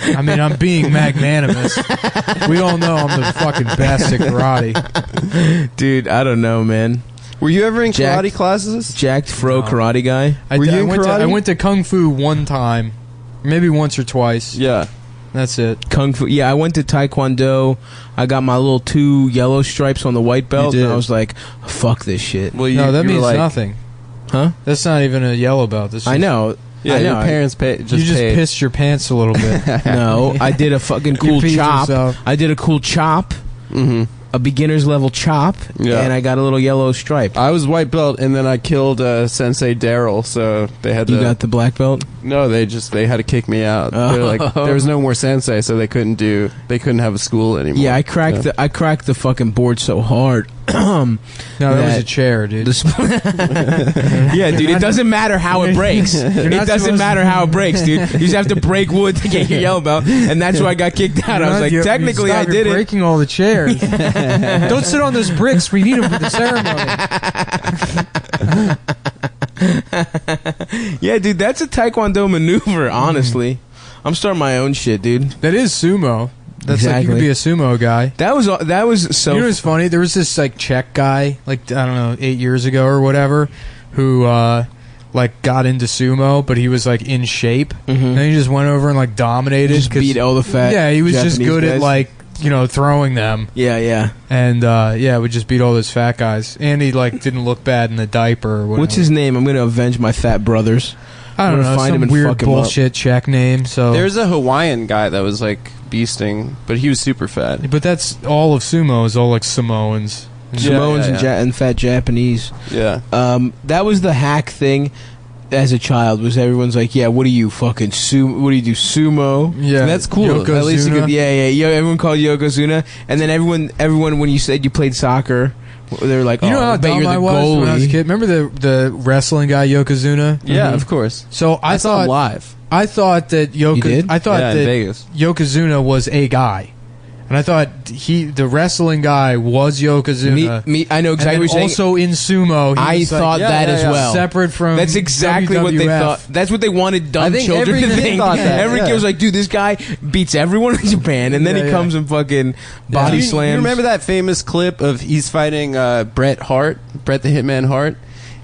Speaker 1: I mean, I'm being magnanimous. We all know I'm the fucking best at karate.
Speaker 2: Dude, I don't know, man.
Speaker 3: Were you ever in karate classes?
Speaker 2: Jacked fro karate guy?
Speaker 1: I went to Kung Fu one time. Maybe once or twice.
Speaker 3: Yeah.
Speaker 1: That's it.
Speaker 2: Kung Fu. Yeah, I went to Taekwondo. I got my little 2 yellow stripes on the white belt, and I was like, fuck this shit.
Speaker 3: Well,
Speaker 1: no, that means nothing.
Speaker 2: Huh?
Speaker 1: That's not even a yellow belt.
Speaker 2: I know.
Speaker 3: Yeah,
Speaker 2: I know.
Speaker 3: your parents paid.
Speaker 1: You just pissed your pants a little bit.
Speaker 2: No, I did a fucking cool chop.
Speaker 1: Yourself.
Speaker 2: I did a cool chop.
Speaker 3: Mm-hmm.
Speaker 2: A beginner's level chop, and I got a little yellow stripe.
Speaker 3: I was white belt, and then I killed Sensei Daryl, so they had to...
Speaker 2: You got the black belt?
Speaker 3: No, they had to kick me out. They're like, there was no more sensei, so they couldn't have a school anymore.
Speaker 2: Yeah, I cracked the fucking board so hard.
Speaker 1: No, that was a chair, dude.
Speaker 2: Yeah, dude, it doesn't matter how it breaks. It doesn't matter how it breaks, dude. You just have to break wood to get your yellow belt, and that's why I got kicked out. I was like, technically, I did it.
Speaker 1: Breaking all the chairs. Don't sit on those bricks. We need them for the
Speaker 2: ceremony. Yeah, dude, that's a Taekwondo maneuver, honestly. I'm starting my own shit, dude.
Speaker 1: That is sumo. That's like you could be a sumo guy.
Speaker 2: That was so...
Speaker 1: You know what's funny? There was this like Czech guy, like, I don't know, 8 years ago or whatever, who like got into sumo, but he was like in shape. Mm-hmm. And he just went over and like dominated.
Speaker 2: Just beat all the fat
Speaker 1: Yeah, he was
Speaker 2: Japanese
Speaker 1: just good
Speaker 2: guys.
Speaker 1: at like, you know, throwing them.
Speaker 2: Yeah.
Speaker 1: And would just beat all those fat guys. And he like didn't look bad in the diaper or whatever.
Speaker 2: What's his name? I'm going to avenge my fat brothers.
Speaker 1: I don't know,
Speaker 2: find him
Speaker 1: some
Speaker 2: and
Speaker 1: weird
Speaker 2: fuck him
Speaker 1: bullshit Czech name. So
Speaker 3: there's a Hawaiian guy that was like beasting, but he was super fat.
Speaker 1: But that's all of sumo is all like Samoans.
Speaker 2: Samoans and fat Japanese.
Speaker 3: Yeah.
Speaker 2: That was the hack thing as a child, was everyone's like, yeah, what do you fucking sumo? What do you do, sumo?
Speaker 1: Yeah,
Speaker 2: and that's cool.
Speaker 1: Yokozuna.
Speaker 2: At least you could, everyone called Yokozuna. And then everyone when you said you played soccer, they were like,
Speaker 1: you know how dumb I was when I was a kid? Remember the wrestling guy Yokozuna?
Speaker 3: Yeah, of course.
Speaker 1: So I
Speaker 3: saw
Speaker 1: thought
Speaker 3: him live.
Speaker 1: I thought that
Speaker 2: You did?
Speaker 1: I thought
Speaker 3: in
Speaker 1: that
Speaker 3: Vegas.
Speaker 1: Yokozuna was a guy. And I thought the wrestling guy was Yokozuna.
Speaker 2: I know exactly what you're saying.
Speaker 1: Also in sumo,
Speaker 2: I thought that as well.
Speaker 1: Separate from
Speaker 2: That's exactly
Speaker 1: WWF.
Speaker 2: what they thought. That's what they wanted dumb
Speaker 3: I think
Speaker 2: children to
Speaker 3: every kid
Speaker 2: think.
Speaker 3: thought that,
Speaker 2: Every kid was like, dude, this guy beats everyone in Japan, and then he comes and fucking body
Speaker 3: You
Speaker 2: slams.
Speaker 3: remember that famous clip of he's fighting Bret the Hitman Hart?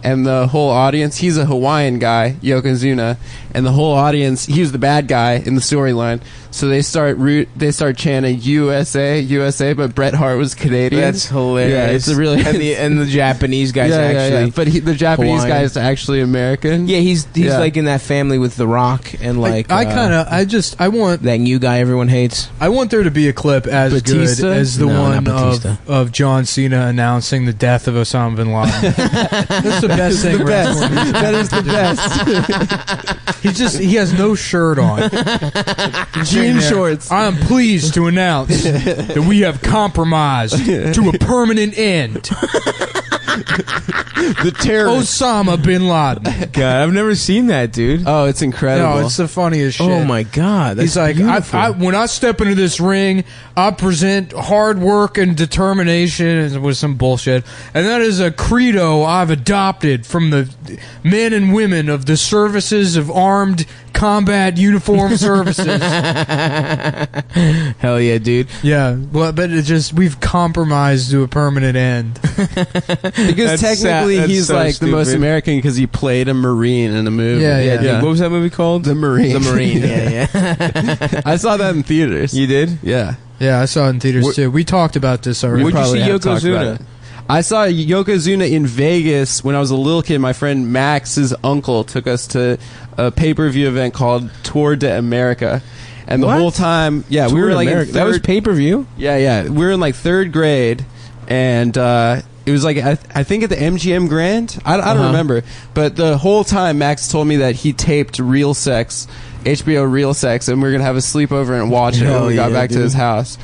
Speaker 3: And the whole audience, he's a Hawaiian guy, Yokozuna, and the whole audience, he was the bad guy in the storyline. So they start chanting USA, USA, but Bret Hart was Canadian.
Speaker 2: That's hilarious.
Speaker 3: Yeah, it's a really
Speaker 2: and the Japanese guy's actually,
Speaker 3: but the Japanese
Speaker 2: Hawaiian.
Speaker 3: guy is actually American.
Speaker 2: Yeah, he's like in that family with The Rock and like
Speaker 1: I want
Speaker 2: that new guy everyone hates.
Speaker 1: I want there to be a clip as
Speaker 3: Batista?
Speaker 1: good as the
Speaker 2: No,
Speaker 1: one
Speaker 2: not Batista.
Speaker 1: of John Cena announcing the death of Osama bin Laden. That's the best thing.
Speaker 3: The best.
Speaker 1: wrestling-
Speaker 3: That is the best.
Speaker 1: He has no shirt on.
Speaker 3: Jean shorts.
Speaker 1: I am pleased to announce that we have compromised to a permanent end.
Speaker 3: The terrorist.
Speaker 1: Osama bin Laden.
Speaker 2: God, I've never seen that, dude.
Speaker 3: Oh, it's incredible.
Speaker 1: No, it's the funniest shit.
Speaker 2: Oh my god, that's
Speaker 1: He's like,
Speaker 2: beautiful.
Speaker 1: when I step into this ring, I present hard work and determination, and with some bullshit, and that is a credo I've adopted from the men and women of the services of armed combat uniform services.
Speaker 2: Hell yeah, dude.
Speaker 1: Yeah, well, but it just we've compromised to a permanent end.
Speaker 3: Because
Speaker 2: That's
Speaker 3: technically
Speaker 2: that's
Speaker 3: he's
Speaker 2: so
Speaker 3: like the most
Speaker 2: stupid.
Speaker 3: American because he played a Marine in a movie.
Speaker 1: Yeah.
Speaker 2: Dude, what was that movie called?
Speaker 3: The Marine.
Speaker 2: The Marine. Yeah.
Speaker 3: I saw that in theaters.
Speaker 2: You did?
Speaker 3: Yeah.
Speaker 1: Yeah, I saw it in theaters too. We talked about this already.
Speaker 2: Where'd you
Speaker 3: Probably
Speaker 2: see
Speaker 3: have talked about
Speaker 2: Yokozuna?
Speaker 3: it. I saw Yokozuna in Vegas when I was a little kid. My friend Max's uncle took us to a pay-per-view event called Tour de America. And the
Speaker 2: What?
Speaker 3: whole time, we were like in
Speaker 2: that was
Speaker 3: third,
Speaker 2: pay-per-view?
Speaker 3: yeah. We were in like third grade, and it was like I think at the MGM Grand. I don't remember, but the whole time Max told me that he taped Real Sex, HBO Real Sex, and we were gonna have a sleepover and watch it
Speaker 2: Hell
Speaker 3: when we got
Speaker 2: yeah,
Speaker 3: back to
Speaker 2: dude.
Speaker 3: his house.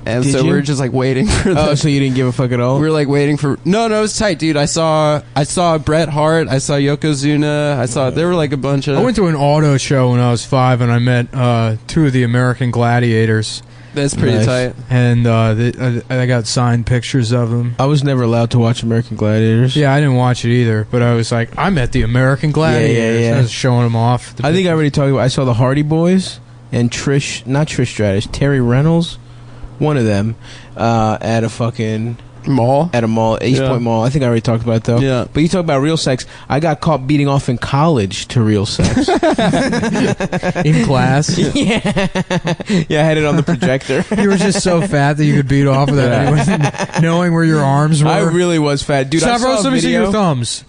Speaker 3: And
Speaker 2: Did
Speaker 3: so
Speaker 2: you?
Speaker 3: we were just like waiting for
Speaker 2: Oh, so you didn't give a fuck at all?
Speaker 3: we were like waiting for no, it was tight, dude. I saw Bret Hart, I saw Yokozuna, there were like a bunch of
Speaker 1: I went to an auto show when I was 5, and I met 2 of the American Gladiators,
Speaker 3: that's pretty
Speaker 2: Nice.
Speaker 3: tight.
Speaker 1: and I got signed pictures of them.
Speaker 2: I was never allowed to watch American Gladiators.
Speaker 1: Yeah, I didn't watch it either, but I was like, I met the American Gladiators.
Speaker 2: yeah.
Speaker 1: I was showing them off.
Speaker 2: I think I already talked about. I saw the Hardy Boys and not Trish Stratus, Terry Reynolds, one of them, at a fucking
Speaker 3: Mall?
Speaker 2: at a mall, East
Speaker 3: Yeah.
Speaker 2: Point Mall. I think I already talked about it though.
Speaker 3: Yeah.
Speaker 2: But you talk about real sex. I got caught beating off in college to real sex.
Speaker 1: in class.
Speaker 2: yeah, I had it on the projector.
Speaker 1: You were just so fat that you could beat off without anyone knowing where your arms were.
Speaker 2: I really was fat, dude. I
Speaker 1: Stavros,
Speaker 2: saw a
Speaker 1: let me see your
Speaker 2: video.
Speaker 1: thumbs.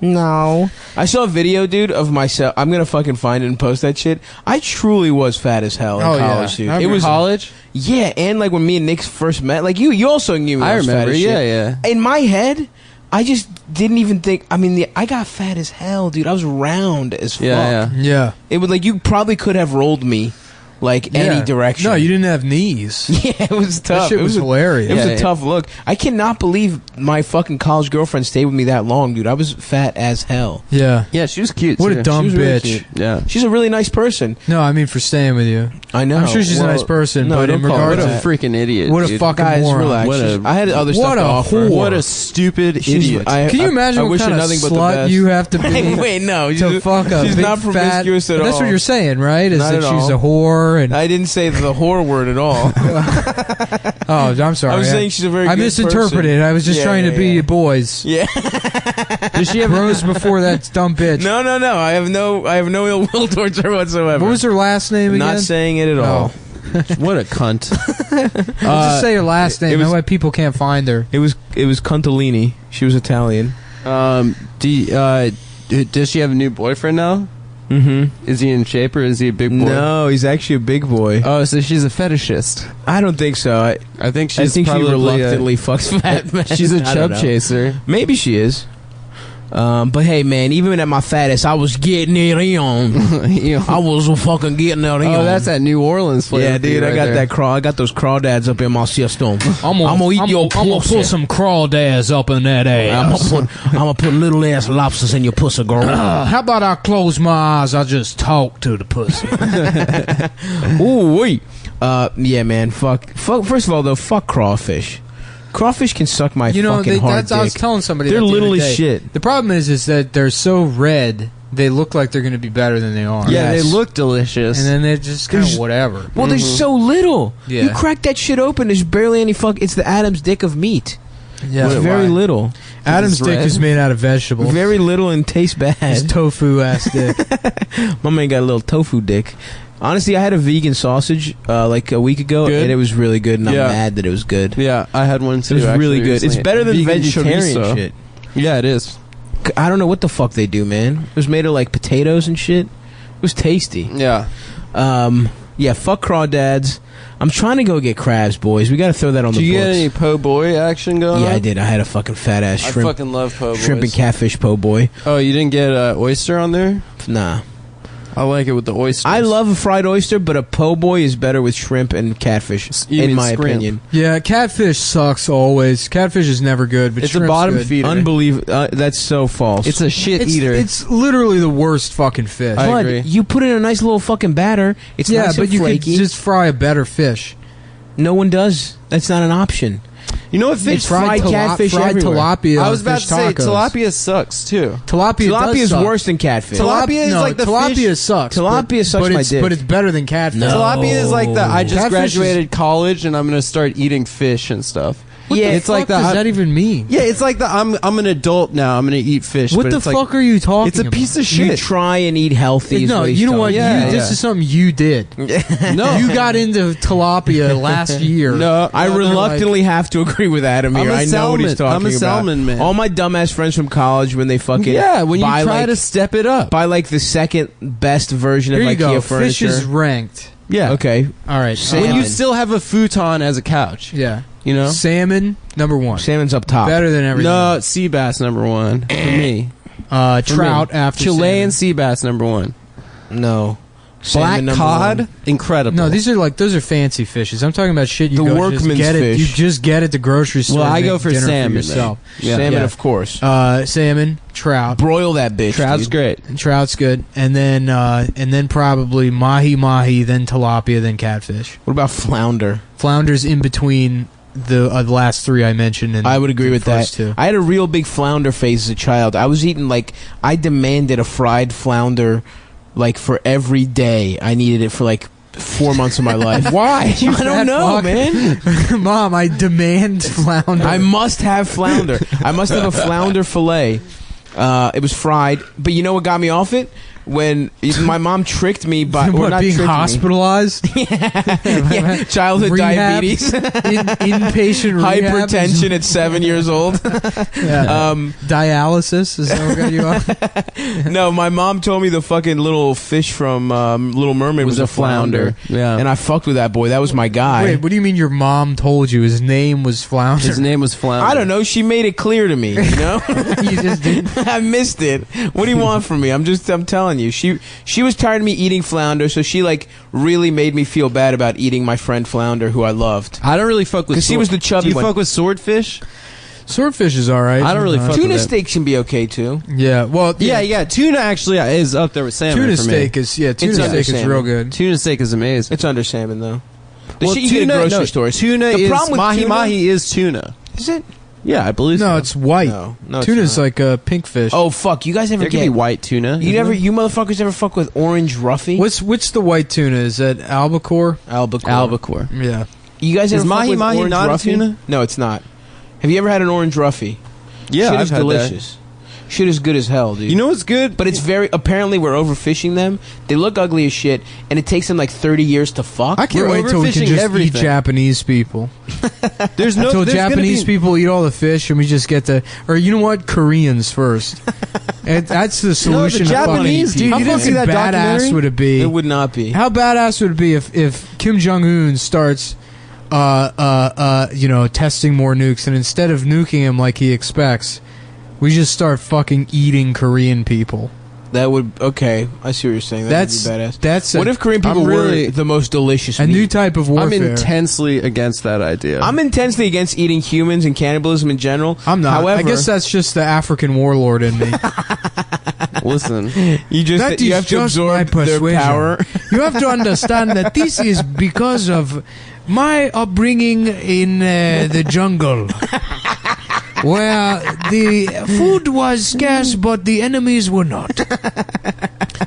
Speaker 2: No, I saw a video, dude, of myself. I'm gonna fucking find it and post that shit. I truly was fat as hell in
Speaker 1: Oh, yeah.
Speaker 2: college, dude.
Speaker 1: I
Speaker 2: It was
Speaker 3: college?
Speaker 2: yeah, and like when me and Nick first met, like you also knew me.
Speaker 3: I
Speaker 2: was fat
Speaker 3: remember,
Speaker 2: as shit.
Speaker 3: yeah.
Speaker 2: In my head, I just didn't even think. I mean, I got fat as hell, dude. I was round as fuck.
Speaker 3: Yeah.
Speaker 1: Yeah.
Speaker 2: It was like you probably could have rolled me, like any
Speaker 1: Yeah.
Speaker 2: direction.
Speaker 1: No, you didn't have knees.
Speaker 2: Yeah, it was tough.
Speaker 1: That shit
Speaker 2: it
Speaker 1: was
Speaker 2: a-
Speaker 1: hilarious.
Speaker 2: It was
Speaker 3: Yeah,
Speaker 2: a tough look. I cannot believe my fucking college girlfriend stayed with me that long, dude. I was fat as hell.
Speaker 1: Yeah.
Speaker 3: Yeah, she was cute.
Speaker 1: What
Speaker 3: too.
Speaker 1: a dumb
Speaker 2: She was really
Speaker 1: bitch.
Speaker 2: cute.
Speaker 3: Yeah.
Speaker 2: She's a really nice person.
Speaker 1: No, I mean for staying with you.
Speaker 2: I know.
Speaker 1: I'm sure she's a
Speaker 2: Well,
Speaker 1: nice person,
Speaker 2: no,
Speaker 1: but
Speaker 2: don't
Speaker 1: in
Speaker 2: call her
Speaker 3: What
Speaker 1: regards
Speaker 3: a
Speaker 2: that.
Speaker 1: to
Speaker 3: freaking idiot.
Speaker 1: what a
Speaker 3: dude.
Speaker 1: fucking
Speaker 2: Guys,
Speaker 1: moron.
Speaker 2: relax.
Speaker 3: What a-
Speaker 2: I had other stuff
Speaker 1: What
Speaker 2: to
Speaker 1: a
Speaker 2: offer.
Speaker 1: whore.
Speaker 3: What a stupid
Speaker 2: She's-
Speaker 3: idiot.
Speaker 1: Can you imagine
Speaker 2: I
Speaker 1: what
Speaker 2: wish her
Speaker 1: kind of
Speaker 2: nothing but the
Speaker 1: slut
Speaker 2: best.
Speaker 1: you have to be
Speaker 2: Wait, no.
Speaker 1: to fuck a
Speaker 2: she's
Speaker 1: big
Speaker 2: not promiscuous
Speaker 1: fat,
Speaker 2: at all.
Speaker 1: That's what you're saying, right? Is
Speaker 2: Not
Speaker 1: that
Speaker 2: at
Speaker 1: she's
Speaker 2: all.
Speaker 1: a whore and
Speaker 2: I didn't say the whore word at all.
Speaker 1: oh, I'm sorry.
Speaker 2: I was saying she's a very
Speaker 1: I
Speaker 2: good
Speaker 1: misinterpreted.
Speaker 2: person.
Speaker 1: I was just
Speaker 2: Yeah,
Speaker 1: trying
Speaker 2: yeah,
Speaker 1: to be
Speaker 2: yeah.
Speaker 1: boys.
Speaker 2: Yeah.
Speaker 1: Does she have rose before that dumb bitch?
Speaker 2: No. I have no ill will towards her whatsoever.
Speaker 1: What was her last name again?
Speaker 2: Not saying it at all.
Speaker 3: What a cunt.
Speaker 1: Just say her last name.
Speaker 2: it was-
Speaker 1: That way people can't find her.
Speaker 2: It was Cuntalini. She was Italian.
Speaker 3: Does she have a new boyfriend now?
Speaker 2: Mm-hmm.
Speaker 3: Is he in shape or is he a big boy?
Speaker 2: No, he's actually a big boy.
Speaker 3: Oh, so she's a fetishist.
Speaker 2: I don't think so.
Speaker 3: I think
Speaker 2: I
Speaker 3: she's
Speaker 2: think she
Speaker 3: probably
Speaker 2: reluctantly fucks fat men.
Speaker 3: she's a
Speaker 2: I don't
Speaker 3: chub
Speaker 2: know.
Speaker 3: chaser.
Speaker 2: Maybe she is. But hey, man, even at my fattest, I was getting it on.
Speaker 3: You know.
Speaker 2: I was fucking getting it on.
Speaker 3: Oh, that's that New Orleans flavor.
Speaker 2: Yeah, dude, I got
Speaker 3: there.
Speaker 2: that crawl. I got those crawdads up in my system.
Speaker 1: I'm
Speaker 2: gonna eat your pussy.
Speaker 1: some crawdads up in that
Speaker 2: I'm gonna put little ass lobsters in your pussy, girl.
Speaker 1: How about I close my eyes? I just talk to the pussy.
Speaker 2: Ooh, wait. Yeah, man. Fuck. First of all, though, fuck crawfish. Crawfish can suck my fucking hard dick.
Speaker 1: I was telling somebody
Speaker 2: They're
Speaker 1: that the
Speaker 2: little
Speaker 1: other
Speaker 2: as
Speaker 1: day.
Speaker 2: shit.
Speaker 1: The problem is that they're so red. They look like they're going to be better than they are.
Speaker 3: Yeah,
Speaker 2: Yes.
Speaker 3: they look delicious.
Speaker 1: And then they're just kind
Speaker 2: There's-
Speaker 1: of whatever.
Speaker 2: Well, there's so little.
Speaker 1: Yeah.
Speaker 2: You crack that shit open, there's barely any fuck. It's the Adam's dick of meat.
Speaker 1: Yeah,
Speaker 2: It's very little.
Speaker 1: Adam's
Speaker 3: It's
Speaker 1: dick
Speaker 3: red.
Speaker 1: is made out of vegetables.
Speaker 2: Very little and tastes
Speaker 1: His
Speaker 2: bad.
Speaker 1: tofu ass dick.
Speaker 2: My man got a little tofu dick. Honestly, I had a vegan sausage like a week ago,
Speaker 3: Good?
Speaker 2: and it was really good, and
Speaker 3: Yeah.
Speaker 2: I'm mad that it was good.
Speaker 3: yeah, I had one too.
Speaker 2: It was really
Speaker 3: actually,
Speaker 2: good. It's
Speaker 3: recently.
Speaker 2: better than
Speaker 3: Vegan
Speaker 2: vegetarian
Speaker 3: chorizo.
Speaker 2: shit.
Speaker 3: Yeah, it is.
Speaker 2: I don't know what the fuck they do, man. It was made of like potatoes and shit. It was tasty.
Speaker 3: Yeah.
Speaker 2: Yeah, fuck crawdads. I'm trying to go get crabs, boys. We got to throw that on
Speaker 3: Do
Speaker 2: the
Speaker 3: you
Speaker 2: books.
Speaker 3: get any po' boy action going on?
Speaker 2: Yeah, I did. I had a fucking fat ass
Speaker 3: I
Speaker 2: shrimp,
Speaker 3: fucking love po' boys.
Speaker 2: shrimp and catfish po' boy.
Speaker 3: Oh, you didn't get oyster on there?
Speaker 2: Nah,
Speaker 3: I like it with the oysters.
Speaker 2: I love a fried oyster, but a po' boy is better with shrimp and catfish,
Speaker 3: You
Speaker 2: in
Speaker 3: mean
Speaker 2: my
Speaker 3: scrimp.
Speaker 2: opinion.
Speaker 1: Yeah, catfish sucks always. Catfish is never good, but
Speaker 3: It's a
Speaker 1: shrimp's
Speaker 3: bottom
Speaker 1: good.
Speaker 3: feeder.
Speaker 2: Unbelievable. That's so false.
Speaker 3: It's a shit eater.
Speaker 1: It's literally the worst fucking fish.
Speaker 3: I
Speaker 2: Bud,
Speaker 3: agree.
Speaker 2: you put in a nice little fucking batter. It's
Speaker 1: yeah,
Speaker 2: nice
Speaker 1: but
Speaker 2: and
Speaker 1: you could
Speaker 2: flaky.
Speaker 1: just fry a better fish.
Speaker 2: No one does. That's not an option.
Speaker 3: You know what fish?
Speaker 2: It's fried catfish
Speaker 1: fried
Speaker 2: everywhere.
Speaker 1: tilapia.
Speaker 3: I was
Speaker 1: on
Speaker 3: about
Speaker 1: fish
Speaker 3: to say
Speaker 1: tacos.
Speaker 3: tilapia sucks too.
Speaker 1: Tilapia
Speaker 2: Tilapia
Speaker 1: does
Speaker 2: is
Speaker 1: suck.
Speaker 2: worse than catfish.
Speaker 3: Tilapia is
Speaker 1: no,
Speaker 3: like the
Speaker 1: tilapia
Speaker 3: fish-
Speaker 1: sucks.
Speaker 2: Tilapia sucks
Speaker 1: but
Speaker 2: my
Speaker 1: it's,
Speaker 2: dick.
Speaker 1: But it's better than catfish.
Speaker 2: No.
Speaker 3: Tilapia is like the I just
Speaker 1: Catfish is-
Speaker 3: graduated college and I'm gonna start eating fish and stuff.
Speaker 1: What
Speaker 2: Yeah,
Speaker 1: the
Speaker 3: it's
Speaker 1: fuck
Speaker 3: like the
Speaker 1: does
Speaker 3: I-
Speaker 1: that even mean?
Speaker 3: Yeah, it's like the I'm an adult now. I'm gonna eat fish.
Speaker 1: What
Speaker 3: but
Speaker 1: the
Speaker 3: it's like,
Speaker 1: fuck are you talking
Speaker 3: It's a
Speaker 1: about?
Speaker 3: piece of
Speaker 2: You
Speaker 3: shit.
Speaker 2: try and eat healthy. is
Speaker 1: No,
Speaker 2: what he's
Speaker 1: you know what?
Speaker 2: telling
Speaker 3: Yeah,
Speaker 1: This is something you did.
Speaker 3: No,
Speaker 1: You got into tilapia last year.
Speaker 3: no.
Speaker 2: I
Speaker 1: They're
Speaker 2: reluctantly have to agree with Adam here.
Speaker 3: I'm a
Speaker 2: I know what he's
Speaker 3: salmon-
Speaker 2: talking
Speaker 3: I'm a
Speaker 2: about.
Speaker 3: salmon man.
Speaker 2: All my dumbass friends from college, when they fucking
Speaker 3: Yeah, when you
Speaker 2: buy
Speaker 3: try
Speaker 2: like,
Speaker 3: to step it up.
Speaker 2: buy like the second best version
Speaker 1: Here
Speaker 2: of
Speaker 1: you
Speaker 2: IKEA
Speaker 1: go.
Speaker 2: furniture.
Speaker 1: Fish is ranked.
Speaker 3: Yeah.
Speaker 2: Okay,
Speaker 1: All right.
Speaker 2: Salmon.
Speaker 3: When you still have a futon as a couch.
Speaker 1: yeah.
Speaker 3: You know.
Speaker 1: Salmon, number one.
Speaker 2: salmon's up top.
Speaker 1: Better than everything.
Speaker 3: No, sea bass number one for me. For
Speaker 1: Trout
Speaker 3: me.
Speaker 1: after
Speaker 3: Chilean
Speaker 1: salmon.
Speaker 3: sea bass number one.
Speaker 2: No, Salmon
Speaker 3: Black
Speaker 2: number
Speaker 3: cod,
Speaker 2: one.
Speaker 3: incredible.
Speaker 1: No, those are fancy fishes. I'm talking about shit you
Speaker 2: The
Speaker 1: go
Speaker 2: workman's
Speaker 1: just get it.
Speaker 2: fish.
Speaker 1: You just get at the grocery store.
Speaker 3: Well, I
Speaker 1: and
Speaker 3: go
Speaker 1: make
Speaker 3: for
Speaker 1: dinner
Speaker 3: salmon,
Speaker 1: yourself.
Speaker 3: Yeah.
Speaker 2: Salmon,
Speaker 1: Yeah.
Speaker 2: of course.
Speaker 1: Salmon, trout.
Speaker 2: Broil that bitch.
Speaker 3: Trout's
Speaker 2: dude.
Speaker 3: great.
Speaker 1: Trout's good, and then probably mahi, then tilapia, then catfish.
Speaker 2: What about flounder?
Speaker 1: Flounder's in between the last three I mentioned. And
Speaker 2: I would agree
Speaker 1: the
Speaker 2: with that.
Speaker 1: first two.
Speaker 2: I had a real big flounder phase as a child. I was eating I demanded a fried flounder for every day. I needed it for 4 months of my life. Why? I don't know, man.
Speaker 1: Mom, I demand flounder.
Speaker 2: I must have flounder. I must have a flounder fillet. It was fried, but you know what got me off it? When my mom tricked me by
Speaker 1: what,
Speaker 2: not
Speaker 1: being
Speaker 2: tricked me.
Speaker 1: hospitalized,
Speaker 2: Yeah, childhood
Speaker 1: Rehab?
Speaker 2: diabetes,
Speaker 1: inpatient rehab?
Speaker 2: hypertension at 7 years old.
Speaker 1: Yeah. Dialysis is that what got you off?
Speaker 2: No, my mom told me the fucking little fish from Little Mermaid was a flounder.
Speaker 3: Yeah.
Speaker 2: And I fucked with that boy. That was my guy.
Speaker 1: Wait, what do you mean your mom told you his name was Flounder?
Speaker 3: His name was Flounder.
Speaker 2: I don't know. She made it clear to me, you know?
Speaker 1: You just didn't.
Speaker 2: I missed it. What do you want from me? I'm telling you. She was tired of me eating flounder, so she really made me feel bad about eating my friend Flounder, who I loved.
Speaker 3: I don't really fuck with.
Speaker 2: Because he was the chubby
Speaker 3: Do you
Speaker 2: one.
Speaker 3: fuck with swordfish?
Speaker 1: Swordfish is all right.
Speaker 3: I don't really fuck
Speaker 2: Tuna
Speaker 3: with it.
Speaker 2: steak can be okay too.
Speaker 1: Yeah, well,
Speaker 3: Yeah. Tuna actually is up there with salmon.
Speaker 1: Tuna
Speaker 3: for me.
Speaker 1: steak is tuna
Speaker 2: under
Speaker 1: steak is
Speaker 2: salmon.
Speaker 1: real good.
Speaker 3: Tuna steak is amazing.
Speaker 2: It's under salmon though. The
Speaker 3: Well,
Speaker 2: shit you get at grocery stores.
Speaker 3: Tuna
Speaker 2: The
Speaker 3: is
Speaker 2: problem with
Speaker 3: mahi
Speaker 2: tuna-
Speaker 3: mahi is tuna.
Speaker 2: Is it?
Speaker 3: Yeah, I believe so.
Speaker 1: No, it's white.
Speaker 2: No, it's
Speaker 1: Tuna's
Speaker 2: not.
Speaker 1: like a pink fish.
Speaker 2: Oh fuck! You guys ever
Speaker 3: there can
Speaker 2: get?
Speaker 3: be white tuna.
Speaker 2: You motherfuckers ever fuck with orange roughy?
Speaker 1: What's the white tuna? Is that albacore?
Speaker 2: Albacore.
Speaker 1: Yeah.
Speaker 2: You guys
Speaker 3: Is
Speaker 2: ever fuck
Speaker 3: mahi
Speaker 2: with
Speaker 3: mahi
Speaker 2: orange
Speaker 3: not a
Speaker 2: roughy?
Speaker 3: tuna?
Speaker 2: No, it's not. Have you ever had an orange roughy?
Speaker 3: Yeah,
Speaker 2: Shit
Speaker 3: I've
Speaker 2: is
Speaker 3: had
Speaker 2: delicious. Shit is good as hell, dude.
Speaker 3: that. You know what's good?
Speaker 2: But it's apparently we're overfishing them. They look ugly as shit, and it takes them 30 years to fuck.
Speaker 1: I can't
Speaker 3: We're
Speaker 1: wait till we can
Speaker 3: overfishing
Speaker 1: just
Speaker 3: everything.
Speaker 1: eat Japanese people.
Speaker 3: There's no
Speaker 1: Until
Speaker 3: there's gonna
Speaker 1: Japanese
Speaker 3: be-
Speaker 1: people eat all the fish and we just get or you know what? Koreans first. And that's the solution. to fucking-
Speaker 3: Japanese, dude,
Speaker 1: How
Speaker 3: you didn't see
Speaker 1: fucking
Speaker 3: that
Speaker 1: badass
Speaker 3: documentary?
Speaker 1: would it be?
Speaker 2: It would not be.
Speaker 1: How badass would it be if Kim Jong Un starts, testing more nukes, and instead of nuking him like he expects, we just start fucking eating Korean people.
Speaker 2: That would okay. I see what you're saying. That would be badass.
Speaker 1: That's
Speaker 2: What if Korean people
Speaker 3: I'm really-
Speaker 2: were the most delicious
Speaker 1: a
Speaker 2: meat?
Speaker 1: new type of warfare.
Speaker 3: I'm intensely against that idea.
Speaker 2: I'm intensely against eating humans and cannibalism in general.
Speaker 1: I'm not.
Speaker 2: However,
Speaker 1: I guess that's just the African warlord in me.
Speaker 3: Listen.
Speaker 2: you
Speaker 1: That
Speaker 2: you
Speaker 1: is
Speaker 2: have to
Speaker 1: just my
Speaker 2: absorb their
Speaker 1: persuasion.
Speaker 2: power.
Speaker 1: You have to understand that this is because of my upbringing in the jungle, where the food was scarce but the enemies were not.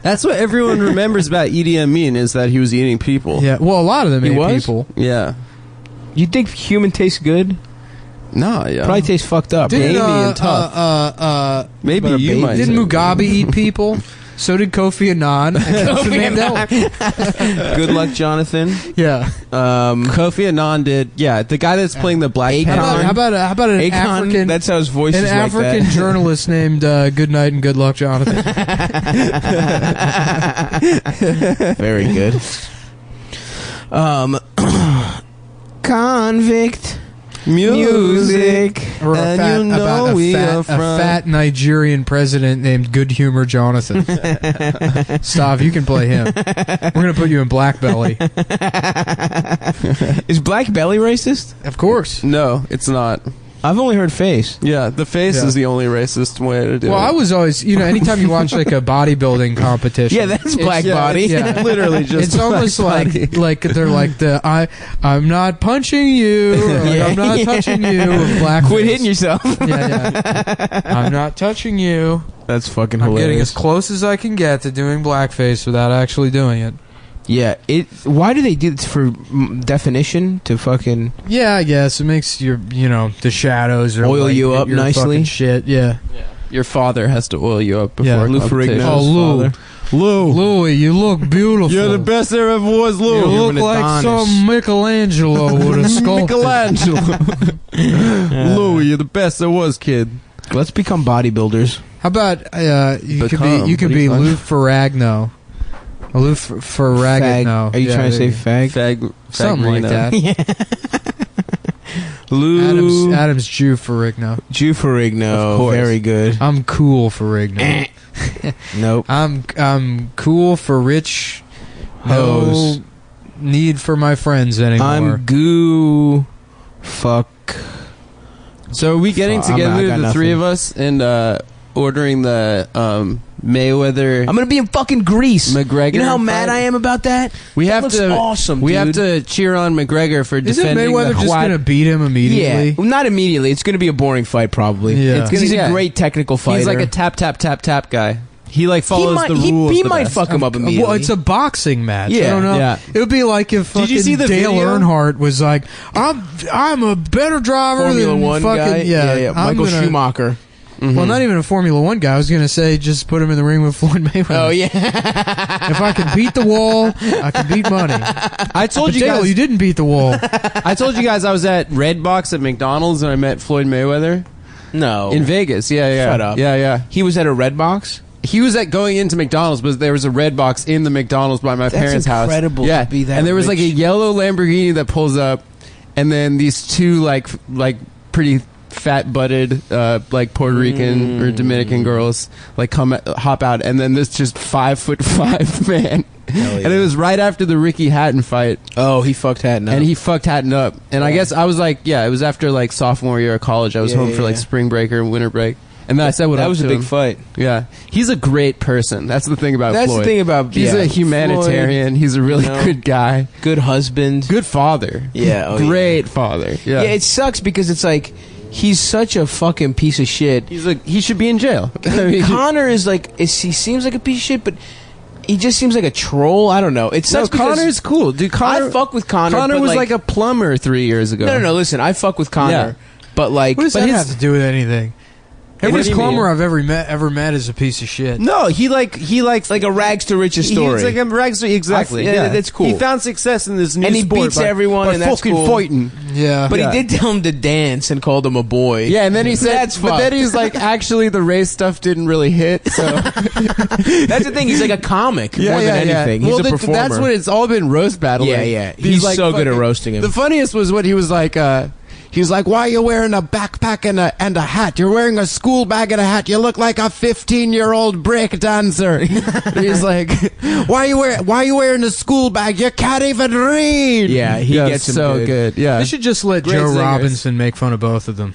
Speaker 3: That's what everyone remembers about Idi Amin is that he was eating people.
Speaker 1: Yeah, well, a lot of them
Speaker 2: He
Speaker 1: ate
Speaker 2: was?
Speaker 1: people.
Speaker 3: Yeah.
Speaker 2: You think human tastes good?
Speaker 3: No, yeah.
Speaker 2: Probably tastes fucked up.
Speaker 1: Didn't,
Speaker 3: Gamey and tough. Maybe
Speaker 2: But a
Speaker 3: you
Speaker 2: baby-
Speaker 3: might.
Speaker 1: didn't
Speaker 3: say.
Speaker 1: Mugabe eat people? So did Kofi Annan.
Speaker 2: Good luck, Jonathan.
Speaker 1: Yeah.
Speaker 3: Kofi Annan did. Yeah, the guy that's playing the Black
Speaker 2: Akon.
Speaker 3: Panther.
Speaker 1: How about an
Speaker 2: Akon,
Speaker 1: African?
Speaker 2: that's how his voice
Speaker 1: An
Speaker 2: is
Speaker 1: African
Speaker 2: like that.
Speaker 1: journalist named Good Night and Good Luck, Jonathan.
Speaker 2: Very good. Convict music.
Speaker 1: Or a
Speaker 3: And
Speaker 1: fat,
Speaker 3: you know
Speaker 1: about a
Speaker 3: we
Speaker 1: fat,
Speaker 3: are
Speaker 1: a
Speaker 3: from-
Speaker 1: fat Nigerian president named Good Humor Jonathan. Stav, you can play him. We're gonna put you in Black Belly.
Speaker 2: Is Black Belly racist?
Speaker 1: Of course.
Speaker 3: No, it's not.
Speaker 2: I've only heard face.
Speaker 3: Yeah, the face
Speaker 1: Yeah.
Speaker 3: is the only racist way to do
Speaker 1: Well,
Speaker 3: it.
Speaker 1: I was always, anytime you watch like a bodybuilding competition.
Speaker 2: Yeah, that's black
Speaker 3: Yeah,
Speaker 2: body.
Speaker 1: yeah.
Speaker 3: literally just.
Speaker 1: It's almost like they're like I'm not punching you, or like,
Speaker 2: Yeah.
Speaker 1: I'm not touching you. With black
Speaker 2: Quit
Speaker 1: face.
Speaker 2: hitting yourself.
Speaker 1: Yeah. I'm not touching you.
Speaker 2: That's fucking
Speaker 1: I'm getting
Speaker 2: hilarious.
Speaker 1: as close as I can get to doing blackface without actually doing it.
Speaker 2: Yeah, why do they do this for definition to fucking?
Speaker 1: Yeah, I guess it makes the shadows or
Speaker 2: Oil you up
Speaker 1: your
Speaker 2: nicely?
Speaker 1: fucking shit. Yeah.
Speaker 3: Your father has to oil you up before
Speaker 1: Yeah.
Speaker 3: a
Speaker 2: Lou
Speaker 3: competition.
Speaker 2: Ferrigno's
Speaker 1: Oh, Lou.
Speaker 2: father.
Speaker 3: Lou.
Speaker 1: Louis, you look beautiful.
Speaker 3: You're the best there ever was, Lou.
Speaker 1: You
Speaker 2: You're
Speaker 1: look
Speaker 2: an
Speaker 1: like
Speaker 2: Adonis.
Speaker 1: some Michelangelo would have sculpted.
Speaker 3: Michelangelo. Lou, you're the best there was, kid.
Speaker 2: Let's become bodybuilders.
Speaker 1: How about you could
Speaker 3: Become.
Speaker 1: be
Speaker 3: What are you
Speaker 1: Lou Ferragno. Lou Ferragno.
Speaker 2: Are you trying to say
Speaker 1: there
Speaker 2: fag?
Speaker 1: something like
Speaker 3: Fagrino.
Speaker 1: that?
Speaker 2: Lou
Speaker 1: Adam's Jew Ferrigno.
Speaker 2: Jew Ferrigno.
Speaker 3: Of course.
Speaker 2: Very good.
Speaker 1: I'm cool Ferrigno.
Speaker 2: Nope.
Speaker 1: I'm cool for rich
Speaker 2: Hose.
Speaker 1: No need for my friends anymore.
Speaker 2: I'm goo. Fuck.
Speaker 3: So are we getting
Speaker 2: I
Speaker 3: together,
Speaker 2: got
Speaker 3: the three
Speaker 2: nothing.
Speaker 3: of us, and ordering the Mayweather?
Speaker 2: I'm gonna be in fucking Greece.
Speaker 3: McGregor
Speaker 2: You know how mad
Speaker 3: fight?
Speaker 2: I am about that?
Speaker 3: We
Speaker 2: That
Speaker 3: have
Speaker 2: looks
Speaker 3: to.
Speaker 2: awesome.
Speaker 3: We
Speaker 2: dude.
Speaker 3: have to cheer on McGregor for
Speaker 1: Isn't
Speaker 3: defending
Speaker 1: Mayweather
Speaker 3: the
Speaker 1: just
Speaker 3: White-
Speaker 1: going to beat him immediately?
Speaker 2: Yeah, well, not immediately. It's gonna be a boring fight, probably.
Speaker 1: Yeah.
Speaker 3: It's gonna-
Speaker 2: He's
Speaker 3: yeah.
Speaker 2: a great technical fighter.
Speaker 3: He's like a tap tap tap tap guy. He like follows the rules.
Speaker 2: He
Speaker 3: the
Speaker 2: might
Speaker 3: best.
Speaker 2: fuck him up immediately.
Speaker 1: Well, it's a boxing match. I
Speaker 2: Yeah,
Speaker 1: don't know.
Speaker 3: yeah.
Speaker 1: It would be like if
Speaker 3: Did you
Speaker 1: fucking
Speaker 3: see the
Speaker 1: Dale
Speaker 3: video?
Speaker 1: Earnhardt was like, I'm a better driver
Speaker 2: Formula
Speaker 1: than
Speaker 2: One
Speaker 1: fucking
Speaker 2: guy.
Speaker 1: yeah. I'm
Speaker 2: Michael
Speaker 1: gonna-
Speaker 2: Schumacher.
Speaker 1: Well, not even a Formula One guy. I was gonna say just put him in the ring with Floyd Mayweather.
Speaker 2: Oh yeah.
Speaker 1: If I can beat the wall, I can beat money.
Speaker 3: I told
Speaker 1: But
Speaker 3: you
Speaker 1: Dale,
Speaker 3: guys.
Speaker 1: you didn't beat the wall.
Speaker 3: I told you guys I was at Redbox at McDonald's and I met Floyd Mayweather
Speaker 2: No.
Speaker 3: in Vegas. Yeah, yeah.
Speaker 2: Shut up.
Speaker 3: Yeah, yeah.
Speaker 2: He was at a red box.
Speaker 3: He was at going into McDonald's, but there was a Redbox in the McDonald's by my
Speaker 2: That's
Speaker 3: parents' house.
Speaker 2: incredible
Speaker 3: Yeah,
Speaker 2: to be that
Speaker 3: and there was like a
Speaker 2: rich.
Speaker 3: yellow Lamborghini that pulls up, and then these two like pretty fat butted like Puerto Rican or Dominican girls like hop out, and then this just 5'5" man. And it was right after the Ricky Hatton fight,
Speaker 2: Oh, he fucked Hatton up.
Speaker 3: and he fucked Hatton up. And I guess I was like, yeah, it was after like sophomore year of college. I was
Speaker 2: Yeah,
Speaker 3: home
Speaker 2: yeah,
Speaker 3: for like
Speaker 2: yeah.
Speaker 3: spring break or winter break, and then I said what
Speaker 2: that
Speaker 3: up
Speaker 2: was
Speaker 3: to
Speaker 2: a big
Speaker 3: him.
Speaker 2: fight.
Speaker 3: Yeah, he's a great person. That's the thing about
Speaker 2: That's
Speaker 3: Floyd.
Speaker 2: the thing about
Speaker 3: He's
Speaker 2: yeah,
Speaker 3: a humanitarian. He's a really
Speaker 2: you know,
Speaker 3: good guy.
Speaker 2: good husband.
Speaker 3: Good father.
Speaker 2: Yeah, oh,
Speaker 3: great father. Yeah.
Speaker 2: Yeah, it sucks because it's like he's such a fucking piece of shit.
Speaker 3: he should be in jail. I mean,
Speaker 2: Connor is like he seems like a piece of shit, but he just seems like a troll. I don't know. It
Speaker 3: no,
Speaker 2: sucks because
Speaker 3: Connor's cool, dude. Connor,
Speaker 2: I fuck with Connor.
Speaker 3: Connor
Speaker 2: but
Speaker 3: was like a plumber 3 years ago.
Speaker 2: no. Listen, I fuck with Connor,
Speaker 3: Yeah.
Speaker 2: but like,
Speaker 1: What does
Speaker 2: but
Speaker 1: that
Speaker 2: his
Speaker 1: have to do with anything? Every
Speaker 3: What do you
Speaker 1: plumber
Speaker 3: mean?
Speaker 1: I've ever met is a piece of shit.
Speaker 3: No, he likes
Speaker 2: like a rags to riches story.
Speaker 3: He's like a rags to exactly.
Speaker 2: Yeah, that's cool.
Speaker 3: He found success in this new
Speaker 2: And he
Speaker 3: sport
Speaker 2: beats
Speaker 3: by-
Speaker 2: everyone,
Speaker 3: by
Speaker 2: and that's
Speaker 3: fucking
Speaker 2: cool.
Speaker 3: fighting.
Speaker 1: Yeah,
Speaker 2: but
Speaker 3: Yeah.
Speaker 2: he did tell him to dance and called him a boy.
Speaker 3: Yeah, and then he said,
Speaker 2: That's
Speaker 3: but then
Speaker 2: fucked.
Speaker 3: he's like, actually, the race stuff didn't really hit. So
Speaker 2: That's the thing. He's like a comic more than anything. He's
Speaker 3: well,
Speaker 2: a performer.
Speaker 3: that's what it's all been roast battling.
Speaker 2: Yeah, yeah.
Speaker 3: These,
Speaker 2: He's so good at
Speaker 3: fucking-
Speaker 2: roasting him.
Speaker 3: The funniest was what he was like. He was like, "Why are you wearing a backpack and a hat? You're wearing a school bag and a hat. You look like a 15-year-old break dancer." He's like, "Why are you wearing a school bag? You can't even read."
Speaker 2: Yeah, he gets him
Speaker 3: so
Speaker 2: good.
Speaker 3: Yeah,
Speaker 1: they should just let
Speaker 3: Great
Speaker 1: Joe
Speaker 3: singers.
Speaker 1: Robinson make fun of both of them.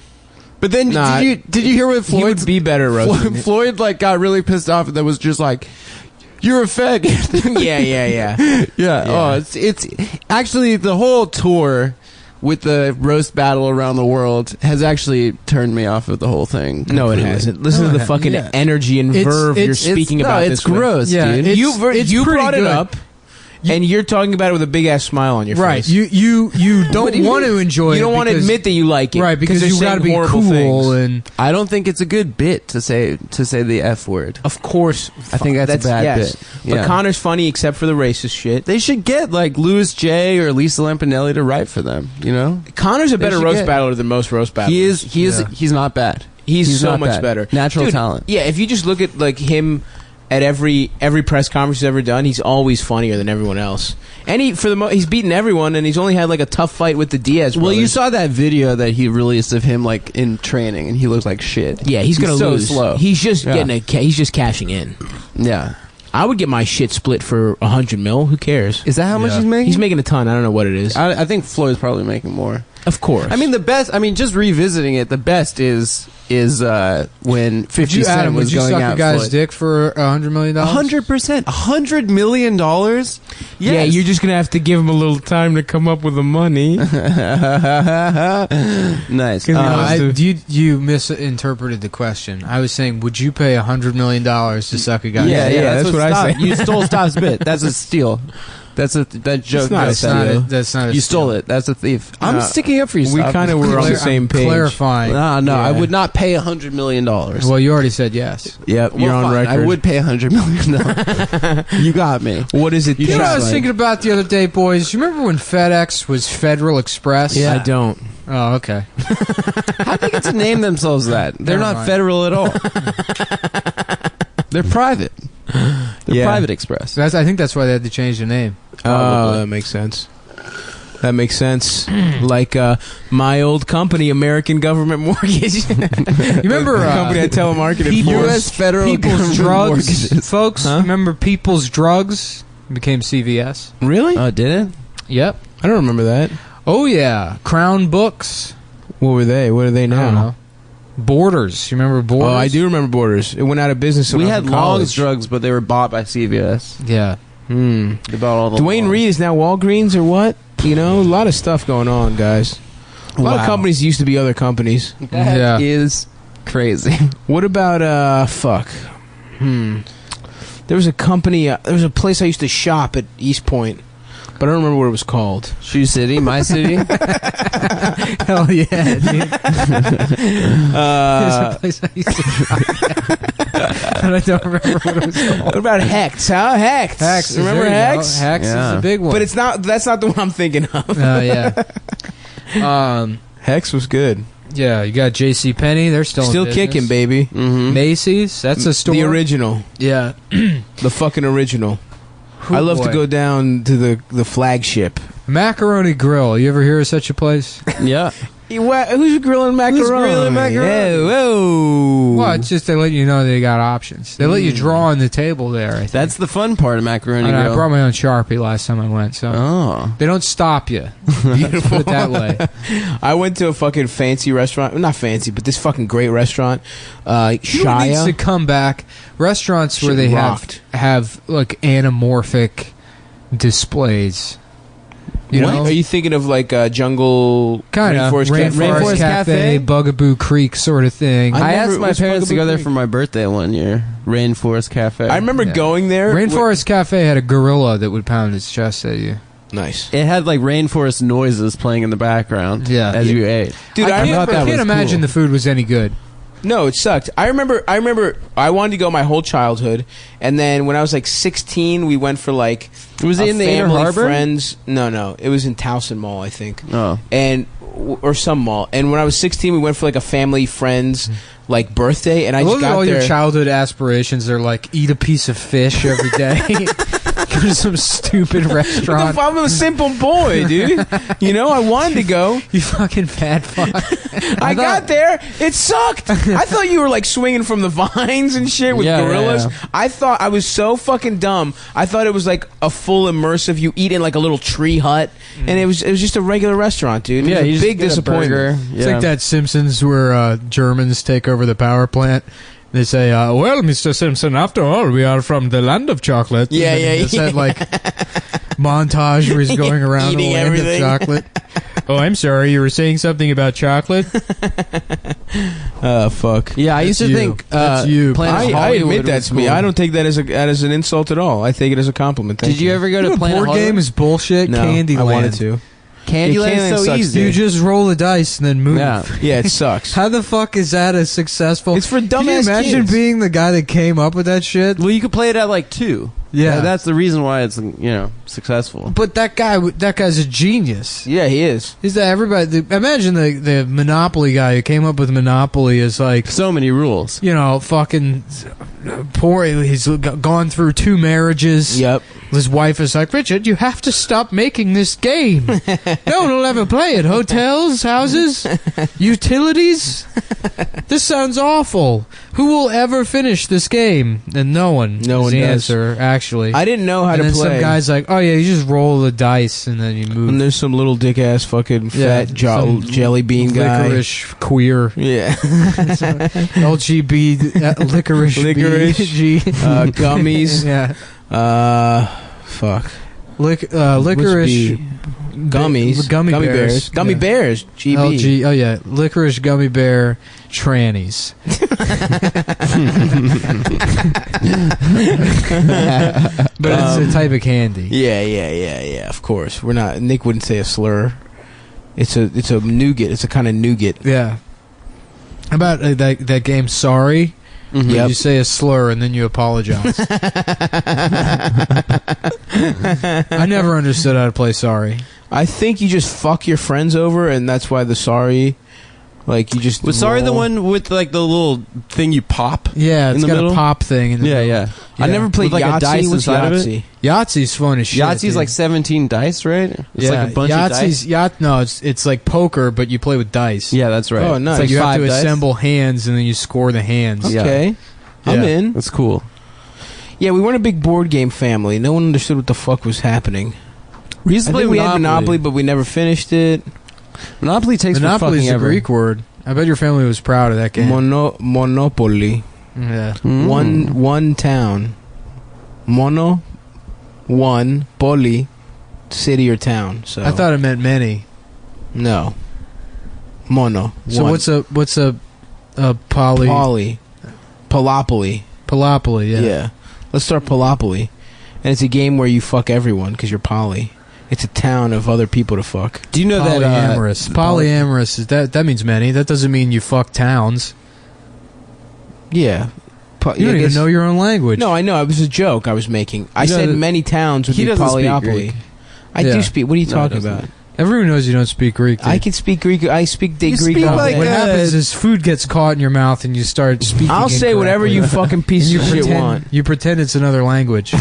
Speaker 3: but then
Speaker 2: Nah,
Speaker 3: did you hear what
Speaker 2: he
Speaker 3: Floyd
Speaker 2: would be better at roasting. it.
Speaker 3: Floyd like got really pissed off and that was just like, "You're a faggot."
Speaker 2: yeah.
Speaker 3: Yeah.
Speaker 2: Yeah.
Speaker 3: Oh, it's actually the whole tour with the roast battle around the world has actually turned me off of the whole thing.
Speaker 2: No, it
Speaker 3: completely.
Speaker 2: hasn't. Listen
Speaker 1: No,
Speaker 2: to
Speaker 1: it
Speaker 2: the fucking
Speaker 1: yeah.
Speaker 2: energy and verve you're speaking
Speaker 3: no,
Speaker 2: about.
Speaker 3: it's
Speaker 2: this way.
Speaker 3: gross,
Speaker 1: Yeah,
Speaker 3: dude.
Speaker 1: it's-
Speaker 2: You
Speaker 1: pretty
Speaker 2: brought it
Speaker 1: good.
Speaker 2: up, and you're talking about it with a big ass smile on your
Speaker 1: Right.
Speaker 2: face.
Speaker 1: You don't want to enjoy it.
Speaker 2: You don't want to
Speaker 1: because-
Speaker 2: admit that you like it,
Speaker 1: right because
Speaker 2: they're
Speaker 1: you got to
Speaker 2: saying
Speaker 1: be
Speaker 2: horrible
Speaker 1: cool
Speaker 2: things.
Speaker 1: and
Speaker 3: I don't think it's a good bit to say the F word.
Speaker 2: Of course,
Speaker 3: I think that's a bad bit.
Speaker 2: But
Speaker 3: Yeah.
Speaker 2: Connor's funny except for the racist shit.
Speaker 3: They should get like Louis J or Lisa Lampanelli to write for them. You know,
Speaker 2: Connor's a
Speaker 3: They
Speaker 2: better
Speaker 3: should
Speaker 2: roast
Speaker 3: get-
Speaker 2: battler than most roast battlers.
Speaker 3: he's not bad.
Speaker 2: He's so
Speaker 3: not
Speaker 2: much
Speaker 3: bad.
Speaker 2: better.
Speaker 3: Natural
Speaker 2: Dude,
Speaker 3: talent.
Speaker 2: Yeah, if you just look at like him at every press conference he's ever done, he's always funnier than everyone else. And he's beaten everyone, and he's only had like a tough fight with the Diaz brothers.
Speaker 3: Well, you saw that video that he released of him like in training, and he looks like shit.
Speaker 2: Yeah, he's gonna
Speaker 3: so
Speaker 2: lose.
Speaker 3: slow.
Speaker 2: He's just
Speaker 3: Yeah.
Speaker 2: he's just cashing in.
Speaker 3: Yeah,
Speaker 2: I would get my shit split for $100 million. Who cares?
Speaker 3: is that how much
Speaker 1: Yeah.
Speaker 3: he's making?
Speaker 2: He's making a ton. I don't know what it is.
Speaker 3: I think Floyd's probably making more.
Speaker 2: Of course.
Speaker 3: I mean, the best. I mean, just revisiting it, the best is when 50
Speaker 1: would you,
Speaker 3: Cent
Speaker 1: Adam,
Speaker 3: was
Speaker 1: would you
Speaker 3: going
Speaker 1: suck
Speaker 3: out
Speaker 1: a guy's
Speaker 3: Floyd.
Speaker 1: dick for $100 million?
Speaker 3: 100%, $100 million. Yes.
Speaker 2: yeah, you're just gonna have to give him a little time to come up with the money.
Speaker 3: nice.
Speaker 1: You misinterpreted the question. I was saying, would you pay $100 million to suck a guy's
Speaker 3: yeah,
Speaker 1: dick?
Speaker 3: yeah, that's what I
Speaker 2: Stop-
Speaker 3: said. You stole Stop's bit. That's a steal. That joke.
Speaker 2: not a
Speaker 3: that's
Speaker 2: steal.
Speaker 1: That's not a
Speaker 3: You
Speaker 1: steal.
Speaker 3: stole it. That's a thief. I'm
Speaker 2: No,
Speaker 3: sticking up for you.
Speaker 2: we
Speaker 3: Stop.
Speaker 2: kinda were on the same
Speaker 1: I'm
Speaker 2: page.
Speaker 1: clarifying.
Speaker 3: No, I
Speaker 2: Yeah.
Speaker 3: would not pay $100 million.
Speaker 1: Well, you already said yes.
Speaker 2: Yep,
Speaker 3: Well,
Speaker 2: you're on
Speaker 3: fine.
Speaker 2: record.
Speaker 3: I would pay $100 million. You got me.
Speaker 2: What is it?
Speaker 1: You know what I was
Speaker 2: taste
Speaker 1: thinking about the other day, boys? You remember when FedEx was Federal Express?
Speaker 3: Yeah.
Speaker 2: I don't.
Speaker 1: Oh, okay.
Speaker 3: How they get to name themselves that? They're
Speaker 1: Never
Speaker 3: not
Speaker 1: mind.
Speaker 3: federal at all. They're private. They're
Speaker 2: Yeah.
Speaker 3: Private Express.
Speaker 1: I think that's why they had to change the name.
Speaker 2: Oh, that makes sense. That makes sense. Like my old company, American Government Mortgage. You
Speaker 1: remember,
Speaker 2: the company I telemarketed for?
Speaker 3: U.S. federal
Speaker 1: People's
Speaker 3: government
Speaker 1: Drugs,
Speaker 3: mortgages.
Speaker 1: folks?
Speaker 2: Huh?
Speaker 1: Remember People's Drugs? became CVS.
Speaker 2: Really?
Speaker 3: Oh, did it?
Speaker 1: Yep.
Speaker 2: I don't remember that.
Speaker 1: Oh yeah, Crown Books.
Speaker 2: What were they? What are they
Speaker 1: I don't
Speaker 2: now?
Speaker 1: know. Borders. You remember Borders?
Speaker 2: Oh, I do remember Borders. It went out of business. When
Speaker 3: We
Speaker 2: I was
Speaker 3: had
Speaker 2: in
Speaker 3: Long's
Speaker 2: college.
Speaker 3: drugs, but they were bought by CVS.
Speaker 1: Yeah.
Speaker 2: Hmm.
Speaker 3: They bought all the
Speaker 2: Dwayne
Speaker 3: Longs.
Speaker 2: Reed is now Walgreens or what? You know, a lot of stuff going on, guys. A lot of
Speaker 3: Wow.
Speaker 2: companies used to be other companies.
Speaker 1: Yeah.
Speaker 3: That is crazy.
Speaker 2: What about fuck? There was a company. There was a place I used to shop at East Point, but I don't remember what it was called.
Speaker 3: Shoe City, my city.
Speaker 1: Hell yeah, dude. There's a place I used to shop. And I don't remember what it was called.
Speaker 2: What about Hex? Huh? Hex.
Speaker 1: Hex.
Speaker 2: Remember
Speaker 1: there you go.
Speaker 2: Hex?
Speaker 1: Hex is
Speaker 3: Yeah.
Speaker 1: a big one.
Speaker 2: But it's not. That's not the one I'm thinking of.
Speaker 1: Oh yeah.
Speaker 2: Hex was good.
Speaker 1: Yeah, you got J.C. Penney. They're still
Speaker 2: Still
Speaker 1: in business.
Speaker 2: kicking, baby.
Speaker 3: Mm-hmm.
Speaker 1: Macy's. That's a store.
Speaker 2: The original.
Speaker 1: Yeah.
Speaker 2: The fucking original.
Speaker 1: Oh,
Speaker 2: I love
Speaker 1: boy.
Speaker 2: to go down to the flagship.
Speaker 1: Macaroni Grill. You ever hear of such a place?
Speaker 3: Yeah.
Speaker 2: Who's grilling macaroni?
Speaker 3: grilling macaroni?
Speaker 2: Whoa.
Speaker 1: Well, it's just they let you know they got options. They let you draw on the table there. I think.
Speaker 3: That's the fun part of Macaroni
Speaker 1: I
Speaker 3: Grill.
Speaker 1: brought my own Sharpie last time I went, so
Speaker 3: Oh.
Speaker 1: they don't stop you. Let's put it that way.
Speaker 2: I went to a fucking fancy restaurant. Not fancy, but this fucking great restaurant.
Speaker 1: You know what needs to
Speaker 2: Shia.
Speaker 1: come back? Restaurants where
Speaker 2: Shit
Speaker 1: they
Speaker 2: rocked.
Speaker 1: have like anamorphic displays. You
Speaker 2: What?
Speaker 1: know,
Speaker 2: Are you thinking of like
Speaker 1: kind
Speaker 2: Jungle
Speaker 1: of
Speaker 2: Rainforest
Speaker 3: Rainforest
Speaker 1: Cafe,
Speaker 3: Cafe?
Speaker 1: Bugaboo Creek sort of thing.
Speaker 2: I
Speaker 3: I
Speaker 2: never-
Speaker 3: asked my
Speaker 2: what's
Speaker 3: parents to
Speaker 2: Bugaboo
Speaker 3: go there
Speaker 2: Creek?
Speaker 3: for my birthday one year. Rainforest Cafe.
Speaker 2: I remember
Speaker 1: Yeah.
Speaker 2: going there.
Speaker 1: Rainforest Cafe had a gorilla that would pound its chest at you.
Speaker 2: Nice.
Speaker 3: It had like rainforest noises playing in the background.
Speaker 1: Yeah.
Speaker 3: as you ate.
Speaker 2: Dude,
Speaker 1: I
Speaker 2: thought that
Speaker 1: can't
Speaker 2: was
Speaker 1: imagine
Speaker 2: cool.
Speaker 1: the food was any good.
Speaker 2: No, it sucked. I remember I wanted to go my whole childhood, and then when I was like 16, we went for like
Speaker 3: Was it
Speaker 2: a
Speaker 3: in the Inner
Speaker 2: family,
Speaker 3: Harbor?
Speaker 2: friends. No, it was in Towson Mall, I think,
Speaker 3: Oh,
Speaker 2: and or some mall. And when I was 16, we went for like a family friends like birthday, and I just
Speaker 1: Look at
Speaker 2: got
Speaker 1: all
Speaker 2: there.
Speaker 1: your childhood aspirations. They're like eat a piece of fish every day. Go to some stupid restaurant.
Speaker 2: I'm a simple boy, dude. You know, I wanted to go.
Speaker 1: You fucking fat fuck.
Speaker 2: I got there. It sucked. I thought you were like swinging from the vines and shit with
Speaker 3: Yeah,
Speaker 2: gorillas.
Speaker 3: yeah.
Speaker 2: I thought I was so fucking dumb. I thought it was like a full immersive. You eat in like a little tree hut, and it was just a regular restaurant, dude. It
Speaker 3: yeah.
Speaker 2: was
Speaker 3: You
Speaker 2: a
Speaker 3: just
Speaker 2: big
Speaker 3: get a
Speaker 2: disappointment.
Speaker 3: burger.
Speaker 1: It's
Speaker 3: Yeah.
Speaker 1: like that Simpsons where Germans take over the power plant. They say, well, Mr. Simpson, after all, we are from the land of chocolate.
Speaker 2: Yeah,
Speaker 1: And then
Speaker 2: yeah,
Speaker 1: it's
Speaker 2: yeah.
Speaker 1: that, like, montage where he's going around the
Speaker 2: Eating
Speaker 1: land
Speaker 2: everything.
Speaker 1: of chocolate. Oh, I'm sorry, you were saying something about chocolate?
Speaker 2: Fuck.
Speaker 3: Yeah, I used to
Speaker 1: you.
Speaker 3: think
Speaker 1: That's you.
Speaker 3: Planet
Speaker 2: I
Speaker 3: Hollywood
Speaker 2: admit that
Speaker 3: was
Speaker 2: to me.
Speaker 3: cool.
Speaker 2: I don't take that as an insult at all. I take it as a compliment. Thank
Speaker 3: Did you ever go
Speaker 1: You
Speaker 3: to
Speaker 1: know,
Speaker 3: Planet
Speaker 1: board
Speaker 3: Hollywood?
Speaker 1: game is bullshit.
Speaker 2: No,
Speaker 1: Candyland.
Speaker 2: I wanted to.
Speaker 3: Candyland
Speaker 2: Candyland
Speaker 3: is so
Speaker 2: sucks,
Speaker 3: easy.
Speaker 1: You just roll the dice and then move.
Speaker 3: Yeah.
Speaker 2: Yeah, it sucks.
Speaker 1: How the fuck is that a successful?
Speaker 2: It's for
Speaker 1: Can you
Speaker 2: dumbass
Speaker 1: imagine
Speaker 2: kids.
Speaker 1: being the guy that came up with that shit?
Speaker 3: Well, you could play it at like 2.
Speaker 1: Yeah.
Speaker 3: That's the reason why it's successful.
Speaker 1: But that guy's a genius.
Speaker 2: Yeah, he is.
Speaker 1: Is that everybody? Imagine the Monopoly guy who came up with Monopoly is like,
Speaker 3: So many rules.
Speaker 1: you know, fucking poor. He's gone through 2 marriages.
Speaker 2: Yep.
Speaker 1: His wife is like, Richard, you have to stop making this game. No one will ever play it. Hotels, houses, utilities. This sounds awful. Who will ever finish this game? And no one.
Speaker 2: No
Speaker 1: is
Speaker 2: one
Speaker 1: the
Speaker 2: does.
Speaker 1: answer, actually.
Speaker 2: I didn't know how
Speaker 1: and
Speaker 2: to
Speaker 1: then
Speaker 2: play.
Speaker 1: some guy's like, oh yeah, you just roll the dice and then you move.
Speaker 2: And there's some little dick ass fucking
Speaker 1: Yeah,
Speaker 2: fat
Speaker 1: some
Speaker 2: jelly bean guy.
Speaker 1: licorice queer.
Speaker 2: Yeah.
Speaker 1: LGB licorice.
Speaker 2: Licorice.
Speaker 1: BG.
Speaker 2: Gummies.
Speaker 1: Yeah.
Speaker 2: Fuck.
Speaker 1: Licorice.
Speaker 2: B? Gummies.
Speaker 1: Gummy bears.
Speaker 2: Gummy
Speaker 1: Yeah.
Speaker 2: bears. GB.
Speaker 1: LG. Oh yeah, licorice gummy bear trannies. But it's a type of candy.
Speaker 2: Yeah. Of course. We're not. Nick wouldn't say a slur. It's a nougat. It's a kind of nougat.
Speaker 1: Yeah. How about that game? Sorry.
Speaker 2: Yep.
Speaker 1: You say a slur and then you apologize. I never understood how to play sorry.
Speaker 2: I think you just fuck your friends over, and that's why the sorry. Like you just
Speaker 3: Was Sorry the
Speaker 2: roll.
Speaker 3: one with like the little thing you pop?
Speaker 1: Yeah,
Speaker 3: In
Speaker 1: it's
Speaker 3: the
Speaker 1: got
Speaker 3: middle?
Speaker 1: a pop thing. In the middle.
Speaker 3: Yeah.
Speaker 2: I never played
Speaker 3: With, like, a
Speaker 2: Yahtzee.
Speaker 3: dice
Speaker 2: What's
Speaker 3: inside of it?
Speaker 2: Yahtzee?
Speaker 1: Yahtzee's fun as shit.
Speaker 3: Yahtzee's
Speaker 1: dude.
Speaker 3: like 17 dice, right? It's
Speaker 1: yeah,
Speaker 3: like a bunch of dice.
Speaker 1: No, it's like poker, but you play with dice.
Speaker 3: Yeah, that's right.
Speaker 2: Oh,
Speaker 1: It's
Speaker 2: nice.
Speaker 1: like you have
Speaker 3: 5
Speaker 1: to
Speaker 3: dice.
Speaker 1: assemble hands and then you score the hands.
Speaker 3: Yeah.
Speaker 2: Okay, I'm
Speaker 1: Yeah.
Speaker 2: in.
Speaker 3: That's cool.
Speaker 2: Yeah, we weren't a big board game family. No one understood what the fuck was happening.
Speaker 3: We used to play
Speaker 2: we had
Speaker 3: Monopoly.
Speaker 2: Monopoly, but we never finished it.
Speaker 3: Monopoly takes
Speaker 1: Monopoly is a
Speaker 3: ever.
Speaker 1: Greek word. I bet your family was proud of that game.
Speaker 2: Monopoly.
Speaker 1: Yeah.
Speaker 2: One town. One, poly, city or town. So
Speaker 1: I thought it meant many.
Speaker 2: no. Mono.
Speaker 1: So
Speaker 2: one.
Speaker 1: what's a poly?
Speaker 2: Poly. Palopoly.
Speaker 1: Palopoly, yeah.
Speaker 2: Yeah. Let's start Palopoly. And it's a game where you fuck everyone because you're poly. It's a town of other people to fuck.
Speaker 3: Do you know
Speaker 1: Polyamorous. Polyamorous is that means many. That doesn't mean you fuck towns.
Speaker 2: Yeah.
Speaker 1: You don't even know your own language.
Speaker 2: No, I know. It was a joke I was making. I said many towns would
Speaker 3: he
Speaker 2: be
Speaker 3: doesn't speak
Speaker 2: polyopoly.
Speaker 3: Greek.
Speaker 2: I
Speaker 1: Yeah.
Speaker 2: do speak. What are you
Speaker 3: No,
Speaker 2: talking
Speaker 3: he doesn't.
Speaker 2: about?
Speaker 1: Everyone knows you don't speak Greek. Dude.
Speaker 2: I can speak Greek. I speak
Speaker 3: You
Speaker 2: Greek.
Speaker 3: speak
Speaker 2: all
Speaker 3: like
Speaker 2: day.
Speaker 1: What
Speaker 3: a-
Speaker 1: happens is food gets caught in your mouth and you start speaking.
Speaker 2: I'll say whatever you
Speaker 1: incorrectly.
Speaker 2: fucking piece
Speaker 1: And
Speaker 2: of shit
Speaker 1: pretend,
Speaker 2: want.
Speaker 1: You pretend it's another language.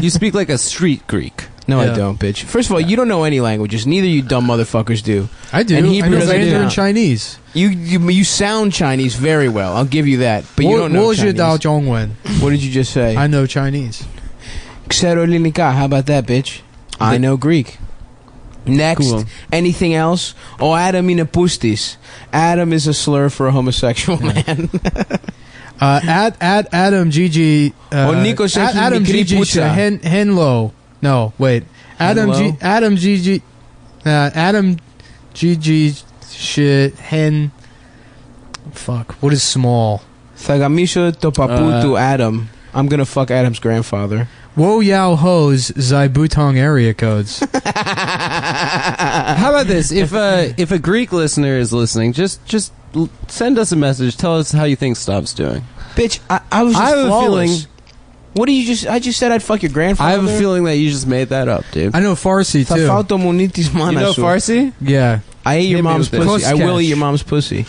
Speaker 3: You speak like a street Greek.
Speaker 2: No,
Speaker 1: Yeah.
Speaker 2: I don't, bitch. First of all, you don't know any languages. Neither you dumb motherfuckers do.
Speaker 1: I do.
Speaker 2: And
Speaker 1: I
Speaker 2: Hebrew
Speaker 1: know
Speaker 2: doesn't
Speaker 1: Mandarin
Speaker 2: count.
Speaker 1: Chinese.
Speaker 2: You sound Chinese very well. I'll give you that. But you don't know
Speaker 1: What
Speaker 2: Chinese. What did you just say?
Speaker 1: I know Chinese.
Speaker 2: Xerolinika. How about that, bitch? I know Greek. Next,
Speaker 3: Cool.
Speaker 2: anything else? Oh, Adam inapustis. Adam is a slur for a homosexual man.
Speaker 1: Adam Gigi.
Speaker 2: Nico said he
Speaker 1: Adam
Speaker 2: mikri
Speaker 1: Gigi
Speaker 2: putsa.
Speaker 1: Henlo. No, wait. Adam
Speaker 2: Henlo?
Speaker 1: Adam Gigi. Adam Gigi shit hen. Fuck. What is small?
Speaker 2: Thagamisho topaputu Adam. I'm gonna fuck Adam's grandfather.
Speaker 1: Wo Yao Ho's Zaibutong area codes.
Speaker 3: How about this? If a Greek listener is listening, just send us a message. Tell us how you think Stav's doing.
Speaker 2: Bitch, I was just
Speaker 3: I have a
Speaker 2: flawless.
Speaker 3: feeling-
Speaker 2: What do you just... I just said I'd fuck your grandfather.
Speaker 3: I have a feeling that you just made that up, dude.
Speaker 1: I know Farsi too.
Speaker 2: Tafauto munitis
Speaker 3: You know
Speaker 2: manasu.
Speaker 3: Farsi?
Speaker 1: Yeah.
Speaker 2: I ate your
Speaker 3: Hit me
Speaker 2: mom's
Speaker 3: with it.
Speaker 2: pussy. I will
Speaker 1: Kuskash.
Speaker 2: eat your mom's pussy.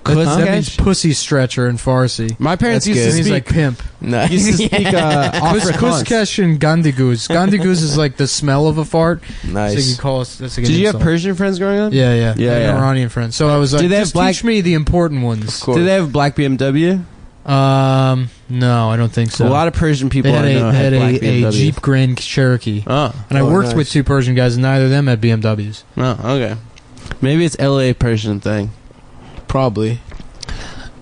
Speaker 1: That means pussy stretcher in Farsi.
Speaker 3: My parents
Speaker 2: That's
Speaker 3: used
Speaker 1: It
Speaker 3: to
Speaker 1: means
Speaker 3: speak.
Speaker 1: like pimp.
Speaker 2: No.
Speaker 3: Used to speak Afrikaans.
Speaker 1: Kuskash and Gandiguz. Gandiguz is like the smell of a fart. So
Speaker 2: Nice.
Speaker 1: you call us. That's like
Speaker 3: Did
Speaker 1: an
Speaker 3: you have
Speaker 1: insult.
Speaker 3: Persian friends growing up?
Speaker 1: Yeah, yeah,
Speaker 3: Yeah,
Speaker 1: I had
Speaker 3: yeah.
Speaker 1: Iranian friends. So I was like,
Speaker 3: Did they have
Speaker 1: just
Speaker 3: black-
Speaker 1: teach me the important ones.
Speaker 3: Did they have black BMW?
Speaker 1: No, I don't think so.
Speaker 3: A lot of Persian people
Speaker 1: they had
Speaker 3: I know had black
Speaker 1: a
Speaker 3: BMWs.
Speaker 1: Jeep Grand Cherokee,
Speaker 3: Oh,
Speaker 1: and I
Speaker 2: Oh,
Speaker 1: worked
Speaker 2: nice.
Speaker 1: with two Persian guys, and neither of them had BMWs.
Speaker 3: okay. Maybe it's LA Persian thing.
Speaker 2: Probably.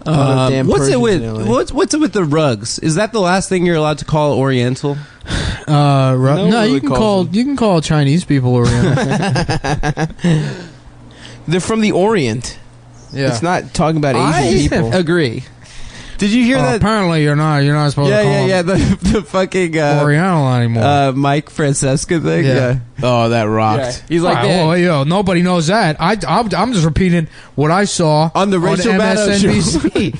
Speaker 2: Damn
Speaker 3: What's it
Speaker 2: Persians
Speaker 3: with
Speaker 2: in LA.
Speaker 3: what's it with the rugs? Is that the last thing you're allowed to call Oriental?
Speaker 1: No,
Speaker 2: really
Speaker 1: you can
Speaker 2: calls
Speaker 1: call Chinese people Oriental.
Speaker 2: They're from the Orient.
Speaker 1: Yeah.
Speaker 2: It's not talking about Asian
Speaker 3: I
Speaker 2: people.
Speaker 3: agree. Did you hear that?
Speaker 1: Apparently, you're not supposed to call
Speaker 3: Yeah. The fucking
Speaker 1: Oriental anymore.
Speaker 3: Mike Francesca thing.
Speaker 1: Yeah.
Speaker 3: Yeah.
Speaker 2: Oh, that
Speaker 3: Yeah.
Speaker 2: rocked.
Speaker 3: He's like,
Speaker 1: Wow,
Speaker 3: "Man,
Speaker 1: well, yo, nobody knows that. I'm just repeating what I saw
Speaker 3: On the Rachel Maddow
Speaker 1: MSNBC.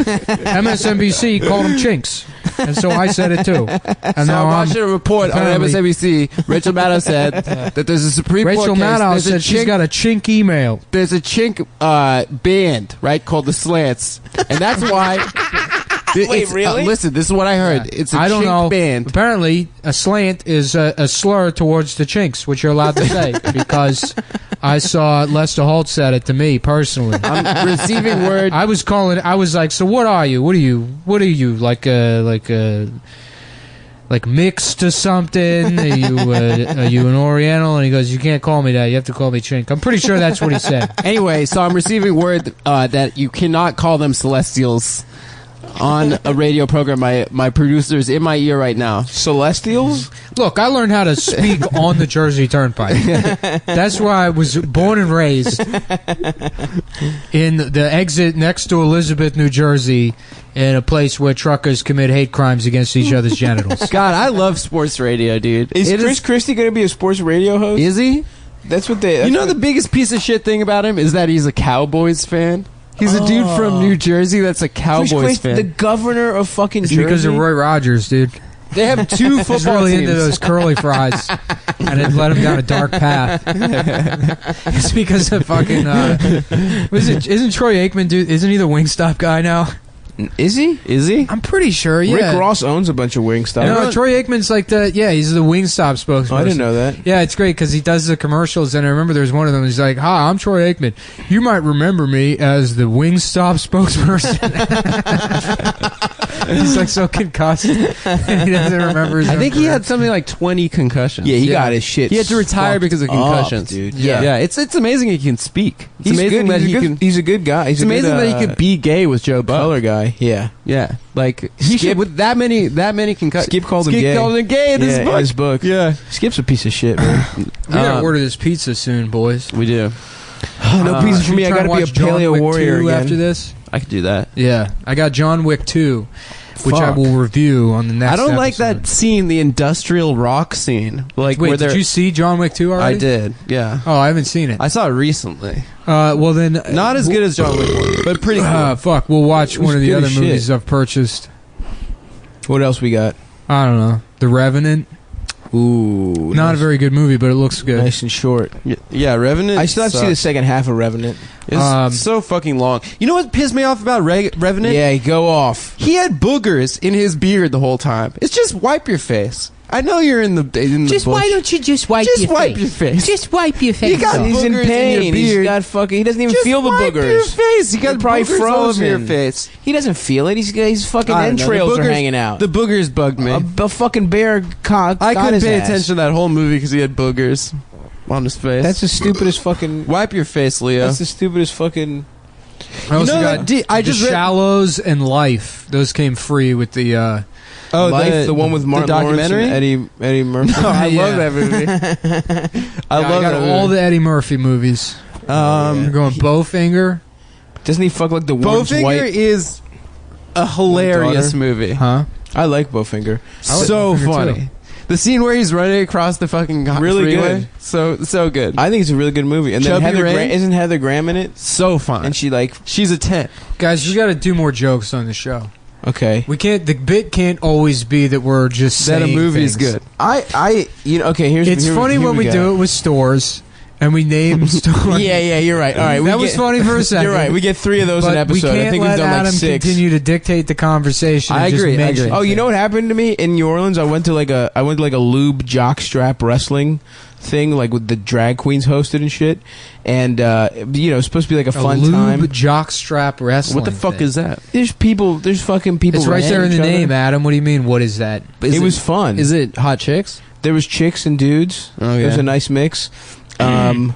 Speaker 1: MSNBC called them chinks, and so I said it too. And
Speaker 3: so
Speaker 1: now
Speaker 3: I'm
Speaker 1: I'm
Speaker 3: watching a report on
Speaker 1: apparently-
Speaker 3: MSNBC. Rachel Maddow said that there's a Supreme
Speaker 1: Rachel
Speaker 3: Court case.
Speaker 1: Maddow
Speaker 3: There's a
Speaker 1: said she's
Speaker 3: chink-
Speaker 1: got a chink email.
Speaker 3: There's a chink band, right, called the Slants, and that's why.
Speaker 2: Wait, really?
Speaker 3: Listen, this is what I heard. It's a
Speaker 1: I don't
Speaker 3: chink
Speaker 1: know.
Speaker 3: band.
Speaker 1: Apparently, a slant is a slur towards the chinks, which you're allowed to say because I saw Lester Holt said it to me personally.
Speaker 3: I'm receiving word.
Speaker 1: I was calling. I was like, "So what are you? What are you? What are you like? Like mixed or something? Are you an Oriental?" And he goes, "You can't call me that. You have to call me chink." I'm pretty sure that's what he said.
Speaker 3: Anyway, so I'm receiving word that you cannot call them Celestials on a radio program. My producer's in my ear right now.
Speaker 2: Celestials?
Speaker 1: Look, I learned how to speak on the Jersey Turnpike. That's where I was born and raised, in the exit next to Elizabeth, New Jersey, in a place where truckers commit hate crimes against each other's genitals.
Speaker 3: God, I love sports radio, dude.
Speaker 2: Is Chris Christie going to be a sports radio host?
Speaker 3: Is he?
Speaker 2: That's what they...
Speaker 3: You know the biggest piece of shit thing about him is that he's a Cowboys fan. He's a dude from New Jersey that's a Cowboys fan.
Speaker 2: The governor of fucking
Speaker 1: It's
Speaker 2: Jersey?
Speaker 1: because of Roy Rogers, dude.
Speaker 3: They have two
Speaker 1: He's
Speaker 3: football
Speaker 1: really
Speaker 3: teams.
Speaker 1: into those curly fries, and it led him down a dark path. It's because of fucking. Isn't Troy Aikman? Dude, isn't he the Wingstop guy now?
Speaker 2: Is he?
Speaker 1: I'm pretty sure. Yeah.
Speaker 2: Rick Ross owns a bunch of Wingstop.
Speaker 1: No, Troy Aikman's like he's the Wingstop spokesperson.
Speaker 2: Oh, I didn't know that.
Speaker 1: Yeah, it's great because he does the commercials, and I remember there's one of them. He's like, "Hi, I'm Troy Aikman. You might remember me as the Wingstop spokesperson." He's like so concussed, and he doesn't remember his
Speaker 3: I
Speaker 1: own
Speaker 3: think he
Speaker 1: career.
Speaker 3: had something like 20 concussions.
Speaker 2: Yeah, he got his shit.
Speaker 3: He had to retire
Speaker 2: fucked
Speaker 3: because of concussions,
Speaker 2: up, dude.
Speaker 3: Yeah, it's amazing he can speak. It's
Speaker 2: He's
Speaker 3: amazing
Speaker 2: good.
Speaker 3: that he can.
Speaker 2: He's a good guy.
Speaker 3: It's amazing that he could be gay with Joe Buck.
Speaker 2: color guy. Yeah.
Speaker 3: Yeah, like he
Speaker 2: Skip-
Speaker 3: should with that many concussions.
Speaker 2: Skip called him gay.
Speaker 3: In his book.
Speaker 2: In his book.
Speaker 3: Yeah,
Speaker 2: Skip's a piece of shit, man.
Speaker 1: We gotta order this pizza soon, boys.
Speaker 3: we do.
Speaker 2: No pizza for me. I gotta be a paleo warrior again.
Speaker 1: after this.
Speaker 3: I could do that.
Speaker 1: Yeah, I got John Wick 2, which I
Speaker 3: Fuck.
Speaker 1: will review on the next.
Speaker 3: I don't like
Speaker 1: episode.
Speaker 3: that scene, the industrial rock scene. Like
Speaker 1: Wait,
Speaker 3: where
Speaker 1: did you see John Wick 2 already?
Speaker 3: I did. Yeah,
Speaker 1: Oh, I haven't seen it.
Speaker 3: I saw it recently.
Speaker 1: Well then,
Speaker 3: Not as good as John Wick 1, but pretty cool.
Speaker 1: Fuck, we'll watch
Speaker 2: It was
Speaker 1: one of the
Speaker 2: good
Speaker 1: other
Speaker 2: as shit.
Speaker 1: movies I've purchased.
Speaker 2: What else we got?
Speaker 1: I don't know. The Revenant.
Speaker 2: Ooh,
Speaker 1: Not a very good movie, but it looks good.
Speaker 2: nice and short.
Speaker 3: Yeah, Revenant.
Speaker 2: I still have to see the second half of Revenant.
Speaker 3: It's so fucking long. You know what pissed me off about Revenant?
Speaker 2: Yeah, go off.
Speaker 3: He had boogers in his beard the whole time. It's just wipe your face. I know you're in the bush.
Speaker 6: don't you just wipe
Speaker 3: Just wipe your face.
Speaker 6: Just wipe your face.
Speaker 3: You got
Speaker 2: He's in
Speaker 3: boogers in
Speaker 2: pain.
Speaker 3: your
Speaker 2: He's
Speaker 3: beard.
Speaker 2: got fucking. He doesn't even
Speaker 3: Just
Speaker 2: feel the
Speaker 3: wipe
Speaker 2: boogers.
Speaker 3: your face. You got
Speaker 2: They're probably
Speaker 3: boogers all over your
Speaker 2: frozen.
Speaker 3: face.
Speaker 2: He doesn't feel it. His fucking
Speaker 3: I don't know. The
Speaker 2: entrails are
Speaker 3: boogers-
Speaker 2: hanging out.
Speaker 3: The boogers bugged me.
Speaker 2: A fucking bear got
Speaker 3: I couldn't
Speaker 2: his
Speaker 3: pay
Speaker 2: ass.
Speaker 3: attention to that whole movie because he had boogers on his face.
Speaker 2: That's the stupidest fucking.
Speaker 3: Wipe your face, Leo.
Speaker 2: That's the stupidest fucking.
Speaker 1: I also
Speaker 3: You know
Speaker 1: got
Speaker 3: that- I just
Speaker 1: The
Speaker 3: read-
Speaker 1: Shallows and Life. Those came free with the.
Speaker 2: Life, the one with Martin Lawrence
Speaker 3: documentary.
Speaker 2: and Eddie Murphy.
Speaker 3: No, I
Speaker 1: Yeah.
Speaker 3: love that movie. I love
Speaker 1: got
Speaker 3: that
Speaker 1: all
Speaker 3: movie.
Speaker 1: the Eddie Murphy movies. We're going Bowfinger,
Speaker 2: Doesn't he fuck like the worm's
Speaker 3: Bowfinger
Speaker 2: wife?
Speaker 3: is a hilarious
Speaker 2: daughter.
Speaker 3: movie.
Speaker 1: huh?
Speaker 2: I like Bowfinger.
Speaker 1: I like
Speaker 3: So
Speaker 1: Bowfinger,
Speaker 3: funny.
Speaker 1: too.
Speaker 3: The scene where he's running across the fucking
Speaker 2: Really
Speaker 3: freeway.
Speaker 2: good.
Speaker 3: So good.
Speaker 2: I think it's a really good movie. And then
Speaker 3: Chubby
Speaker 2: Heather
Speaker 3: Ray?
Speaker 2: isn't Heather Graham in it?
Speaker 3: So fun.
Speaker 2: And she like
Speaker 3: She's a 10.
Speaker 1: Guys, you got to do more jokes on the show.
Speaker 2: okay.
Speaker 1: We can't. The bit can't always be that we're just
Speaker 3: That a
Speaker 1: saying
Speaker 3: movie's
Speaker 1: things.
Speaker 3: good.
Speaker 2: Okay.
Speaker 1: It's funny when we do it with stores and we name stores.
Speaker 2: Yeah, you're right. All right,
Speaker 1: that was funny for a second.
Speaker 2: You're right. We get 3 of those
Speaker 1: but
Speaker 2: an episode.
Speaker 1: we can't
Speaker 2: I think
Speaker 1: let
Speaker 2: we've done
Speaker 1: Adam
Speaker 2: like 6.
Speaker 1: continue to dictate the conversation.
Speaker 3: I
Speaker 1: and just
Speaker 3: agree, I
Speaker 1: mention
Speaker 3: agree.
Speaker 2: Oh, you know
Speaker 1: things.
Speaker 2: what happened to me in New Orleans? I went to like a lube jockstrap wrestling thing, like with the drag queens hosted and shit. And it's supposed to be like a fun
Speaker 1: lube
Speaker 2: time.
Speaker 1: jockstrap wrestling.
Speaker 3: What the fuck
Speaker 1: thing.
Speaker 3: is that?
Speaker 2: There's fucking people.
Speaker 1: It's right there in the
Speaker 2: hitting each
Speaker 1: name,
Speaker 2: other.
Speaker 1: Adam. What do you mean? What is that?
Speaker 2: It was fun.
Speaker 3: Is it hot chicks?
Speaker 2: There was chicks and dudes.
Speaker 3: Oh,
Speaker 2: It was
Speaker 3: yeah.
Speaker 2: a nice mix. I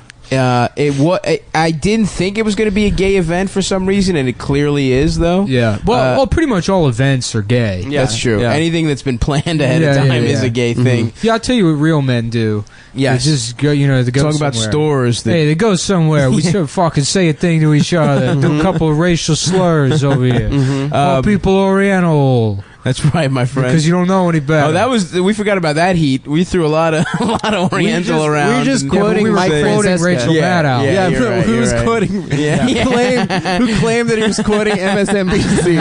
Speaker 2: didn't think it was going to be a gay event for some reason, and it clearly is, though.
Speaker 1: Yeah. Well, pretty much all events are gay.
Speaker 2: Yeah, that's true.
Speaker 3: Yeah.
Speaker 2: Anything that's been planned ahead
Speaker 1: Yeah,
Speaker 2: of time
Speaker 1: yeah,
Speaker 2: is
Speaker 1: yeah.
Speaker 2: a gay thing.
Speaker 1: Yeah, I'll tell you what real men do.
Speaker 2: Yes.
Speaker 1: They just go, they go
Speaker 2: Talk about
Speaker 1: somewhere.
Speaker 2: stores. That,
Speaker 1: Hey, they go somewhere. We still fucking say a thing to each other. Do a couple of racial slurs over here. Call people Oriental
Speaker 2: that's right, my friend.
Speaker 1: because you don't know any better.
Speaker 2: we forgot about that heat. We threw a lot of Oriental around.
Speaker 3: we're just
Speaker 2: and-
Speaker 3: quoting
Speaker 1: we were
Speaker 3: Mike
Speaker 1: quoting
Speaker 3: Francesca.
Speaker 1: Rachel
Speaker 2: Yeah,
Speaker 1: Maddow.
Speaker 2: yeah. you're right,
Speaker 3: who
Speaker 2: you're
Speaker 3: was
Speaker 2: right.
Speaker 3: quoting?
Speaker 2: Yeah.
Speaker 3: Who claimed that he was quoting MSNBC?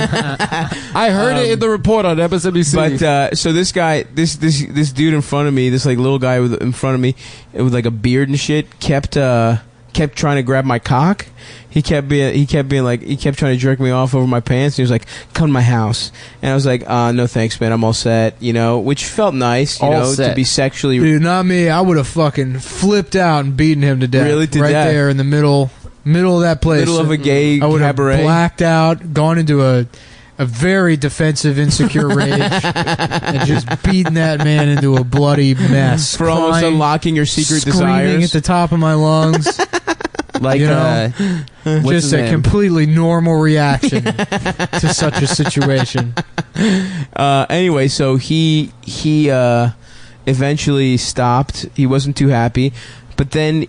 Speaker 3: I heard it in the report on MSNBC.
Speaker 2: But so this guy, this dude in front of me, this like little guy in front of me with like a beard and shit, kept trying to grab my cock. He kept trying to jerk me off over my pants. And he was like, "Come to my house," and I was like, "No thanks, man. I'm all set." Which felt nice,
Speaker 3: All
Speaker 2: to
Speaker 3: set.
Speaker 2: be sexually.
Speaker 1: Dude, not me. I would have fucking flipped out and beaten him to death.
Speaker 2: Really, to
Speaker 1: right
Speaker 2: death?
Speaker 1: there in the middle of that place.
Speaker 2: Middle of a gay
Speaker 1: I would have
Speaker 2: cabaret.
Speaker 1: blacked out, gone into a very defensive, insecure rage, and just beaten that man into a bloody mess.
Speaker 2: For almost
Speaker 1: crying,
Speaker 2: unlocking your secret
Speaker 1: screaming
Speaker 2: desires.
Speaker 1: at the top of my lungs.
Speaker 3: like,
Speaker 1: you know,
Speaker 3: what's
Speaker 1: just
Speaker 3: his
Speaker 1: a
Speaker 3: name?
Speaker 1: completely normal reaction to such a situation.
Speaker 2: Anyway, so he eventually stopped. He wasn't too happy. But then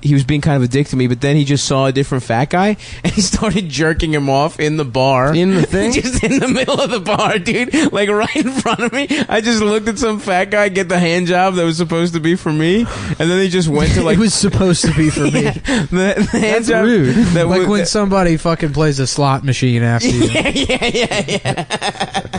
Speaker 2: he was being kind of a dick to me. But then he just saw a different fat guy, and he started jerking him off in the bar.
Speaker 3: In the thing?
Speaker 2: Just in the middle of the bar, dude. Like right in front of me. I just looked at some fat guy get the hand job that was supposed to be for me. And then he just went to like...
Speaker 1: It was supposed to be for me.
Speaker 2: the hand
Speaker 1: That's
Speaker 2: job
Speaker 1: rude.
Speaker 2: that
Speaker 1: Like
Speaker 2: was-
Speaker 1: when somebody fucking plays a slot machine after you.
Speaker 2: yeah.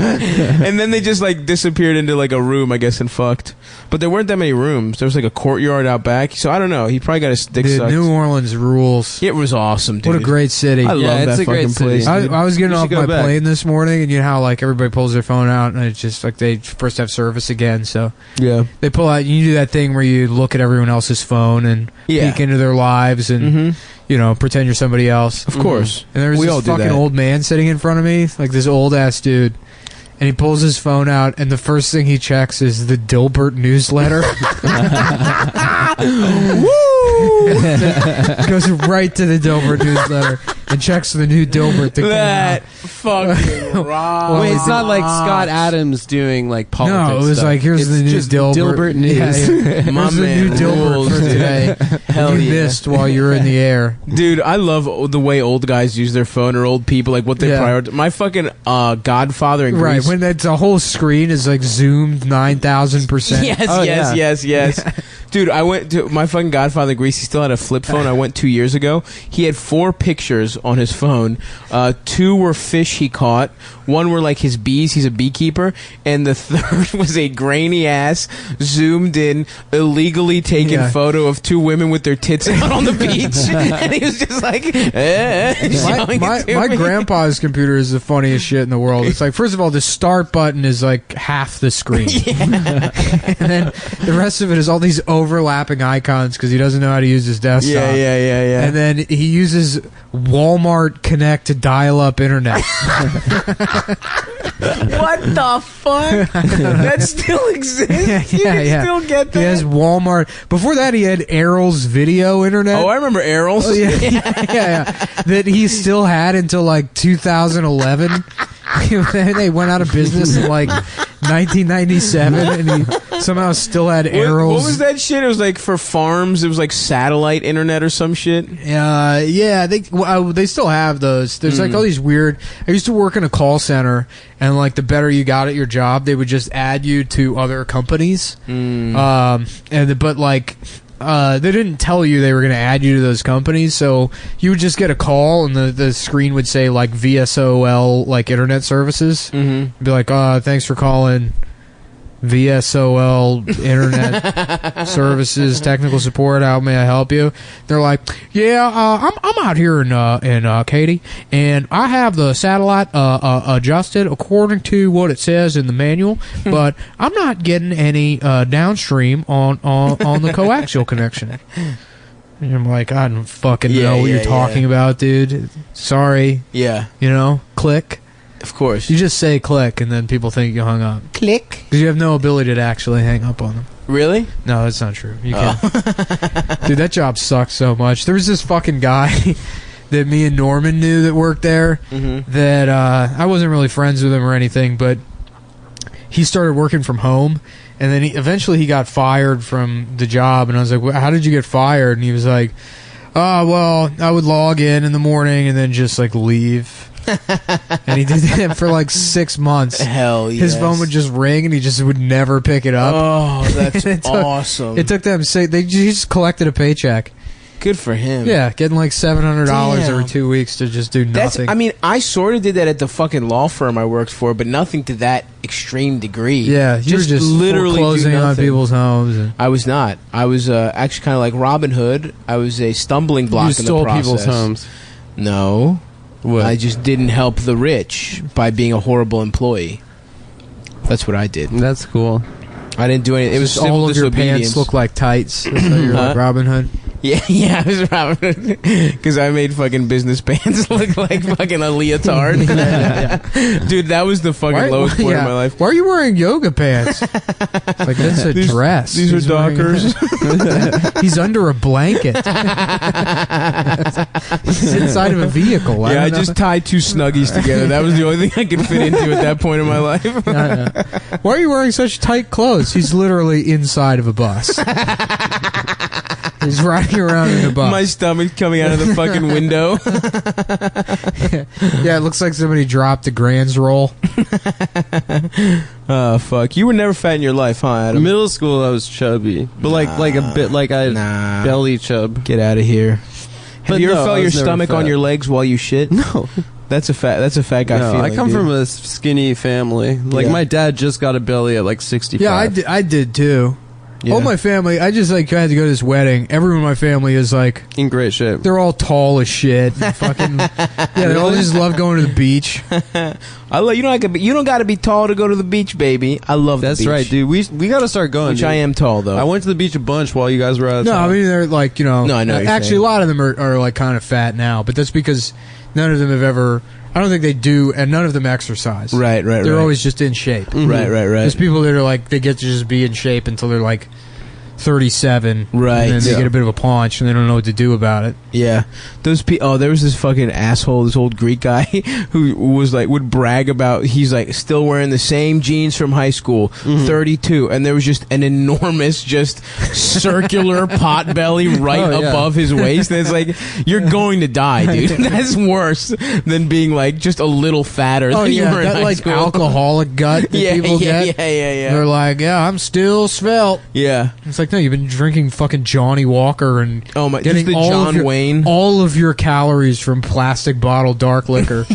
Speaker 2: And then they just like disappeared into like a room, I guess, and fucked. But there weren't that many rooms. There was like a courtyard out back. So I don't know. He probably got his dick
Speaker 1: Dude,
Speaker 2: sucked.
Speaker 1: New Orleans rules.
Speaker 2: It was awesome, dude.
Speaker 1: What a great city.
Speaker 2: I love
Speaker 3: it's
Speaker 2: that
Speaker 3: a great
Speaker 2: fucking place.
Speaker 3: city.
Speaker 2: dude.
Speaker 1: I was getting
Speaker 3: You
Speaker 1: off
Speaker 3: should go
Speaker 1: my
Speaker 3: back.
Speaker 1: plane this morning, and you know how like everybody pulls their phone out, and it's just like they first have service again. So
Speaker 2: Yeah.
Speaker 1: they pull out. You do that thing where you look at everyone else's phone and
Speaker 2: Yeah.
Speaker 1: peek into their lives and
Speaker 2: Mm-hmm.
Speaker 1: you know pretend you're somebody else.
Speaker 2: Of course.
Speaker 1: And there was
Speaker 2: We
Speaker 1: this
Speaker 2: all do
Speaker 1: fucking
Speaker 2: that.
Speaker 1: old man sitting in front of me, like this old ass dude. And he pulls his phone out, and the first thing he checks is the Dilbert newsletter. Goes right to the Dilbert newsletter and checks the new Dilbert that came
Speaker 2: That
Speaker 1: out.
Speaker 2: fucking rock.
Speaker 1: Well,
Speaker 3: Wait, it's not like Scott Adams doing like politics.
Speaker 1: No, it was
Speaker 3: stuff.
Speaker 1: like, here's
Speaker 3: It's
Speaker 1: the new
Speaker 3: just
Speaker 1: Dilbert.
Speaker 3: news.
Speaker 1: Yeah, yeah.
Speaker 2: My
Speaker 1: Here's the
Speaker 2: man
Speaker 1: new Dilbert
Speaker 2: rules,
Speaker 1: for
Speaker 2: dude.
Speaker 1: today.
Speaker 2: Hell
Speaker 1: you
Speaker 2: yeah.
Speaker 1: missed while you were in the air.
Speaker 2: Dude, I love the way old guys use their phone or old people, like what they
Speaker 1: Yeah.
Speaker 2: prioritize. My fucking Godfather in
Speaker 1: Right,
Speaker 2: Greece.
Speaker 1: when that's a whole screen is like zoomed 9,000%.
Speaker 2: Yes,
Speaker 3: Oh,
Speaker 2: yes,
Speaker 3: yeah.
Speaker 2: yes. Dude, I went to my fucking Godfather in Greece. He still had a flip phone. I went 2 years ago. He had 4 pictures on his phone. 2 were fish he caught. 1 were like his bees. He's a beekeeper. And the 3rd was a grainy ass, zoomed in, illegally taken
Speaker 1: Yeah.
Speaker 2: photo of 2 women with their tits out on the beach. And he was just like, showing it to
Speaker 1: My
Speaker 2: me.
Speaker 1: grandpa's computer is the funniest shit in the world. It's like, first of all, the start button is like half the screen. And then the rest of it is all these overlapping icons because he doesn't know how to use his desktop.
Speaker 2: Yeah.
Speaker 1: And then he uses Walmart Connect to dial up internet.
Speaker 2: What the fuck? That still exists? You can still get that?
Speaker 1: He has Walmart. Before that, he had Errol's video internet.
Speaker 2: Oh, I remember Errol's.
Speaker 1: Oh, yeah. That he still had until like 2011. They went out of business in like 1997, and he somehow still had Errol's.
Speaker 2: What was that shit? It was like for farms. It was like satellite internet or some shit.
Speaker 1: Yeah, they still have those. There's like all these weird. I used to work in a call center, and like the better you got at your job, they would just add you to other companies. They didn't tell you they were going to add you to those companies, so you would just get a call, and the screen would say like VSOL, like internet services. Mm-hmm. Be like, thanks for calling VSOL internet services, technical support. How may I help you? They're like, I'm out here in Katy, and I have the satellite adjusted according to what it says in the manual, but I'm not getting any downstream on the coaxial connection. And I'm like, I don't fucking know what you're talking about, dude. Sorry.
Speaker 2: Yeah.
Speaker 1: Click.
Speaker 2: Of course.
Speaker 1: You just say click, and then people think you hung up.
Speaker 2: Click.
Speaker 1: Because you have no ability to actually hang up on them.
Speaker 2: Really?
Speaker 1: No, that's not true. You can't. Dude, that job sucks so much. There was this fucking guy that me and Norman knew that worked there that I wasn't really friends with him or anything, but he started working from home, and then eventually he got fired from the job, and I was like, well, how did you get fired? And he was like, well, I would log in the morning and then just like leave. And he did that for like 6 months.
Speaker 2: Hell yeah.
Speaker 1: His phone would just ring and he just would never pick it up.
Speaker 2: Oh, that's
Speaker 1: It took-
Speaker 2: awesome.
Speaker 1: It took them they just collected a paycheck.
Speaker 2: Good for him.
Speaker 1: Yeah, getting like $700
Speaker 2: Damn.
Speaker 1: every 2 weeks to just do nothing.
Speaker 2: I sort of did that at the fucking law firm I worked for, but nothing to that extreme degree.
Speaker 1: yeah, you were just
Speaker 2: literally
Speaker 1: foreclosing
Speaker 2: do
Speaker 1: on
Speaker 2: nothing.
Speaker 1: people's homes. And
Speaker 2: I was not. I was actually kind of like Robin Hood. I was a stumbling block
Speaker 3: You
Speaker 2: in
Speaker 3: stole
Speaker 2: the process.
Speaker 3: people's homes.
Speaker 2: No.
Speaker 3: What?
Speaker 2: I just didn't help the rich by being a horrible employee. That's what I did.
Speaker 3: That's cool.
Speaker 2: I didn't do anything. It was
Speaker 1: just all
Speaker 2: civil
Speaker 1: of your
Speaker 2: disobedience.
Speaker 1: pants look like tights. That's how you're like Robin Hood.
Speaker 2: Yeah, I was Robin Hood because I made fucking business pants look like fucking a leotard. Dude, that was the fucking lowest point of my life.
Speaker 1: Why are you wearing yoga pants? Like that's a dress.
Speaker 2: These are
Speaker 1: He's wearing-
Speaker 2: Dockers.
Speaker 1: He's under a blanket. He's inside of a vehicle.
Speaker 2: Yeah, I
Speaker 1: don't know.
Speaker 2: just tied 2 Snuggies together. That was the only thing I could fit into at that point in my life.
Speaker 1: Why are you wearing such tight clothes? He's literally inside of a bus. He's riding around in a bus.
Speaker 2: My stomach coming out of the fucking window.
Speaker 1: Yeah, it looks like somebody dropped a Grand's roll.
Speaker 2: Oh, fuck. You were never fat in your life, huh, Adam?
Speaker 3: Middle school, I was chubby, but like a bit like I
Speaker 2: Nah.
Speaker 3: belly chub.
Speaker 2: Get out of here. Have
Speaker 3: But
Speaker 2: you ever
Speaker 3: no,
Speaker 2: felt
Speaker 3: I
Speaker 2: your
Speaker 3: was never
Speaker 2: stomach on
Speaker 3: fat.
Speaker 2: your legs while you shit?
Speaker 3: No,
Speaker 2: That's a fat guy
Speaker 3: No,
Speaker 2: feeling.
Speaker 3: I come
Speaker 2: dude.
Speaker 3: from a skinny family. Like
Speaker 2: Yeah.
Speaker 3: my dad just got a belly at like 65.
Speaker 1: Yeah, I did too.
Speaker 2: Yeah.
Speaker 1: All my family, I just like had to go to this wedding. Everyone in my family is like,
Speaker 3: in great shape.
Speaker 1: they're all tall as shit. And fucking, yeah, they all just love going to the beach.
Speaker 2: You don't got to be tall to go to the beach, baby. I love
Speaker 3: That's
Speaker 2: the beach.
Speaker 3: right, dude. We got to start going.
Speaker 2: Which
Speaker 3: dude.
Speaker 2: I am tall though.
Speaker 3: I went to the beach a bunch while you guys were out of
Speaker 1: No,
Speaker 3: town.
Speaker 1: I mean they're like
Speaker 2: No, I know what you're
Speaker 1: Actually,
Speaker 2: saying.
Speaker 1: a lot of them are like kind of fat now, but that's because none of them have ever. I don't think they do, and none of them exercise.
Speaker 2: Right.
Speaker 1: They're always just in shape.
Speaker 3: Mhm.
Speaker 2: Right.
Speaker 1: There's people that are like they get to just be in shape until they're like 37,
Speaker 2: Right.
Speaker 1: And then they
Speaker 3: Yeah.
Speaker 1: get a bit of a paunch, and they don't know what to do about it.
Speaker 2: Yeah, those people. Oh, there was this fucking asshole, this old Greek guy who was like would brag about he's like still wearing the same jeans from high school, 32, and there was just an enormous, just circular pot belly right
Speaker 3: Oh, yeah.
Speaker 2: above his waist. And it's like you're going to die, dude. That's worse than being like just a little fatter.
Speaker 1: Oh
Speaker 2: than you
Speaker 1: yeah,
Speaker 2: were in
Speaker 1: that
Speaker 2: high
Speaker 1: like
Speaker 2: school.
Speaker 1: alcoholic gut that people
Speaker 2: yeah,
Speaker 1: get.
Speaker 2: yeah.
Speaker 1: They're like, yeah, I'm still svelte.
Speaker 2: Yeah.
Speaker 1: It's like, no, you've been drinking fucking Johnny Walker and
Speaker 2: Oh my,
Speaker 1: getting
Speaker 2: just the
Speaker 1: all of
Speaker 2: John
Speaker 1: your,
Speaker 2: Wayne.
Speaker 1: all of your calories from plastic bottle dark liquor for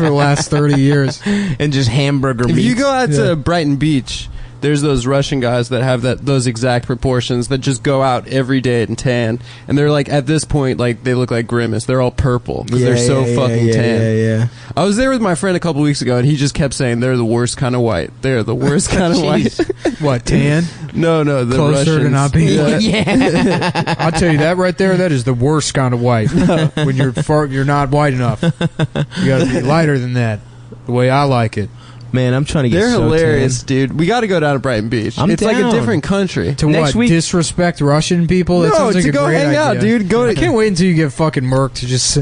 Speaker 1: the last 30 years.
Speaker 2: And just hamburger
Speaker 3: If
Speaker 2: meat.
Speaker 3: you go out
Speaker 1: Yeah.
Speaker 3: to Brighton Beach, there's those Russian guys that have those exact proportions that just go out every day and tan, and they're like at this point like they look like Grimace. They're all purple because they're so fucking tan.
Speaker 2: Yeah.
Speaker 3: I was there with my friend a couple weeks ago, and he just kept saying they're the worst kind of white. They're the worst kind of white.
Speaker 1: What, tan?
Speaker 3: No, the
Speaker 1: Closer
Speaker 3: Russians.
Speaker 1: to not being
Speaker 3: Yeah.
Speaker 1: white.
Speaker 2: Yeah.
Speaker 1: I'll tell you that right there. That is the worst kind of white. When you're not white enough. You got to be lighter than that. The way I like it.
Speaker 2: Man, I'm trying to get
Speaker 3: They're
Speaker 2: so
Speaker 3: hilarious,
Speaker 2: tan.
Speaker 3: dude. We got to go down to Brighton Beach.
Speaker 2: I'm
Speaker 3: it's like a
Speaker 2: down.
Speaker 3: different country.
Speaker 1: To
Speaker 2: Next
Speaker 1: what?
Speaker 2: week-
Speaker 1: Disrespect Russian people? That
Speaker 3: No,
Speaker 1: sounds like
Speaker 3: to
Speaker 1: a
Speaker 3: go
Speaker 1: great
Speaker 3: hang out,
Speaker 1: idea.
Speaker 3: dude. Go
Speaker 1: I
Speaker 3: to-
Speaker 1: can't wait until you get fucking murked to just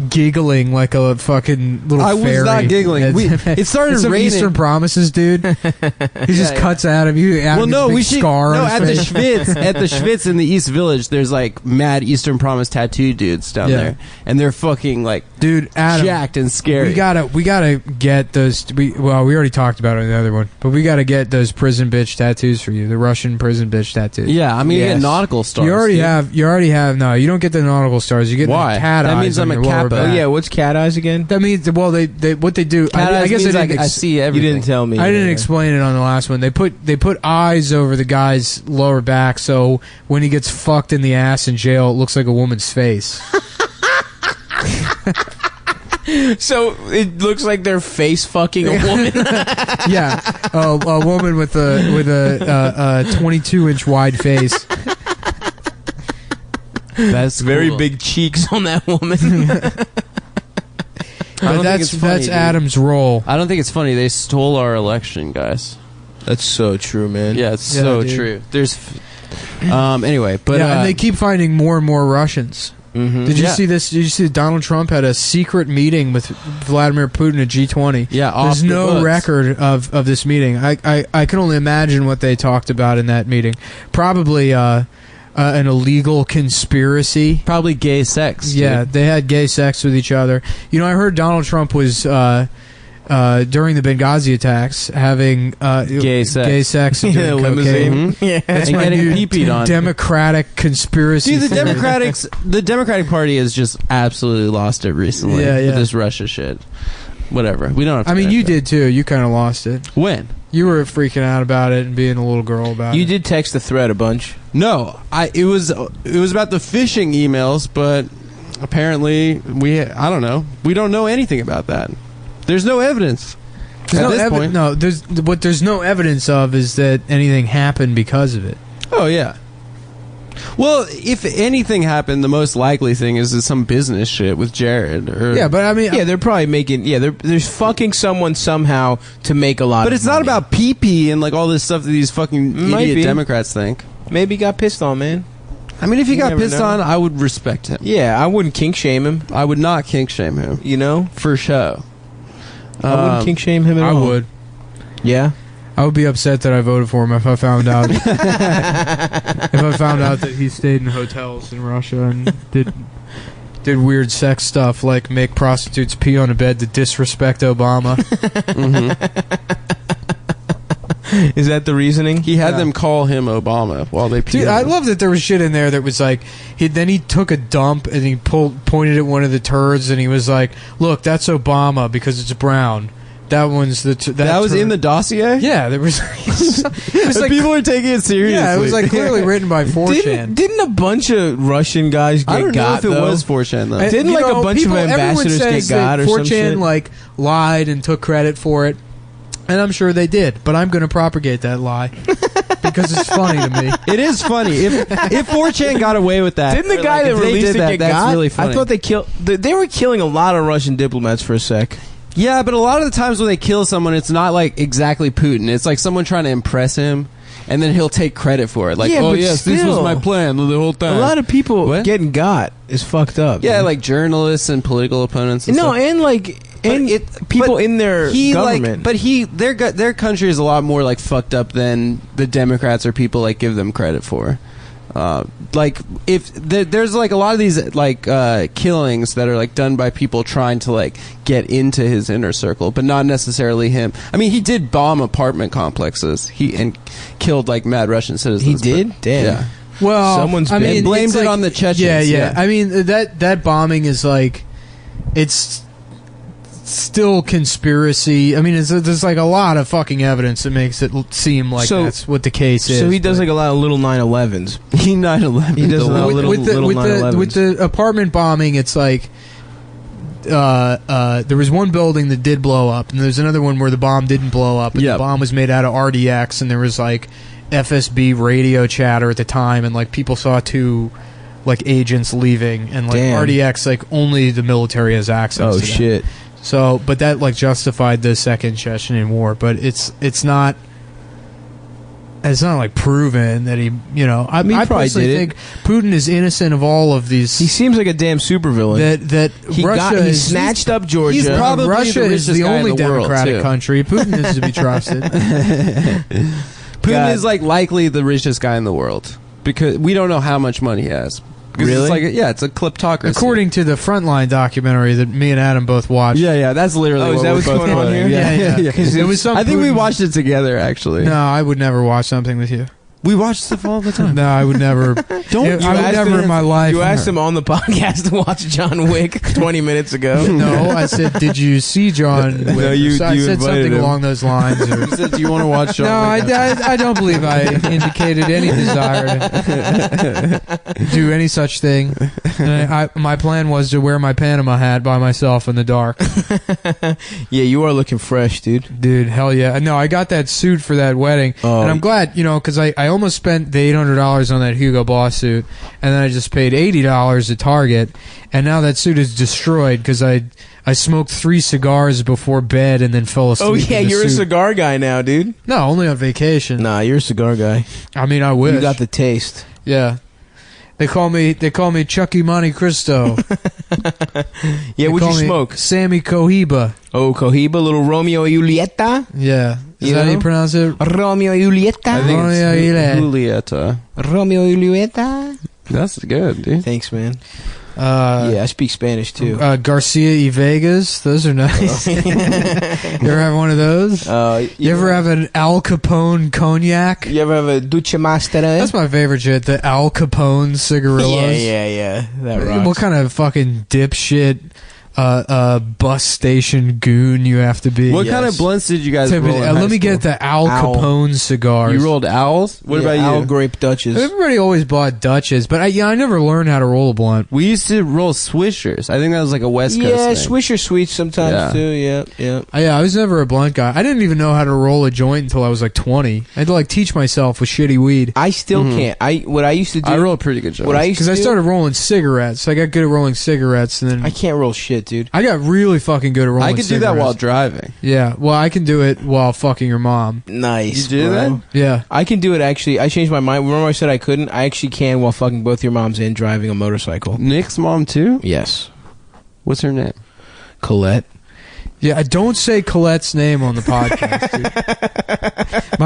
Speaker 1: giggling like a fucking little
Speaker 3: I was
Speaker 1: fairy.
Speaker 3: not giggling. It started
Speaker 1: It's some
Speaker 3: raining.
Speaker 1: Eastern Promises, dude. He just
Speaker 3: Yeah.
Speaker 1: cuts at him.
Speaker 3: Well, no, we should.
Speaker 1: scar
Speaker 3: No,
Speaker 1: on
Speaker 3: at
Speaker 1: his
Speaker 3: the
Speaker 1: face.
Speaker 3: Schwitz, at the Schwitz in the East Village, there's like mad Eastern Promise tattoo dudes down
Speaker 1: Yeah.
Speaker 3: there, and they're fucking like
Speaker 1: Dude, Adam,
Speaker 3: jacked and scary.
Speaker 1: we gotta get those. We already talked about it in the other one, but we gotta get those prison bitch tattoos for you. The Russian prison bitch tattoos.
Speaker 3: Yeah, I mean, you
Speaker 2: Yes.
Speaker 3: get nautical stars.
Speaker 1: You already
Speaker 3: dude.
Speaker 1: have. You already have. No, you don't get the nautical stars. You get
Speaker 3: Why?
Speaker 1: the cat
Speaker 3: That
Speaker 1: eyes.
Speaker 3: means
Speaker 1: on
Speaker 3: I'm
Speaker 1: your
Speaker 3: a
Speaker 1: lower
Speaker 3: Kappa.
Speaker 1: back.
Speaker 2: Oh yeah, what's cat eyes again?
Speaker 1: That means what they what they do.
Speaker 3: Cat
Speaker 1: I
Speaker 3: eyes
Speaker 1: guess
Speaker 3: means
Speaker 1: I didn't.
Speaker 3: I see
Speaker 2: You
Speaker 3: everything.
Speaker 2: didn't tell me.
Speaker 1: I didn't
Speaker 2: Yeah.
Speaker 1: explain it on the last one. They put eyes over the guy's lower back, so when he gets fucked in the ass in jail, it looks like a woman's face.
Speaker 2: So it looks like they're face fucking a woman.
Speaker 1: Yeah, a woman with a 22-inch wide face.
Speaker 3: That's
Speaker 2: Very
Speaker 3: cool.
Speaker 2: big cheeks on that woman.
Speaker 3: I don't
Speaker 1: But
Speaker 3: think it's funny,
Speaker 1: that's
Speaker 3: dude.
Speaker 1: Adam's role.
Speaker 3: I don't think it's funny. They stole our election, guys.
Speaker 2: That's so true, man.
Speaker 3: Yeah, it's
Speaker 1: Yeah,
Speaker 3: so
Speaker 1: dude.
Speaker 3: true. There's, anyway, but
Speaker 1: Yeah, and they keep finding more and more Russians.
Speaker 2: Mm-hmm.
Speaker 1: Did you
Speaker 3: Yeah.
Speaker 1: see this? Did you see that Donald Trump had a secret meeting with Vladimir Putin at G20?
Speaker 3: yeah, off
Speaker 1: There's
Speaker 3: the
Speaker 1: no
Speaker 3: books.
Speaker 1: record of this meeting. I can only imagine what they talked about in that meeting. Probably an illegal conspiracy.
Speaker 3: Probably gay sex. dude.
Speaker 1: Yeah, they had gay sex with each other. You know, I heard Donald Trump was during the Benghazi attacks having
Speaker 3: Gay sex.
Speaker 1: and
Speaker 2: Yeah,
Speaker 1: doing
Speaker 2: limousine.
Speaker 1: cocaine.
Speaker 2: Yeah.
Speaker 1: That's
Speaker 3: And
Speaker 1: my
Speaker 3: getting
Speaker 1: new
Speaker 3: pee-peed on.
Speaker 1: Democratic conspiracy.
Speaker 3: Dude,
Speaker 1: theory.
Speaker 3: the Democratic Party has just absolutely lost it recently
Speaker 1: Yeah, yeah.
Speaker 3: with this Russia shit. Whatever. We don't have to
Speaker 1: I mean,
Speaker 3: get
Speaker 1: you
Speaker 3: into
Speaker 1: did too. You kind of lost it.
Speaker 3: that. When?
Speaker 1: You were freaking out about it and being a little girl about it.
Speaker 2: You did text the thread a bunch.
Speaker 3: No, it was about the phishing emails, but apparently I don't know. We don't know anything about that. There's no evidence.
Speaker 1: There's
Speaker 3: at
Speaker 1: no
Speaker 3: this point.
Speaker 1: No, what there's no evidence of is that anything happened because of it.
Speaker 3: Oh yeah. Well, if anything happened, the most likely thing is some business shit with Jared. Or,
Speaker 1: Yeah, but I mean,
Speaker 2: Yeah, they're probably making. Yeah, there's fucking someone somehow to make a lot.
Speaker 3: but
Speaker 2: of
Speaker 3: it's not
Speaker 2: money.
Speaker 3: about pee-pee and like all this stuff that these fucking
Speaker 2: Might
Speaker 3: idiot
Speaker 2: be.
Speaker 3: Democrats think.
Speaker 2: Maybe he got pissed on, man.
Speaker 3: I mean, if he
Speaker 2: You
Speaker 3: got
Speaker 2: never
Speaker 3: pissed
Speaker 2: know.
Speaker 3: on, I would respect him.
Speaker 2: Yeah, I wouldn't kink shame him.
Speaker 3: I would not kink shame him
Speaker 2: You know,
Speaker 3: for show.
Speaker 2: I wouldn't kink shame him at
Speaker 1: I
Speaker 2: all.
Speaker 1: would.
Speaker 2: Yeah.
Speaker 1: I would be upset that I voted for him if I found out if I found out that he stayed in hotels in Russia and did weird sex stuff like make prostitutes pee on a bed to disrespect Obama.
Speaker 2: Is that the reasoning?
Speaker 3: He had them call him Obama while they peed.
Speaker 1: Dude,
Speaker 3: on
Speaker 1: I
Speaker 3: him.
Speaker 1: love that there was shit in there that was like, he took a dump and he pointed at one of the turds and he was like, look, that's Obama because it's brown. That one's that
Speaker 3: was in the dossier?
Speaker 1: Yeah, there was. It was like,
Speaker 3: people are taking it seriously.
Speaker 1: yeah, it was like clearly written by 4chan.
Speaker 2: Didn't a bunch of Russian guys get
Speaker 3: I don't know
Speaker 2: got,
Speaker 3: if it
Speaker 2: though?
Speaker 3: was 4chan, though.
Speaker 2: Didn't, like, a bunch of ambassadors get got or some
Speaker 1: 4chan
Speaker 2: shit?
Speaker 1: like lied and took credit for it, and I'm sure they did. But I'm going to propagate that lie because it's funny to me.
Speaker 3: It is funny. If 4chan got away with that.
Speaker 2: Didn't the
Speaker 3: or,
Speaker 2: guy
Speaker 3: like,
Speaker 2: that
Speaker 3: if they
Speaker 2: released
Speaker 3: did
Speaker 2: it
Speaker 3: that,
Speaker 2: get
Speaker 3: that's
Speaker 2: got?
Speaker 3: really funny.
Speaker 2: I thought they killed. They were killing a lot of Russian diplomats for a sec.
Speaker 3: Yeah, but a lot of the times when they kill someone, it's not like exactly Putin. It's like someone trying to impress him, and then he'll take credit for it. Like,
Speaker 2: Yeah,
Speaker 3: oh
Speaker 2: but
Speaker 3: yes, this was
Speaker 2: still.
Speaker 3: my plan the whole time.
Speaker 2: A lot of people
Speaker 3: What?
Speaker 2: getting got is fucked up.
Speaker 3: Yeah,
Speaker 2: man.
Speaker 3: like journalists and political opponents. And
Speaker 2: no,
Speaker 3: stuff.
Speaker 2: and like people
Speaker 3: but
Speaker 2: in their government.
Speaker 3: Their country is a lot more like fucked up than the Democrats or people like give them credit for. Like if there's like a lot of these like killings that are like done by people trying to like get into his inner circle, but not necessarily him. I mean, he did bomb apartment complexes. And killed like mad Russian citizens.
Speaker 2: He did?
Speaker 3: but-
Speaker 2: Damn.
Speaker 3: Yeah.
Speaker 1: Well,
Speaker 2: Someone's
Speaker 1: I
Speaker 2: been-
Speaker 1: mean,
Speaker 3: blamed
Speaker 1: it's
Speaker 3: it
Speaker 1: like-
Speaker 3: on the Chechens.
Speaker 1: Yeah.
Speaker 3: Yeah.
Speaker 1: I mean, that bombing is like, it's still conspiracy. I mean, there's like a lot of fucking evidence that makes it seem like
Speaker 2: So-
Speaker 1: that's what the case is.
Speaker 2: So he does
Speaker 1: but-
Speaker 2: like a lot of little 9/11s.
Speaker 3: He 9/11.
Speaker 2: He does a lot of
Speaker 1: with,
Speaker 2: little
Speaker 1: with
Speaker 2: 9/11s.
Speaker 1: the apartment bombing, it's like there was one building that did blow up, and there's another one where the bomb didn't blow up, and
Speaker 3: Yep.
Speaker 1: the bomb was made out of RDX, and there was like FSB radio chatter at the time, and like people saw two like agents leaving, and like
Speaker 2: Damn.
Speaker 1: RDX, like only the military has access.
Speaker 2: Oh
Speaker 1: to that.
Speaker 2: shit!
Speaker 1: So, but that like justified the Second Chechen War, but it's not. It's not like proven that he, I
Speaker 2: mean, he
Speaker 1: I
Speaker 2: probably
Speaker 1: personally
Speaker 2: did it.
Speaker 1: think Putin is innocent of all of these.
Speaker 2: He seems like a damn supervillain.
Speaker 1: that
Speaker 2: He
Speaker 1: Russia
Speaker 2: he
Speaker 1: is
Speaker 2: snatched up Georgia.
Speaker 3: he's probably
Speaker 1: Russia
Speaker 3: the
Speaker 1: is
Speaker 3: richest
Speaker 1: the
Speaker 3: guy in
Speaker 1: only
Speaker 3: the world,
Speaker 1: democratic
Speaker 3: too.
Speaker 1: country. Putin is to be trusted.
Speaker 3: Putin
Speaker 2: God.
Speaker 3: is like likely the richest guy in the world because we don't know how much money he has. Because
Speaker 2: Really?
Speaker 3: it's a kleptocracy.
Speaker 1: According to the Frontline documentary that me and Adam both watched.
Speaker 3: yeah, that's literally.
Speaker 2: Oh, is
Speaker 3: what
Speaker 2: that
Speaker 3: we're
Speaker 2: what's
Speaker 3: both
Speaker 2: going on
Speaker 3: quoting.
Speaker 2: here?
Speaker 1: Yeah. Because it was some.
Speaker 3: I think we
Speaker 1: Putin-
Speaker 3: watched it together. Actually,
Speaker 1: No, I would never watch something with you.
Speaker 3: we watch stuff all the time.
Speaker 1: No, I would never.
Speaker 3: Don't
Speaker 1: I would
Speaker 2: asked
Speaker 1: never
Speaker 2: him-
Speaker 1: in my life.
Speaker 2: You asked him on the podcast to watch John Wick 20 minutes ago.
Speaker 1: No, I said, did you see John? Wick?
Speaker 3: No, you-
Speaker 1: So I
Speaker 3: you
Speaker 1: said
Speaker 3: invited
Speaker 1: something
Speaker 3: him.
Speaker 1: along those lines. Or,
Speaker 3: He said, "Do you want to watch?"
Speaker 1: no, I don't believe I indicated any desire to do any such thing. And my plan was to wear my Panama hat by myself in the dark.
Speaker 2: Yeah, you are looking fresh, dude.
Speaker 1: Dude, hell yeah. No, I got that suit for that wedding.
Speaker 2: Oh.
Speaker 1: And I'm glad, because I almost spent the $800 on that Hugo Boss suit. And then I just paid $80 at Target. And now that suit is destroyed because I smoked 3 cigars before bed and then fell asleep.
Speaker 2: Oh, yeah,
Speaker 1: in the
Speaker 2: you're a
Speaker 1: suit.
Speaker 2: cigar guy now, dude.
Speaker 1: No, only on vacation.
Speaker 2: Nah, you're a cigar guy.
Speaker 1: I mean, I wish.
Speaker 2: You got the taste.
Speaker 1: Yeah. They call me Chucky Monte Cristo.
Speaker 2: Yeah,
Speaker 1: They
Speaker 2: what'd
Speaker 1: call
Speaker 2: you
Speaker 1: me
Speaker 2: smoke?
Speaker 1: Sammy Cohiba.
Speaker 2: Oh, Cohiba, little Romeo and Julieta.
Speaker 1: Yeah. Is
Speaker 2: You
Speaker 1: that how you
Speaker 2: know?
Speaker 1: pronounce it?
Speaker 2: Romeo and Julieta.
Speaker 3: I think
Speaker 1: Oh,
Speaker 3: it's
Speaker 1: yeah, yeah.
Speaker 3: Julieta.
Speaker 2: Romeo and Julieta.
Speaker 3: That's good, dude.
Speaker 2: Thanks, man. Yeah, I speak Spanish too.
Speaker 1: Garcia y Vegas. Those are nice. You ever have one of those? You ever have an Al Capone cognac?
Speaker 2: You ever have a Duce Master?
Speaker 1: That's my favorite shit. The Al Capone cigarillos.
Speaker 2: Yeah. That rocks.
Speaker 1: What kind of fucking dipshit bus station goon you have to be?
Speaker 3: What kind of blunts did you guys roll? in high
Speaker 1: Let me
Speaker 3: school?
Speaker 1: get the Al
Speaker 2: Owl.
Speaker 1: Capone cigars.
Speaker 3: You rolled owls. What about
Speaker 2: Al
Speaker 3: you?
Speaker 2: Grape Dutches.
Speaker 1: Everybody always bought Dutches, but I never learned how to roll a blunt.
Speaker 3: We used to roll Swishers. I think that was like a West Coast
Speaker 2: Yeah,
Speaker 3: thing.
Speaker 2: Swisher Sweets sometimes
Speaker 3: Yeah.
Speaker 2: too. Yeah.
Speaker 1: I was never a blunt guy. I didn't even know how to roll a joint until I was like 20. I had to like teach myself with shitty weed.
Speaker 2: I still can't. What I used to do.
Speaker 3: I roll a pretty good joint.
Speaker 2: What I used
Speaker 1: Because
Speaker 2: to
Speaker 1: I
Speaker 2: do.
Speaker 1: started rolling cigarettes. I got good at rolling cigarettes, and then
Speaker 2: I can't roll shit, dude.
Speaker 1: I got really fucking good at rolling
Speaker 3: I could do that while
Speaker 1: cigarettes.
Speaker 3: driving.
Speaker 1: Yeah, well, I can do it while fucking your mom.
Speaker 2: Nice.
Speaker 3: You do
Speaker 2: bro.
Speaker 3: that?
Speaker 1: Yeah.
Speaker 2: I can do it actually. I changed my mind. Remember I said I couldn't? I actually can while fucking both your moms and driving a motorcycle.
Speaker 3: Nick's mom too?
Speaker 2: Yes.
Speaker 3: What's her name?
Speaker 2: Colette.
Speaker 1: Yeah, I don't say Colette's name on the podcast, dude.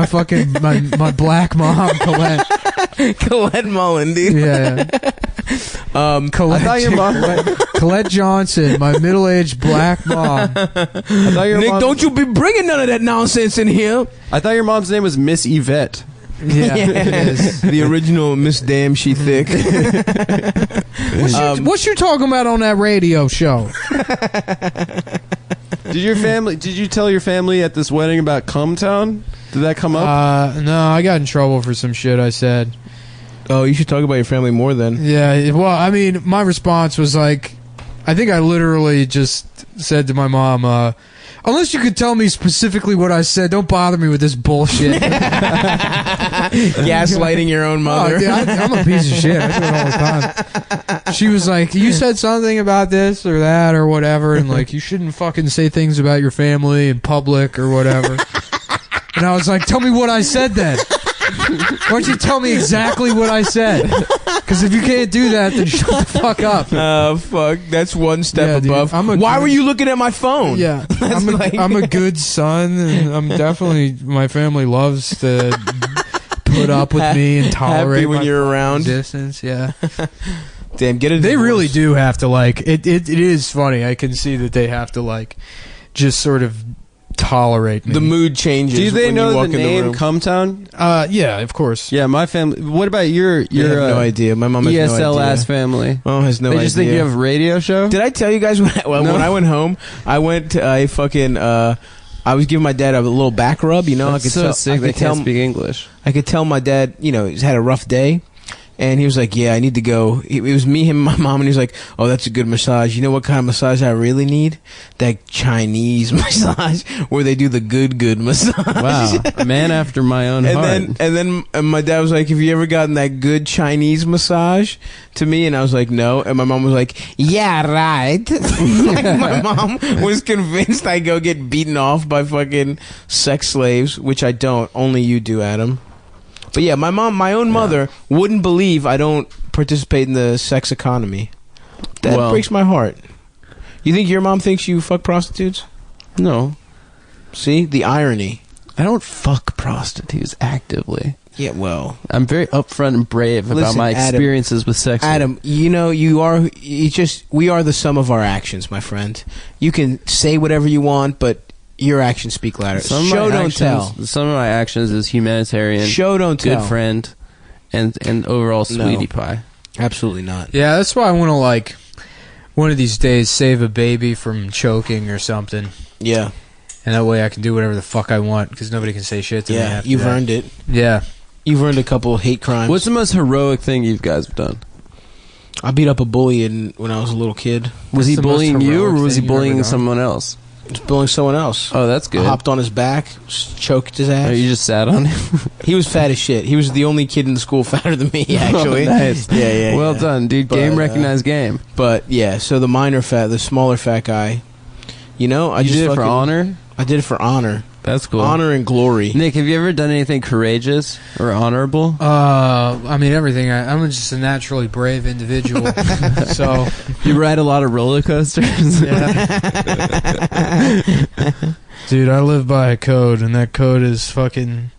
Speaker 1: My black mom, Colette.
Speaker 2: Colette Mullen, dude.
Speaker 1: Yeah. Colette,
Speaker 3: I thought your mom.
Speaker 1: Colette Johnson, my middle-aged black mom.
Speaker 3: I thought your
Speaker 2: Nick,
Speaker 3: mom,
Speaker 2: don't you be bringing none of that nonsense in here.
Speaker 3: I thought your mom's name was Miss Yvette.
Speaker 1: Yeah, it is.
Speaker 2: The original Miss Damn She Thick.
Speaker 1: What you talking about on that radio show?
Speaker 3: Did you tell your family at this wedding about Cumtown? Did that come up?
Speaker 1: No, I got in trouble for some shit I said.
Speaker 2: Oh, you should talk about your family more then.
Speaker 1: Yeah, well, I mean, my response was like, I think I literally just said to my mom, unless you could tell me specifically what I said, don't bother me with this bullshit.
Speaker 2: Gaslighting your own mother.
Speaker 1: Oh, dude, I'm a piece of shit. I do it all the time. She was like, you said something about this or that or whatever, and like, you shouldn't fucking say things about your family in public or whatever. And I was like, tell me what I said then. Why don't you tell me exactly what I said? Because if you can't do that, then shut the fuck up.
Speaker 2: Fuck. That's one step
Speaker 1: Yeah,
Speaker 2: above.
Speaker 1: dude,
Speaker 2: Why were you looking at my phone?
Speaker 1: Yeah,
Speaker 2: That's
Speaker 1: I'm a good son, and I'm definitely, my family loves to put up with me and tolerate
Speaker 2: Happy when
Speaker 1: my
Speaker 2: you're around.
Speaker 1: distance. Yeah,
Speaker 2: Damn, get it.
Speaker 1: they really do have to like it. It is funny. I can see that they have to like just sort of tolerate me.
Speaker 2: The mood changes.
Speaker 3: Do they
Speaker 2: when
Speaker 3: know
Speaker 2: you walk
Speaker 3: the
Speaker 2: in
Speaker 3: name
Speaker 2: room.
Speaker 3: Cumtown?
Speaker 1: Yeah, of course.
Speaker 3: Yeah, my family. What about your
Speaker 2: I have no idea. My mom has no
Speaker 3: ESL
Speaker 2: idea.
Speaker 3: ass family?
Speaker 2: Mom has no
Speaker 3: They
Speaker 2: idea.
Speaker 3: just think you have a radio show.
Speaker 2: Did I tell you guys when I went home? I went to a fucking. I was giving my dad a little back rub. You know,
Speaker 3: That's
Speaker 2: I could
Speaker 3: so
Speaker 2: tell.
Speaker 3: sick.
Speaker 2: I
Speaker 3: They
Speaker 2: could
Speaker 3: can't
Speaker 2: tell.
Speaker 3: speak English.
Speaker 2: I could tell my dad. You know, he's had a rough day. And he was like, yeah, I need to go. It was me, him, and my mom. And he was like, oh, that's a good massage. You know what kind of massage I really need? That Chinese massage where they do the good massage.
Speaker 3: Wow, a man after my own heart.
Speaker 2: And my dad was like, have you ever gotten that good Chinese massage? To me, and I was like, no. And my mom was like, yeah, right. Like, my mom was convinced I go get beaten off by fucking sex slaves, which I don't. Only you do, Adam. But yeah, my own mother wouldn't believe I don't participate in the sex economy. That breaks my heart. You think your mom thinks you fuck prostitutes?
Speaker 3: No,
Speaker 2: See? The irony.
Speaker 3: I don't fuck prostitutes actively.
Speaker 2: Yeah, well.
Speaker 3: I'm very upfront and brave about
Speaker 2: Listen,
Speaker 3: my
Speaker 2: Adam,
Speaker 3: experiences with sex.
Speaker 2: Adam, you know, we are the sum of our actions, my friend. You can say whatever you want, but your actions speak louder. Show, don't tell.
Speaker 3: Some of my actions is humanitarian,
Speaker 2: Show, don't
Speaker 3: good
Speaker 2: tell.
Speaker 3: friend, and overall sweetie pie.
Speaker 2: Absolutely not.
Speaker 1: Yeah, that's why I want to like one of these days save a baby from choking or something,
Speaker 2: Yeah.
Speaker 1: and that way I can do whatever the fuck I want because nobody can say shit to me.
Speaker 2: Yeah,
Speaker 1: After
Speaker 2: you've
Speaker 1: that.
Speaker 2: earned it.
Speaker 1: Yeah.
Speaker 2: You've earned a couple of hate crimes.
Speaker 3: What's the most heroic thing you guys have done?
Speaker 2: I beat up a bully when I was a little kid.
Speaker 3: Was he
Speaker 1: the most
Speaker 3: bullying you, or
Speaker 1: heroic
Speaker 3: was he
Speaker 1: thing you've ever
Speaker 3: bullying
Speaker 1: done?
Speaker 3: someone else?
Speaker 2: I was bullying someone else.
Speaker 3: Oh, that's good.
Speaker 2: I hopped on his back, choked his ass.
Speaker 3: Oh, you just sat on him.
Speaker 2: He was fat as shit. He was the only kid in the school fatter than me, actually.
Speaker 3: Nice.
Speaker 2: Yeah.
Speaker 3: Well done, dude.
Speaker 2: But,
Speaker 3: Game recognized game.
Speaker 2: But yeah, so the smaller fat guy, you know, I
Speaker 3: You
Speaker 2: just
Speaker 3: did it for
Speaker 2: fucking-
Speaker 3: honor.
Speaker 2: I did it for honor.
Speaker 3: That's cool.
Speaker 2: Honor and glory.
Speaker 3: Nick, have you ever done anything courageous or honorable?
Speaker 1: I mean everything. I'm just a naturally brave individual. So
Speaker 3: You ride a lot of roller coasters.
Speaker 1: dude, I live by a code, and that code is fucking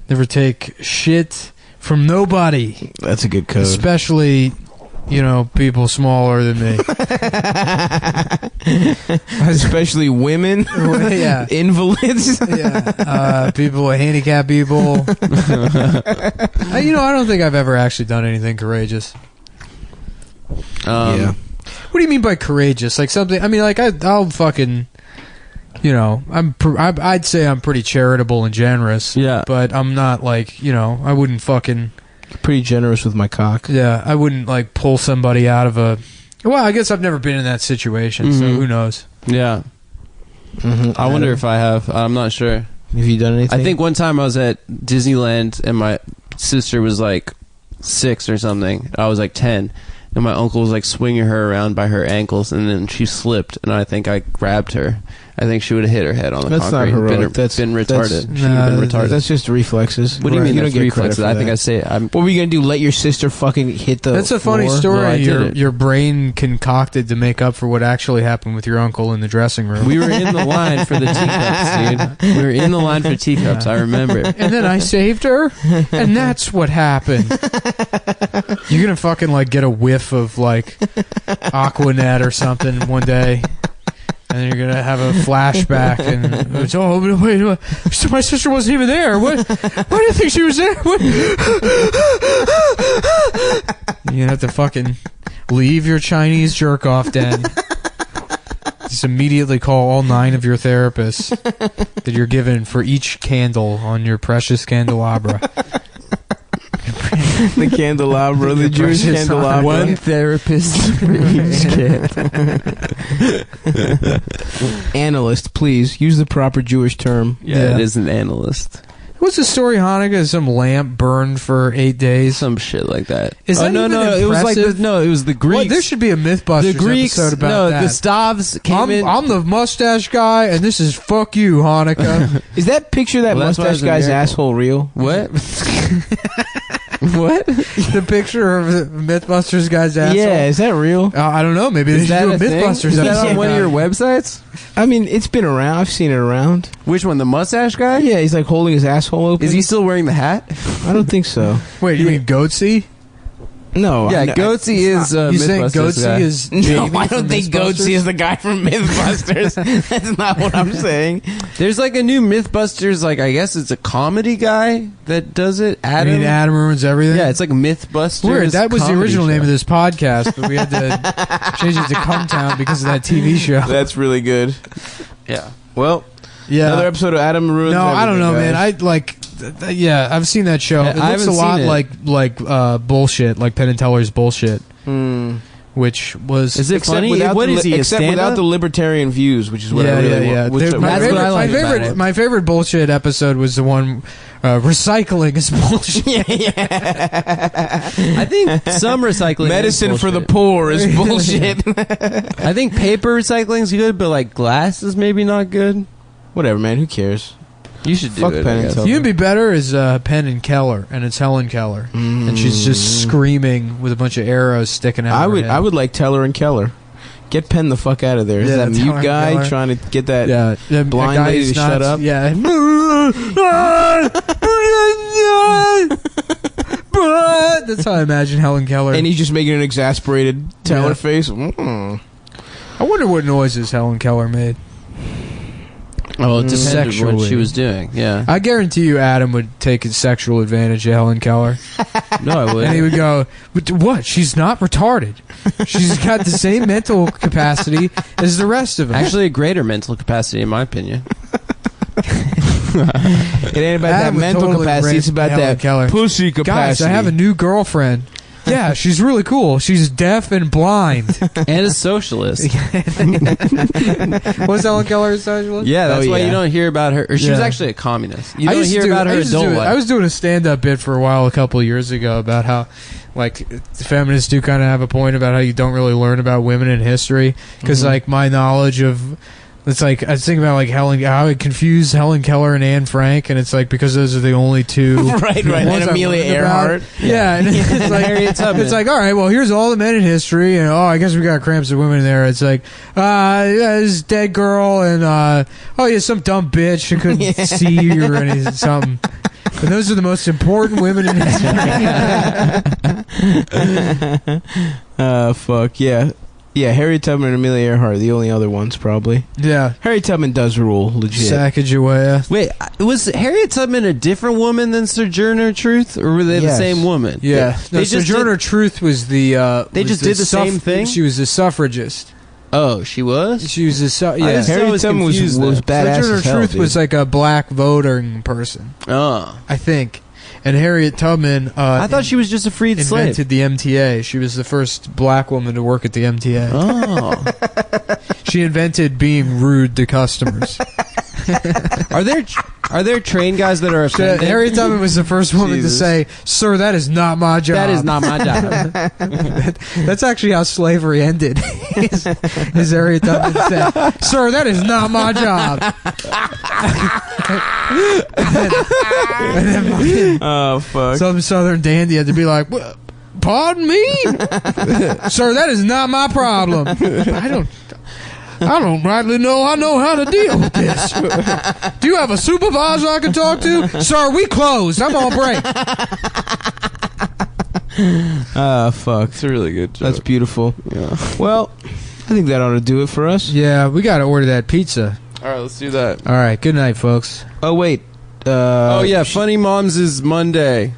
Speaker 1: never take shit from nobody,
Speaker 2: That's a good code.
Speaker 1: especially people smaller than me.
Speaker 2: Especially women,
Speaker 1: Yeah.
Speaker 2: invalids.
Speaker 1: People, handicapped people. I don't think I've ever actually done anything courageous.
Speaker 2: Yeah.
Speaker 1: What do you mean by courageous? Like something? I mean, like I'll fucking, I'd say I'm pretty charitable and generous.
Speaker 3: Yeah.
Speaker 1: but I'm not like I wouldn't fucking.
Speaker 2: Pretty generous with my cock.
Speaker 1: Yeah, I wouldn't like pull somebody out of a. Well, I guess I've never been in that situation, so
Speaker 3: Mhm.
Speaker 1: who knows?
Speaker 3: Yeah. I wonder if I have. I'm not sure.
Speaker 2: Have you done anything?
Speaker 3: I think one time I was at Disneyland and my sister was like 6 or something. I was like 10. And my uncle was like swinging her around by her ankles, and then she slipped, and I think I grabbed her. I think she would have hit her head on the
Speaker 2: That's not
Speaker 3: concrete.
Speaker 2: heroic. That's
Speaker 3: been retarded.
Speaker 2: She'd
Speaker 3: been retarded.
Speaker 2: That's just reflexes.
Speaker 3: What do you mean?
Speaker 2: You
Speaker 3: That's
Speaker 2: don't get credit
Speaker 3: reflexes.
Speaker 2: for
Speaker 3: I think
Speaker 2: that.
Speaker 3: I say it.
Speaker 2: What were you gonna do? Let your sister fucking hit the?
Speaker 1: That's a funny
Speaker 2: floor?
Speaker 1: story.
Speaker 3: Well, I did
Speaker 1: your
Speaker 3: it.
Speaker 1: brain concocted to make up for what actually happened with your uncle in the dressing room.
Speaker 3: We were in the line for the teacups, dude. We were in the line for teacups. I remember.
Speaker 1: And then I saved her, and that's what happened. You're gonna fucking like get a whiff of like Aquanet or something one day, and then you're gonna have a flashback, and it's, oh wait, my sister wasn't even there. What? Why do you think she was there? What? You have to fucking leave your Chinese jerk off den. Just immediately call all 9 of your therapists that you're given for each candle on your precious candelabra.
Speaker 2: The candelabra, the Jewish
Speaker 1: precious
Speaker 2: candelabra.
Speaker 3: One therapist for each kid.
Speaker 2: Analyst, please use the proper Jewish term.
Speaker 3: Yeah, it is an analyst.
Speaker 1: What's the story, Hanukkah? Some lamp burned for 8 days.
Speaker 3: Some shit like that.
Speaker 1: Is that
Speaker 3: no,
Speaker 1: even
Speaker 3: no, it was like
Speaker 1: impressive?
Speaker 3: it was the Greeks.
Speaker 1: Well, there should be a Mythbusters
Speaker 3: the Greeks,
Speaker 1: episode about
Speaker 3: no,
Speaker 1: that.
Speaker 3: the Stavs came in.
Speaker 1: I'm the mustache guy, and this is fuck you, Hanukkah.
Speaker 2: Is that picture of that
Speaker 3: Well, that's why
Speaker 2: mustache
Speaker 3: it's a
Speaker 2: guy's
Speaker 3: miracle.
Speaker 2: asshole real?
Speaker 3: What? What?
Speaker 1: The picture of the Mythbusters guy's asshole.
Speaker 2: Yeah, is that real?
Speaker 1: I don't know. Maybe they
Speaker 3: Is
Speaker 1: should
Speaker 3: that
Speaker 1: do a
Speaker 3: a thing?
Speaker 1: Mythbusters
Speaker 3: Is that
Speaker 1: episode.
Speaker 3: on one of
Speaker 1: about
Speaker 3: your
Speaker 1: it.
Speaker 3: websites?
Speaker 2: I mean, it's been around. I've seen it around.
Speaker 3: Which one? The mustache guy?
Speaker 2: Yeah, he's like holding his asshole open.
Speaker 3: Is he still wearing the hat?
Speaker 2: I don't think so.
Speaker 1: Wait, you mean Goatsy?
Speaker 2: No.
Speaker 3: Yeah,
Speaker 2: I-
Speaker 3: Goatsy is
Speaker 1: You saying
Speaker 3: Mythbusters guy.
Speaker 1: Goatsy is
Speaker 2: No,
Speaker 1: Jamie
Speaker 2: I
Speaker 1: from
Speaker 2: don't think
Speaker 1: Mythbusters?
Speaker 2: Goatsy is the guy from Mythbusters. That's not what I'm saying.
Speaker 3: There's like a new Mythbusters, like I guess it's a comedy guy that does it.
Speaker 1: I
Speaker 3: Adam.
Speaker 1: mean, Adam ruins everything.
Speaker 3: Yeah, it's like Mythbusters.
Speaker 1: Weird. That was the
Speaker 3: comedy
Speaker 1: original
Speaker 3: show.
Speaker 1: name of this podcast, but we had to change it to Cumtown because of that TV show.
Speaker 2: That's really good.
Speaker 3: Yeah.
Speaker 2: Well,
Speaker 1: Yeah.
Speaker 2: another episode of Adam Ruins
Speaker 1: No, I don't know,
Speaker 2: Everything,
Speaker 1: man.
Speaker 2: guys.
Speaker 1: I like. Yeah, I've seen that show.
Speaker 3: Yeah,
Speaker 1: It
Speaker 3: I
Speaker 1: looks a
Speaker 3: haven't
Speaker 1: lot
Speaker 3: seen it.
Speaker 1: like bullshit, like Penn and Teller's bullshit,
Speaker 2: Hmm.
Speaker 1: which was.
Speaker 3: Is it
Speaker 2: Except
Speaker 3: funny?
Speaker 2: without
Speaker 3: What
Speaker 2: the,
Speaker 3: is he?
Speaker 2: Except without the libertarian views, which is what I really want. Which
Speaker 1: Dude, my
Speaker 3: That's
Speaker 1: favorite,
Speaker 3: what I like
Speaker 1: my
Speaker 3: about
Speaker 1: favorite,
Speaker 3: it.
Speaker 1: my favorite bullshit episode was the one recycling is bullshit.
Speaker 3: I think some recycling.
Speaker 2: medicine
Speaker 3: is
Speaker 2: for the
Speaker 3: bullshit.
Speaker 2: poor is bullshit.
Speaker 3: I think paper recycling's good, but like glass is maybe not good.
Speaker 2: Whatever, man. Who cares?
Speaker 3: You should do
Speaker 2: Fuck
Speaker 3: it.
Speaker 2: Penn
Speaker 3: I
Speaker 2: and
Speaker 3: guess.
Speaker 2: Teller.
Speaker 1: You'd be better as Penn and Keller, and it's Helen Keller, and she's just screaming with a bunch of arrows sticking out. of her head.
Speaker 2: I would like Teller and Keller. Get Penn the fuck out of there. Is
Speaker 1: Yeah,
Speaker 2: that
Speaker 1: Teller
Speaker 2: mute
Speaker 1: and
Speaker 2: guy
Speaker 1: Keller.
Speaker 2: trying to get that?
Speaker 1: Yeah, the
Speaker 2: blind
Speaker 1: guy
Speaker 2: lady
Speaker 1: who's
Speaker 2: to shut up?
Speaker 1: Yeah. That's how I imagine Helen Keller.
Speaker 2: And he's just making an exasperated Teller
Speaker 1: Yeah.
Speaker 2: face.
Speaker 1: I wonder what noises Helen Keller made.
Speaker 3: Oh, it depended
Speaker 1: Sexually.
Speaker 3: what she was doing. Yeah.
Speaker 1: I guarantee you Adam would take sexual advantage of Helen Keller.
Speaker 3: No, I would.
Speaker 1: And he would go, "What? She's not retarded. She's got the same mental capacity as the rest of us."
Speaker 3: Actually, a greater mental capacity, in my opinion.
Speaker 2: It ain't about
Speaker 1: Adam
Speaker 2: that
Speaker 1: would
Speaker 2: mental
Speaker 1: totally
Speaker 2: capacity. It's
Speaker 1: rape
Speaker 2: about
Speaker 1: Helen
Speaker 2: that
Speaker 1: Keller.
Speaker 2: pussy capacity.
Speaker 1: Guys, I have a new girlfriend. Yeah, she's really cool. She's deaf and blind.
Speaker 3: And a socialist.
Speaker 1: Was Helen Keller a socialist?
Speaker 3: Yeah, that's
Speaker 2: Oh,
Speaker 3: why
Speaker 2: yeah.
Speaker 3: you don't hear about her. Or she was
Speaker 1: Yeah.
Speaker 3: actually a communist. You
Speaker 1: I
Speaker 3: don't
Speaker 1: used to
Speaker 3: hear
Speaker 1: do-
Speaker 3: about
Speaker 1: I
Speaker 3: her
Speaker 1: used to
Speaker 3: adult
Speaker 1: do it.
Speaker 3: life.
Speaker 1: I was doing a stand-up bit for a while, a couple of years ago, about how, like, the feminists do kind of have a point about how you don't really learn about women in history because, like, my knowledge of. It's like I was thinking about like how I confuse Helen Keller and Anne Frank, and it's like because those are the only two.
Speaker 2: right.
Speaker 1: ones
Speaker 2: And
Speaker 1: I
Speaker 2: Amelia
Speaker 1: learned about.
Speaker 2: Earhart.
Speaker 1: Yeah, and it's like
Speaker 3: Harriet Tubman.
Speaker 1: it's like all right, well here's all the men in history, and I guess we got cramps of women in there. It's like yeah, this dead girl, and oh yeah, some dumb bitch who couldn't see or anything, something. And those are the most important women in history.
Speaker 2: Fuck yeah. Yeah, Harriet Tubman and Amelia Earhart are the only other ones, probably.
Speaker 1: Yeah,
Speaker 2: Harriet Tubman does rule, legit.
Speaker 1: Sacagawea.
Speaker 3: Wait, was Harriet Tubman a different woman than Sojourner Truth, or were they the
Speaker 2: Yes.
Speaker 3: same woman?
Speaker 1: Yeah,
Speaker 3: They
Speaker 1: no,
Speaker 3: just
Speaker 1: Sojourner Truth was the.
Speaker 3: They
Speaker 1: was
Speaker 3: just did the same thing?
Speaker 1: She was a suffragist.
Speaker 3: Oh, she was?
Speaker 1: She was a
Speaker 3: I
Speaker 1: yeah.
Speaker 3: just
Speaker 2: Harriet
Speaker 3: was
Speaker 2: Tubman was
Speaker 3: confused
Speaker 2: badass
Speaker 1: Sojourner
Speaker 2: as hell,
Speaker 1: Truth
Speaker 2: dude.
Speaker 1: was like a black voting person,
Speaker 3: Oh.
Speaker 1: I think. And Harriet Tubman,
Speaker 3: I thought she was just a freed slave.
Speaker 1: invented the MTA. She was the first black woman to work at the MTA.
Speaker 3: Oh.
Speaker 1: She invented being rude to customers.
Speaker 3: Are there Are there train guys that are offended?
Speaker 1: Harriet Tubman was the first woman
Speaker 3: Jesus.
Speaker 1: to say, "Sir, that is not my job."
Speaker 3: That is not my job.
Speaker 1: That's actually how slavery ended. is Harriet Tubman said, "Sir, that is not my job." and then
Speaker 2: Oh fuck.
Speaker 1: some Southern dandy had to be like, "Pardon me, sir, that is not my problem. I don't rightly know. I know how to deal with this. Do you have a supervisor I can talk to? Sir, we closed. I'm on break."
Speaker 2: Fuck.
Speaker 3: It's a really good joke.
Speaker 2: That's beautiful.
Speaker 3: Yeah.
Speaker 2: Well, I think that ought to do it for us.
Speaker 1: Yeah, we got to order that pizza.
Speaker 3: All right, let's do that.
Speaker 1: All right, good night, folks.
Speaker 2: Oh wait.
Speaker 3: Oh yeah, Funny Moms is Monday.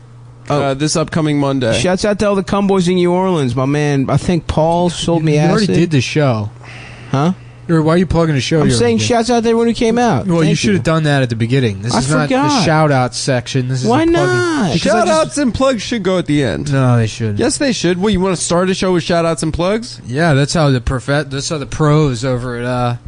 Speaker 3: This upcoming Monday.
Speaker 2: Shouts out to all the cumboys in New Orleans, my man. I think Paul sold me
Speaker 1: You
Speaker 2: acid.
Speaker 1: already did the show.
Speaker 2: Huh?
Speaker 1: Or why are you plugging the show?
Speaker 2: I'm
Speaker 1: you
Speaker 2: saying
Speaker 1: already did?
Speaker 2: shouts out to everyone who came out.
Speaker 1: Well,
Speaker 2: Thank
Speaker 1: you should have done that at the beginning. This
Speaker 2: I
Speaker 1: is not the
Speaker 2: forgot.
Speaker 1: shout out section. This is
Speaker 2: Why
Speaker 1: the plugging.
Speaker 2: not?
Speaker 1: Because I
Speaker 3: Shout
Speaker 1: just-
Speaker 3: outs and plugs should go at the end.
Speaker 1: No, they shouldn't.
Speaker 3: Yes, they should. Well, you want to start a show with shout outs and plugs?
Speaker 1: Yeah, that's how the pros over at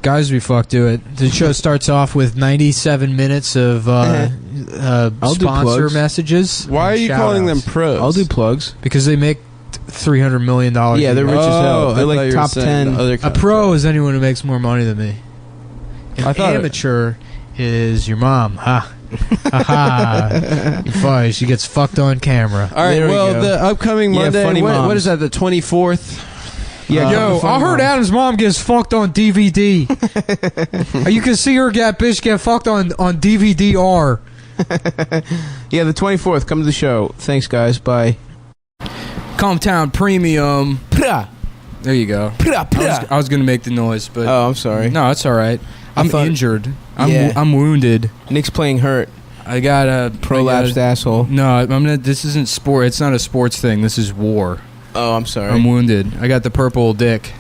Speaker 1: Guys We Fuck do it. The show starts off with 97 minutes of
Speaker 2: I'll do
Speaker 1: sponsor
Speaker 2: plugs.
Speaker 1: messages.
Speaker 3: Why are
Speaker 1: and
Speaker 3: you calling them
Speaker 1: shout-outs.
Speaker 3: pros?
Speaker 2: I'll do plugs.
Speaker 1: Because they make $300 million.
Speaker 2: Yeah, they're rich as hell.
Speaker 3: I
Speaker 2: They're
Speaker 3: thought
Speaker 2: like
Speaker 3: you were
Speaker 2: top
Speaker 3: saying
Speaker 2: 10.
Speaker 3: other
Speaker 1: A
Speaker 3: kind.
Speaker 1: pro is anyone who makes more money than me. An
Speaker 3: I thought
Speaker 1: amateur is your mom. Ha. Ha ha. You're funny. She gets fucked on camera.
Speaker 3: All right,
Speaker 2: There we
Speaker 3: well,
Speaker 2: go.
Speaker 3: the upcoming
Speaker 2: Yeah,
Speaker 3: Monday,
Speaker 2: Funny
Speaker 3: what
Speaker 2: Moms.
Speaker 3: is that, the 24th?
Speaker 2: Yeah,
Speaker 1: Yo, I heard Adam's mom gets fucked on DVD. You can see her bitch get fucked on DVD-R.
Speaker 2: Yeah, the 24th. Come to the show. Thanks, guys. Bye.
Speaker 1: Cumtown Premium. There you go. I was going to make the noise, but
Speaker 2: Oh, I'm sorry.
Speaker 1: no, it's all right. I'm
Speaker 2: thought-
Speaker 1: injured.
Speaker 2: Yeah.
Speaker 1: I'm wounded.
Speaker 2: Nick's playing hurt.
Speaker 1: I got a
Speaker 2: Prolapsed asshole.
Speaker 1: No, this isn't sport. It's not a sports thing. This is war.
Speaker 2: Oh, I'm sorry.
Speaker 1: I'm wounded. I got the purple dick.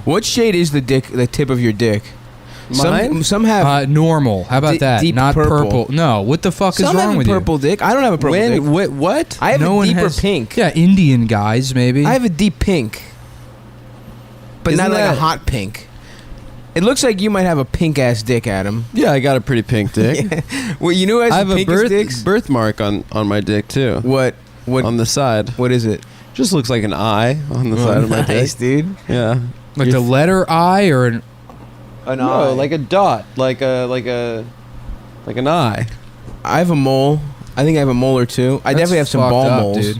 Speaker 2: What shade is the tip of your dick?
Speaker 3: Mine?
Speaker 2: Some have
Speaker 1: Normal. How about that?
Speaker 2: deep
Speaker 1: Not
Speaker 2: purple.
Speaker 1: No. What the fuck
Speaker 2: some
Speaker 1: is
Speaker 2: have
Speaker 1: wrong
Speaker 2: a
Speaker 1: with
Speaker 2: purple dick. I don't have a purple dick.
Speaker 3: What?
Speaker 2: I have
Speaker 1: no
Speaker 2: a
Speaker 1: one
Speaker 2: deeper
Speaker 1: has,
Speaker 2: pink.
Speaker 1: Yeah, Indian guys maybe.
Speaker 2: I have a deep pink, but
Speaker 3: Isn't
Speaker 2: not like a
Speaker 3: that-
Speaker 2: hot pink. It looks like you might have a pink ass dick, Adam.
Speaker 3: Yeah, I got a pretty pink dick.
Speaker 2: Well, you know who has
Speaker 3: I have
Speaker 2: the
Speaker 3: a
Speaker 2: pinkest dicks?
Speaker 3: birthmark on my dick, too.
Speaker 2: What?
Speaker 3: On the side.
Speaker 2: What is it?
Speaker 3: Just looks like an eye on the side of my dick.
Speaker 2: Nice, dude.
Speaker 3: Yeah.
Speaker 1: like the letter I or an
Speaker 2: An
Speaker 3: No,
Speaker 2: eye.
Speaker 3: like a dot. Like an eye.
Speaker 2: I have a mole. I think I have a mole or two. I
Speaker 1: That's
Speaker 2: definitely have some
Speaker 1: fucked
Speaker 2: ball
Speaker 1: up,
Speaker 2: moles.
Speaker 1: dude.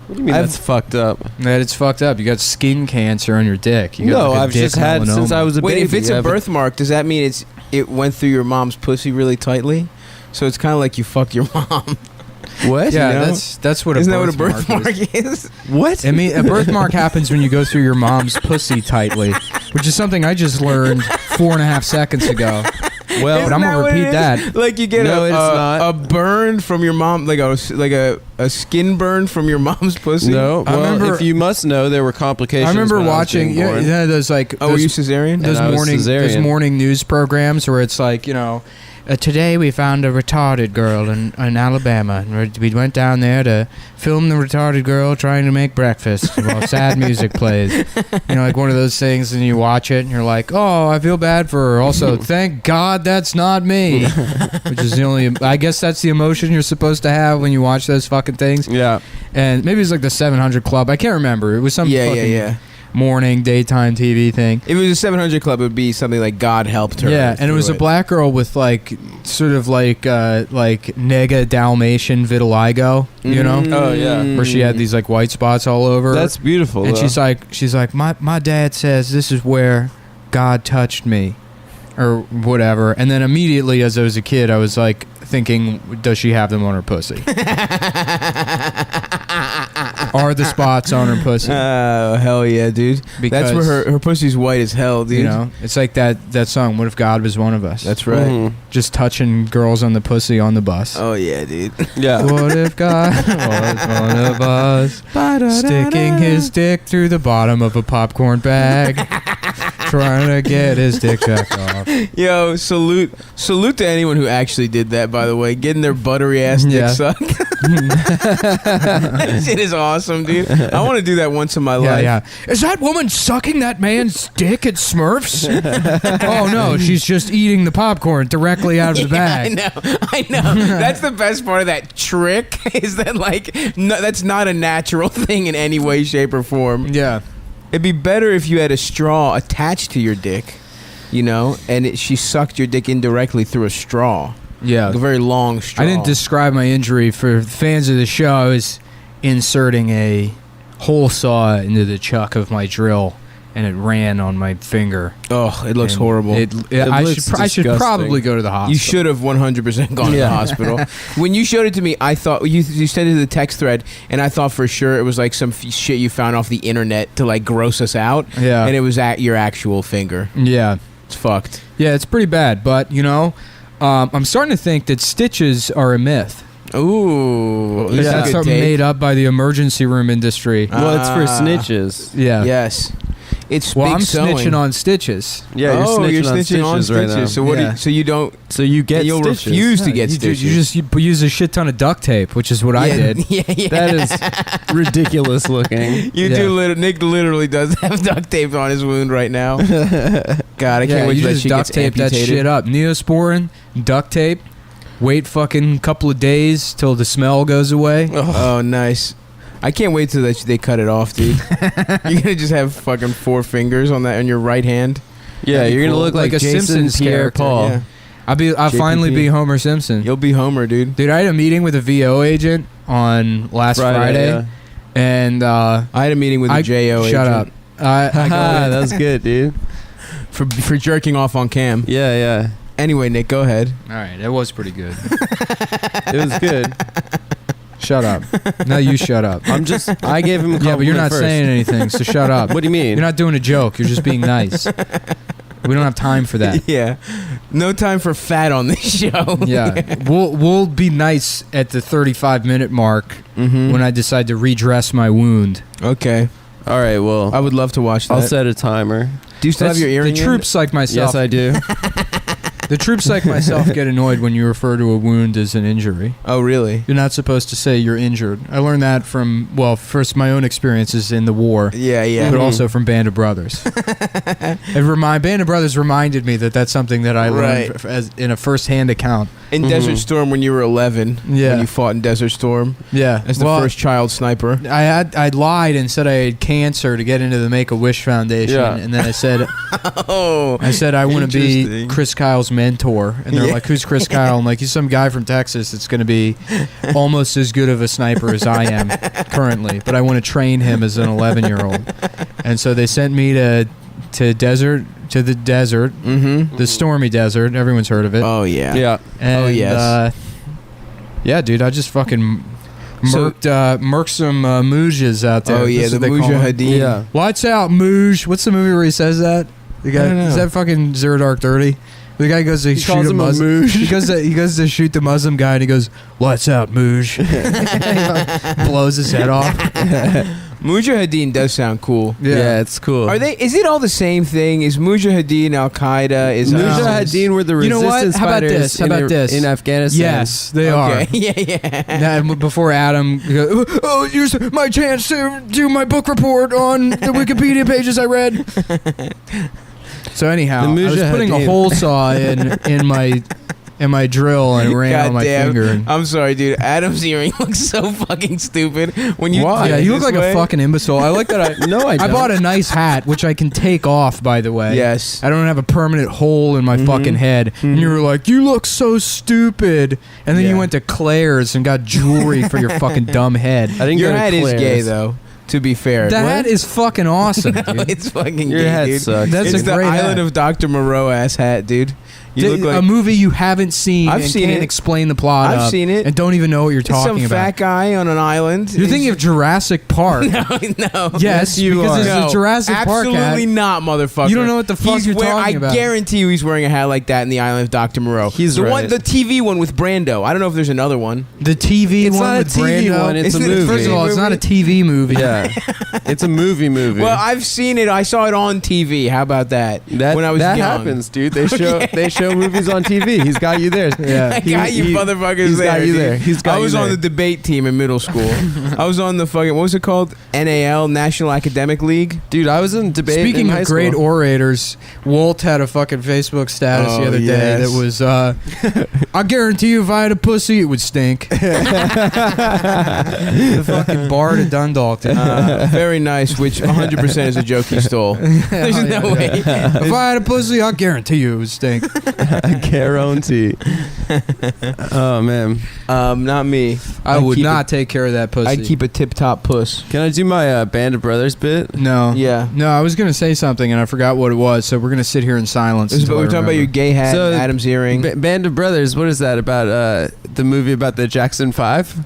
Speaker 3: What do you mean that's fucked up?
Speaker 1: That it's fucked up. You got skin cancer on your dick. You got
Speaker 3: No,
Speaker 1: like a
Speaker 3: I've
Speaker 1: dick
Speaker 3: just had
Speaker 1: melanoma.
Speaker 3: since I was a
Speaker 2: Wait,
Speaker 3: baby.
Speaker 2: if it's
Speaker 3: I
Speaker 2: a
Speaker 3: have
Speaker 2: birthmark, does that mean it went through your mom's pussy really tightly? So it's kind of like you fucked your mom.
Speaker 3: What?
Speaker 1: Yeah,
Speaker 2: you know?
Speaker 1: that's what.
Speaker 2: Isn't
Speaker 1: a
Speaker 2: that what a
Speaker 1: birthmark is.
Speaker 2: birthmark is?
Speaker 3: What?
Speaker 1: I mean, a birthmark happens when you go through your mom's pussy tightly, which is something I just learned 4.5 seconds ago. Well, but I'm gonna repeat that.
Speaker 2: Like you get
Speaker 3: No, it's not.
Speaker 2: a burn from your mom, like a skin burn from your mom's pussy.
Speaker 3: No.
Speaker 1: I
Speaker 3: Well,
Speaker 1: remember-
Speaker 3: if you must know, there were complications.
Speaker 1: I remember
Speaker 3: when
Speaker 1: watching.
Speaker 3: I was being born.
Speaker 1: Those like.
Speaker 2: Oh, were
Speaker 1: those-
Speaker 2: you cesarean?
Speaker 1: those
Speaker 3: And I was
Speaker 1: those
Speaker 3: cesarean.
Speaker 1: morning news programs where it's like, you know, today we found a retarded girl in Alabama, and we went down there to film the retarded girl trying to make breakfast while sad music plays. You know, like one of those things, and you watch it and you're like, oh, I feel bad for her. Also, thank God that's not me. Which is the only, I guess that's the emotion you're supposed to have when you watch those fucking things.
Speaker 3: Yeah.
Speaker 1: And maybe it's like the 700 Club. I can't remember. It was some fucking morning, daytime TV thing.
Speaker 2: If it was a 700 Club, it would be something like God helped her.
Speaker 1: Yeah, and it was a
Speaker 2: through
Speaker 1: black girl with like sort of like nega Dalmatian vitiligo, you know,
Speaker 3: Oh, yeah.
Speaker 1: where she had these like white spots all over. her.
Speaker 3: That's beautiful.
Speaker 1: and
Speaker 3: though.
Speaker 1: she's like my dad says this is where God touched me, or whatever. And then immediately, as I was a kid, I was like thinking, does she have them on her pussy? Are the spots on her pussy?
Speaker 2: Oh, hell yeah, dude.
Speaker 1: Because
Speaker 2: That's where her pussy's white as hell, dude.
Speaker 1: you know, it's like that song. What if God was one of us?
Speaker 2: That's right.
Speaker 3: Mhm.
Speaker 1: Just touching girls on the pussy on the bus.
Speaker 2: Oh, yeah, dude.
Speaker 3: Yeah.
Speaker 1: What if God was one of us, sticking his dick through the bottom of a popcorn bag, trying to get his dick jacked off.
Speaker 2: Yo, salute to anyone who actually did that, by the way. Getting their buttery ass dick sucked. That shit is awesome, dude. I want to do that once in my life.
Speaker 1: Yeah. Is that woman sucking that man's dick at Smurfs? Oh, no, she's just eating the popcorn directly out of the bag.
Speaker 2: I know. That's the best part of that trick, is that, like, no, that's not a natural thing in any way, shape, or form.
Speaker 1: Yeah.
Speaker 2: It'd be better if you had a straw attached to your dick, you know, and she sucked your dick indirectly through a straw.
Speaker 1: Yeah.
Speaker 2: Like a very long straw.
Speaker 1: I didn't describe my injury for fans of the show. I was inserting a hole saw into the chuck of my drill, and it ran on my finger.
Speaker 2: Oh, it looks horrible.
Speaker 1: I should probably go to the hospital.
Speaker 2: You should have 100% gone to the hospital. When you showed it to me, I thought you sent it to the text thread, and I thought for sure it was like some shit you found off the internet to like gross us out.
Speaker 1: Yeah,
Speaker 2: and it was at your actual finger.
Speaker 1: Yeah,
Speaker 2: it's fucked.
Speaker 1: Yeah, it's pretty bad. But you know, I'm starting to think that stitches are a myth.
Speaker 2: Ooh,
Speaker 1: that's something made up by the emergency room industry.
Speaker 3: Well, it's for snitches.
Speaker 1: Yeah.
Speaker 2: Yes. It's
Speaker 1: well,
Speaker 2: big
Speaker 1: I'm
Speaker 2: sewing.
Speaker 1: snitching on stitches.
Speaker 3: Yeah, you're snitching on stitches right now.
Speaker 2: So what? So you don't.
Speaker 3: So you get.
Speaker 2: You'll
Speaker 3: stitches.
Speaker 2: refuse to get stitches.
Speaker 1: You use a shit ton of duct tape, which is what I did.
Speaker 2: Yeah.
Speaker 3: That is ridiculous looking.
Speaker 2: Nick literally does have duct tape on his wound right now. God, I can't wait till that shit
Speaker 1: duct
Speaker 2: gets
Speaker 1: tape that
Speaker 2: amputated.
Speaker 1: shit up. Neosporin, duct tape. Wait fucking couple of days till the smell goes away.
Speaker 2: Oh, nice. I can't wait till they cut it off, dude. You're gonna just have fucking 4 fingers on your right hand.
Speaker 3: Yeah, you're gonna look like
Speaker 1: a
Speaker 3: Jason
Speaker 1: Simpsons
Speaker 3: Pierre
Speaker 1: character.
Speaker 3: Paul.
Speaker 2: Yeah.
Speaker 1: I'll finally be Homer Simpson.
Speaker 2: You'll be Homer, dude.
Speaker 1: Dude, I had a meeting with a VO agent on last Friday, and
Speaker 2: I had a meeting with a JO agent.
Speaker 1: Shut up.
Speaker 3: That was good, dude.
Speaker 2: For jerking off on cam.
Speaker 3: Yeah.
Speaker 2: Anyway, Nick, go ahead.
Speaker 1: All right, it was pretty good.
Speaker 3: It was good.
Speaker 1: Shut up. No, you shut up.
Speaker 3: I gave him a compliment.
Speaker 1: Yeah, but you're not
Speaker 3: first.
Speaker 1: saying anything, so shut up.
Speaker 3: What do you mean?
Speaker 1: You're not doing a joke. You're just being nice. We don't have time for that.
Speaker 2: Yeah. No time for fat on this show.
Speaker 1: Yeah. We'll be nice at the 35-minute mark when I decide to redress my wound.
Speaker 2: Okay.
Speaker 3: All right, well.
Speaker 2: I would love to watch that.
Speaker 3: I'll set a timer.
Speaker 2: Do you still have your earring
Speaker 1: The troops like myself.
Speaker 3: Yes, I do.
Speaker 1: The troops like myself get annoyed when you refer to a wound as an injury.
Speaker 2: Oh, really?
Speaker 1: You're not supposed to say you're injured. I learned that from, well, first my own experiences in the war.
Speaker 2: Yeah.
Speaker 1: But also from Band of Brothers. Band of Brothers reminded me that that's something that I learned in a first-hand account.
Speaker 2: In Desert Storm when you were 11.
Speaker 1: Yeah.
Speaker 2: When you fought in Desert Storm.
Speaker 1: Yeah.
Speaker 2: As the first child sniper.
Speaker 1: I lied and said I had cancer to get into the Make-A-Wish Foundation.
Speaker 3: Yeah.
Speaker 1: And then I said, I want to be
Speaker 3: Interesting.
Speaker 1: Chris Kyle's mentor. And they're like, who's Chris Kyle? I'm like, he's some guy from Texas that's going to be almost as good of a sniper as I am currently. But I want to train him as an 11-year-old. And so they sent me to the desert, the stormy desert. Everyone's heard of it.
Speaker 2: Oh, yeah.
Speaker 3: Yeah.
Speaker 1: And,
Speaker 2: yes.
Speaker 1: Yeah, dude, I just fucking murked some Mooges out there.
Speaker 2: Oh, yeah, the Mujahideen.
Speaker 3: Yeah.
Speaker 1: Lights out, Mooj. What's the movie where he says that? The guy,
Speaker 2: I don't know.
Speaker 1: is that fucking Zero Dark 30? The guy goes to shoot
Speaker 3: calls
Speaker 1: a
Speaker 3: him a
Speaker 1: Muslim.
Speaker 3: Mooj.
Speaker 1: He goes to shoot the Muslim guy, and he goes, "Lights out, Mooj." Blows his head off.
Speaker 2: Mujahideen does sound cool.
Speaker 3: Yeah, it's cool.
Speaker 2: Is it all the same thing? Is Mujahideen Al Qaeda? Is
Speaker 3: Mujahideen were the
Speaker 1: You know what?
Speaker 3: resistance
Speaker 1: How about
Speaker 3: fighters
Speaker 1: this? How about this?
Speaker 3: in Afghanistan.
Speaker 1: Yes, they are.
Speaker 2: Yeah.
Speaker 1: Now, before Adam goes, oh, here's my chance to do my book report on the Wikipedia pages I read. So anyhow, I was putting a hole saw in my drill and it ran on my finger. And
Speaker 2: I'm sorry, dude. Adam's earring looks so fucking stupid. When you
Speaker 1: yeah, you look like a fucking imbecile. I like that. I bought a nice hat, which I can take off. By the way,
Speaker 2: Yes.
Speaker 1: I don't have a permanent hole in my fucking head. And you were like, "You look so stupid," and then you went to Claire's and got jewelry for your fucking dumb head.
Speaker 3: I didn't
Speaker 2: Your
Speaker 3: go to
Speaker 2: hat is
Speaker 3: Claire's.
Speaker 2: gay, though. To be fair,
Speaker 1: The hat is fucking awesome,
Speaker 2: no,
Speaker 1: dude.
Speaker 2: it's fucking
Speaker 3: Your
Speaker 2: gay,
Speaker 3: hat
Speaker 2: dude.
Speaker 3: sucks.
Speaker 1: That's
Speaker 2: It's
Speaker 1: a
Speaker 2: the
Speaker 1: great
Speaker 2: Island
Speaker 1: hat.
Speaker 2: of Dr. Moreau ass hat, dude. You look like
Speaker 1: a movie you haven't seen
Speaker 2: I've
Speaker 1: and
Speaker 2: seen
Speaker 1: can't
Speaker 2: it.
Speaker 1: explain the plot
Speaker 2: I've
Speaker 1: of
Speaker 2: seen it.
Speaker 1: and don't even know what you're
Speaker 2: it's
Speaker 1: talking
Speaker 2: some
Speaker 1: about.
Speaker 2: fat guy on an island.
Speaker 1: You're thinking of Jurassic Park.
Speaker 2: no.
Speaker 1: Yes,
Speaker 2: you
Speaker 1: because
Speaker 2: are.
Speaker 1: it's
Speaker 2: No,
Speaker 1: a Jurassic Park hat.
Speaker 2: Absolutely not, motherfucker.
Speaker 1: You don't know what the fuck you're talking about.
Speaker 2: I guarantee you he's wearing a hat like that in the Island of Dr. Moreau.
Speaker 3: He's
Speaker 2: the
Speaker 3: right.
Speaker 2: one, the TV one with Brando. I don't know if there's another one.
Speaker 1: The TV
Speaker 3: It's
Speaker 1: one
Speaker 3: not a
Speaker 1: with
Speaker 3: TV
Speaker 1: Brando.
Speaker 3: one, it's a
Speaker 2: Isn't it-
Speaker 3: movie.
Speaker 1: First of all, it's not a TV movie.
Speaker 3: Yeah. It's a movie.
Speaker 2: Well, I've seen it. I saw it on TV. How about that? When I was
Speaker 3: that
Speaker 2: young.
Speaker 3: happens, dude. They show movies on TV. He's got you there.
Speaker 1: Yeah.
Speaker 2: I got you motherfuckers
Speaker 3: He's
Speaker 2: there.
Speaker 3: got you
Speaker 2: dude.
Speaker 3: there. He's got
Speaker 2: I
Speaker 3: you
Speaker 2: was on
Speaker 3: there.
Speaker 2: the debate team in middle school. I was on the fucking, what was it called? NAL, National Academic League.
Speaker 3: Dude, I was in debate.
Speaker 1: Speaking
Speaker 3: in high
Speaker 1: of great
Speaker 3: school.
Speaker 1: orators, Walt had a fucking Facebook status the
Speaker 2: Oh,
Speaker 1: other day
Speaker 2: yes.
Speaker 1: that was, I guarantee you if I had a pussy, it would stink. The fucking bar to Dundalk.
Speaker 2: Very nice, which 100% is a joke he stole. There's no way.
Speaker 1: If I had a pussy, I guarantee you it would stink.
Speaker 3: Guarantee. Oh man,
Speaker 2: Not me.
Speaker 1: I
Speaker 2: I'd
Speaker 1: would
Speaker 2: keep
Speaker 1: not take care of that pussy.
Speaker 2: I'd keep a tip-top puss.
Speaker 3: can I do my Band of Brothers bit?
Speaker 1: No.
Speaker 2: Yeah.
Speaker 1: No, I was going to say something and I forgot what it was, so we're going to sit here in silence. until
Speaker 2: We're
Speaker 1: I
Speaker 2: talking about
Speaker 1: remember.
Speaker 2: your gay hat,
Speaker 3: So,
Speaker 2: and Adam's earring.
Speaker 3: Band of Brothers. What is that about? The movie about the Jackson 5?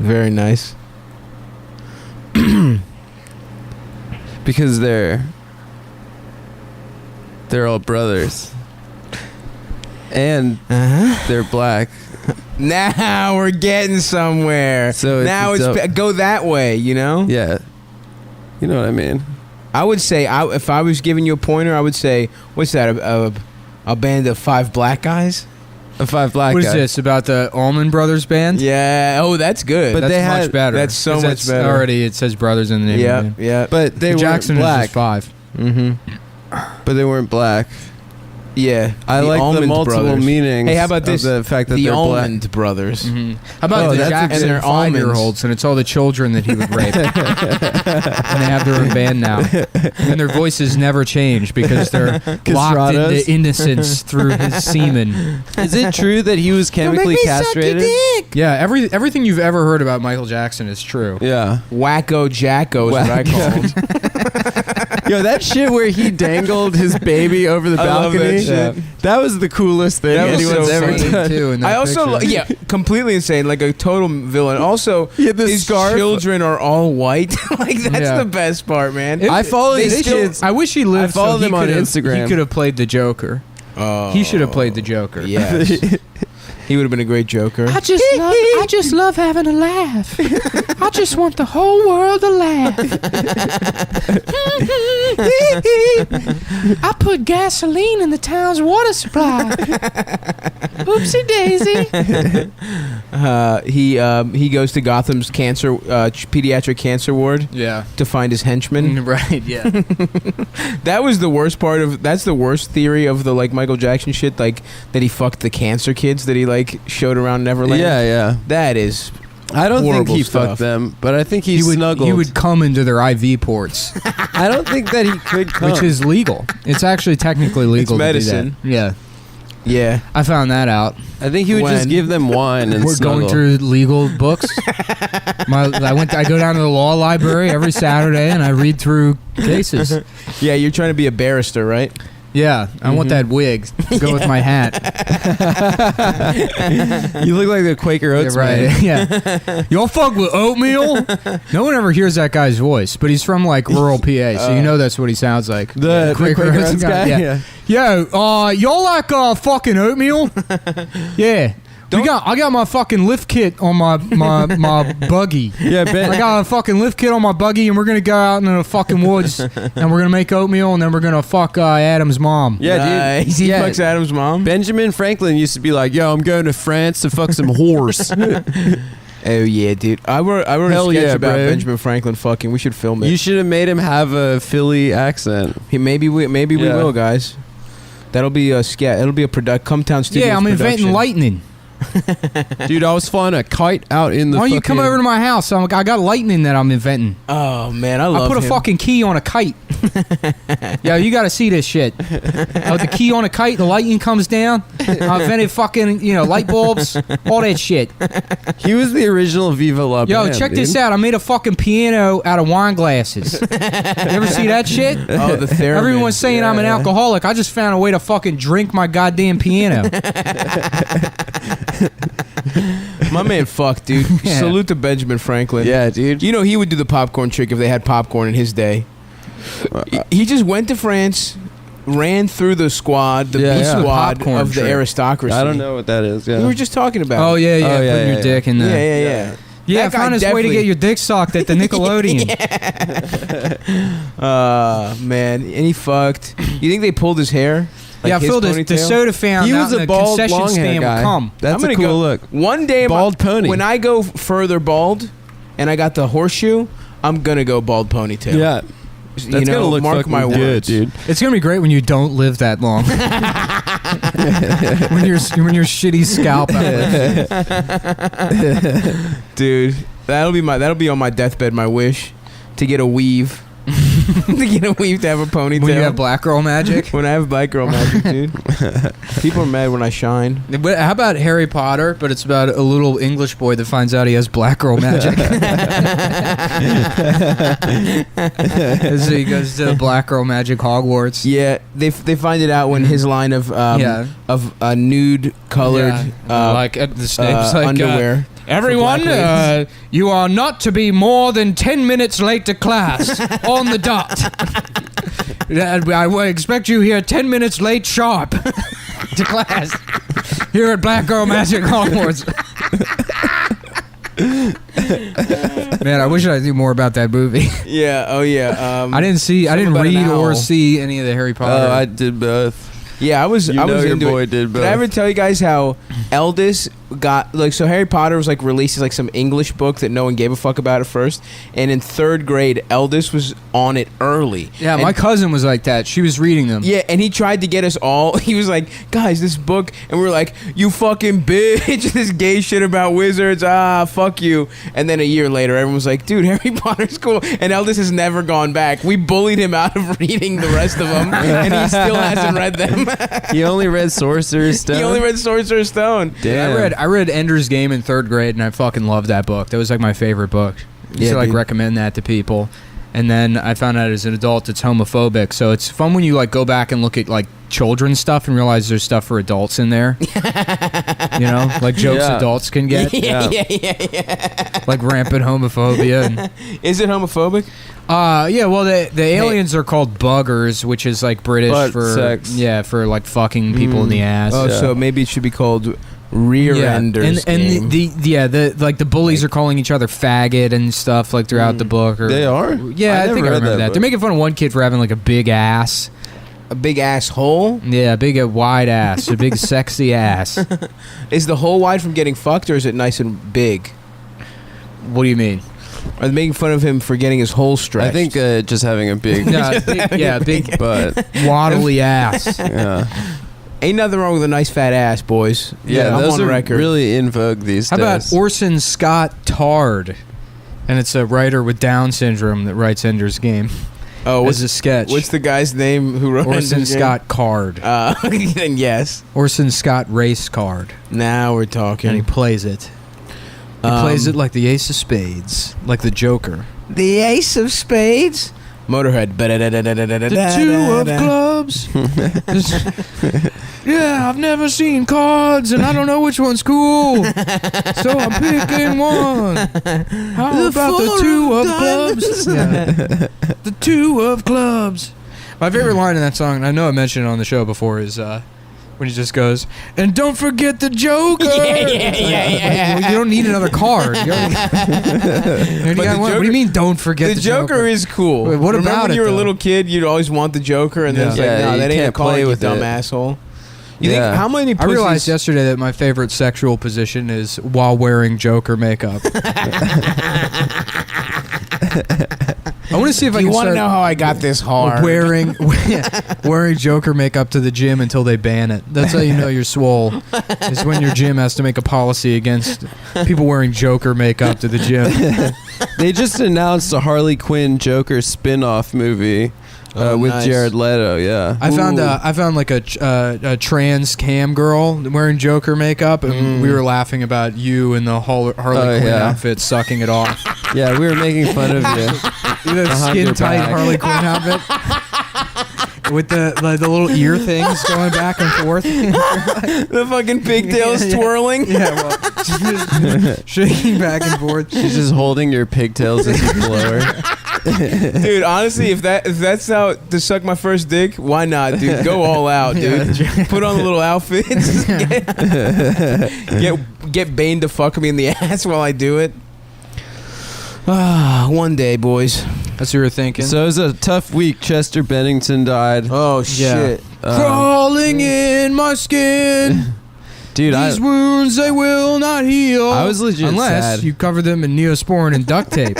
Speaker 2: Very nice.
Speaker 3: Because they're all brothers, and they're black.
Speaker 2: Now we're getting somewhere.
Speaker 3: So
Speaker 2: now
Speaker 3: it's
Speaker 2: it's go that way, you know?
Speaker 3: Yeah, you know what I mean.
Speaker 2: I would say, if I was giving you a pointer, I would say, what's that? A band of 5 black guys?
Speaker 3: A 5 black
Speaker 1: What
Speaker 3: guy.
Speaker 1: is this, about the Allman Brothers Band?
Speaker 2: Yeah. Oh, that's good.
Speaker 3: But
Speaker 1: That's
Speaker 3: they
Speaker 1: much
Speaker 3: had-
Speaker 1: better.
Speaker 2: that's so
Speaker 1: 'Cause
Speaker 2: much
Speaker 1: that's
Speaker 2: better.
Speaker 1: Already, it says brothers in the name.
Speaker 2: yeah,
Speaker 1: of the band.
Speaker 2: yeah.
Speaker 3: But they
Speaker 1: The
Speaker 3: weren't
Speaker 1: Jackson
Speaker 3: black.
Speaker 1: is just 5.
Speaker 2: Mm-hmm.
Speaker 3: But they weren't black.
Speaker 2: Yeah.
Speaker 3: I like the
Speaker 2: Almond
Speaker 3: multiple
Speaker 2: Brothers.
Speaker 3: meanings.
Speaker 2: Hey, how about
Speaker 3: of
Speaker 2: this?
Speaker 3: The fact that
Speaker 2: the
Speaker 3: they're
Speaker 2: Almond Brothers.
Speaker 1: Mm-hmm. How about
Speaker 3: Oh,
Speaker 1: the
Speaker 3: that's a
Speaker 1: Jackson
Speaker 2: good- and they're
Speaker 1: 5-year-olds, and it's all the children that he would rape. And they have their own band now. And their voices never change because they're locked
Speaker 3: Castrados.
Speaker 1: into innocence through his semen.
Speaker 3: Is it true that he was chemically castrated?
Speaker 1: Yeah, everything you've ever heard about Michael Jackson is true.
Speaker 3: Yeah.
Speaker 2: Wacko Jacko is what I call him.
Speaker 3: Yo, that shit where he dangled his baby over the
Speaker 2: I love that
Speaker 3: balcony.
Speaker 2: shit.
Speaker 3: That was the coolest thing
Speaker 2: That was
Speaker 3: anyone's
Speaker 2: so
Speaker 3: ever
Speaker 2: funny,
Speaker 3: done.
Speaker 1: too. In that
Speaker 2: I also,
Speaker 1: picture.
Speaker 2: completely insane, like a total villain. Also,
Speaker 3: He had this
Speaker 2: his
Speaker 3: scarf.
Speaker 2: children are all white. Like that's
Speaker 1: Yeah.
Speaker 2: the best part, man.
Speaker 3: I follow
Speaker 1: They
Speaker 3: these
Speaker 1: still-
Speaker 3: kids.
Speaker 1: I wish he lived.
Speaker 3: I follow
Speaker 1: so
Speaker 3: them on
Speaker 1: He
Speaker 3: Instagram.
Speaker 1: could have played the Joker.
Speaker 2: Oh,
Speaker 1: He should have played the Joker.
Speaker 2: Yes. He would have been a great Joker.
Speaker 6: I just love having a laugh. I just want the whole world to laugh. I put gasoline in the town's water supply. Oopsie daisy.
Speaker 2: He goes to Gotham's cancer pediatric cancer ward
Speaker 1: Yeah.
Speaker 2: to find his henchman.
Speaker 1: Right. Yeah.
Speaker 2: That was the worst part of. That's the worst theory of the like Michael Jackson shit. Like that he fucked the cancer kids that he like showed around Neverland.
Speaker 3: Yeah, yeah.
Speaker 2: That is.
Speaker 3: I don't think
Speaker 2: Horrible
Speaker 3: he
Speaker 2: stuff.
Speaker 3: fucked them, but I think he
Speaker 1: He would
Speaker 3: snuggled.
Speaker 1: come into their IV ports,
Speaker 3: I don't think that he could come.
Speaker 1: which is legal. It's actually technically legal.
Speaker 2: It's
Speaker 1: to do
Speaker 2: medicine.
Speaker 1: that. Yeah.
Speaker 2: Yeah.
Speaker 1: I found that out.
Speaker 3: I think he would just
Speaker 2: When?
Speaker 3: give them wine and
Speaker 1: We're
Speaker 3: snuggle.
Speaker 1: going through legal books. I go down to the law library every Saturday and I read through cases.
Speaker 2: Yeah. You're trying to be a barrister, right?
Speaker 1: Yeah, I want that wig to go with my hat.
Speaker 3: You look like the Quaker Oats
Speaker 1: Yeah, right.
Speaker 3: man.
Speaker 1: Yeah. Y'all fuck with oatmeal? No one ever hears that guy's voice, but he's from like rural PA, so you know that's what he sounds like.
Speaker 3: The Quaker Oats guy.
Speaker 1: Yeah. Yo, y'all like fucking oatmeal? Yeah. I got my fucking lift kit on my buggy.
Speaker 3: Yeah, Ben.
Speaker 1: I got a fucking lift kit on my buggy, and we're gonna go out in the fucking woods, and we're gonna make oatmeal, and then we're gonna fuck Adam's mom.
Speaker 3: Yeah, dude.
Speaker 2: Nice. He
Speaker 3: Yeah.
Speaker 2: fucks Adam's mom.
Speaker 3: Benjamin Franklin used to be like, "Yo, I'm going to France to fuck some horse."
Speaker 2: Oh yeah, dude. I wrote
Speaker 3: Hell
Speaker 2: a sketch
Speaker 3: yeah,
Speaker 2: about
Speaker 3: bro.
Speaker 2: Benjamin Franklin fucking. We should film it.
Speaker 3: You should have made him have a Philly accent.
Speaker 2: Maybe we
Speaker 3: Yeah.
Speaker 2: will, guys. That'll be a sketch. It'll be a Cumtown Studios.
Speaker 1: Yeah, I'm inventing
Speaker 2: production.
Speaker 1: lightning.
Speaker 3: Dude, I was flying a kite out in the
Speaker 1: Why don't you come
Speaker 3: fucking-
Speaker 1: over to my house? I got lightning that I'm inventing.
Speaker 2: Oh man, I
Speaker 1: I
Speaker 2: love
Speaker 1: put a
Speaker 2: him.
Speaker 1: fucking key on a kite. Yo, you got to see this shit. With the key on a kite, the lightning comes down. I invented fucking, light bulbs, all that shit.
Speaker 3: He was the original Viva La
Speaker 1: Yo,
Speaker 3: Bam,
Speaker 1: check
Speaker 3: dude.
Speaker 1: this out. I made a fucking piano out of wine glasses. You ever see that shit?
Speaker 2: Oh, the theremin.
Speaker 1: Everyone's saying I'm an
Speaker 2: Yeah.
Speaker 1: alcoholic. I just found a way to fucking drink my goddamn piano.
Speaker 2: My man, fuck, dude.
Speaker 1: Yeah.
Speaker 2: Salute to Benjamin Franklin.
Speaker 3: Yeah, dude.
Speaker 2: You know he would do the popcorn trick if they had popcorn in his day. He just went to France, ran through the squad, the
Speaker 3: Yeah,
Speaker 2: B
Speaker 3: yeah.
Speaker 2: squad
Speaker 1: Popcorn
Speaker 2: of the
Speaker 1: trick.
Speaker 2: aristocracy.
Speaker 3: I don't know what that is. Yeah.
Speaker 2: We were just talking about.
Speaker 1: Oh,
Speaker 2: it.
Speaker 1: yeah,
Speaker 3: Oh, yeah,
Speaker 1: putting
Speaker 3: yeah,
Speaker 1: your dick in
Speaker 2: Yeah,
Speaker 1: the...
Speaker 2: yeah, yeah.
Speaker 1: Yeah,
Speaker 2: That guy
Speaker 1: found his way to
Speaker 2: definitely-
Speaker 1: get your dick sucked at the Nickelodeon.
Speaker 2: Man, and he fucked. You think they pulled his hair? Like
Speaker 1: yeah,
Speaker 2: his
Speaker 1: Phil, the
Speaker 2: ponytail?
Speaker 1: soda found
Speaker 3: He
Speaker 1: out
Speaker 3: was
Speaker 1: in
Speaker 3: a
Speaker 1: the
Speaker 3: bald,
Speaker 1: concession
Speaker 3: long hair
Speaker 1: stand
Speaker 3: guy.
Speaker 1: would come.
Speaker 3: That's
Speaker 2: I'm
Speaker 3: a
Speaker 2: gonna
Speaker 3: cool
Speaker 2: go-
Speaker 3: look.
Speaker 2: One day,
Speaker 3: Bald pony.
Speaker 2: When I go further bald, and I got the horseshoe, I'm gonna go bald ponytail.
Speaker 3: Yeah.
Speaker 2: You
Speaker 3: That's
Speaker 2: know,
Speaker 3: gonna look
Speaker 2: mark
Speaker 3: fucking
Speaker 2: my
Speaker 3: good,
Speaker 2: words,
Speaker 3: dude.
Speaker 1: It's gonna be great when you don't live that long. when your shitty scalp outlives you.
Speaker 2: dude. That'll be on my deathbed. My wish to get a weave, to get a weave to have a ponytail.
Speaker 1: When you have black girl magic.
Speaker 2: When I have black girl magic, dude. People are mad when I shine.
Speaker 1: But how about Harry Potter? But it's about a little English boy that finds out he has black girl magic. So he goes to Black Girl Magic Hogwarts.
Speaker 2: Yeah, they find it out when his line of nude colored
Speaker 1: the Snape's like
Speaker 2: underwear.
Speaker 1: Everyone,
Speaker 2: for black
Speaker 1: you are not to be more than 10 minutes late to class on the dot. I expect you here 10 minutes late sharp to class here at Black Girl Magic Hogwarts. Man, I wish I knew more about that movie.
Speaker 2: Yeah. Oh yeah.
Speaker 1: I didn't
Speaker 2: about an
Speaker 1: read or
Speaker 2: owl.
Speaker 1: see any of the Harry Potter.
Speaker 3: Oh, I did both.
Speaker 2: Yeah, I was
Speaker 3: You know your
Speaker 2: into
Speaker 3: boy
Speaker 2: it.
Speaker 3: did both.
Speaker 2: Did I ever tell you guys how Eldest got so Harry Potter was like released as like some English book that no one gave a fuck about at first, and in 3rd grade Eldest was on it early.
Speaker 1: yeah,
Speaker 2: And-
Speaker 1: my cousin was like that. She was reading them.
Speaker 2: Yeah, and he tried to get us all. He was like, "Guys, this book," and we were like, "You fucking bitch! This gay shit about wizards. Fuck you." And then a year later, everyone was like, "Dude, Harry Potter's cool." And Eldest has never gone back. We bullied him out of reading the rest of them, and he still hasn't read them.
Speaker 3: He only read Sorcerer's Stone.
Speaker 2: He only read Sorcerer's Stone.
Speaker 3: Damn.
Speaker 1: I read Ender's Game in 3rd grade, and I fucking loved that book. That was like my favorite book. I used
Speaker 2: Yeah,
Speaker 1: to like
Speaker 2: dude.
Speaker 1: recommend that to people. And then I found out as an adult it's homophobic. So it's fun when you like go back and look at like children's stuff and realize there's stuff for adults in there. You know, like jokes
Speaker 3: Yeah.
Speaker 1: adults can get,
Speaker 2: Yeah.
Speaker 1: like rampant homophobia. And,
Speaker 2: Is it homophobic?
Speaker 1: yeah, well the aliens are called buggers, which is like British
Speaker 3: Butt
Speaker 1: for
Speaker 3: sex.
Speaker 1: yeah, for like fucking people in the ass.
Speaker 2: Oh,
Speaker 3: Yeah.
Speaker 2: so maybe it should be called Rear Enders.
Speaker 1: and
Speaker 2: Game.
Speaker 1: the bullies are calling each other faggot and stuff like throughout the book. Or,
Speaker 3: They are?
Speaker 1: Yeah, I
Speaker 3: never
Speaker 1: think I
Speaker 3: read
Speaker 1: remember that.
Speaker 3: book.
Speaker 1: They're making fun of one kid for having like a big ass.
Speaker 2: a big asshole.
Speaker 1: Yeah, a big wide ass, a big sexy ass.
Speaker 2: Is the hole wide from getting fucked, or is it nice and big?
Speaker 1: What do you mean?
Speaker 2: Are they making fun of him for getting his hole stretched?
Speaker 3: I think just having a big
Speaker 1: No, big
Speaker 3: butt.
Speaker 1: waddly ass.
Speaker 3: Yeah.
Speaker 2: ain't nothing wrong with a nice fat ass, boys.
Speaker 3: Yeah,
Speaker 2: I'm
Speaker 3: those
Speaker 2: on
Speaker 3: are
Speaker 2: record.
Speaker 3: really in vogue these
Speaker 1: How about
Speaker 3: days.
Speaker 1: Orson Scott Tard? And it's a writer with Down syndrome that writes Ender's Game.
Speaker 2: Oh,
Speaker 1: As
Speaker 2: what's
Speaker 1: a sketch.
Speaker 2: what's the guy's name who wrote
Speaker 1: Orson
Speaker 2: Ender's Game?
Speaker 1: Scott Card.
Speaker 2: Then yes.
Speaker 1: Orson Scott Race Card.
Speaker 2: Now we're
Speaker 1: And he
Speaker 2: talking.
Speaker 1: plays it. He plays it like the Ace of Spades, like the Joker.
Speaker 2: The Ace of Spades. Motorhead.
Speaker 1: The Two of Clubs. Yeah, I've never seen cards, and I don't know which one's cool. So I'm picking one. How about the Two of Clubs? Yeah. The Two of Clubs. My favorite line in that song, and I know I mentioned it on the show before, is when he just goes, "And don't forget the Joker."
Speaker 2: Yeah.
Speaker 1: Well, you don't need another card. You already got one. What do you mean? Don't forget
Speaker 2: The Joker is cool.
Speaker 1: Wait, what
Speaker 2: Remember
Speaker 1: about
Speaker 2: when
Speaker 1: it,
Speaker 2: you were a
Speaker 1: though?
Speaker 2: little kid, you'd always want the Joker, and then it's
Speaker 3: Yeah.
Speaker 2: like,
Speaker 3: Yeah,
Speaker 2: no,
Speaker 3: you
Speaker 2: that ain't a
Speaker 3: can't
Speaker 2: card,
Speaker 3: play
Speaker 2: you
Speaker 3: with
Speaker 2: dumb
Speaker 3: it.
Speaker 2: asshole. You
Speaker 3: Yeah.
Speaker 2: think how many
Speaker 1: I
Speaker 2: pussies?
Speaker 1: realized yesterday that my favorite sexual position is while wearing Joker makeup. I want to see if I
Speaker 2: You
Speaker 1: can
Speaker 2: want to
Speaker 1: start
Speaker 2: know how I got this hard?
Speaker 1: wearing Joker makeup to the gym until they ban it. That's how you know you're swole. Is when your gym has to make a policy against people wearing Joker makeup to the gym.
Speaker 3: They just announced a Harley Quinn Joker spin-off movie with
Speaker 2: nice.
Speaker 3: Jared Leto. Yeah.
Speaker 1: I found like a trans cam girl wearing Joker makeup, and we were laughing about you in the Harley Quinn
Speaker 3: yeah.
Speaker 1: outfit sucking it off.
Speaker 3: Yeah, we were making fun of you.
Speaker 1: The
Speaker 3: Behind your
Speaker 1: skin tight
Speaker 3: back.
Speaker 1: Harley Quinn outfit with the little ear things going back and forth.
Speaker 2: the fucking pigtails twirling.
Speaker 1: Yeah, well, just shaking back and forth.
Speaker 3: She's just holding your pigtails as you blow her.
Speaker 2: Dude, honestly, if that's how to suck my first dick, why not, dude? Go all out, dude. Put on the little outfits. Get Bane to fuck me in the ass while I do it. One day, boys.
Speaker 1: That's what you were thinking.
Speaker 3: So it was a tough week. Chester Bennington died.
Speaker 2: Oh shit!
Speaker 1: Crawling in my skin.
Speaker 3: Dude,
Speaker 1: These wounds they will not heal.
Speaker 3: I was legit
Speaker 1: unless
Speaker 3: sad.
Speaker 1: you cover them in Neosporin and duct tape.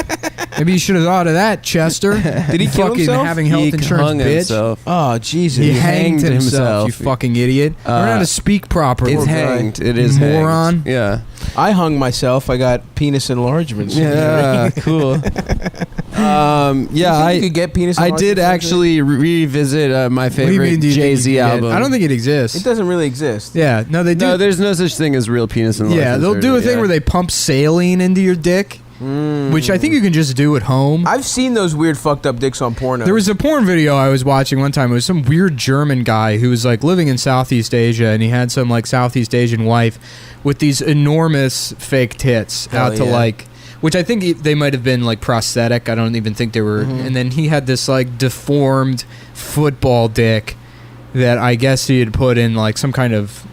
Speaker 1: Maybe you should have thought of that, Chester.
Speaker 2: Did he kill
Speaker 1: fucking
Speaker 2: himself?
Speaker 1: having health
Speaker 3: He
Speaker 1: insurance,
Speaker 3: hung
Speaker 1: bitch?
Speaker 3: himself.
Speaker 2: Oh Jesus!
Speaker 1: He
Speaker 3: hanged
Speaker 1: hanged himself.
Speaker 3: himself.
Speaker 1: You fucking idiot. Learn how to speak properly.
Speaker 3: It's
Speaker 2: guy.
Speaker 3: hanged. It is
Speaker 1: You
Speaker 3: hanged.
Speaker 1: moron.
Speaker 3: Yeah.
Speaker 2: I hung myself. I got penis enlargements.
Speaker 3: Yeah. Cool. Yeah,
Speaker 2: you could get penis
Speaker 3: I did
Speaker 2: enlargements?
Speaker 3: actually revisit my
Speaker 1: What do you
Speaker 3: favorite
Speaker 1: mean, do you think
Speaker 3: Jay-Z
Speaker 1: you can get?
Speaker 3: album.
Speaker 1: I don't think it exists.
Speaker 2: It doesn't really exist.
Speaker 1: Yeah, no, they do.
Speaker 3: No, there's no such thing as real penis enlargement.
Speaker 1: Yeah, they'll do a thing
Speaker 3: surgery,
Speaker 1: where they pump saline into your dick, which I think you can just do at home.
Speaker 2: I've seen those weird fucked up dicks on porno.
Speaker 1: There was a porn video I was watching one time. It was some weird German guy who was like living in Southeast Asia, and he had some like Southeast Asian wife with these enormous fake tits
Speaker 2: Hell
Speaker 1: out to
Speaker 2: yeah.
Speaker 1: like, which I think they might have been like prosthetic. I don't even think they were. And then he had this like deformed football dick that I guess he had put in like some kind of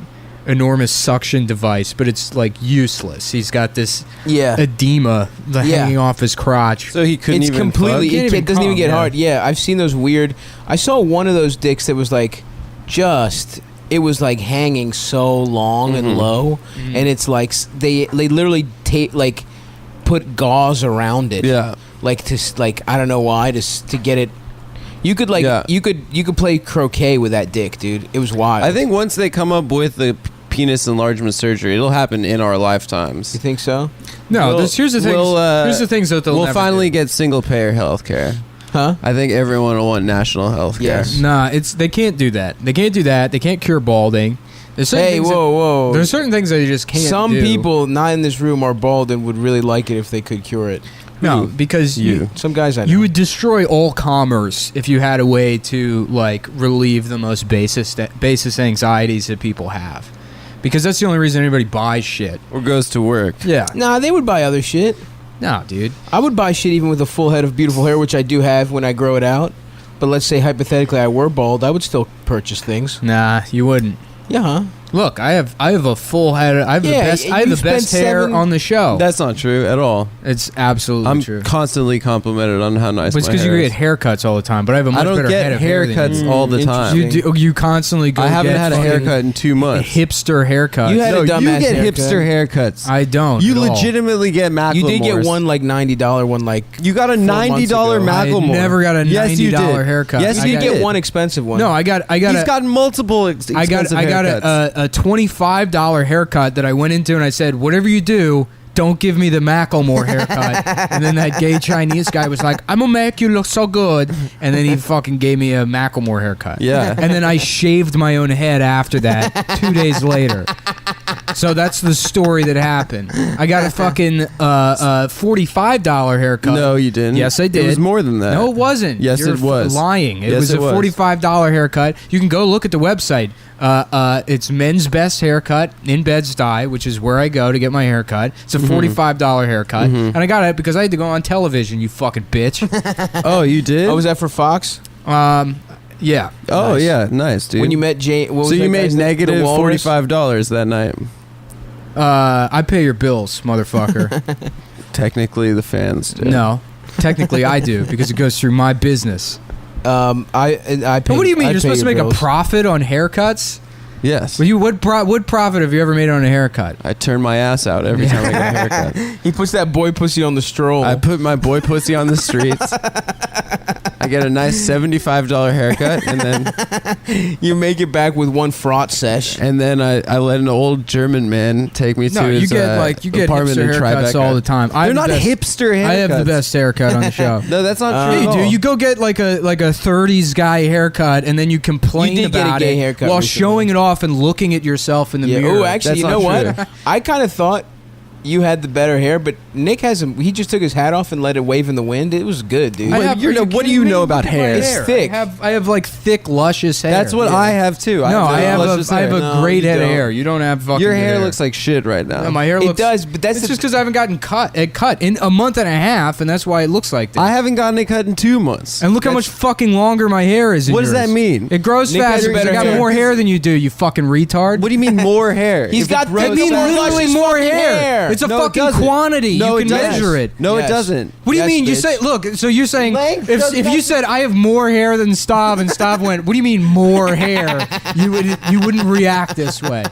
Speaker 1: enormous suction device, but it's like useless. He's got this
Speaker 2: yeah.
Speaker 1: edema hanging off his crotch.
Speaker 3: So he couldn't
Speaker 2: It's
Speaker 3: even
Speaker 2: completely.
Speaker 1: Can't
Speaker 2: It
Speaker 1: even
Speaker 2: doesn't even
Speaker 1: come,
Speaker 2: get
Speaker 1: yeah.
Speaker 2: hard. Yeah, I've seen those weird. I saw one of those dicks that was like, just it was like hanging so long and low, and it's like they literally like put gauze around it.
Speaker 3: Yeah.
Speaker 2: Like I don't know why to get it. You could like
Speaker 3: Yeah.
Speaker 2: you could play croquet with that dick, dude. It was wild.
Speaker 3: I think once they come up with the penis enlargement surgery, it'll happen in our lifetimes.
Speaker 2: You think so?
Speaker 1: No,
Speaker 3: We'll-
Speaker 1: here's the thing. Here's the things that they'll
Speaker 3: We'll
Speaker 1: never
Speaker 3: finally
Speaker 1: do.
Speaker 3: get single payer health care.
Speaker 2: Huh?
Speaker 3: I think everyone will want national health care.
Speaker 2: Yes.
Speaker 1: Nah, they can't do that. They can't do that. They can't cure balding. There's certain
Speaker 2: Hey,
Speaker 1: things
Speaker 2: whoa.
Speaker 1: There's certain things that you just can't
Speaker 2: Some
Speaker 1: do.
Speaker 2: people not in this room are bald and would really like it if they could cure it.
Speaker 1: No, because
Speaker 3: You.
Speaker 2: Some guys I know.
Speaker 1: you would destroy all commerce if you had a way to like relieve the most basis anxieties that people have. Because that's the only reason anybody buys shit.
Speaker 3: Or goes to work.
Speaker 1: Yeah.
Speaker 2: Nah, they would buy other shit.
Speaker 1: No, dude.
Speaker 2: I would buy shit even with a full head of beautiful hair, which I do have when I grow it out. But let's say hypothetically I were bald, I would still purchase things.
Speaker 1: Nah, you wouldn't.
Speaker 2: Yeah, huh?
Speaker 1: Look, I have a full head. I have
Speaker 2: Yeah,
Speaker 1: the best. I
Speaker 2: you
Speaker 1: have the best
Speaker 2: spent
Speaker 1: hair
Speaker 2: 7
Speaker 1: on the show.
Speaker 3: That's not true at all.
Speaker 1: It's absolutely
Speaker 3: I'm
Speaker 1: true.
Speaker 3: constantly complimented on how nice
Speaker 1: But it's
Speaker 3: my
Speaker 1: because you
Speaker 3: hair
Speaker 1: get
Speaker 3: is.
Speaker 1: haircuts all the time. But I have a much
Speaker 3: I don't
Speaker 1: better
Speaker 3: get
Speaker 1: head of hair than
Speaker 3: haircuts
Speaker 1: you.
Speaker 3: all the time.
Speaker 2: Interesting.
Speaker 1: You constantly go.
Speaker 3: I haven't
Speaker 1: get
Speaker 3: had a
Speaker 1: fucking
Speaker 3: haircut in 2 months.
Speaker 1: Hipster haircuts.
Speaker 2: You had
Speaker 3: No,
Speaker 2: a
Speaker 3: you
Speaker 2: dumbass
Speaker 3: get
Speaker 2: haircut.
Speaker 3: hipster haircuts.
Speaker 1: I don't.
Speaker 3: You
Speaker 1: at all.
Speaker 3: legitimately get Macklemores.
Speaker 2: You did get one like $90 one like
Speaker 3: You got a
Speaker 2: months
Speaker 3: $90
Speaker 2: ago.
Speaker 1: I
Speaker 3: Macklemore.
Speaker 1: never got a
Speaker 3: Yes, you
Speaker 1: $90
Speaker 3: did.
Speaker 1: haircut.
Speaker 3: Yes,
Speaker 2: you
Speaker 3: you
Speaker 2: did
Speaker 3: did.
Speaker 2: get one expensive one.
Speaker 1: No, I got.
Speaker 3: He's got multiple expensive
Speaker 1: I got
Speaker 3: haircuts.
Speaker 1: a $25 haircut that I went into and I said, whatever you do, don't give me the Macklemore haircut. And then that gay Chinese guy was like, I'm gonna make you look so good. And then he fucking gave me a Macklemore haircut.
Speaker 3: Yeah.
Speaker 1: And then I shaved my own head after that 2 days later. So that's the story that happened. I got a fucking $45 haircut.
Speaker 3: No, you didn't.
Speaker 1: Yes, I did.
Speaker 3: It was more than that.
Speaker 1: No, it wasn't.
Speaker 3: Yes,
Speaker 1: You're
Speaker 3: it was.
Speaker 1: lying. It
Speaker 3: Yes,
Speaker 1: was
Speaker 3: it
Speaker 1: a
Speaker 3: was.
Speaker 1: $45 haircut. You can go look at the website. It's Men's Best Haircut in Bed-Stuy, which is where I go to get my haircut. It's a $45 haircut, and I got it because I had to go on television. You fucking bitch.
Speaker 3: Oh, you did?
Speaker 2: Oh, was that for Fox?
Speaker 1: Yeah.
Speaker 3: Oh,
Speaker 2: Nice.
Speaker 3: yeah. Nice, dude.
Speaker 2: When you met Jane, what was
Speaker 3: so
Speaker 2: that
Speaker 3: you made
Speaker 2: guy's name?
Speaker 3: negative
Speaker 2: The Walrus?
Speaker 3: $45 that night.
Speaker 1: I pay your bills, motherfucker.
Speaker 3: Technically, the fans did.
Speaker 1: No, technically I do because it goes through my business.
Speaker 2: I pay.
Speaker 1: But what do you mean?
Speaker 2: I
Speaker 1: You're
Speaker 2: pay
Speaker 1: supposed to
Speaker 2: your
Speaker 1: make
Speaker 2: bills.
Speaker 1: a profit on haircuts?
Speaker 3: Yes.
Speaker 1: Well, what profit have you ever made on a haircut?
Speaker 3: I turn my ass out every time I get a haircut.
Speaker 2: He puts that boy pussy on the stroll.
Speaker 3: I put my boy pussy on the streets. I get a nice $75 haircut, and then
Speaker 2: you make it back with one fraught sesh.
Speaker 3: I let an old German man take me to
Speaker 1: No, you
Speaker 3: his
Speaker 1: get
Speaker 3: apartment
Speaker 1: hipster
Speaker 3: in
Speaker 1: haircuts
Speaker 3: Tribeca.
Speaker 1: all the time.
Speaker 3: They're not hipster haircuts.
Speaker 1: I have the best haircut on the show.
Speaker 3: No, that's not true.
Speaker 1: Yeah,
Speaker 3: at
Speaker 1: you do.
Speaker 3: all.
Speaker 1: You go get like a 30s guy haircut, and then you complain
Speaker 2: You did get a
Speaker 1: about
Speaker 2: gay
Speaker 1: it
Speaker 2: haircut
Speaker 1: while
Speaker 2: recently.
Speaker 1: showing it off and looking at yourself in the mirror.
Speaker 2: Oh, actually,
Speaker 3: That's
Speaker 2: you know
Speaker 3: not
Speaker 2: what?
Speaker 3: true.
Speaker 2: I kind of thought you had the better hair, but Nick has him. He just took his hat off and let it wave in the wind. It was good, dude.
Speaker 1: I
Speaker 3: Well,
Speaker 1: have-
Speaker 3: you
Speaker 1: are
Speaker 3: know-
Speaker 1: you
Speaker 3: what do
Speaker 1: kidding
Speaker 3: you
Speaker 1: me?
Speaker 3: know about
Speaker 1: Look at my
Speaker 3: hair?
Speaker 2: It's thick.
Speaker 1: I have like thick, luscious hair.
Speaker 3: That's what
Speaker 1: Yeah.
Speaker 3: I have too.
Speaker 1: No, I have a
Speaker 2: No,
Speaker 1: great
Speaker 2: you
Speaker 1: head of
Speaker 2: don't.
Speaker 1: hair. You don't have fucking.
Speaker 3: Your
Speaker 1: good
Speaker 3: hair looks like shit right now.
Speaker 1: No, my hair
Speaker 2: It
Speaker 1: looks.
Speaker 2: does, but that's
Speaker 1: It's
Speaker 2: the-
Speaker 1: just because I haven't gotten cut in a month and a half, and that's why it looks like that.
Speaker 3: I haven't gotten it cut in 2 months.
Speaker 1: And look how much fucking longer my hair is.
Speaker 3: What does that mean?
Speaker 1: It grows
Speaker 2: Nick has
Speaker 1: faster because I
Speaker 2: better
Speaker 1: got
Speaker 2: hair.
Speaker 1: more hair than you do. You fucking retard.
Speaker 3: What do you mean more hair?
Speaker 2: He's
Speaker 3: If it
Speaker 2: got
Speaker 3: grows
Speaker 2: that mean
Speaker 3: faster-
Speaker 2: literally more hair.
Speaker 1: It's a
Speaker 3: No, it
Speaker 1: fucking
Speaker 3: doesn't.
Speaker 1: quantity.
Speaker 3: No,
Speaker 1: you
Speaker 3: it
Speaker 1: can
Speaker 3: doesn't.
Speaker 1: measure it.
Speaker 3: No,
Speaker 2: Yes.
Speaker 3: it doesn't.
Speaker 1: What do you
Speaker 2: Yes,
Speaker 1: mean? You
Speaker 2: bitch.
Speaker 1: say, look. So you're saying
Speaker 3: Length
Speaker 1: if
Speaker 3: doesn't-
Speaker 1: you said I have more hair than Stav, and Stav went, "What do you mean more hair?" You wouldn't react this way.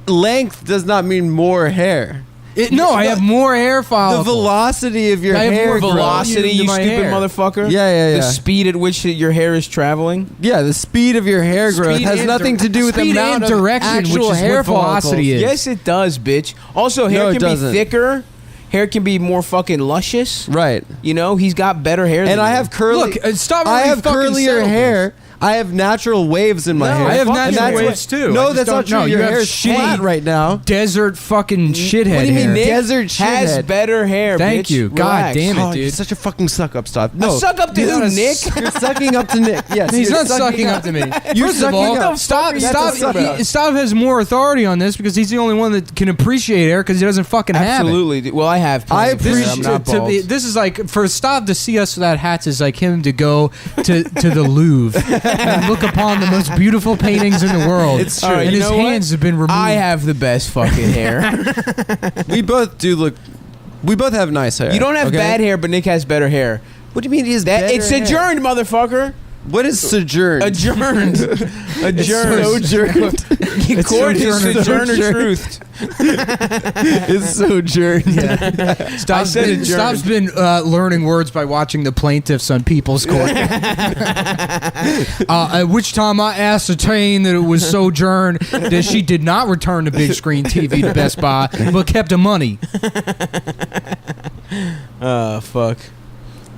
Speaker 3: Length does not mean more hair.
Speaker 1: No, I have more hair follicles.
Speaker 3: The velocity of your
Speaker 1: I have
Speaker 3: hair
Speaker 1: more
Speaker 3: grows.
Speaker 2: Velocity,
Speaker 1: into
Speaker 2: you
Speaker 1: my
Speaker 2: stupid
Speaker 1: hair.
Speaker 2: motherfucker.
Speaker 3: Yeah.
Speaker 2: The speed at which your hair is traveling.
Speaker 3: Yeah, the speed of your hair growth
Speaker 1: Speed
Speaker 3: has
Speaker 1: and
Speaker 3: nothing to do with the
Speaker 1: speed
Speaker 3: amount
Speaker 1: and
Speaker 3: of
Speaker 1: direction,
Speaker 3: actual
Speaker 1: which is
Speaker 3: hair
Speaker 1: what velocity
Speaker 3: follicles.
Speaker 1: is.
Speaker 2: Yes, it does, bitch. Also, hair
Speaker 3: No, it
Speaker 2: can be
Speaker 3: doesn't.
Speaker 2: thicker. Hair can be more fucking luscious.
Speaker 3: Right.
Speaker 2: You know, he's got better hair.
Speaker 3: And
Speaker 2: than
Speaker 3: I
Speaker 2: you.
Speaker 3: have curly.
Speaker 1: Look, stop.
Speaker 3: I
Speaker 1: already
Speaker 3: have
Speaker 1: fucking
Speaker 3: curlier
Speaker 1: settled
Speaker 3: hair. I have natural waves in my
Speaker 2: No,
Speaker 3: hair.
Speaker 1: I have
Speaker 3: And
Speaker 1: natural
Speaker 3: that's
Speaker 1: waves too. I
Speaker 3: No,
Speaker 1: just
Speaker 3: that's
Speaker 1: don't
Speaker 3: not true.
Speaker 1: know.
Speaker 3: Your
Speaker 1: You have
Speaker 3: hair is
Speaker 1: shitty
Speaker 3: flat right now.
Speaker 1: Desert fucking shithead
Speaker 2: What do you mean,
Speaker 1: hair.
Speaker 2: Nick
Speaker 3: Desert
Speaker 2: has
Speaker 3: shithead.
Speaker 2: better hair?
Speaker 1: Thank
Speaker 2: bitch.
Speaker 1: you. God
Speaker 2: Relax.
Speaker 1: damn it,
Speaker 3: Oh, you're
Speaker 1: dude.
Speaker 3: such a fucking suck up, Stop. No,
Speaker 2: Suck up to
Speaker 3: you
Speaker 2: who,
Speaker 3: gotta
Speaker 2: Nick?
Speaker 3: You're sucking up to Nick. Yes,
Speaker 1: He's
Speaker 3: you're
Speaker 1: not sucking up to me.
Speaker 3: You're
Speaker 1: First of
Speaker 3: sucking
Speaker 1: all,
Speaker 3: up.
Speaker 1: stop.
Speaker 3: That's a suck up.
Speaker 1: Stav has more authority on this because he's the only one that can appreciate hair because he doesn't fucking have it.
Speaker 2: Absolutely. Well, I have.
Speaker 3: I
Speaker 2: plenty of hair.
Speaker 3: appreciate-
Speaker 2: I'm not bald.
Speaker 1: This is like for Stav to see us without hats is like him to go to the Louvre and look upon the most beautiful paintings in the world.
Speaker 3: It's true.
Speaker 2: All right,
Speaker 1: and
Speaker 2: you
Speaker 1: his
Speaker 2: know what?
Speaker 1: hands have been removed.
Speaker 2: I have the best fucking hair.
Speaker 3: We both do look. We both have nice hair.
Speaker 2: You don't have
Speaker 3: okay?
Speaker 2: bad hair, but Nick has better hair.
Speaker 3: What do you mean he has
Speaker 2: That
Speaker 3: better
Speaker 2: it's
Speaker 3: hair?
Speaker 2: adjourned, motherfucker.
Speaker 3: What is sojourn?
Speaker 2: Adjourned. Adjourned.
Speaker 3: Sojourned.
Speaker 2: Court is
Speaker 3: sojourned.
Speaker 2: sojourn or truth.
Speaker 3: It's sojourn.
Speaker 2: I said adjourned.
Speaker 1: Stav's been learning words by watching the plaintiffs on People's Court. At which time I ascertained that it was sojourn that she did not return the big screen TV to Best Buy, but kept the money.
Speaker 2: Fuck.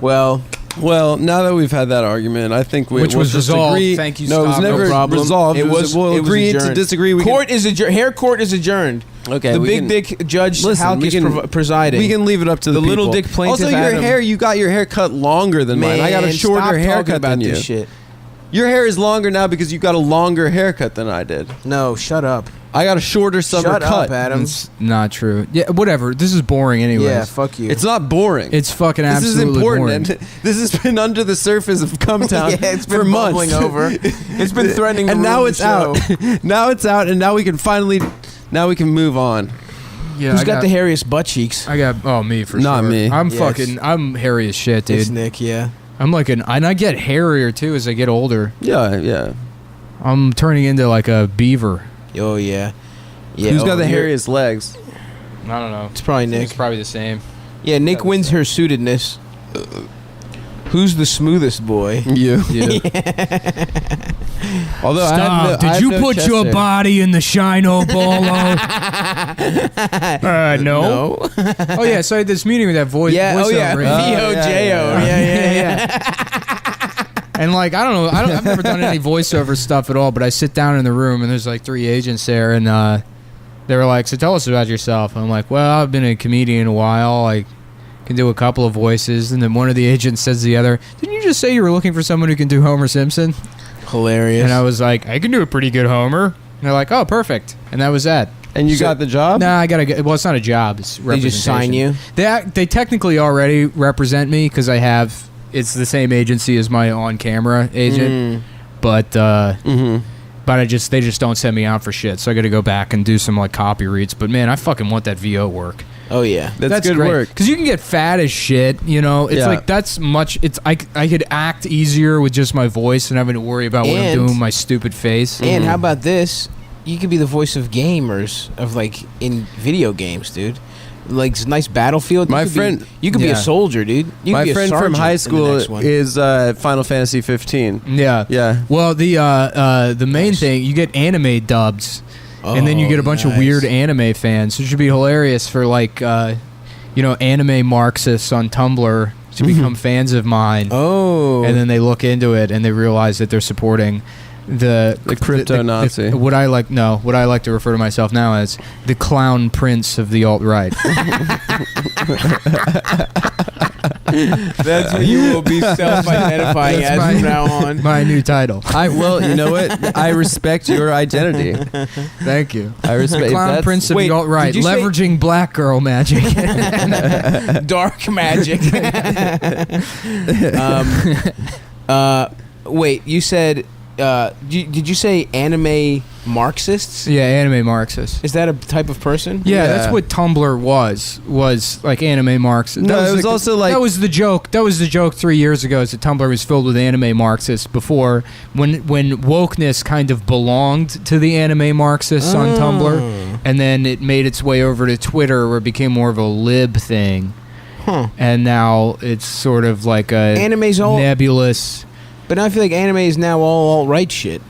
Speaker 2: Well,
Speaker 3: Well, now that we've had that argument, I think
Speaker 1: Which
Speaker 3: we'll
Speaker 1: was
Speaker 3: just
Speaker 1: resolved.
Speaker 3: agree.
Speaker 1: Thank you,
Speaker 3: No, it was
Speaker 1: Stav. No
Speaker 3: never
Speaker 2: problem.
Speaker 3: resolved. We'll agree to
Speaker 2: adjourned.
Speaker 3: disagree. We
Speaker 2: Court is adjourned. Hair court is adjourned.
Speaker 3: Okay,
Speaker 2: The
Speaker 3: we
Speaker 2: big
Speaker 3: can-
Speaker 2: dick judge
Speaker 3: Listen,
Speaker 2: Halk
Speaker 3: we
Speaker 2: is
Speaker 3: can-
Speaker 2: presiding.
Speaker 3: We can leave it up to the
Speaker 2: little
Speaker 3: people.
Speaker 2: dick plaintiff.
Speaker 3: Also, your
Speaker 2: Adam.
Speaker 3: hair, you got your hair cut longer than mine. I got a
Speaker 2: Man,
Speaker 3: shorter
Speaker 2: stop talking
Speaker 3: haircut
Speaker 2: about
Speaker 3: than you.
Speaker 2: this shit.
Speaker 3: Your hair is longer now because you got a longer haircut than I did.
Speaker 2: No, shut up.
Speaker 3: I got a shorter summer
Speaker 2: Shut
Speaker 3: cut.
Speaker 2: up, Adam.
Speaker 1: It's not true. Yeah, whatever. This is boring anyways.
Speaker 2: Yeah, fuck you.
Speaker 3: It's not boring.
Speaker 1: It's fucking
Speaker 3: This is
Speaker 1: absolutely
Speaker 3: important,
Speaker 1: boring.
Speaker 3: and this has been under the surface of Cumtown
Speaker 2: yeah, it's been
Speaker 3: for months.
Speaker 2: bubbling over. It's been threatening.
Speaker 3: and
Speaker 2: to
Speaker 3: now
Speaker 2: ruin
Speaker 3: it's
Speaker 2: the show.
Speaker 3: out. Now it's out, and now we can finally, now we can move on.
Speaker 1: Yeah,
Speaker 2: Who's
Speaker 1: I
Speaker 2: got the hairiest butt cheeks?
Speaker 1: I got me for
Speaker 3: Not
Speaker 1: sure.
Speaker 3: me.
Speaker 1: I'm
Speaker 2: Yes.
Speaker 1: fucking. I'm hairy as shit,
Speaker 2: It's
Speaker 1: dude.
Speaker 2: Nick, yeah.
Speaker 1: I'm like and I get hairier too as I get older.
Speaker 3: Yeah.
Speaker 1: I'm turning into like a beaver.
Speaker 2: Oh, yeah. Yeah.
Speaker 3: Who's got the
Speaker 2: you're-
Speaker 3: hairiest legs?
Speaker 1: I don't know.
Speaker 2: It's probably Nick.
Speaker 1: It's probably the same.
Speaker 2: Yeah, Nick wins her suitedness. Who's the smoothest boy?
Speaker 3: You.
Speaker 1: Yeah.
Speaker 3: Although I
Speaker 1: Stop.
Speaker 3: have no, I
Speaker 1: Did
Speaker 3: have
Speaker 1: you
Speaker 3: no
Speaker 1: put
Speaker 3: chest
Speaker 1: your
Speaker 3: hair.
Speaker 1: body in the Shino Bolo? No. Oh yeah, so I had this meeting with that voice.
Speaker 2: Yeah, oh yeah,
Speaker 1: voiceover agent.
Speaker 2: V-O-J-O. Yeah.
Speaker 1: And like I don't know, I've never done any voiceover stuff at all. But I sit down in the room and there's like 3 agents there, and they were like, "So tell us about yourself." And I'm like, "Well, I've been a comedian a while. I can do a couple of voices." And then one of the agents says to the other, "Didn't you just say you were looking for someone who can do Homer Simpson?"
Speaker 2: Hilarious.
Speaker 1: And I was like, "I can do a pretty good Homer." And they're like, "Oh, perfect." And that was that.
Speaker 3: And you got the job?
Speaker 1: Nah, I gotta get. Well, it's not a job. It's
Speaker 2: They just sign you?
Speaker 1: They technically already represent me because I have. It's the same agency as my on-camera agent, but
Speaker 3: Mm-hmm.
Speaker 1: but they just don't send me out for shit. So I got to go back and do some like copy reads. But man, I fucking want that VO work.
Speaker 2: Oh, yeah.
Speaker 3: That's good work.
Speaker 1: Because you can get fat as shit. You know, it's
Speaker 3: Yeah.
Speaker 1: like that's much. It's I could act easier with just my voice and having to worry about what I'm
Speaker 2: And-
Speaker 1: doing with my stupid face.
Speaker 2: And how about this? You could be the voice of gamers, of like in video games, dude. Like it's a nice Battlefield.
Speaker 3: My
Speaker 2: You could
Speaker 3: friend-
Speaker 2: be, you could be
Speaker 1: Yeah.
Speaker 2: a soldier, dude. You could
Speaker 3: My
Speaker 2: be a
Speaker 3: friend from
Speaker 2: sergeant
Speaker 3: high
Speaker 2: in the
Speaker 3: school
Speaker 2: next one.
Speaker 3: is Final Fantasy 15.
Speaker 1: Yeah.
Speaker 3: Yeah.
Speaker 1: Well, the main thing, you get anime dubs, and then you get a bunch of
Speaker 2: nice.
Speaker 1: weird anime fans. It should be hilarious for like, anime Marxists on Tumblr to become fans of mine,
Speaker 2: Oh,
Speaker 1: and then they look into it and they realize that they're supporting the
Speaker 3: crypto Nazi.
Speaker 1: What I like to refer to myself now as the clown prince of the alt right.
Speaker 2: that's what you will be self-identifying
Speaker 1: That's
Speaker 2: as
Speaker 1: my-
Speaker 2: from now on.
Speaker 1: My new title.
Speaker 3: Well, you know what? I respect your identity.
Speaker 1: Thank you.
Speaker 3: I respect
Speaker 1: Clown
Speaker 3: that's-
Speaker 1: prince of
Speaker 2: wait,
Speaker 1: the alt right,
Speaker 2: did you say-
Speaker 1: leveraging black girl magic.
Speaker 2: Dark magic. Wait, you said did you say anime Marxists?
Speaker 1: Yeah, anime Marxists.
Speaker 2: Is that a type of person?
Speaker 1: Yeah, that's what Tumblr was like anime Marxists.
Speaker 3: No, it was also like
Speaker 1: that was the joke. That was the joke 3 years ago. Is that Tumblr was filled with anime Marxists before when wokeness kind of belonged to the anime Marxists on Tumblr, and then it made its way over to Twitter where it became more of a lib thing.
Speaker 2: Huh.
Speaker 1: And now it's sort of like a
Speaker 2: Anime's all
Speaker 1: nebulous.
Speaker 2: But I feel like anime is now all alt-right shit.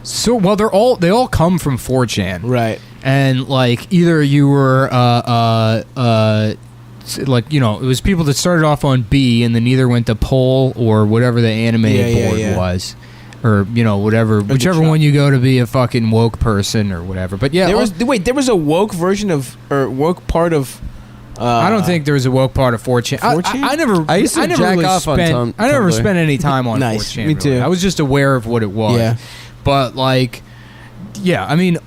Speaker 1: So well, they all come from 4chan,
Speaker 2: Right.
Speaker 1: and like either you were like it was people that started off on B and then either went to Pole or whatever the anime board was, or whichever one you go to be a fucking woke person or whatever. But yeah,
Speaker 2: there was a woke version of or woke part of.
Speaker 1: I don't think there was a woke part of 4chan.
Speaker 2: 4chan?
Speaker 3: I used to jack
Speaker 1: really
Speaker 3: off on
Speaker 1: spent, I never
Speaker 3: Tumblr.
Speaker 1: spent any time on
Speaker 2: Nice,
Speaker 1: 4chan.
Speaker 2: me
Speaker 1: really.
Speaker 2: too.
Speaker 1: I was just aware of what it was.
Speaker 2: Yeah.
Speaker 1: But like, yeah, I mean,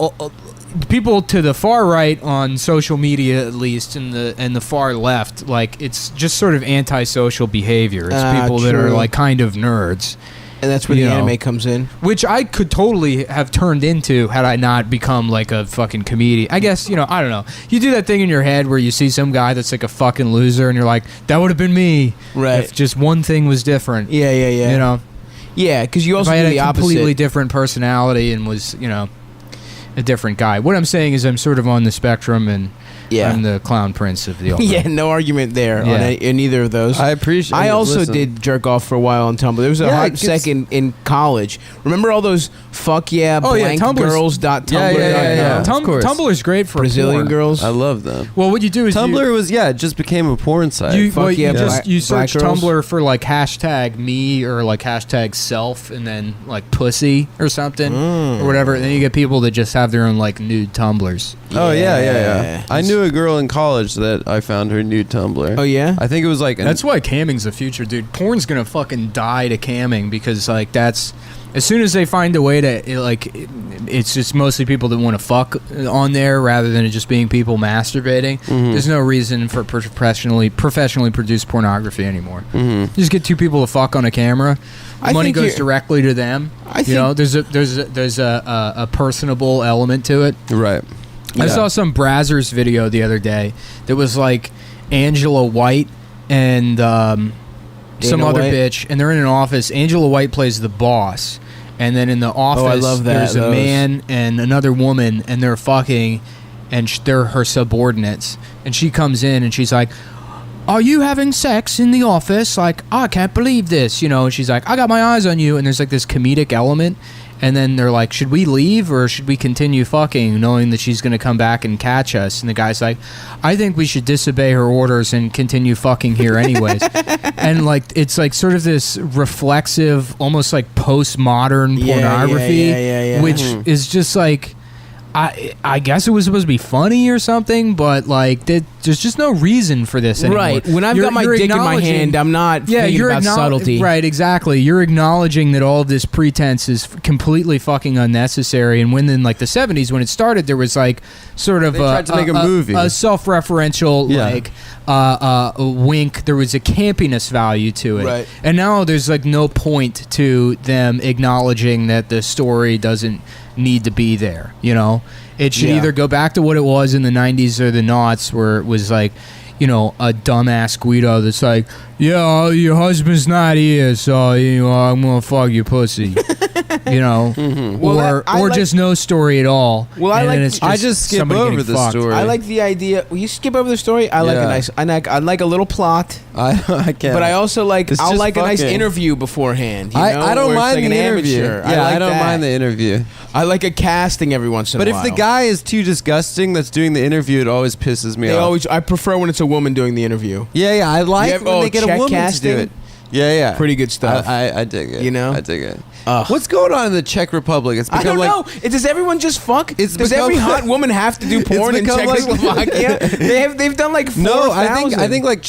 Speaker 1: people to the far right on social media, at least, and the far left, like it's just sort of antisocial behavior. It's people that are
Speaker 2: true.
Speaker 1: like kind of nerds.
Speaker 2: And that's where the anime comes in.
Speaker 1: Which I could totally have turned into had I not become like a fucking comedian. I guess, I don't know. You do that thing in your head where you see some guy that's like a fucking loser and you're like, that would have been me.
Speaker 2: Right.
Speaker 1: If just one thing was different.
Speaker 2: Yeah. Yeah, because you also
Speaker 1: if I
Speaker 2: do
Speaker 1: had
Speaker 2: the
Speaker 1: a
Speaker 2: opposite.
Speaker 1: completely different personality and was, a different guy. What I'm saying is I'm sort of on the spectrum and I'm the clown prince of the alt.
Speaker 2: Yeah, no argument there in either of those.
Speaker 3: I appreciate.
Speaker 2: I also
Speaker 3: listen.
Speaker 2: did jerk off for a while on Tumblr. There was a hot second in college. Remember all those blankgirls.tumblr.com?
Speaker 3: Yeah. Of course.
Speaker 1: Tumblr's great for
Speaker 2: Brazilian
Speaker 1: porn.
Speaker 2: girls.
Speaker 3: I love them.
Speaker 1: Well, what you do is
Speaker 3: Tumblr was it just became a porn site.
Speaker 1: You
Speaker 2: black
Speaker 1: search
Speaker 2: girls.
Speaker 1: Tumblr for like hashtag me or like hashtag self and then like pussy or something or whatever. And then you get people that just have their own like nude Tumblrs.
Speaker 3: Oh yeah. I knew a girl in college that I found her nude Tumblr.
Speaker 2: Oh yeah.
Speaker 3: I think it was like
Speaker 1: That's why camming's the future, dude. Porn's gonna fucking die to camming because like that's as soon as they find a way to like it's just mostly people that want to fuck on there rather than it just being people masturbating. There's no reason for professionally produced pornography anymore. You just get two people to fuck on a camera. Money goes directly to them. There's a personable element to it.
Speaker 3: Right.
Speaker 1: I saw some Brazzers video the other day that was like Angela White and some other
Speaker 2: White?
Speaker 1: bitch, and they're in an office. Angela White plays the boss, and then in the office
Speaker 2: I love that,
Speaker 1: there's a man and another woman, and they're fucking, and they're her subordinates. And she comes in and she's like, "Are you having sex in the office? Like, I can't believe this," And she's like, "I got my eyes on you." And there's like this comedic element. And then they're like, "Should we leave or should we continue fucking," knowing that she's going to come back and catch us? And the guy's like, "I think we should disobey her orders and continue fucking here anyways." And like, it's like sort of this reflexive, almost like postmodern pornography, which is just like, I guess it was supposed to be funny or something, but like there's just no reason for this anymore.
Speaker 2: Right. When I've got my dick in my hand, I'm not thinking about subtlety.
Speaker 1: Right, exactly. You're acknowledging that all of this pretense is completely fucking unnecessary. And when in like the 70s, when it started, there was like sort of
Speaker 3: tried to make a movie.
Speaker 1: a self-referential like wink. There was a campiness value to it.
Speaker 2: Right.
Speaker 1: And now there's like no point to them acknowledging that the story doesn't need to be there. It should either go back to what it was in the 90s or the noughts, where it was like, a dumbass Guido that's like, "Yeah, your husband's not here, so I'm gonna fuck your pussy,"
Speaker 2: Well, I
Speaker 1: or
Speaker 2: like-
Speaker 1: just no story at all.
Speaker 2: Well,
Speaker 1: and then it's
Speaker 3: I just skip
Speaker 1: somebody
Speaker 3: over
Speaker 1: getting
Speaker 3: the
Speaker 1: fucked.
Speaker 3: story.
Speaker 2: I like the idea. Will you skip over the story? I like a nice. I like a little plot,
Speaker 3: I can't.
Speaker 2: but I also like.
Speaker 3: It's
Speaker 2: I'll
Speaker 3: just
Speaker 2: like a nice
Speaker 3: fucking-
Speaker 2: interview beforehand.
Speaker 3: I don't
Speaker 2: where it's
Speaker 3: mind
Speaker 2: like
Speaker 3: the
Speaker 2: an
Speaker 3: interview.
Speaker 2: amateur.
Speaker 3: Yeah,
Speaker 2: like
Speaker 3: I don't
Speaker 2: that.
Speaker 3: mind the interview.
Speaker 2: I like a casting every once in
Speaker 3: But
Speaker 2: a
Speaker 3: if
Speaker 2: while.
Speaker 3: the guy is too disgusting that's doing the interview, it always pisses me off.
Speaker 2: I prefer when it's a woman doing the interview.
Speaker 3: Yeah, I like
Speaker 2: have-
Speaker 3: when they get a
Speaker 2: check
Speaker 3: woman
Speaker 2: casting?
Speaker 3: to do it. Yeah.
Speaker 2: Pretty good stuff.
Speaker 3: I dig it. I dig it.
Speaker 2: Ugh.
Speaker 3: What's going on in the Czech Republic? It's
Speaker 2: I
Speaker 3: become
Speaker 2: don't
Speaker 3: like
Speaker 2: know. Does everyone just fuck?
Speaker 3: It's
Speaker 2: Does
Speaker 3: become-
Speaker 2: every hot woman have to do porn in
Speaker 3: become like-
Speaker 2: Czechoslovakia? They've done like 4,000.
Speaker 3: no. I think like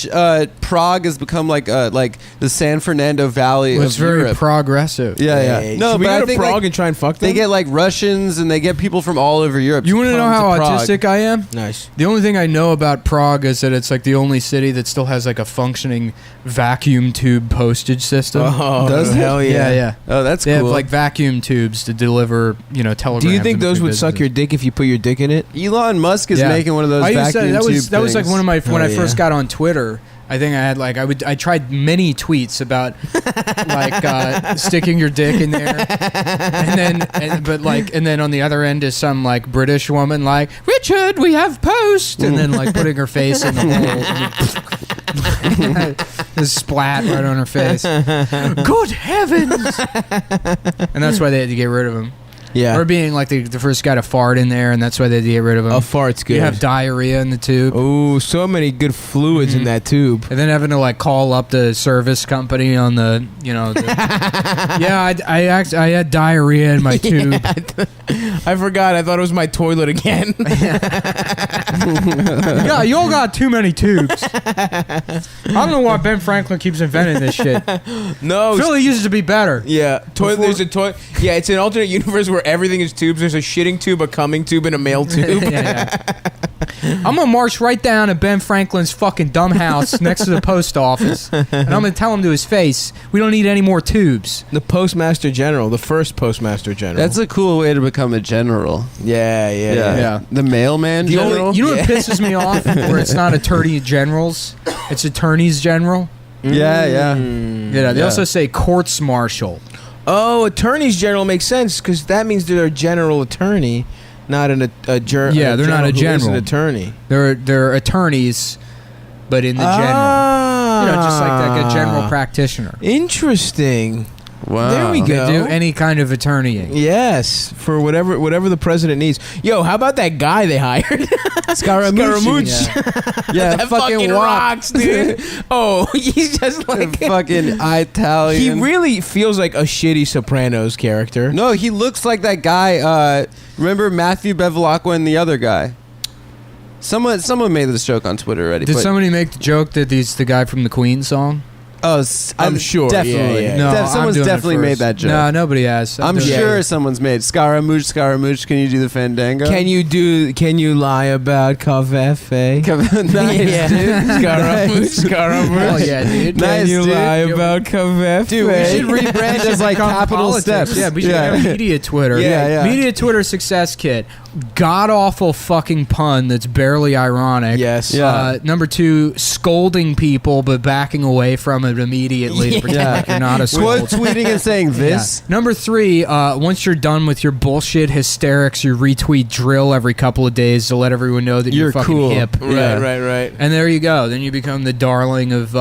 Speaker 3: Prague has become like the San Fernando Valley
Speaker 1: It's
Speaker 3: of
Speaker 1: very
Speaker 3: Europe.
Speaker 1: progressive.
Speaker 2: Hey,
Speaker 3: No,
Speaker 2: should we
Speaker 3: but
Speaker 2: go
Speaker 3: I
Speaker 2: to
Speaker 3: think
Speaker 2: Prague
Speaker 3: like,
Speaker 2: and try and fuck them?
Speaker 3: they get like Russians and they get people from all over Europe.
Speaker 1: You want to know how
Speaker 3: come Prague.
Speaker 1: autistic I am?
Speaker 2: nice.
Speaker 1: The only thing I know about Prague is that it's like the only city that still has like a functioning vacuum tube tube postage system.
Speaker 2: Oh,
Speaker 3: Does it?
Speaker 2: hell yeah.
Speaker 1: Yeah.
Speaker 3: Oh, that's
Speaker 1: They
Speaker 3: cool.
Speaker 1: have like vacuum tubes to deliver, telegrams.
Speaker 2: Do you think
Speaker 1: in
Speaker 2: those
Speaker 1: between
Speaker 2: would suck your
Speaker 1: businesses.
Speaker 2: dick if you put your dick in it?
Speaker 3: Elon Musk is
Speaker 1: Yeah.
Speaker 3: making one of those
Speaker 1: I used to,
Speaker 3: vacuum
Speaker 1: that was
Speaker 3: tube
Speaker 1: that was like
Speaker 3: things.
Speaker 1: one of my when
Speaker 2: Oh,
Speaker 1: I first
Speaker 2: yeah.
Speaker 1: got on Twitter. I think I had I tried many tweets about sticking your dick in there, and then on the other end is some like British woman like, Richard, we have post, and then like putting her face in the hole, the splat right on her face. Good heavens! And that's why they had to get rid of him.
Speaker 2: Yeah.
Speaker 1: Or being like the first guy to fart in there, and that's why they had to get rid of him.
Speaker 2: A fart's good.
Speaker 1: You have diarrhea in the tube.
Speaker 2: Oh, so many good fluids in that tube.
Speaker 1: And then having to like call up the service company on the, I had diarrhea in my tube.
Speaker 2: I forgot. I thought it was my toilet again.
Speaker 1: Yeah, you all got too many tubes. I don't know why Ben Franklin keeps inventing this shit.
Speaker 2: No.
Speaker 1: Philly used to be better.
Speaker 2: Yeah. There's a toilet. Yeah, it's an alternate universe where everything is tubes. There's a shitting tube, a coming tube, and a male tube.
Speaker 1: Yeah. I'm gonna march right down to Ben Franklin's fucking dumb house next to the post office, and I'm gonna tell him to his face, we don't need any more tubes.
Speaker 2: The Postmaster General, the first Postmaster General.
Speaker 3: That's a cool way to become a general.
Speaker 2: Yeah.
Speaker 3: The mailman
Speaker 1: The only,
Speaker 3: general.
Speaker 1: you know what pisses me off? Where it's not attorney generals, it's attorneys general.
Speaker 3: Yeah.
Speaker 1: They also say courts martial.
Speaker 2: Oh, attorneys general makes sense because that means they're a general attorney, not a general.
Speaker 1: Yeah, they're not a
Speaker 2: who is
Speaker 1: general.
Speaker 2: an attorney.
Speaker 1: They're attorneys, but in the general. Just like a general practitioner.
Speaker 2: Interesting.
Speaker 3: Wow.
Speaker 2: There we go.
Speaker 1: They do any kind of attorneying.
Speaker 2: Yes, for whatever the president needs. Yo, how about that guy they hired?
Speaker 3: Scaramouche. Yeah,
Speaker 2: That
Speaker 3: fucking
Speaker 2: rocks, dude. Oh, he's just like
Speaker 3: fucking Italian.
Speaker 2: he really feels like a shitty Sopranos character.
Speaker 3: No, he looks like that guy. Remember Matthew Bevilacqua and the other guy? Someone made this joke on Twitter already.
Speaker 1: Did somebody make the joke that he's the guy from the Queen song?
Speaker 3: Oh,
Speaker 2: I'm sure.
Speaker 3: Definitely.
Speaker 2: Yeah.
Speaker 1: No,
Speaker 3: Someone's
Speaker 1: I'm doing it
Speaker 3: definitely made
Speaker 1: first.
Speaker 3: that joke.
Speaker 1: No, nobody has.
Speaker 3: I'm
Speaker 1: doing it.
Speaker 3: sure someone's made Scaramouche. Can you do the fandango?
Speaker 2: Can you lie about Covfefe?
Speaker 3: Nice, dude.
Speaker 2: Scaramouche.
Speaker 1: Hell yeah, dude.
Speaker 2: Can
Speaker 3: Nice,
Speaker 2: you
Speaker 3: dude.
Speaker 2: lie about Covfefe?
Speaker 3: Dude, we should rebrand as like capital
Speaker 1: Politics.
Speaker 3: steps.
Speaker 1: Yeah, we should have media Twitter.
Speaker 3: Yeah.
Speaker 1: Media Twitter success kit. God awful fucking pun that's barely ironic.
Speaker 2: Yes.
Speaker 3: Yeah.
Speaker 1: Number 2, scolding people but backing away from it immediately to pretend like you're not a
Speaker 3: Quote
Speaker 1: scold.
Speaker 3: tweeting and saying this.
Speaker 1: Yeah. Number 3, once you're done with your bullshit hysterics, you retweet drill every couple of days to let everyone know that you're fucking
Speaker 3: cool.
Speaker 1: hip.
Speaker 2: Right.
Speaker 1: And there you go. Then you become the darling of,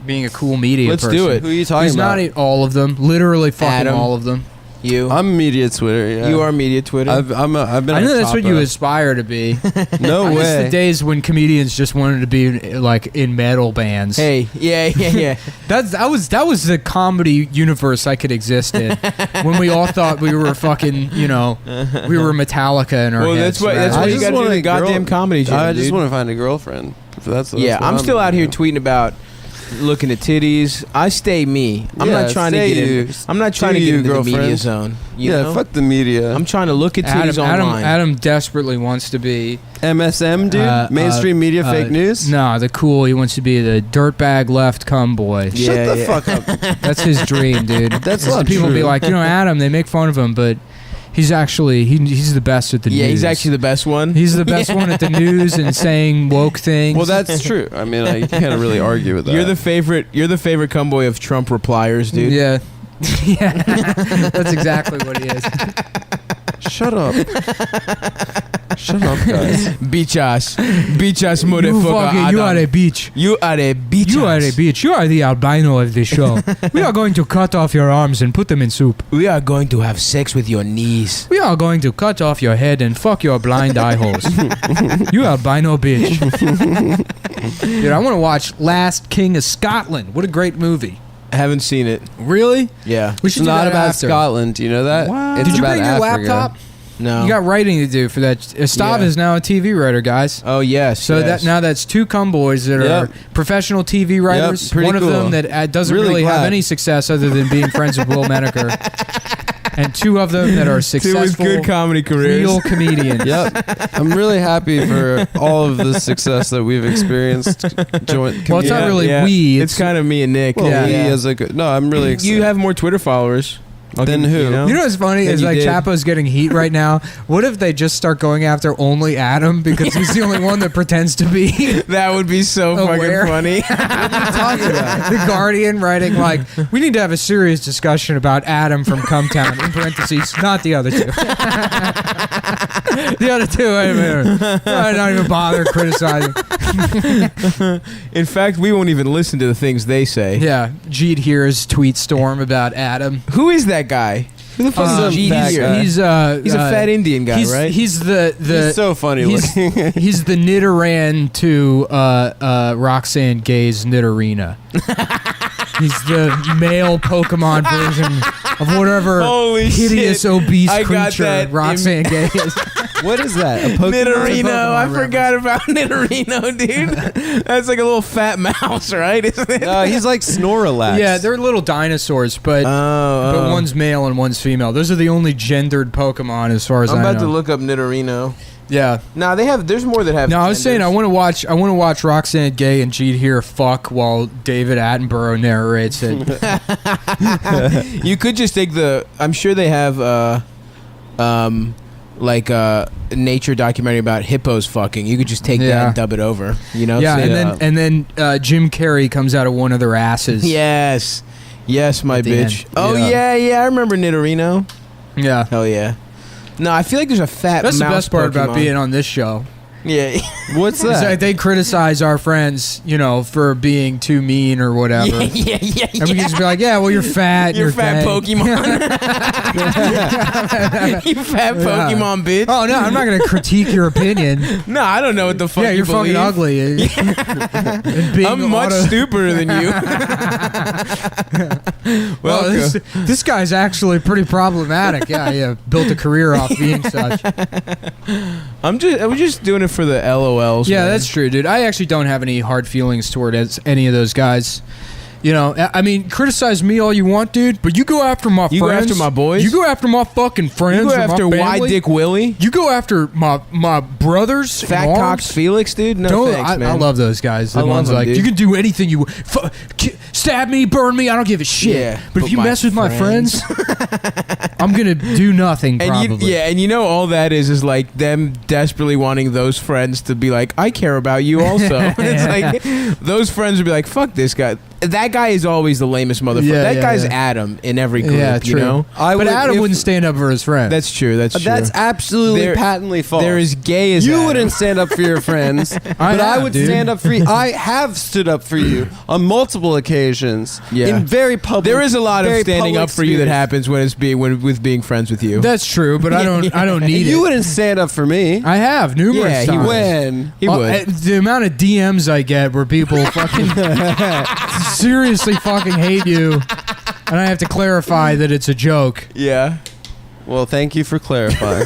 Speaker 1: being a cool media
Speaker 2: Let's
Speaker 1: person.
Speaker 2: do it.
Speaker 3: Who are you talking
Speaker 1: He's
Speaker 3: about?
Speaker 1: not all of them. Literally fucking
Speaker 2: Adam.
Speaker 1: all of them.
Speaker 2: You.
Speaker 3: I'm media Twitter. Yeah.
Speaker 2: You are media Twitter.
Speaker 3: I've been.
Speaker 1: I
Speaker 3: on
Speaker 1: know that's
Speaker 3: top
Speaker 1: what you
Speaker 3: of-
Speaker 1: aspire to be.
Speaker 3: No
Speaker 1: I miss the
Speaker 3: way.
Speaker 1: days when comedians just wanted to be like in metal bands.
Speaker 2: Hey, yeah.
Speaker 1: That was the comedy universe I could exist in. When we all thought we were fucking, we were Metallica in our
Speaker 2: Well,
Speaker 1: heads.
Speaker 2: that's
Speaker 3: I
Speaker 2: why you
Speaker 3: just
Speaker 2: got to
Speaker 3: want
Speaker 2: do
Speaker 3: a
Speaker 2: the goddamn
Speaker 3: girl-
Speaker 2: comedy jam,
Speaker 3: I just
Speaker 2: dude.
Speaker 3: want to find a girlfriend. That's
Speaker 2: Yeah,
Speaker 3: what
Speaker 2: I'm still out here
Speaker 3: doing.
Speaker 2: tweeting about looking at titties. I stay me. I'm
Speaker 3: Yeah,
Speaker 2: not trying to
Speaker 3: stay
Speaker 2: get
Speaker 3: you.
Speaker 2: in. I'm not trying
Speaker 3: Do
Speaker 2: to get
Speaker 3: you,
Speaker 2: into the media
Speaker 3: girlfriend.
Speaker 2: zone. You
Speaker 3: Yeah,
Speaker 2: know?
Speaker 3: fuck the media.
Speaker 2: I'm trying to look at titties online.
Speaker 1: Adam desperately wants to be
Speaker 3: MSM, dude. Mainstream media, fake news.
Speaker 1: No, the cool. He wants to be the dirtbag left cum boy.
Speaker 2: Yeah.
Speaker 3: Shut the fuck up.
Speaker 1: That's his dream, dude.
Speaker 3: That's
Speaker 1: Is the
Speaker 3: not
Speaker 1: people
Speaker 3: true.
Speaker 1: be like, Adam. They make fun of him, but he's actually he's the best at the news.
Speaker 2: Yeah, he's actually the best one.
Speaker 1: He's the best one at the news and saying woke things.
Speaker 3: Well, that's true. I mean, you can't really argue with that.
Speaker 2: You're the favorite cumboy of Trump repliers, dude.
Speaker 1: Yeah. Yeah. That's exactly what he is.
Speaker 3: Shut up. Shut up, guys.
Speaker 2: Bichas, motherfucker.
Speaker 1: You are a
Speaker 2: Adam.
Speaker 1: bitch.
Speaker 2: You are a bitch.
Speaker 1: You are a bitch. You are the albino of the show. We are going to cut off your arms and put them in soup.
Speaker 2: We are going to have sex with your knees.
Speaker 1: We are going to cut off your head and fuck your blind eye holes. You albino bitch. Dude, I want to watch Last King of Scotland. What a great movie.
Speaker 2: I haven't seen it.
Speaker 1: Really?
Speaker 2: Yeah.
Speaker 1: We
Speaker 3: It's
Speaker 1: should do
Speaker 3: not
Speaker 1: that
Speaker 3: about
Speaker 1: after.
Speaker 3: Scotland. Do you know that?
Speaker 2: What?
Speaker 3: It's
Speaker 1: Did you
Speaker 3: about
Speaker 1: bring your
Speaker 3: Africa.
Speaker 1: laptop?
Speaker 2: No.
Speaker 1: You got writing to do for that. Stav
Speaker 2: Yeah.
Speaker 1: is now a TV writer, guys.
Speaker 2: Oh yes.
Speaker 1: So
Speaker 2: yes.
Speaker 1: that's 2 cumboys that
Speaker 3: Yep.
Speaker 1: are professional TV writers.
Speaker 3: pretty
Speaker 1: One of
Speaker 3: cool.
Speaker 1: them that doesn't
Speaker 3: Really
Speaker 1: really have
Speaker 3: glad.
Speaker 1: any success other than being friends with Will Menaker. and 2 of them that are
Speaker 2: Two
Speaker 1: successful,
Speaker 2: with good comedy careers.
Speaker 1: real comedians.
Speaker 3: Yep. I'm really happy for all of the success that we've experienced.
Speaker 1: Well, it's not really
Speaker 2: Yeah.
Speaker 1: we.
Speaker 2: It's kind of me and Nick.
Speaker 3: Well,
Speaker 1: Yeah.
Speaker 3: we as a good. No, I'm really excited.
Speaker 2: You have more Twitter followers.
Speaker 3: Then who?
Speaker 1: You know what's funny
Speaker 2: Than
Speaker 1: is
Speaker 2: you
Speaker 1: like
Speaker 2: did.
Speaker 1: Chapo's getting heat right now. What if they just start going after only Adam because he's the only one that pretends to be
Speaker 2: That would be so
Speaker 1: Aware.
Speaker 2: fucking funny.
Speaker 1: the Guardian writing like, we need to have a serious discussion about Adam from Cumtown, in parentheses, not the other 2. The other 2, wait a minute. I don't even bother criticizing.
Speaker 2: In fact, we won't even listen to the things they say.
Speaker 1: Yeah, Jeet hears tweet storm about Adam.
Speaker 2: Who is that guy? Who the fuck is
Speaker 3: Some
Speaker 2: Jeet
Speaker 3: fat
Speaker 2: here?
Speaker 3: guy.
Speaker 1: He's
Speaker 2: He's a fat Indian guy,
Speaker 1: he's,
Speaker 2: right?
Speaker 1: He's
Speaker 3: He's so funny
Speaker 1: he's,
Speaker 3: looking.
Speaker 1: he's the Nitteran to Roxanne Gay's Nitterina. He's the male Pokemon version of whatever
Speaker 2: Holy
Speaker 1: hideous
Speaker 2: shit.
Speaker 1: obese
Speaker 2: I got
Speaker 1: creature
Speaker 2: that
Speaker 1: Roxanne Gay is.
Speaker 3: What is that? A Pokemon?
Speaker 2: Nitterino. I
Speaker 1: Pokemon
Speaker 2: forgot about Nitterino, dude. That's like a little fat mouse, right? Isn't it?
Speaker 3: No, he's like Snorlax.
Speaker 1: Yeah, they're little dinosaurs, but
Speaker 2: Oh,
Speaker 1: one's male and one's female. Those are the only gendered Pokemon as far as
Speaker 2: I'm
Speaker 1: I
Speaker 2: about
Speaker 1: know.
Speaker 2: to look up Nitterino.
Speaker 1: Yeah.
Speaker 2: Nah, they have. There's more that have.
Speaker 1: No, I was saying I
Speaker 2: genders.
Speaker 1: want to watch Roxanne Gay and Jeet here fuck while David Attenborough narrates it.
Speaker 2: You could just take the. I'm sure they have like a nature documentary about hippos fucking. You could just take that
Speaker 1: Yeah.
Speaker 2: and dub it over. You know?
Speaker 1: Yeah,
Speaker 2: So-
Speaker 1: and then Jim Carrey comes out of one of their asses.
Speaker 2: Yes. Yes, my
Speaker 1: At the
Speaker 2: bitch.
Speaker 1: end.
Speaker 2: Oh
Speaker 1: Yeah.
Speaker 2: yeah, I remember Nitterino.
Speaker 1: Yeah.
Speaker 2: Hell yeah. No, I feel like there's a fat.
Speaker 1: That's the
Speaker 2: mouse
Speaker 1: best part about
Speaker 2: Pokemon.
Speaker 1: being on this show.
Speaker 2: Yeah.
Speaker 3: What's
Speaker 1: Is
Speaker 3: that?
Speaker 1: that they criticize our friends, for being too mean or whatever.
Speaker 2: yeah.
Speaker 1: And we can just be like, yeah, well, you're fat.
Speaker 2: You're fat
Speaker 1: gay.
Speaker 2: Pokemon. You fat Pokemon bitch.
Speaker 1: Oh, no, I'm not going to critique your opinion.
Speaker 2: No, I don't know what the fuck
Speaker 1: Yeah,
Speaker 2: you
Speaker 1: you're fucking
Speaker 2: believe.
Speaker 1: ugly. And being
Speaker 2: I'm much stupider than you.
Speaker 1: Well, this guy's actually pretty problematic. Yeah, built a career off being such.
Speaker 2: I was just doing it for the LOLs.
Speaker 1: Yeah,
Speaker 2: man.
Speaker 1: that's true, dude. I actually don't have any hard feelings toward any of those guys. I mean, criticize me all you want, dude, but you go after my
Speaker 2: You go
Speaker 1: friends.
Speaker 2: after my boys?
Speaker 1: You go after my fucking friends.
Speaker 2: You go
Speaker 1: or
Speaker 2: after
Speaker 1: my
Speaker 2: Y
Speaker 1: family.
Speaker 2: Dick Willie,
Speaker 1: You go after my brothers.
Speaker 2: Fat
Speaker 1: in
Speaker 2: Cox
Speaker 1: arms.
Speaker 2: Felix, dude. No
Speaker 1: Don't-
Speaker 2: thanks,
Speaker 1: I
Speaker 2: man.
Speaker 1: love those guys. The
Speaker 2: I love
Speaker 1: ones
Speaker 2: them,
Speaker 1: like,
Speaker 2: dude.
Speaker 1: you can do anything you stab me, burn me. I don't give a shit.
Speaker 2: Yeah,
Speaker 1: but if you mess with my friends, I'm gonna do nothing.
Speaker 2: And
Speaker 1: Probably.
Speaker 2: and all that is like them desperately wanting those friends to be like, I care about you also. It's like those friends would be like, fuck this guy. That guy is always the lamest motherfucker.
Speaker 1: Yeah,
Speaker 2: that
Speaker 1: yeah,
Speaker 2: guy's
Speaker 1: yeah.
Speaker 2: Adam in every group.
Speaker 1: Yeah,
Speaker 2: You
Speaker 1: true.
Speaker 2: know,
Speaker 1: But Adam wouldn't stand up for his friend.
Speaker 2: that's true. That's true.
Speaker 3: That's absolutely
Speaker 2: They're-
Speaker 3: patently false.
Speaker 2: They're as gay as
Speaker 3: You
Speaker 2: Adam.
Speaker 3: wouldn't stand up for your friends, but I
Speaker 1: have,
Speaker 3: would
Speaker 1: dude.
Speaker 3: stand up for you. I have stood up for you on multiple occasions.
Speaker 2: Yeah.
Speaker 3: In very public.
Speaker 2: There is a lot of
Speaker 3: very
Speaker 2: standing
Speaker 3: public
Speaker 2: up for you that
Speaker 3: spheres.
Speaker 2: happens when it's with being friends with you.
Speaker 1: That's true, but I don't need
Speaker 3: You
Speaker 1: it.
Speaker 3: wouldn't stand up for me.
Speaker 1: I have numerous
Speaker 2: Yeah, he
Speaker 1: times.
Speaker 3: When?
Speaker 2: He would.
Speaker 1: The amount of DMs I get where people fucking seriously fucking hate you, and I have to clarify that it's a joke.
Speaker 2: Yeah.
Speaker 3: Well, thank you for clarifying.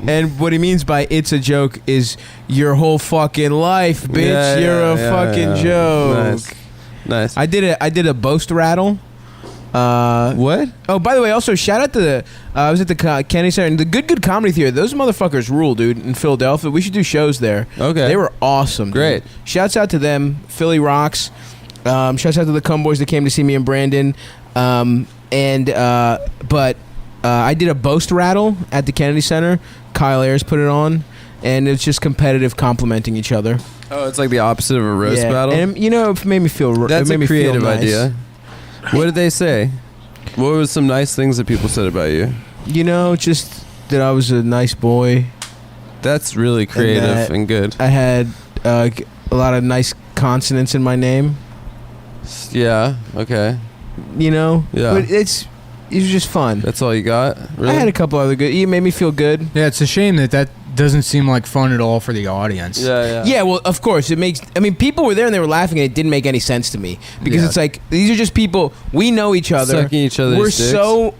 Speaker 2: And what he means by "it's a joke" is your whole fucking life, bitch.
Speaker 3: Yeah,
Speaker 2: You're a
Speaker 3: yeah,
Speaker 2: fucking
Speaker 3: yeah.
Speaker 2: joke.
Speaker 3: Nice.
Speaker 2: I did a boast rattle.
Speaker 3: What?
Speaker 2: Oh, by the way, also shout out to the I was at the Kennedy Center and the Good Comedy Theater. Those motherfuckers rule, dude. In Philadelphia, we should do shows there.
Speaker 3: Okay.
Speaker 2: They were awesome. Dude.
Speaker 3: Great.
Speaker 2: Shouts out to them. Philly rocks. Shouts out to the Cum Boys that came to see me in Brandon. But I did a boast rattle at the Kennedy Center. Kyle Ayers put it on, and it's just competitive complimenting each other.
Speaker 3: Oh, it's like the opposite of a roast battle.
Speaker 2: And it made me feel.
Speaker 3: That's
Speaker 2: it made
Speaker 3: a
Speaker 2: me feel
Speaker 3: creative
Speaker 2: nice.
Speaker 3: idea. What did they say? What were some nice things that people said about you?
Speaker 2: Just that I was a nice boy.
Speaker 3: That's really creative and good.
Speaker 2: I had a lot of nice consonants in my name.
Speaker 3: Yeah. Okay.
Speaker 2: Yeah. But it was just fun.
Speaker 3: That's all you got? Really?
Speaker 2: I had a couple other good. It made me feel good.
Speaker 1: Yeah, it's a shame that doesn't seem like fun at all for the audience.
Speaker 2: Yeah, well, of course it makes. I mean, people were there and they were laughing, and it didn't make any sense to me because it's like these are just people. We know each other,
Speaker 3: sucking each other's dicks.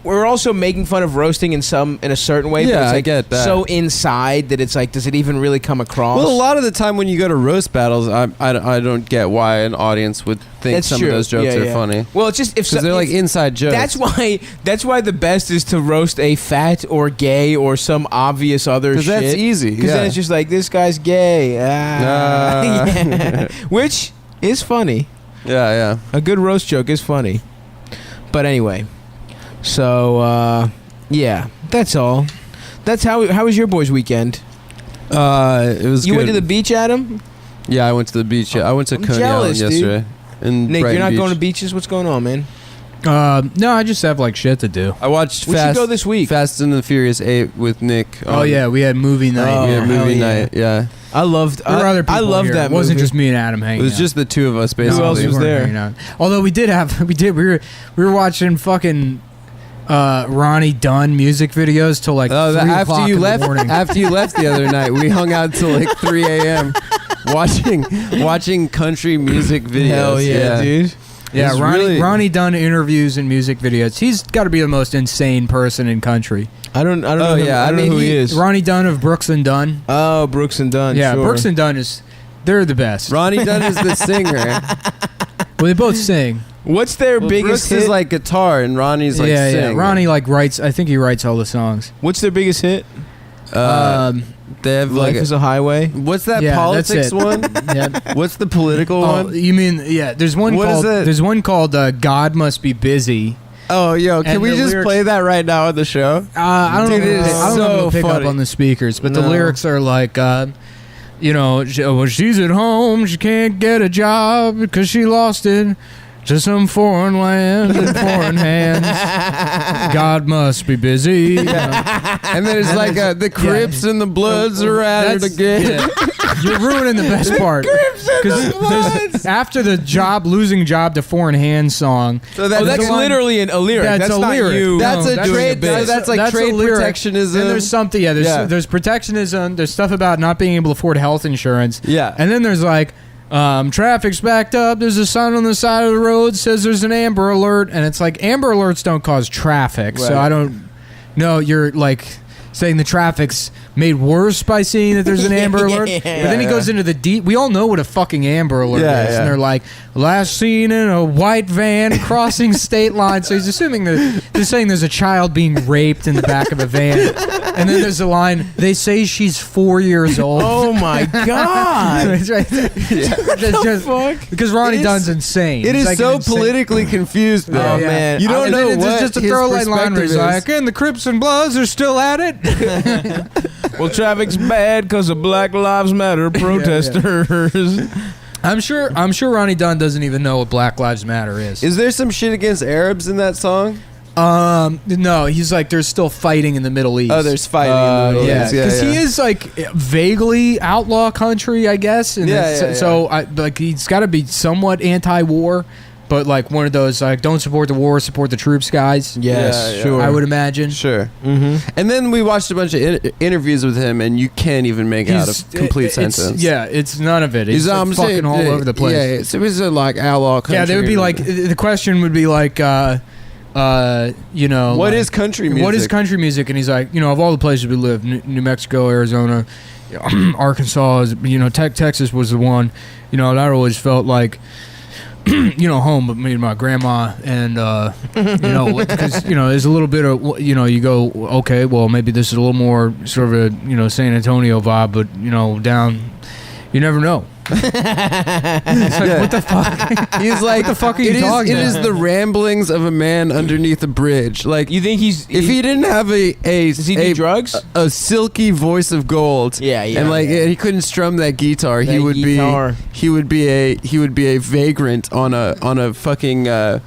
Speaker 2: We're also making fun of roasting in a certain way.
Speaker 3: Yeah,
Speaker 2: but it's like
Speaker 3: I get that.
Speaker 2: So inside that it's like, does it even really come across?
Speaker 3: Well, a lot of the time when you go to roast battles, I don't get why an audience would think
Speaker 2: That's
Speaker 3: some
Speaker 2: true.
Speaker 3: of those jokes
Speaker 2: Yeah,
Speaker 3: are
Speaker 2: yeah.
Speaker 3: funny.
Speaker 2: Well, it's just if
Speaker 3: Because they're like inside jokes.
Speaker 2: That's why the best is to roast a fat or gay or some obvious other shit.
Speaker 3: Because that's easy.
Speaker 2: Because then it's just like, this guy's gay. Yeah. Which is funny.
Speaker 3: Yeah.
Speaker 2: A good roast joke is funny. But anyway, so yeah, that's all. That's how was your boys' weekend?
Speaker 3: It was.
Speaker 2: You
Speaker 3: good.
Speaker 2: went to the beach, Adam?
Speaker 3: Yeah, I went to the beach. I went to
Speaker 2: I'm
Speaker 3: Cumtown
Speaker 2: jealous, dude.
Speaker 3: yesterday. In
Speaker 2: Nick,
Speaker 3: Brighton
Speaker 2: you're not
Speaker 3: Beach.
Speaker 2: going to beaches? What's going on, man?
Speaker 1: No, I just have like shit to do.
Speaker 3: I watched
Speaker 2: We should go this week.
Speaker 3: Fast and the Furious 8 with Nick.
Speaker 1: Oh yeah, we had movie night.
Speaker 2: Oh,
Speaker 3: we had
Speaker 2: hell
Speaker 3: movie
Speaker 2: yeah.
Speaker 3: night. Yeah,
Speaker 2: I loved.
Speaker 1: There were other people
Speaker 2: I loved
Speaker 1: here.
Speaker 2: that.
Speaker 1: It wasn't
Speaker 2: movie.
Speaker 1: just me and Adam hanging
Speaker 3: it was
Speaker 1: out.
Speaker 3: just the two of us basically.
Speaker 2: Who else
Speaker 1: we
Speaker 2: was
Speaker 1: weren't
Speaker 2: there?
Speaker 1: hanging out. Although we were watching fucking Ronnie Dunn music videos till like 3
Speaker 3: after
Speaker 1: o'clock
Speaker 3: you
Speaker 1: in
Speaker 3: left,
Speaker 1: the morning.
Speaker 3: after you left the other night, we hung out till like 3 a.m. watching country music videos.
Speaker 2: Hell yeah, dude.
Speaker 1: Yeah,
Speaker 3: It's
Speaker 1: Ronnie,
Speaker 3: really-
Speaker 1: Ronnie Dunn interviews and music videos. He's got to be the most insane person in country.
Speaker 2: I don't know.
Speaker 3: Oh, yeah,
Speaker 2: I don't
Speaker 3: I
Speaker 2: know
Speaker 3: mean,
Speaker 2: who he
Speaker 3: he-
Speaker 2: is.
Speaker 1: Ronnie Dunn of Brooks and Dunn.
Speaker 2: Oh, Brooks and Dunn.
Speaker 1: Yeah,
Speaker 2: sure.
Speaker 1: Brooks and Dunn they're the best.
Speaker 3: Ronnie Dunn is the singer.
Speaker 1: Well, they both sing.
Speaker 2: What's their
Speaker 3: Well,
Speaker 2: biggest
Speaker 3: Brooks
Speaker 2: hit?
Speaker 3: is like guitar and Ronnie's like
Speaker 1: yeah,
Speaker 3: sing.
Speaker 1: Ronnie like writes. I think he writes all the songs.
Speaker 2: What's their biggest hit?
Speaker 3: They have
Speaker 2: Life
Speaker 3: like
Speaker 2: is a Highway.
Speaker 3: what's that
Speaker 1: Yeah, that's
Speaker 3: politics
Speaker 1: it.
Speaker 3: one?
Speaker 1: Yeah.
Speaker 3: What's the political
Speaker 1: Oh,
Speaker 3: one?
Speaker 1: you mean there's one
Speaker 3: What is
Speaker 1: called
Speaker 3: it?
Speaker 1: there's one called God Must Be Busy.
Speaker 3: Oh, yo, can
Speaker 1: And
Speaker 3: we
Speaker 1: the
Speaker 3: just
Speaker 1: lyrics-
Speaker 3: play that right now on the show?
Speaker 1: I don't
Speaker 3: Dude,
Speaker 1: know.
Speaker 3: it is
Speaker 1: I don't know if
Speaker 3: so
Speaker 1: it'll pick
Speaker 3: funny.
Speaker 1: up on the speakers, but the
Speaker 3: No.
Speaker 1: lyrics are like, when she's at home, she can't get a job because she lost it to some foreign land in foreign hands. God must be busy.
Speaker 3: And then it's like the Crips and the Bloods are at it
Speaker 1: That's-
Speaker 3: again.
Speaker 1: yeah. You're ruining the best part. Because after the losing job to foreign hands song,
Speaker 3: So
Speaker 2: That's
Speaker 3: that's
Speaker 1: the
Speaker 2: a lyric.
Speaker 1: That's a
Speaker 2: not
Speaker 1: lyric.
Speaker 2: you.
Speaker 3: That's
Speaker 1: No,
Speaker 3: a
Speaker 1: that's
Speaker 3: trade.
Speaker 1: a bit.
Speaker 3: That's like
Speaker 1: That's a
Speaker 3: trade
Speaker 1: lyric.
Speaker 3: protectionism.
Speaker 1: Then there's something. Yeah, there's protectionism. There's stuff about not being able to afford health insurance.
Speaker 3: Yeah.
Speaker 1: and then there's like. Traffic's backed up. There's a sign on the side of the road says there's an Amber Alert, and it's like Amber Alerts don't cause traffic, so
Speaker 3: Right.
Speaker 1: I don't know. You're like saying the traffic's made worse by seeing that there's an Amber Alert, but then he goes into the deep. We all know what a fucking Amber Alert
Speaker 3: Yeah,
Speaker 1: is,
Speaker 3: yeah.
Speaker 1: and they're like last seen in a white van crossing state lines. So he's assuming that they're saying there's a child being raped in the back of a van, and then there's a line. They say she's 4 years old.
Speaker 2: Oh my god!
Speaker 1: That's right. That's just- because Ronnie
Speaker 3: It is-
Speaker 1: Dunn's insane.
Speaker 3: It
Speaker 1: He's
Speaker 3: is
Speaker 1: like
Speaker 3: so
Speaker 1: an insane-
Speaker 3: politically confused, though.
Speaker 2: Oh, man.
Speaker 3: You don't
Speaker 1: And
Speaker 3: know
Speaker 1: then
Speaker 3: what
Speaker 1: it's just a
Speaker 3: his
Speaker 1: throwaway line where he's
Speaker 3: perspective is.
Speaker 1: like, and the Crips and Bloods are still at it.
Speaker 2: Well, traffic's bad because of Black Lives Matter protesters.
Speaker 1: I'm sure Ronnie Dunn doesn't even know what Black Lives Matter is.
Speaker 3: Is there some shit against Arabs in that song?
Speaker 1: No, he's like there's still fighting in the Middle East.
Speaker 3: Oh, there's fighting in the Middle
Speaker 1: Yeah,
Speaker 3: East.
Speaker 1: because he is like vaguely outlaw country, I guess. And
Speaker 3: Yeah,
Speaker 1: it's-
Speaker 3: yeah,
Speaker 1: so like he's got to be somewhat anti-war, but like one of those like don't support the war, support the troops guys.
Speaker 2: Yes,
Speaker 3: Yeah, yeah.
Speaker 2: sure.
Speaker 1: I would imagine.
Speaker 3: Sure.
Speaker 2: Mm-hmm.
Speaker 3: And then we watched a bunch of interviews with him, and you can't even make out a complete sentence.
Speaker 1: Yeah, it's none of it. He's like, fucking
Speaker 3: saying,
Speaker 1: all over the place.
Speaker 3: Yeah, so it's a like outlaw country.
Speaker 1: Yeah, they would be like the question would be like, you know,
Speaker 3: what
Speaker 1: like,
Speaker 3: is country music?
Speaker 1: What is country music? And he's like, you know, of all the places we live, New Mexico, Arizona, Arkansas, is, you know, Texas was the one. You know, that always felt like. You know, home, but me and my grandma, and you know, because you know, there's a little bit of you know, you go, okay, well, maybe this is a little more sort of a you know San Antonio vibe, but you know, down, you never know. It's like, what the fuck?
Speaker 3: He's like,
Speaker 1: What the fuck are you talking
Speaker 3: It is
Speaker 1: about?
Speaker 3: the ramblings of a man underneath a bridge. Like,
Speaker 2: You think he's?
Speaker 3: if he didn't have
Speaker 2: does he do drugs?
Speaker 3: a silky voice of gold,
Speaker 2: Yeah, yeah,
Speaker 3: and like
Speaker 2: yeah.
Speaker 3: he couldn't strum that guitar, he
Speaker 2: That
Speaker 3: would
Speaker 2: guitar.
Speaker 3: be he would be a vagrant on a fucking
Speaker 2: Do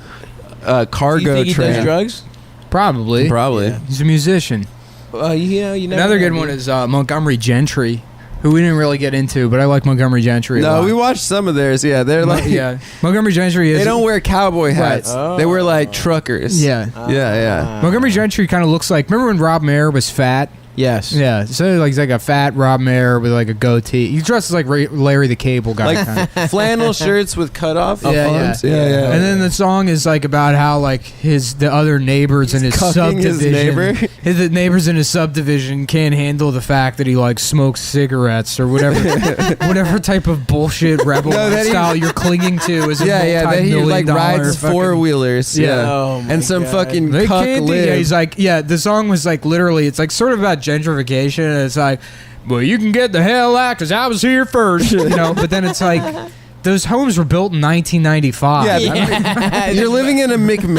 Speaker 3: cargo
Speaker 2: you think he
Speaker 3: train.
Speaker 2: does drugs?
Speaker 1: Probably.
Speaker 3: Probably.
Speaker 2: Yeah.
Speaker 1: He's a musician.
Speaker 2: You know, you never
Speaker 1: Another
Speaker 2: know,
Speaker 1: good one
Speaker 2: dude.
Speaker 1: is Montgomery Gentry, who we didn't really get into, but I like Montgomery Gentry. a
Speaker 3: No,
Speaker 1: lot.
Speaker 3: we watched some of theirs. Yeah, they're like
Speaker 1: yeah, Montgomery Gentry is.
Speaker 3: they don't wear cowboy hats.
Speaker 2: Right.
Speaker 3: They wear like truckers.
Speaker 1: Yeah,
Speaker 3: Yeah.
Speaker 1: Montgomery Gentry kind of looks like. Remember when Rob Mayer was fat
Speaker 2: Yes.
Speaker 1: Yeah, so like he's like a fat Rob Mayer with like a goatee. He dresses like Larry the Cable Guy,
Speaker 3: Like
Speaker 1: kind
Speaker 3: flannel shirts with cut off
Speaker 1: Yeah,
Speaker 3: arms.
Speaker 1: yeah.
Speaker 3: Yeah.
Speaker 1: And then the song is like about how like the other neighbors in his
Speaker 3: cucking his
Speaker 1: subdivision,
Speaker 3: neighbor.
Speaker 1: the neighbors in his subdivision can't handle the fact that he like smokes cigarettes or whatever, whatever type of bullshit rebel lifestyle you're clinging to. Is
Speaker 3: that he like rides
Speaker 1: fucking,
Speaker 3: 4-wheelers. Yeah,
Speaker 2: Oh my
Speaker 3: and some
Speaker 2: God.
Speaker 3: fucking
Speaker 1: They
Speaker 3: cuck
Speaker 1: can't
Speaker 3: lib.
Speaker 1: he's like, the song was like literally, it's like sort of about gentrification, and it's like, well, you can get the hell out because I was here first, but then it's like, those homes were built in 1995.
Speaker 3: Yeah, you're living in a McMahon